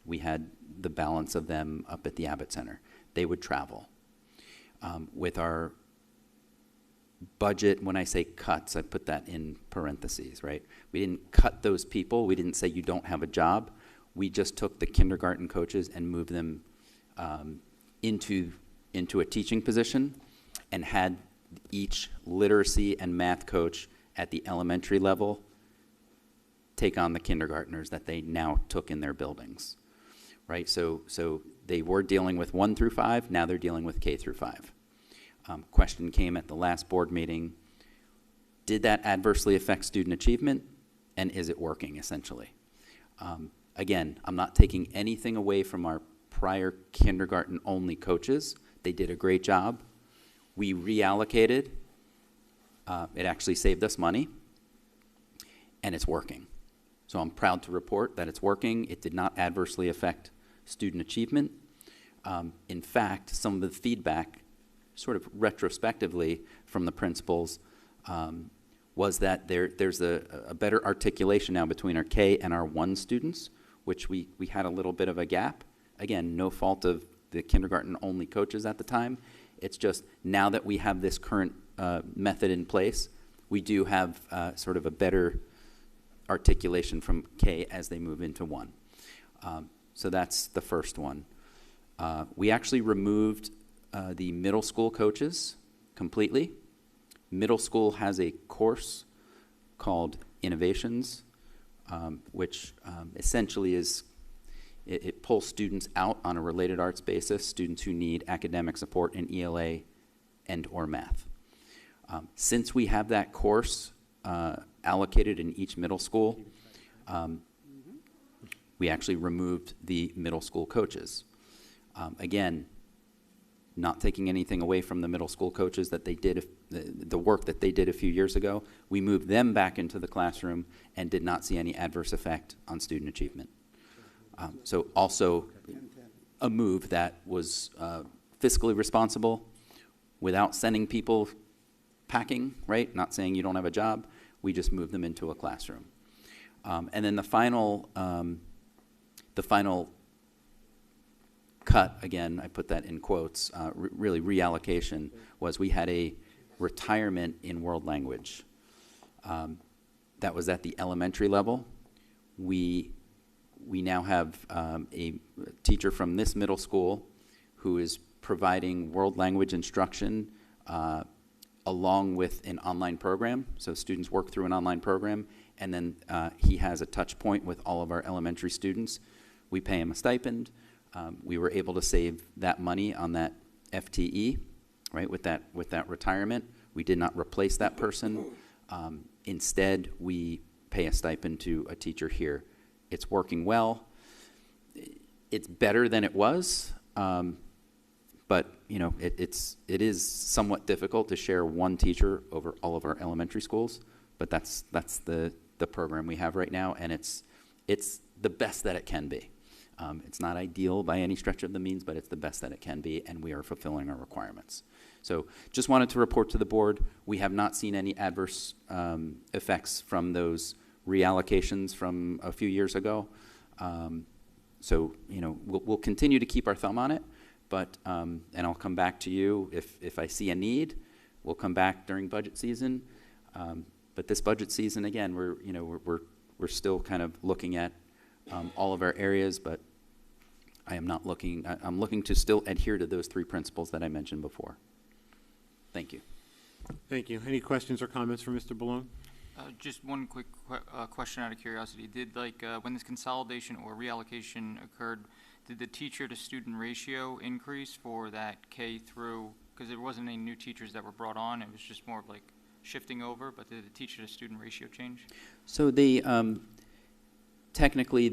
we had the balance of them up at the Abbott Center. They would travel. With our budget, when I say cuts, I put that in parentheses, right? We didn't cut those people. We didn't say you don't have a job. We just took the kindergarten coaches and moved them into a teaching position and had each literacy and math coach at the elementary level take on the kindergartners that they now took in their buildings, right? So they were dealing with 1 through 5, now they're dealing with K through 5. Question came at the last board meeting, did that adversely affect student achievement, and is it working, essentially? Again, I'm not taking anything away from our prior kindergarten-only coaches. They did a great job. We reallocated. It actually saved us money, and it's working. So I'm proud to report that it's working. It did not adversely affect student achievement. In fact, some of the feedback sort of retrospectively from the principals was that there's a better articulation now between our K and our 1 students, which we had a little bit of a gap. Again, no fault of the kindergarten-only coaches at the time. It's just now that we have this current method in place, we do have sort of a better articulation from K as they move into 1. So that's the first one. We actually removed the middle school coaches completely. Middle school has a course called Innovations, which essentially is, it pulls students out on a related arts basis, students who need academic support in ELA and or math. Since we have that course allocated in each middle school, we actually removed the middle school coaches. Again, not taking anything away from the middle school coaches that they did, the work that they did a few years ago. We moved them back into the classroom and did not see any adverse effect on student achievement. So also a move that was fiscally responsible without sending people packing, right? Not saying you don't have a job. We just moved them into a classroom. And then the final cut, again, I put that in quotes, really reallocation, was we had a retirement in world language. That was at the elementary level. We now have a teacher from this middle school who is providing world language instruction along with an online program. So students work through an online program, and then he has a touch point with all of our elementary students. We pay him a stipend. We were able to save that money on that FTE, right, with that retirement. We did not replace that person. Instead, we pay a stipend to a teacher here. It's working well. It's better than it was, but you know, it is somewhat difficult to share one teacher over all of our elementary schools. But that's the program we have right now, and it's the best that it can be. It's not ideal by any stretch of the means, but it's the best that it can be, and we are fulfilling our requirements. So just wanted to report to the board, we have not seen any adverse effects from those reallocations from a few years ago. So, you know, we'll continue to keep our thumb on it, but, and I'll come back to you if I see a need. We'll come back during budget season. But this budget season, again, we're still kind of looking at all of our areas, but I'm looking to still adhere to those 3 principles that I mentioned before. Thank you. Thank you. Any questions or comments from Mr. Balone? Just one quick question out of curiosity. Did, when this consolidation or reallocation occurred, did the teacher-to-student ratio increase for that K through, because there wasn't any new teachers that were brought on, it was just more of like shifting over, but did the teacher-to-student ratio change? So technically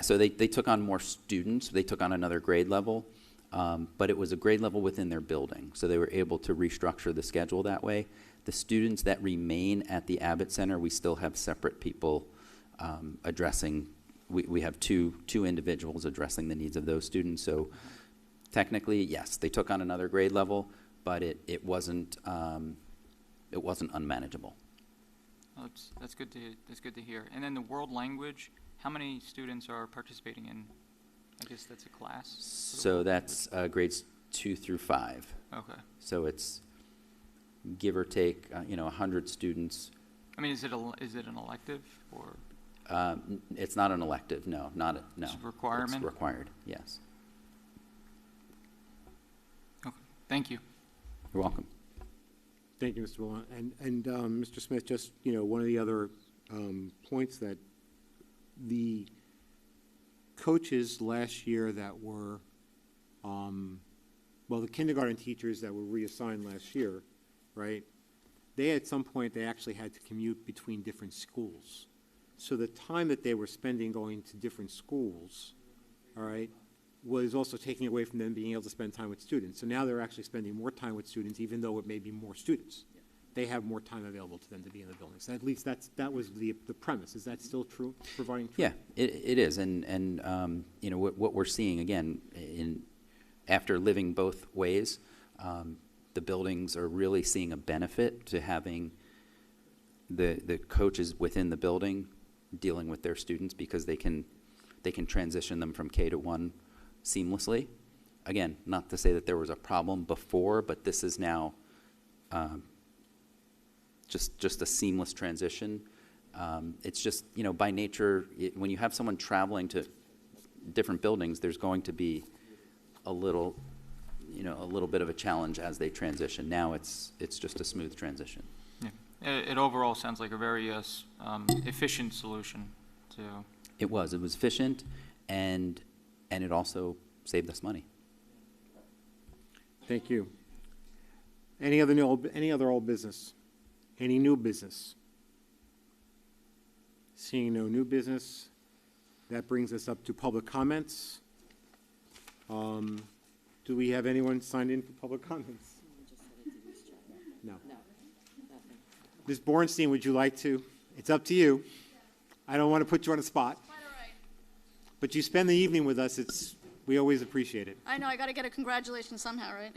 so they took on more students. They took on another grade level, but it was a grade level within their building. So they were able to restructure the schedule that way. The students that remain at the Abbott Center, we still have separate people addressing. We have two individuals addressing the needs of those students. So technically, yes, they took on another grade level, but it wasn't unmanageable. Oh, that's good to hear. And then the world language, how many students are participating in? I guess that's a class. So that's grades 2 through 5. Okay. So it's give or take, 100 students. I mean, is it an elective or? It's not an elective. No. It's a requirement. It's required. Yes. Okay. Thank you. You're welcome. Thank you, Mr. Balone. And Mr. Smith, just, one of the other points that the coaches last year that were, the kindergarten teachers that were reassigned last year, right, at some point, they actually had to commute between different schools. So the time that they were spending going to different schools, all right, was also taking away from them being able to spend time with students. So now they're actually spending more time with students, even though it may be more students. They have more time available to them to be in the building. So at least that was the premise. Is that still true, providing true? Yeah, it is. And what we're seeing, again, after living both ways, the the buildings are really seeing a benefit to having the coaches within the building dealing with their students, because they can transition them from K to 1 seamlessly. Again, not to say that there was a problem before, but this is now just a seamless transition. It's just, by nature, when you have someone traveling to different buildings, there's going to be a little bit of a challenge as they transition. Now it's just a smooth transition. Yeah. It overall sounds like a very efficient solution to. It was efficient, and it also saved us money. Thank you. Any other old business? Any new business? Seeing no new business, that brings us up to public comments. Do we have anyone signed in for public comments? No. Ms. Bornstein, would you like to? It's up to you. I don't want to put you on the spot. But you spend the evening with us. We always appreciate it. I know, I got to get a congratulations somehow, right?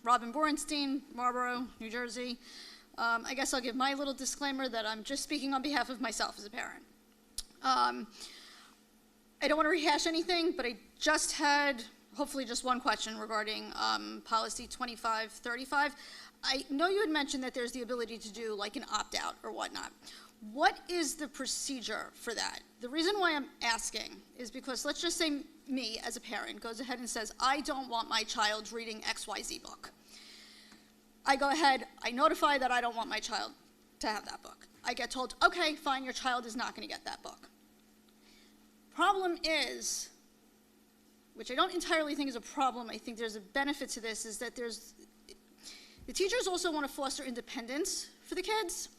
Robin Borenstein, Marlboro, New Jersey. I guess I'll give my little disclaimer that I'm just speaking on behalf of myself as a parent. I don't want to rehash anything, but I just had hopefully just one question regarding policy 2535. I know you had mentioned that there's the ability to do like an opt-out or whatnot. What is the procedure for that? The reason why I'm asking is because let's just say me as a parent goes ahead and says, I don't want my child reading XYZ book. I go ahead, I notify that I don't want my child to have that book. I get told, okay, fine, your child is not going to get that book. Problem is, which I don't entirely think is a problem, I think there's a benefit to this, is that the teachers also want to foster independence for the kids.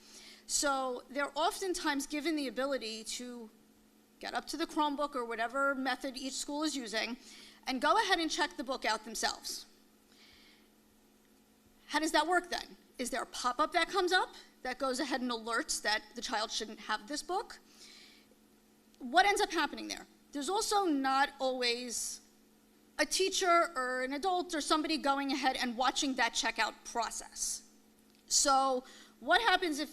So they're oftentimes given the ability to get up to the Chromebook or whatever method each school is using and go ahead and check the book out themselves. How does that work then? Is there a pop-up that comes up that goes ahead and alerts that the child shouldn't have this book? What ends up happening there? There's also not always a teacher or an adult or somebody going ahead and watching that checkout process. So what happens if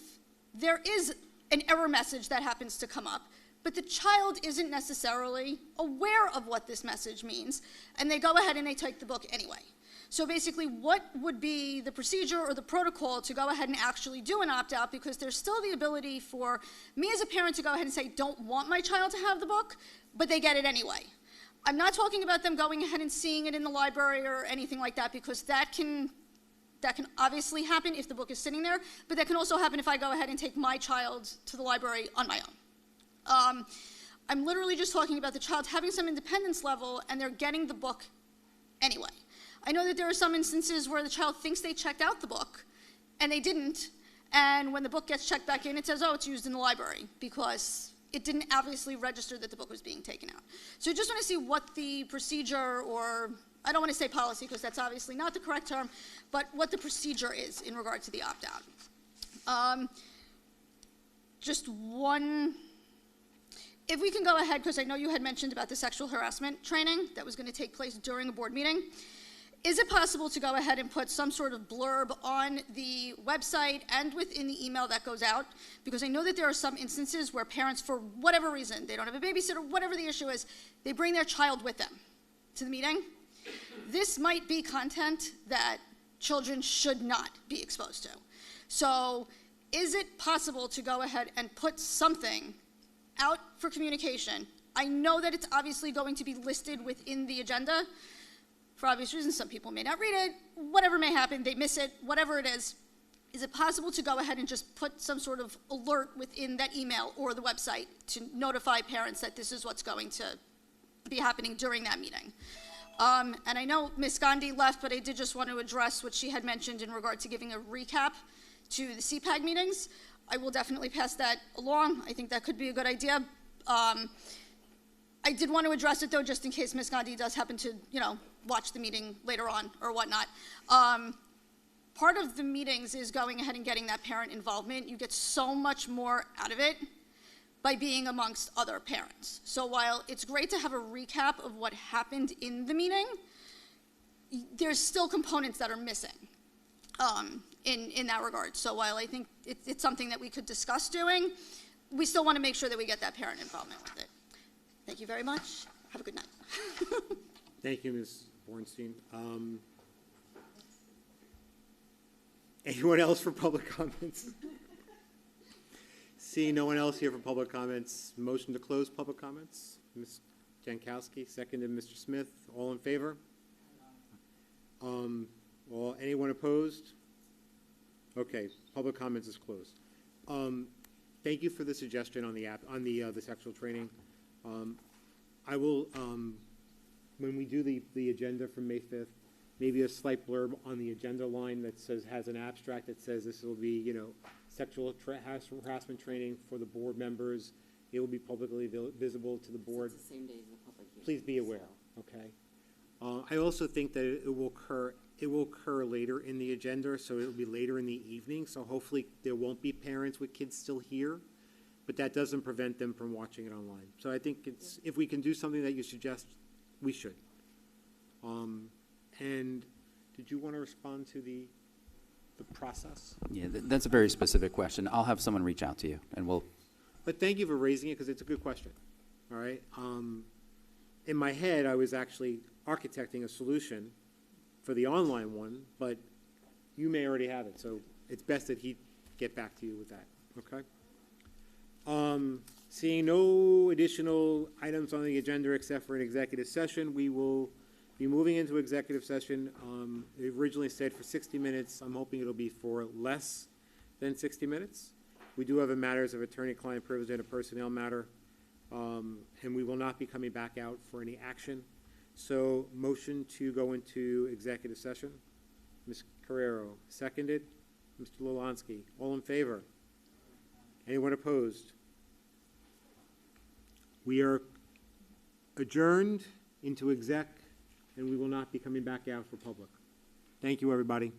there is an error message that happens to come up, but the child isn't necessarily aware of what this message means, and they go ahead and they take the book anyway? So basically, what would be the procedure or the protocol to go ahead and actually do an opt-out, because there's still the ability for me as a parent to go ahead and say, don't want my child to have the book, but they get it anyway. I'm not talking about them going ahead and seeing it in the library or anything like that, because that can obviously happen if the book is sitting there, but that can also happen if I go ahead and take my child to the library on my own. I'm literally just talking about the child having some independence level and they're getting the book anyway. I know that there are some instances where the child thinks they checked out the book and they didn't, and when the book gets checked back in, it says, oh, it's used in the library, because it didn't obviously register that the book was being taken out. So I just want to see what the procedure, or I don't want to say policy because that's obviously not the correct term, but what the procedure is in regard to the opt-out. Just one, if we can go ahead, because I know you had mentioned about the sexual harassment training that was going to take place during a board meeting. Is it possible to go ahead and put some sort of blurb on the website and within the email that goes out? Because I know that there are some instances where parents, for whatever reason, they don't have a babysitter, whatever the issue is, they bring their child with them to the meeting. This might be content that children should not be exposed to. So is it possible to go ahead and put something out for communication? I know that it's obviously going to be listed within the agenda. For obvious reasons, some people may not read it, whatever may happen, they miss it, whatever it is it possible to go ahead and just put some sort of alert within that email or the website to notify parents that this is what's going to be happening during that meeting? And I know Ms. Gandhi left, but I did just want to address what she had mentioned in regard to giving a recap to the CPAG meetings. I will definitely pass that along. I think that could be a good idea. I did want to address it, though, just in case Ms. Gandhi does happen to, watch the meeting later on or whatnot. Part of the meetings is going ahead and getting that parent involvement. You get so much more out of it by being amongst other parents. So while it's great to have a recap of what happened in the meeting, there's still components that are missing in that regard. So while I think it's something that we could discuss doing, we still want to make sure that we get that parent involvement with it. Thank you very much. Have a good night. Thank you, Ms. Bornstein. Anyone else for public comments? Seeing no one else here for public comments, motion to close public comments. Ms. Jankowski, seconded Mr. Smith. All in favor? Anyone opposed? Okay, public comments is closed. Thank you for the suggestion on the app, on the sexual training. I will, when we do the agenda for May 5th, maybe a slight blurb on the agenda line that says, has an abstract that says this will be, sexual harassment training for the board members. It will be publicly visible to the board. It's the same day as the public hearing. Please be aware, okay? I also think that it will occur later in the agenda, so it will be later in the evening, so hopefully there won't be parents with kids still here, but that doesn't prevent them from watching it online. So I think if we can do something that you suggest, we should. And did you want to respond to the process? Yeah, that's a very specific question. I'll have someone reach out to you, and we'll. But thank you for raising it, because it's a good question, all right? In my head, I was actually architecting a solution for the online one, but you may already have it, so it's best that he get back to you with that, okay? Seeing no additional items on the agenda except for an executive session, we will be moving into executive session. They originally said for 60 minutes. I'm hoping it'll be for less than 60 minutes. We do have a matters of attorney-client privilege and a personnel matter, and we will not be coming back out for any action. So motion to go into executive session. Ms. Carrero, seconded. Mr. Lolansky, all in favor? Anyone opposed? We are adjourned into exec, and we will not be coming back out for public. Thank you, everybody.